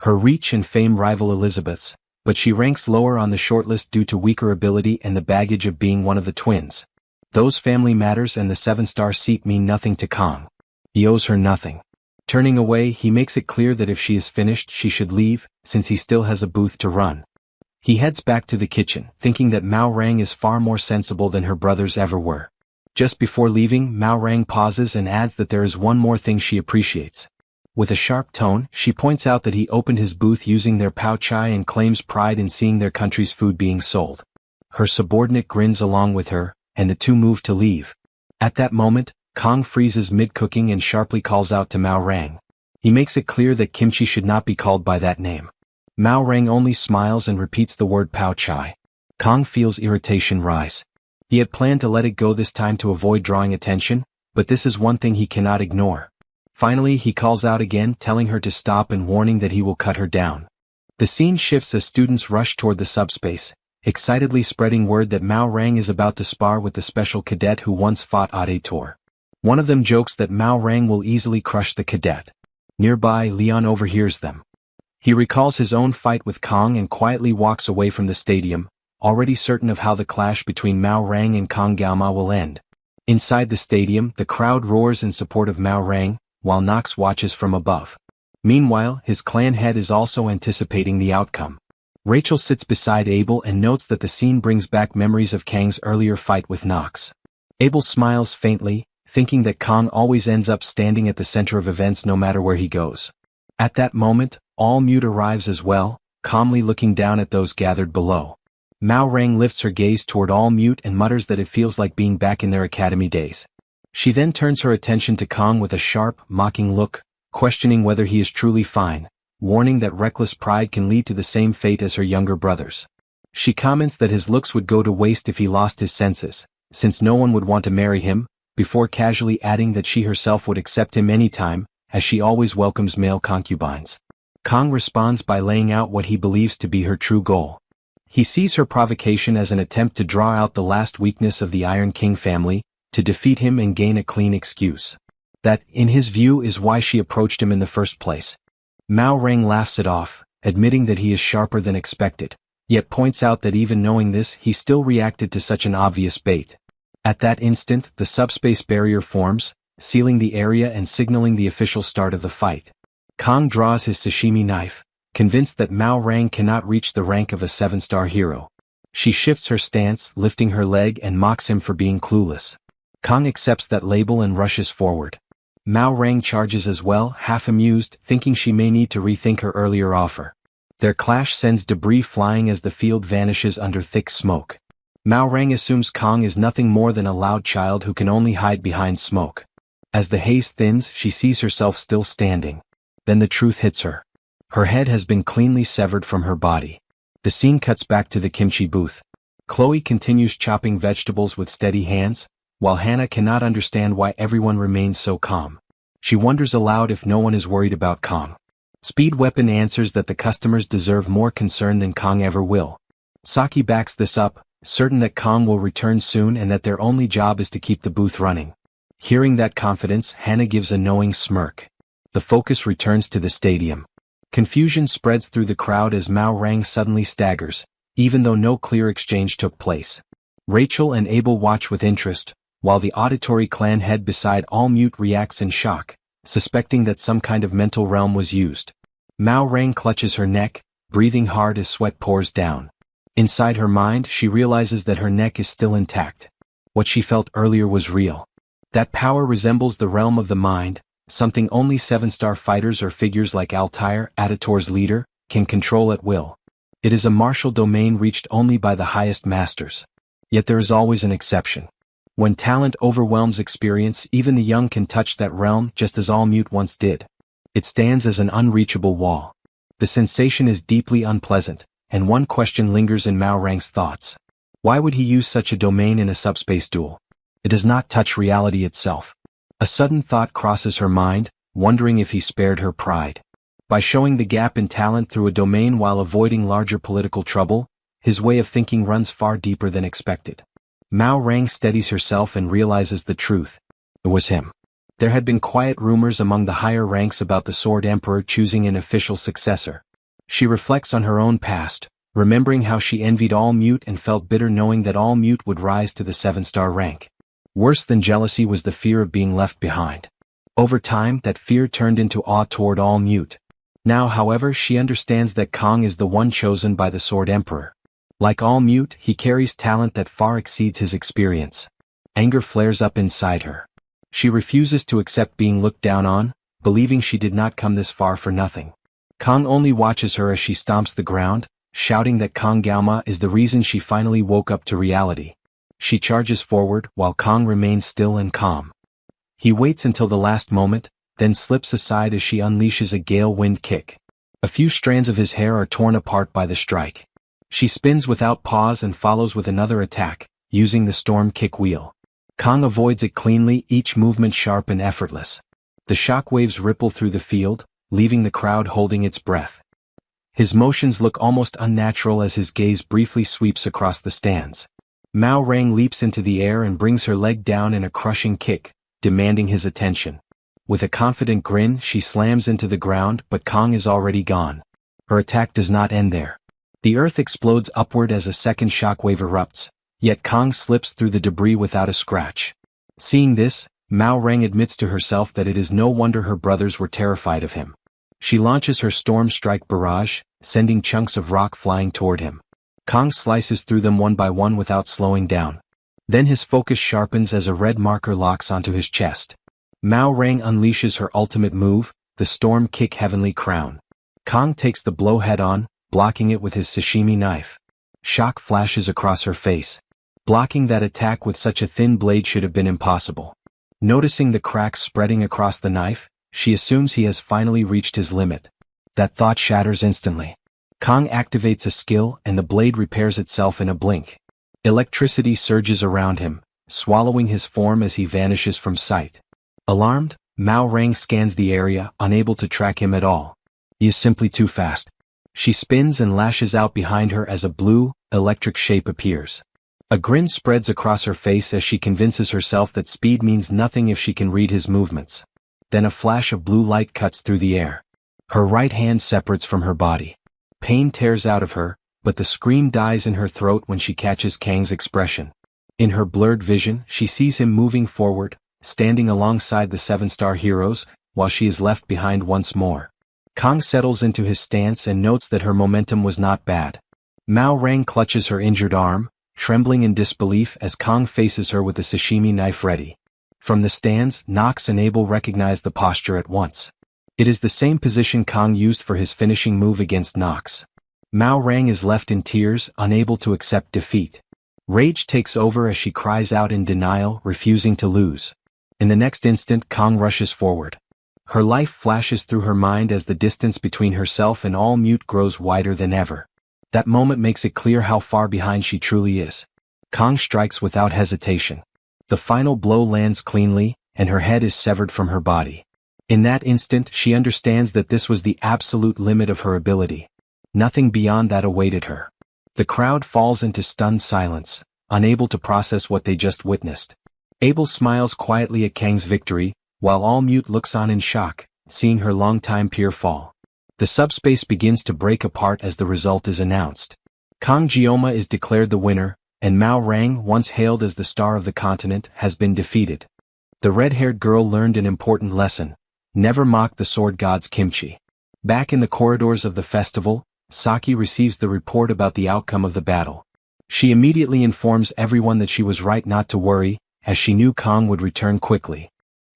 Her reach and fame rival Elizabeth's, but she ranks lower on the shortlist due to weaker ability and the baggage of being one of the twins. Those family matters and the 7-star seat mean nothing to Kang. He owes her nothing. Turning away, he makes it clear that if she is finished, she should leave, since he still has a booth to run. He heads back to the kitchen, thinking that Mao Rang is far more sensible than her brothers ever were. Just before leaving, Mao Rang pauses and adds that there is one more thing she appreciates. With a sharp tone, she points out that he opened his booth using their pao chai and claims pride in seeing their country's food being sold. Her subordinate grins along with her, and the two move to leave. At that moment, Kang freezes mid-cooking and sharply calls out to Mao Rang. He makes it clear that kimchi should not be called by that name. Mao Rang only smiles and repeats the word pao chai. Kang feels irritation rise. He had planned to let it go this time to avoid drawing attention, but this is one thing he cannot ignore. Finally, he calls out again, telling her to stop and warning that he will cut her down. The scene shifts as students rush toward the subspace, excitedly spreading word that Mao Rang is about to spar with the special cadet who once fought Ade. One of them jokes that Mao Rang will easily crush the cadet. Nearby, Leon overhears them. He recalls his own fight with Kang and quietly walks away from the stadium, already certain of how the clash between Mao Rang and Kang Gaoma will end. Inside the stadium, the crowd roars in support of Mao Rang, while Knox watches from above. Meanwhile, his clan head is also anticipating the outcome. Rachel sits beside Abel and notes that the scene brings back memories of Kang's earlier fight with Knox. Abel smiles faintly, thinking that Kang always ends up standing at the center of events no matter where he goes. At that moment, All Mute arrives as well, calmly looking down at those gathered below. Mao Rang lifts her gaze toward All Mute and mutters that it feels like being back in their academy days. She then turns her attention to Kang with a sharp, mocking look, questioning whether he is truly fine, warning that reckless pride can lead to the same fate as her younger brothers. She comments that his looks would go to waste if he lost his senses, since no one would want to marry him, before casually adding that she herself would accept him anytime, as she always welcomes male concubines. Kang responds by laying out what he believes to be her true goal. He sees her provocation as an attempt to draw out the last weakness of the Iron King family, to defeat him and gain a clean excuse. That, in his view, is why she approached him in the first place. Mao Rang laughs it off, admitting that he is sharper than expected, yet points out that even knowing this, he still reacted to such an obvious bait. At that instant, the subspace barrier forms, sealing the area and signaling the official start of the fight. Kang draws his sashimi knife, convinced that Mao Rang cannot reach the rank of a 7-star hero. She shifts her stance, lifting her leg and mocks him for being clueless. Kang accepts that label and rushes forward. Mao Rang charges as well, half amused, thinking she may need to rethink her earlier offer. Their clash sends debris flying as the field vanishes under thick smoke. Mao Rang assumes Kang is nothing more than a loud child who can only hide behind smoke. As the haze thins, she sees herself still standing. Then the truth hits her. Her head has been cleanly severed from her body. The scene cuts back to the kimchi booth. Chloe continues chopping vegetables with steady hands, while Hannah cannot understand why everyone remains so calm. She wonders aloud if no one is worried about Kang. Speed Weapon answers that the customers deserve more concern than Kang ever will. Saki backs this up, certain that Kang will return soon and that their only job is to keep the booth running. Hearing that confidence, Hannah gives a knowing smirk. The focus returns to the stadium. Confusion spreads through the crowd as Mao Rang suddenly staggers, even though no clear exchange took place. Rachel and Abel watch with interest, while the auditory clan head beside all mute reacts in shock, suspecting that some kind of mental realm was used. Mao Rang clutches her neck, breathing hard as sweat pours down. Inside her mind, she realizes that her neck is still intact. What she felt earlier was real. That power resembles the realm of the mind, something only 7-star fighters or figures like Altair, Atator's leader, can control at will. It is a martial domain reached only by the highest masters. Yet there is always an exception. When talent overwhelms experience, even the young can touch that realm just as all mute once did. It stands as an unreachable wall. The sensation is deeply unpleasant, and one question lingers in Mao Rang's thoughts. Why would he use such a domain in a subspace duel? It does not touch reality itself. A sudden thought crosses her mind, wondering if he spared her pride. By showing the gap in talent through a domain while avoiding larger political trouble, his way of thinking runs far deeper than expected. Mao Rang steadies herself and realizes the truth. It was him. There had been quiet rumors among the higher ranks about the Sword Emperor choosing an official successor. She reflects on her own past, remembering how she envied All Mute and felt bitter knowing that All Mute would rise to the 7-star rank. Worse than jealousy was the fear of being left behind. Over time, that fear turned into awe toward All Mute. Now, however, she understands that Kong is the one chosen by the Sword Emperor. Like All Mute, he carries talent that far exceeds his experience. Anger flares up inside her. She refuses to accept being looked down on, believing she did not come this far for nothing. Kong only watches her as she stomps the ground, shouting that Kong Gaoma is the reason she finally woke up to reality. She charges forward while Kong remains still and calm. He waits until the last moment, then slips aside as she unleashes a gale wind kick. A few strands of his hair are torn apart by the strike. She spins without pause and follows with another attack, using the storm kick wheel. Kong avoids it cleanly, each movement sharp and effortless. The shock waves ripple through the field, leaving the crowd holding its breath. His motions look almost unnatural as his gaze briefly sweeps across the stands. Mao Rang leaps into the air and brings her leg down in a crushing kick, demanding his attention. With a confident grin, she slams into the ground, but Kong is already gone. Her attack does not end there. The earth explodes upward as a second shockwave erupts, yet Kong slips through the debris without a scratch. Seeing this, Mao Rang admits to herself that it is no wonder her brothers were terrified of him. She launches her storm strike barrage, sending chunks of rock flying toward him. Kong slices through them one by one without slowing down. Then his focus sharpens as a red marker locks onto his chest. Mao Rang unleashes her ultimate move, the Storm Kick Heavenly Crown. Kong takes the blow head-on, blocking it with his sashimi knife. Shock flashes across her face. Blocking that attack with such a thin blade should have been impossible. Noticing the cracks spreading across the knife, she assumes he has finally reached his limit. That thought shatters instantly. Kong activates a skill and the blade repairs itself in a blink. Electricity surges around him, swallowing his form as he vanishes from sight. Alarmed, Mao Rang scans the area, unable to track him at all. He is simply too fast. She spins and lashes out behind her as a blue, electric shape appears. A grin spreads across her face as she convinces herself that speed means nothing if she can read his movements. Then a flash of blue light cuts through the air. Her right hand separates from her body. Pain tears out of her, but the scream dies in her throat when she catches Kang's expression. In her blurred vision, she sees him moving forward, standing alongside the 7-star heroes, while she is left behind once more. Kong settles into his stance and notes that her momentum was not bad. Mao Rang clutches her injured arm, trembling in disbelief as Kong faces her with the sashimi knife ready. From the stands, Nox and Abel recognize the posture at once. It is the same position Kong used for his finishing move against Nox. Mao Rang is left in tears, unable to accept defeat. Rage takes over as she cries out in denial, refusing to lose. In the next instant, Kong rushes forward. Her life flashes through her mind as the distance between herself and All Mute grows wider than ever. That moment makes it clear how far behind she truly is. Kong strikes without hesitation. The final blow lands cleanly, and her head is severed from her body. In that instant, she understands that this was the absolute limit of her ability. Nothing beyond that awaited her. The crowd falls into stunned silence, unable to process what they just witnessed. Abel smiles quietly at Kang's victory, while All Mute looks on in shock, seeing her longtime peer fall. The subspace begins to break apart as the result is announced. Kong Gaoma is declared the winner, and Mao Rang, once hailed as the star of the continent, has been defeated. The red-haired girl learned an important lesson: never mock the sword god's kimchi. Back in the corridors of the festival, Saki receives the report about the outcome of the battle. She immediately informs everyone that she was right not to worry, as she knew Kong would return quickly.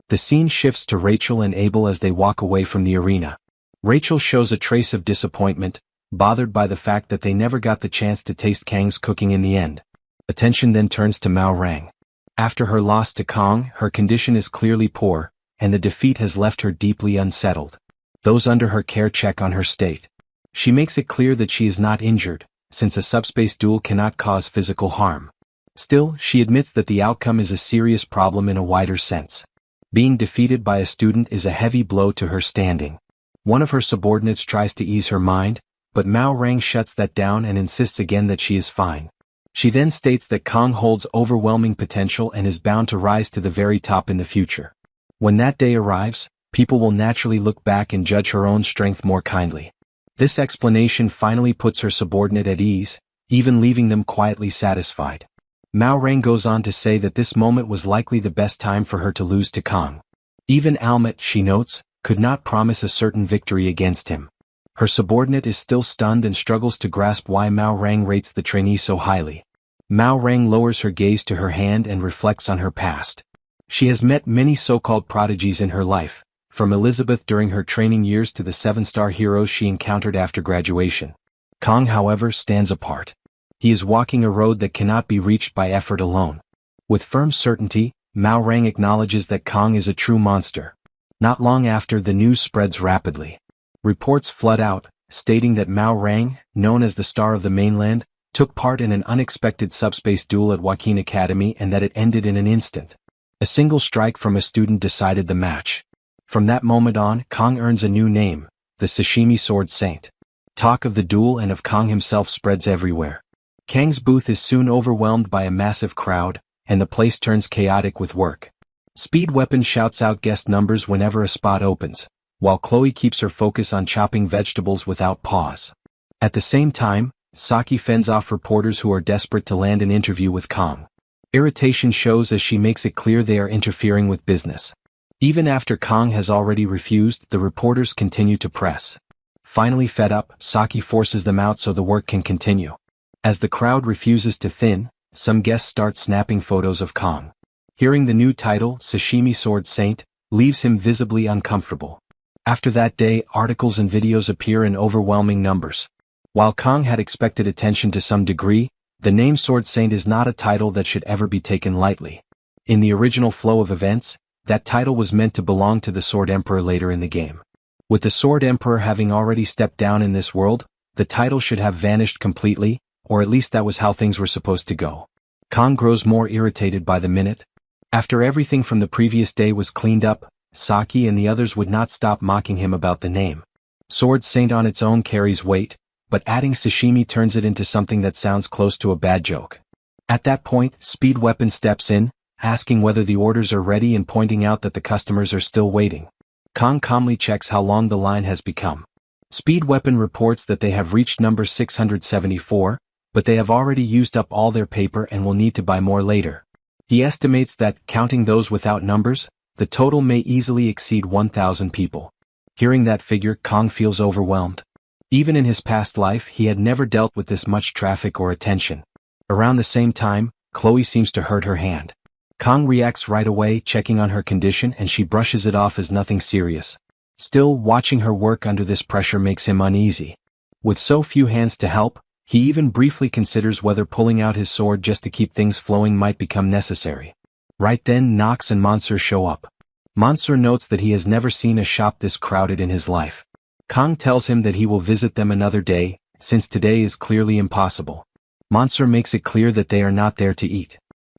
The scene shifts to Rachel and Abel as they walk away from the arena. Rachel shows a trace of disappointment, bothered by the fact that they never got the chance to taste Kang's cooking in the end. Attention then turns to Mao Rang. After her loss to Kong, her condition is clearly poor, and the defeat has left her deeply unsettled. Those under her care check on her state. She makes it clear that she is not injured, since a subspace duel cannot cause physical harm. Still, she admits that the outcome is a serious problem in a wider sense. Being defeated by a student is a heavy blow to her standing. One of her subordinates tries to ease her mind, but Mao Rang shuts that down and insists again that she is fine. She then states that Kong holds overwhelming potential and is bound to rise to the very top in the future. When that day arrives, people will naturally look back and judge her own strength more kindly. This explanation finally puts her subordinate at ease, even leaving them quietly satisfied. Mao Rang goes on to say that this moment was likely the best time for her to lose to Kong. Even Almet, she notes, could not promise a certain victory against him. Her subordinate is still stunned and struggles to grasp why Mao Rang rates the trainee so highly. Mao Rang lowers her gaze to her hand and reflects on her past. She has met many so-called prodigies in her life, from Elizabeth during her training years to the 7-star heroes she encountered after graduation. Kong, however, stands apart. He is walking a road that cannot be reached by effort alone. With firm certainty, Mao Rang acknowledges that Kong is a true monster. Not long after, the news spreads rapidly. Reports flood out, stating that Mao Rang, known as the Star of the Mainland, took part in an unexpected subspace duel at Joaquin Academy and that it ended in an instant. A single strike from a student decided the match. From that moment on, Kong earns a new name, the Sashimi Sword Saint. Talk of the duel and of Kong himself spreads everywhere. Kang's booth is soon overwhelmed by a massive crowd, and the place turns chaotic with work. Speed Weapon shouts out guest numbers whenever a spot opens, while Chloe keeps her focus on chopping vegetables without pause. At the same time, Saki fends off reporters who are desperate to land an interview with Kong. Irritation shows as she makes it clear they are interfering with business. Even after Kong has already refused, the reporters continue to press. Finally fed up, Saki forces them out so the work can continue. As the crowd refuses to thin, some guests start snapping photos of Kong. Hearing the new title, Sashimi Sword Saint, leaves him visibly uncomfortable. After that day, articles and videos appear in overwhelming numbers. While Kong had expected attention to some degree, the name Sword Saint is not a title that should ever be taken lightly. In the original flow of events, that title was meant to belong to the Sword Emperor later in the game. With the Sword Emperor having already stepped down in this world, the title should have vanished completely, or at least that was how things were supposed to go. Kong grows more irritated by the minute. After everything from the previous day was cleaned up, Saki and the others would not stop mocking him about the name. Sword Saint on its own carries weight, but adding sashimi turns it into something that sounds close to a bad joke. At that point, Speed Weapon steps in, asking whether the orders are ready and pointing out that the customers are still waiting. Kong calmly checks how long the line has become. Speed Weapon reports that they have reached number 674, but they have already used up all their paper and will need to buy more later. He estimates that, counting those without numbers, the total may easily exceed 1,000 people. Hearing that figure, Kong feels overwhelmed. Even in his past life, he had never dealt with this much traffic or attention. Around the same time, Chloe seems to hurt her hand. Kong reacts right away, checking on her condition, and she brushes it off as nothing serious. Still, watching her work under this pressure makes him uneasy. With so few hands to help, he even briefly considers whether pulling out his sword just to keep things flowing might become necessary. Right then, Nox and Monsieur show up. Monsieur notes that he has never seen a shop this crowded in his life. Kong tells him that he will visit them another day, since today is clearly impossible. Monsieur makes it clear that they are not there to eat.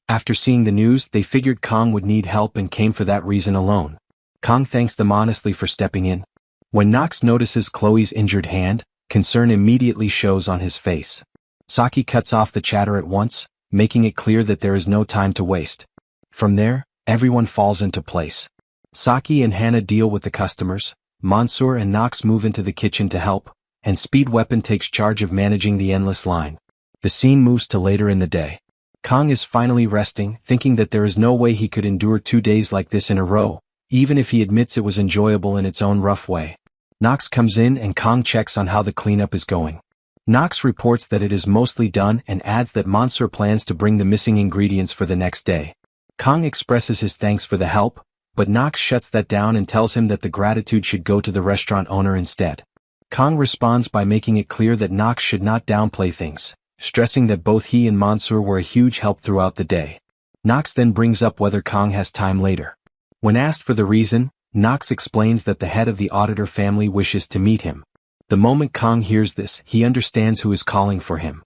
After seeing the news, they figured Kong would need help and came for that reason alone. Kong thanks them honestly for stepping in. When Nox notices Chloe's injured hand, concern immediately shows on his face. Saki cuts off the chatter at once, making it clear that there is no time to waste. From there, everyone falls into place. Saki and Hannah deal with the customers, Monsieur and Nox move into the kitchen to help, and Speed Weapon takes charge of managing the endless line. The scene moves to later in the day. Kang is finally resting, thinking that there is no way he could endure 2 days like this in a row, even if he admits it was enjoyable in its own rough way. Nox comes in and Kang checks on how the cleanup is going. Nox reports that it is mostly done and adds that Monsieur plans to bring the missing ingredients for the next day. Kang expresses his thanks for the help, but Nox shuts that down and tells him that the gratitude should go to the restaurant owner instead. Kang responds by making it clear that Nox should not downplay things, stressing that both he and Monsieur were a huge help throughout the day. Nox then brings up whether Kang has time later. When asked for the reason, Nox explains that the head of the auditor family wishes to meet him. The moment Kang hears this, he understands who is calling for him.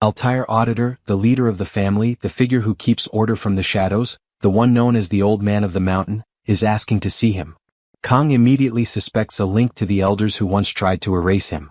Altair Auditor, the leader of the family, the figure who keeps order from the shadows, the one known as the Old Man of the Mountain, is asking to see him. Kang immediately suspects a link to the elders who once tried to erase him.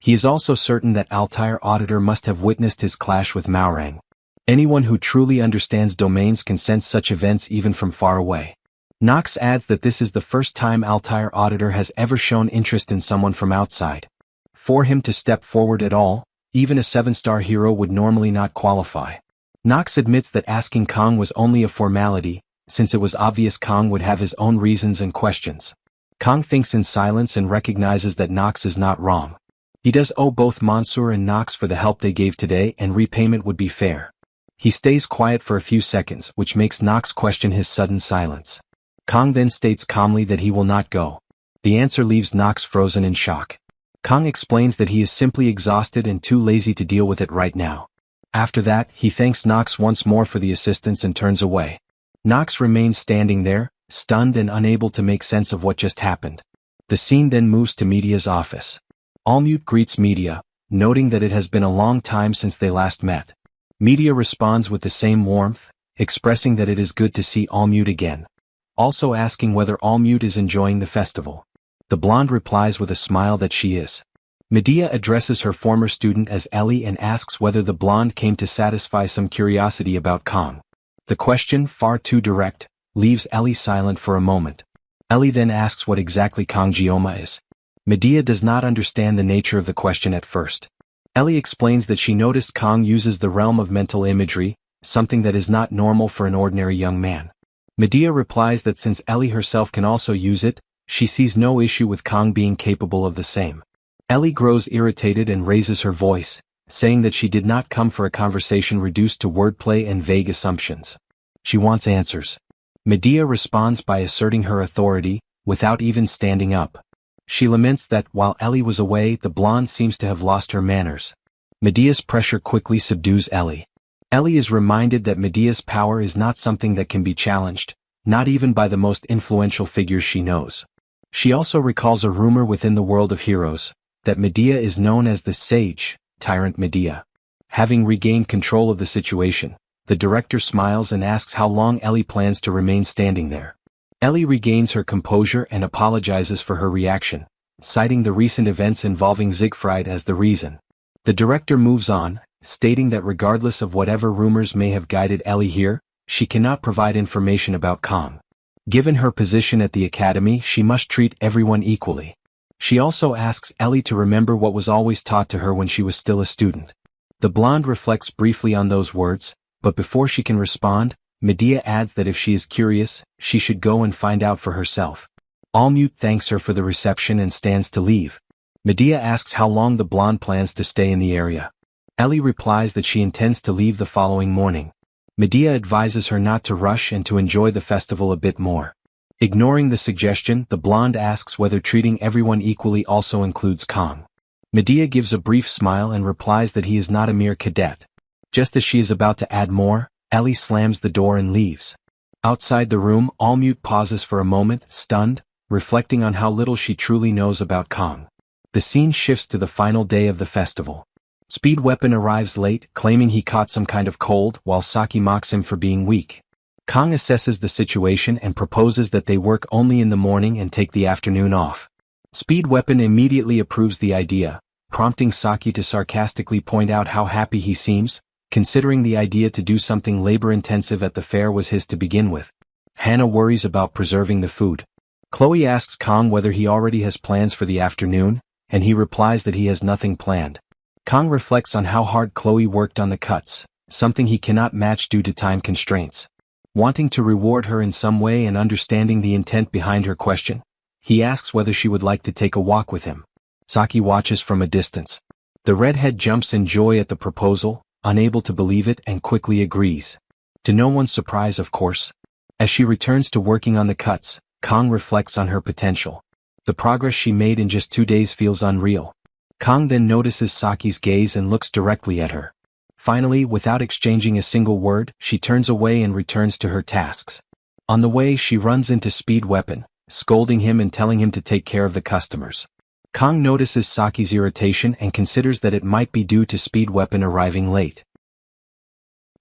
He is also certain that Altair Auditor must have witnessed his clash with Maorang. Anyone who truly understands domains can sense such events even from far away. Nox adds that this is the first time Altair Auditor has ever shown interest in someone from outside. For him to step forward at all, even a 7-star hero would normally not qualify. Nox admits that asking Kang was only a formality, since it was obvious Kang would have his own reasons and questions. Kang thinks in silence and recognizes that Nox is not wrong. He does owe both Monsieur and Nox for the help they gave today, and repayment would be fair. He stays quiet for a few seconds, which makes Nox question his sudden silence. Kang then states calmly that he will not go. The answer leaves Nox frozen in shock. Kang explains that he is simply exhausted and too lazy to deal with it right now. After that, he thanks Nox once more for the assistance and turns away. Nox remains standing there, stunned and unable to make sense of what just happened. The scene then moves to Media's office. Allmute greets Media, noting that it has been a long time since they last met. Media responds with the same warmth, expressing that it is good to see Allmute again. Also asking whether Allmute is enjoying the festival. The blonde replies with a smile that she is. Medea addresses her former student as Ellie and asks whether the blonde came to satisfy some curiosity about Kang. The question, far too direct, leaves Ellie silent for a moment. Ellie then asks what exactly Kang Geoma is. Medea does not understand the nature of the question at first. Ellie explains that she noticed Kang uses the realm of mental imagery, something that is not normal for an ordinary young man. Medea replies that since Ellie herself can also use it, she sees no issue with Kang being capable of the same. Ellie grows irritated and raises her voice, saying that she did not come for a conversation reduced to wordplay and vague assumptions. She wants answers. Medea responds by asserting her authority, without even standing up. She laments that, while Ellie was away, the blonde seems to have lost her manners. Medea's pressure quickly subdues Ellie. Ellie is reminded that Medea's power is not something that can be challenged, not even by the most influential figures she knows. She also recalls a rumor within the world of heroes, that Medea is known as the Sage, Tyrant Medea. Having regained control of the situation, the director smiles and asks how long Ellie plans to remain standing there. Ellie regains her composure and apologizes for her reaction, citing the recent events involving Siegfried as the reason. The director moves on, stating that regardless of whatever rumors may have guided Ellie here, she cannot provide information about Kang. Given her position at the academy, she must treat everyone equally. She also asks Ellie to remember what was always taught to her when she was still a student. The blonde reflects briefly on those words, but before she can respond, Medea adds that if she is curious, she should go and find out for herself. Allmute thanks her for the reception and stands to leave. Medea asks how long the blonde plans to stay in the area. Ellie replies that she intends to leave the following morning. Medea advises her not to rush and to enjoy the festival a bit more. Ignoring the suggestion, the blonde asks whether treating everyone equally also includes Kang. Medea gives a brief smile and replies that he is not a mere cadet. Just as she is about to add more, Ellie slams the door and leaves. Outside the room, Allmute pauses for a moment, stunned, reflecting on how little she truly knows about Kang. The scene shifts to the final day of the festival. Speed Weapon arrives late, claiming he caught some kind of cold, while Saki mocks him for being weak. Kang assesses the situation and proposes that they work only in the morning and take the afternoon off. Speed Weapon immediately approves the idea, prompting Saki to sarcastically point out how happy he seems, considering the idea to do something labor-intensive at the fair was his to begin with. Hannah worries about preserving the food. Chloe asks Kang whether he already has plans for the afternoon, and he replies that he has nothing planned. Kang reflects on how hard Chloe worked on the cuts, something he cannot match due to time constraints. Wanting to reward her in some way and understanding the intent behind her question, he asks whether she would like to take a walk with him. Saki watches from a distance. The redhead jumps in joy at the proposal, unable to believe it, and quickly agrees. To no one's surprise, of course. As she returns to working on the cuts, Kang reflects on her potential. The progress she made in just 2 days feels unreal. Kang then notices Saki's gaze and looks directly at her. Finally, without exchanging a single word, she turns away and returns to her tasks. On the way, she runs into Speed Weapon, scolding him and telling him to take care of the customers. Kang notices Saki's irritation and considers that it might be due to Speed Weapon arriving late.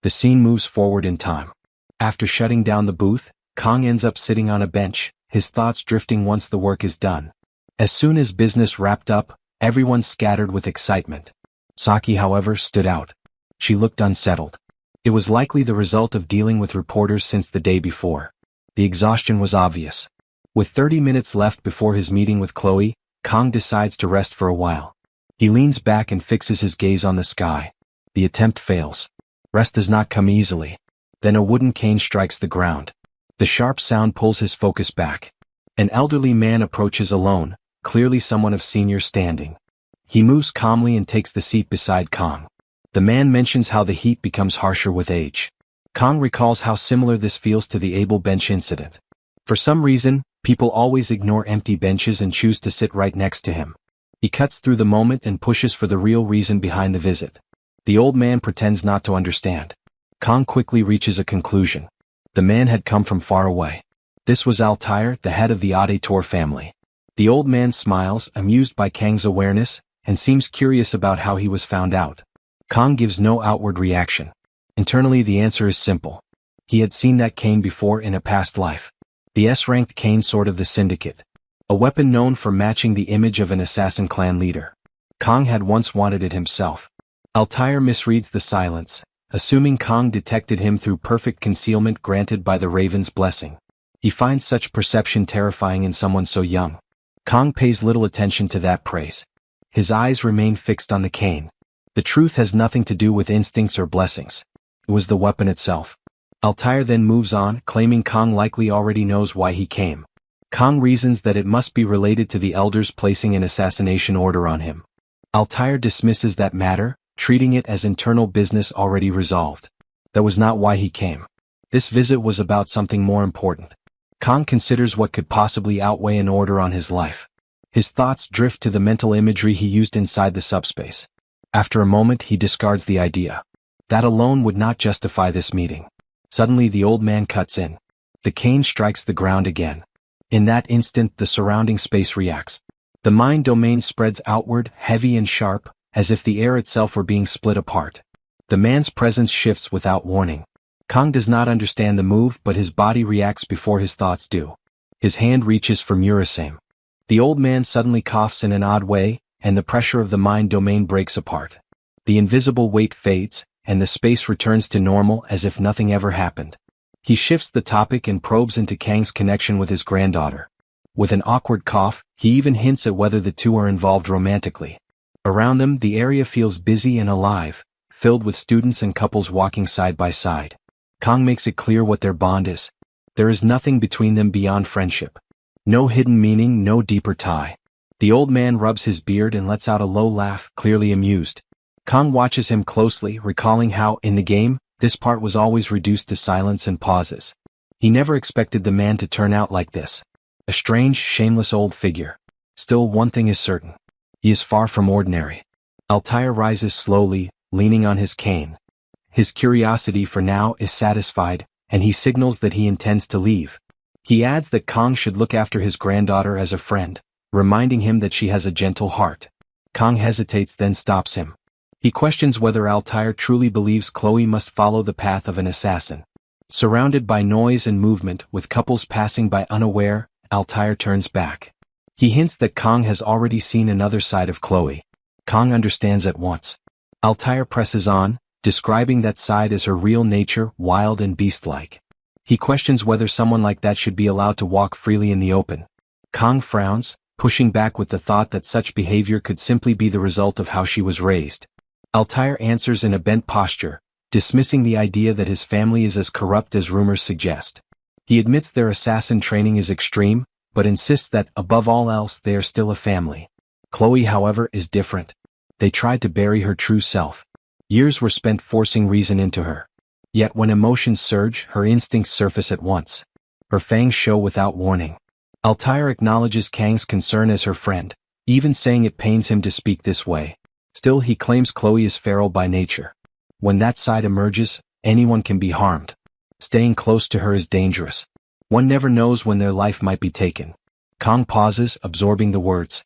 The scene moves forward in time. After shutting down the booth, Kang ends up sitting on a bench, his thoughts drifting once the work is done. As soon as business wrapped up, everyone scattered with excitement. Saki, however, stood out. She looked unsettled. It was likely the result of dealing with reporters since the day before. The exhaustion was obvious. With 30 minutes left before his meeting with Chloe, Kang decides to rest for a while. He leans back and fixes his gaze on the sky. The attempt fails. Rest does not come easily. Then a wooden cane strikes the ground. The sharp sound pulls his focus back. An elderly man approaches alone, clearly someone of senior standing. He moves calmly and takes the seat beside Kang. The man mentions how the heat becomes harsher with age. Kang recalls how similar this feels to the Able bench incident. For some reason, people always ignore empty benches and choose to sit right next to him. He cuts through the moment and pushes for the real reason behind the visit. The old man pretends not to understand. Kang quickly reaches a conclusion. The man had come from far away. This was Altair, the head of the Auditor family. The old man smiles, amused by Kang's awareness, and seems curious about how he was found out. Kang gives no outward reaction. Internally, the answer is simple. He had seen that cane before in a past life. The S-ranked cane sword of the Syndicate. A weapon known for matching the image of an assassin clan leader. Kang had once wanted it himself. Altair misreads the silence, assuming Kang detected him through perfect concealment granted by the Raven's blessing. He finds such perception terrifying in someone so young. Kang pays little attention to that praise. His eyes remain fixed on the cane. The truth has nothing to do with instincts or blessings. It was the weapon itself. Altair then moves on, claiming Kang likely already knows why he came. Kang reasons that it must be related to the elders placing an assassination order on him. Altair dismisses that matter, treating it as internal business already resolved. That was not why he came. This visit was about something more important. Kang considers what could possibly outweigh an order on his life. His thoughts drift to the mental imagery he used inside the subspace. After a moment, he discards the idea. That alone would not justify this meeting. Suddenly, the old man cuts in. The cane strikes the ground again. In that instant, the surrounding space reacts. The mind domain spreads outward, heavy and sharp, as if the air itself were being split apart. The man's presence shifts without warning. Kang does not understand the move, but his body reacts before his thoughts do. His hand reaches for Murasame. The old man suddenly coughs in an odd way, and the pressure of the mind domain breaks apart. The invisible weight fades, and the space returns to normal as if nothing ever happened. He shifts the topic and probes into Kang's connection with his granddaughter. With an awkward cough, he even hints at whether the two are involved romantically. Around them, the area feels busy and alive, filled with students and couples walking side by side. Kang makes it clear what their bond is. There is nothing between them beyond friendship. No hidden meaning, no deeper tie. The old man rubs his beard and lets out a low laugh, clearly amused. Kang watches him closely, recalling how, in the game, this part was always reduced to silence and pauses. He never expected the man to turn out like this. A strange, shameless old figure. Still, one thing is certain. He is far from ordinary. Altair rises slowly, leaning on his cane. His curiosity for now is satisfied, and he signals that he intends to leave. He adds that Kang should look after his granddaughter as a friend, reminding him that she has a gentle heart. Kang hesitates, then stops him. He questions whether Altair truly believes Chloe must follow the path of an assassin. Surrounded by noise and movement, with couples passing by unaware, Altair turns back. He hints that Kang has already seen another side of Chloe. Kang understands at once. Altair presses on, describing that side as her real nature, wild and beast-like. He questions whether someone like that should be allowed to walk freely in the open. Kang frowns, pushing back with the thought that such behavior could simply be the result of how she was raised. Altair answers in a bent posture, dismissing the idea that his family is as corrupt as rumors suggest. He admits their assassin training is extreme, but insists that, above all else, they are still a family. Chloe, however, is different. They tried to bury her true self. Years were spent forcing reason into her. Yet when emotions surge, her instincts surface at once. Her fangs show without warning. Altair acknowledges Kang's concern as her friend, even saying it pains him to speak this way. Still, he claims Chloe is feral by nature. When that side emerges, anyone can be harmed. Staying close to her is dangerous. One never knows when their life might be taken. Kang pauses, absorbing the words.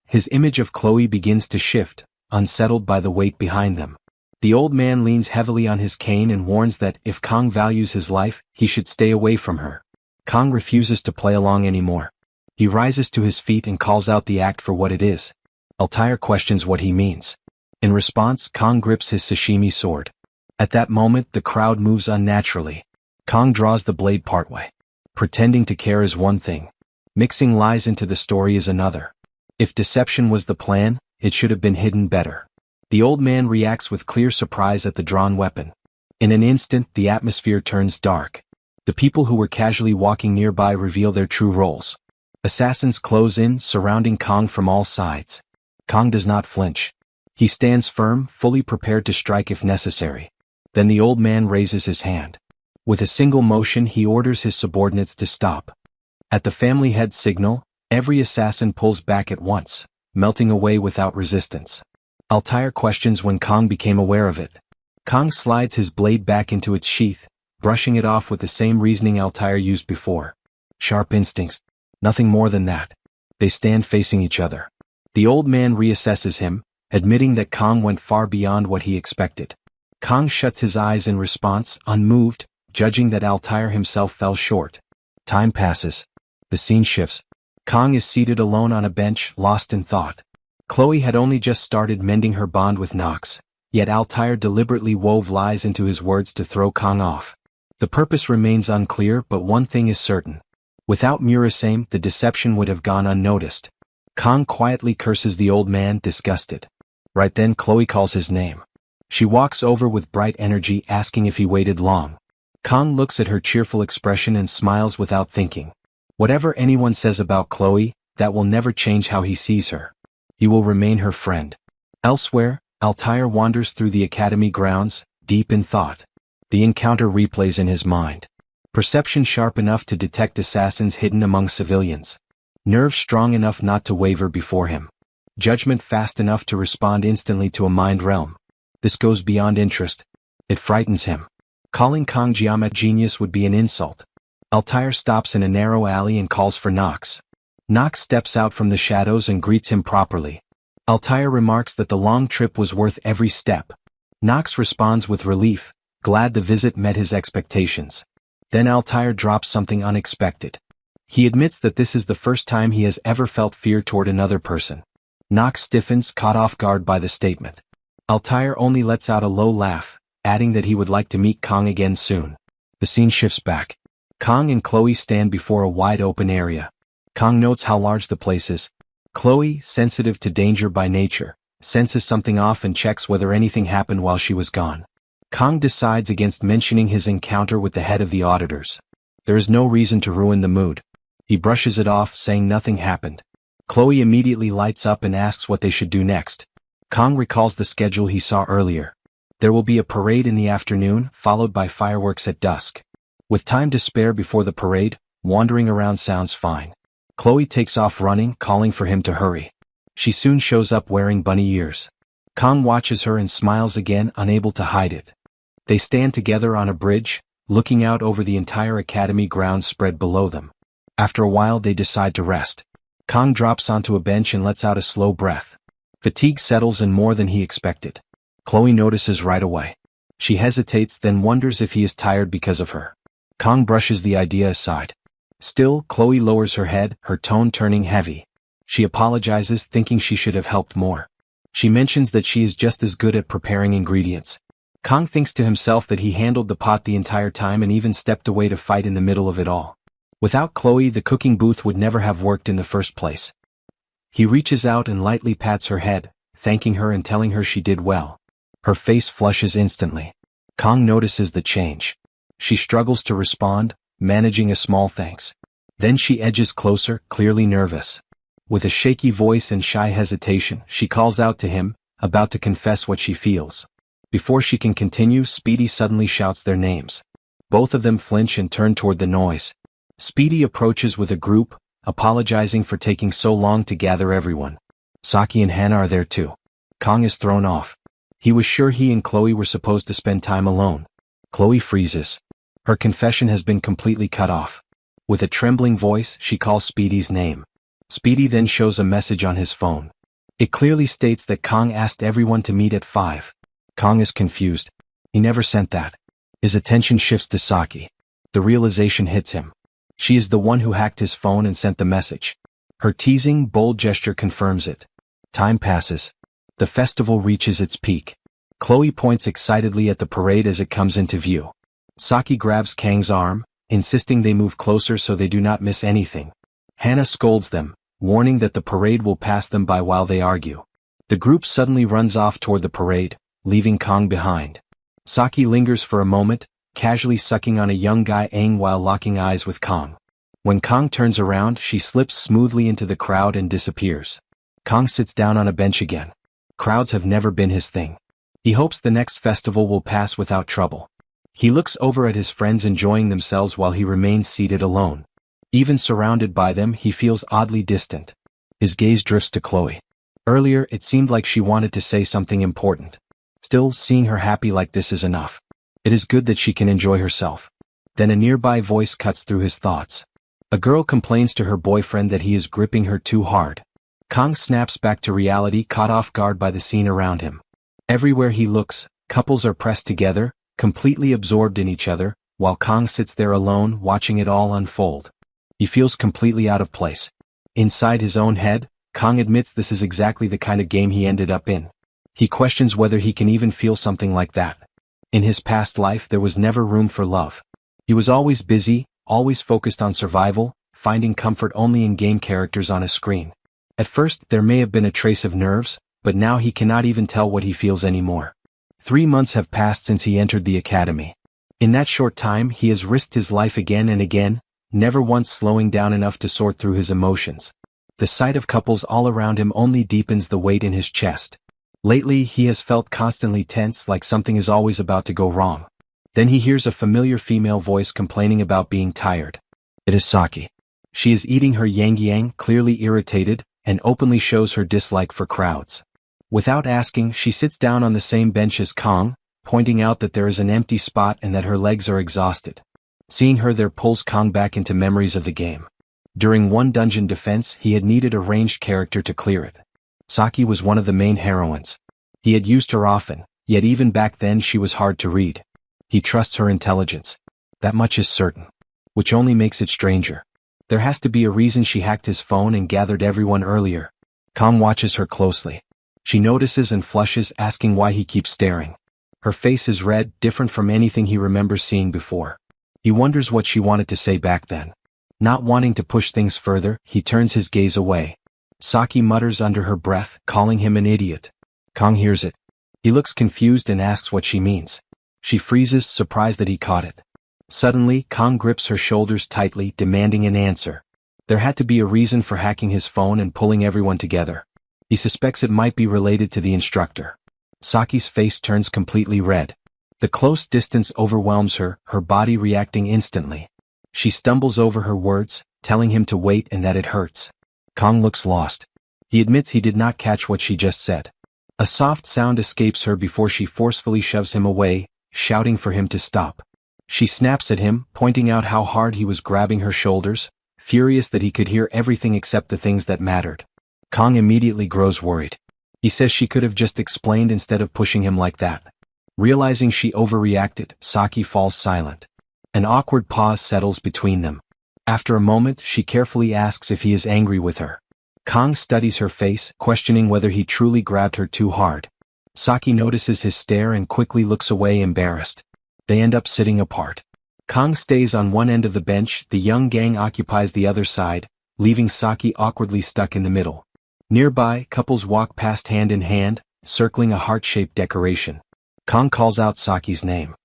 His image of Chloe begins to shift, unsettled by the weight behind them. The old man leans heavily on his cane and warns that if Kang values his life, he should stay away from her. Kang refuses to play along anymore. He rises to his feet and calls out the act for what it is. Altair questions what he means. In response, Kang grips his sashimi sword. At that moment, the crowd moves unnaturally. Kang draws the blade partway. Pretending to care is one thing. Mixing lies into the story is another. If deception was the plan, it should have been hidden better. The old man reacts with clear surprise at the drawn weapon. In an instant, the atmosphere turns dark. The people who were casually walking nearby reveal their true roles. Assassins close in, surrounding Kang from all sides. Kang does not flinch. He stands firm, fully prepared to strike if necessary. Then the old man raises his hand. With a single motion, he orders his subordinates to stop. At the family head's signal, every assassin pulls back at once, melting away without resistance. Altair questions when Kang became aware of it. Kang slides his blade back into its sheath, brushing it off with the same reasoning Altair used before. Sharp instincts. Nothing more than that. They stand facing each other. The old man reassesses him, admitting that Kang went far beyond what he expected. Kang shuts his eyes in response, unmoved, judging that Altair himself fell short. Time passes. The scene shifts. Kang is seated alone on a bench, lost in thought. Chloe had only just started mending her bond with Nox, yet Altair deliberately wove lies into his words to throw Kang off. The purpose remains unclear, but one thing is certain. Without Murasame, the deception would have gone unnoticed. Kang quietly curses the old man, disgusted. Right then, Chloe calls his name. She walks over with bright energy, asking if he waited long. Kang looks at her cheerful expression and smiles without thinking. Whatever anyone says about Chloe, that will never change how he sees her. He will remain her friend. Elsewhere, Altair wanders through the academy grounds, deep in thought. The encounter replays in his mind. Perception sharp enough to detect assassins hidden among civilians. Nerve strong enough not to waver before him. Judgment fast enough to respond instantly to a mind realm. This goes beyond interest. It frightens him. Calling Kang geomet genius would be an insult. Altair stops in a narrow alley and calls for Nox. Nox steps out from the shadows and greets him properly. Altair remarks that the long trip was worth every step. Nox responds with relief, glad the visit met his expectations. Then Altair drops something unexpected. He admits that this is the first time he has ever felt fear toward another person. Nox stiffens, caught off guard by the statement. Altair only lets out a low laugh, adding that he would like to meet Kang again soon. The scene shifts back. Kang and Chloe stand before a wide-open area. Kang notes how large the place is. Chloe, sensitive to danger by nature, senses something off and checks whether anything happened while she was gone. Kang decides against mentioning his encounter with the head of the auditors. There is no reason to ruin the mood. He brushes it off, saying nothing happened. Chloe immediately lights up and asks what they should do next. Kang recalls the schedule he saw earlier. There will be a parade in the afternoon, followed by fireworks at dusk. With time to spare before the parade, wandering around sounds fine. Chloe takes off running, calling for him to hurry. She soon shows up wearing bunny ears. Kang watches her and smiles again, unable to hide it. They stand together on a bridge, looking out over the entire academy grounds spread below them. After a while they decide to rest. Kang drops onto a bench and lets out a slow breath. Fatigue settles in more than he expected. Chloe notices right away. She hesitates, then wonders if he is tired because of her. Kang brushes the idea aside. Still, Chloe lowers her head, her tone turning heavy. She apologizes, thinking she should have helped more. She mentions that she is just as good at preparing ingredients. Kang thinks to himself that he handled the pot the entire time and even stepped away to fight in the middle of it all. Without Chloe, the cooking booth would never have worked in the first place. He reaches out and lightly pats her head, thanking her and telling her she did well. Her face flushes instantly. Kong notices the change. She struggles to respond, managing a small thanks. Then she edges closer, clearly nervous. With a shaky voice and shy hesitation, she calls out to him, about to confess what she feels. Before she can continue, Speedy suddenly shouts their names. Both of them flinch and turn toward the noise. Speedy approaches with a group, apologizing for taking so long to gather everyone. Saki and Hana are there too. Kong is thrown off. He was sure he and Chloe were supposed to spend time alone. Chloe freezes. Her confession has been completely cut off. With a trembling voice, she calls Speedy's name. Speedy then shows a message on his phone. It clearly states that Kong asked everyone to meet at 5. Kong is confused. He never sent that. His attention shifts to Saki. The realization hits him. She is the one who hacked his phone and sent the message. Her teasing, bold gesture confirms it. Time passes. The festival reaches its peak. Chloe points excitedly at the parade as it comes into view. Saki grabs Kang's arm, insisting they move closer so they do not miss anything. Hana scolds them, warning that the parade will pass them by while they argue. The group suddenly runs off toward the parade, leaving Kong behind. Saki lingers for a moment, casually sucking on a young guy Aang while locking eyes with Kong. When Kong turns around, she slips smoothly into the crowd and disappears. Kong sits down on a bench again. Crowds have never been his thing. He hopes the next festival will pass without trouble. He looks over at his friends enjoying themselves while he remains seated alone. Even surrounded by them, he feels oddly distant. His gaze drifts to Chloe. Earlier, it seemed like she wanted to say something important. Still, seeing her happy like this is enough. It is good that she can enjoy herself. Then a nearby voice cuts through his thoughts. A girl complains to her boyfriend that he is gripping her too hard. Kong snaps back to reality, caught off guard by the scene around him. Everywhere he looks, couples are pressed together, completely absorbed in each other, while Kong sits there alone watching it all unfold. He feels completely out of place. Inside his own head, Kong admits this is exactly the kind of game he ended up in. He questions whether he can even feel something like that. In his past life there was never room for love. He was always busy, always focused on survival, finding comfort only in game characters on a screen. At first there may have been a trace of nerves, but now he cannot even tell what he feels anymore. 3 months have passed since he entered the academy. In that short time he has risked his life again and again, never once slowing down enough to sort through his emotions. The sight of couples all around him only deepens the weight in his chest. Lately he has felt constantly tense, like something is always about to go wrong. Then he hears a familiar female voice complaining about being tired. It is Saki. She is eating her yang, clearly irritated, and openly shows her dislike for crowds. Without asking, she sits down on the same bench as Kong, pointing out that there is an empty spot and that her legs are exhausted. Seeing her there pulls Kong back into memories of the game. During one dungeon defense, he had needed a ranged character to clear it. Saki was one of the main heroines. He had used her often, yet even back then she was hard to read. He trusts her intelligence. That much is certain. Which only makes it stranger. There has to be a reason she hacked his phone and gathered everyone earlier. Kong watches her closely. She notices and flushes, asking why he keeps staring. Her face is red, different from anything he remembers seeing before. He wonders what she wanted to say back then. Not wanting to push things further, he turns his gaze away. Saki mutters under her breath, calling him an idiot. Kong hears it. He looks confused and asks what she means. She freezes, surprised that he caught it. Suddenly, Kong grips her shoulders tightly, demanding an answer. There had to be a reason for hacking his phone and pulling everyone together. He suspects it might be related to the instructor. Saki's face turns completely red. The close distance overwhelms her, her body reacting instantly. She stumbles over her words, telling him to wait and that it hurts. Kong looks lost. He admits he did not catch what she just said. A soft sound escapes her before she forcefully shoves him away, shouting for him to stop. She snaps at him, pointing out how hard he was grabbing her shoulders, furious that he could hear everything except the things that mattered. Kong immediately grows worried. He says she could have just explained instead of pushing him like that. Realizing she overreacted, Saki falls silent. An awkward pause settles between them. After a moment, she carefully asks if he is angry with her. Kong studies her face, questioning whether he truly grabbed her too hard. Saki notices his stare and quickly looks away, embarrassed. They end up sitting apart. Kong stays on one end of the bench, the young gang occupies the other side, leaving Saki awkwardly stuck in the middle. Nearby, couples walk past hand in hand, circling a heart-shaped decoration. Kong calls out Saki's name.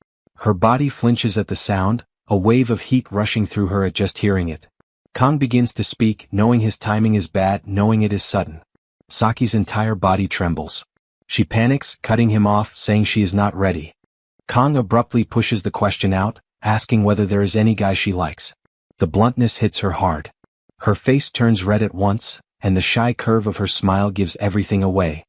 Her body flinches at the sound, a wave of heat rushing through her at just hearing it. Kang begins to speak, knowing his timing is bad, knowing it is sudden. Saki's entire body trembles. She panics, cutting him off, saying she is not ready. Kang abruptly pushes the question out, asking whether there is any guy she likes. The bluntness hits her hard. Her face turns red at once, and the shy curve of her smile gives everything away.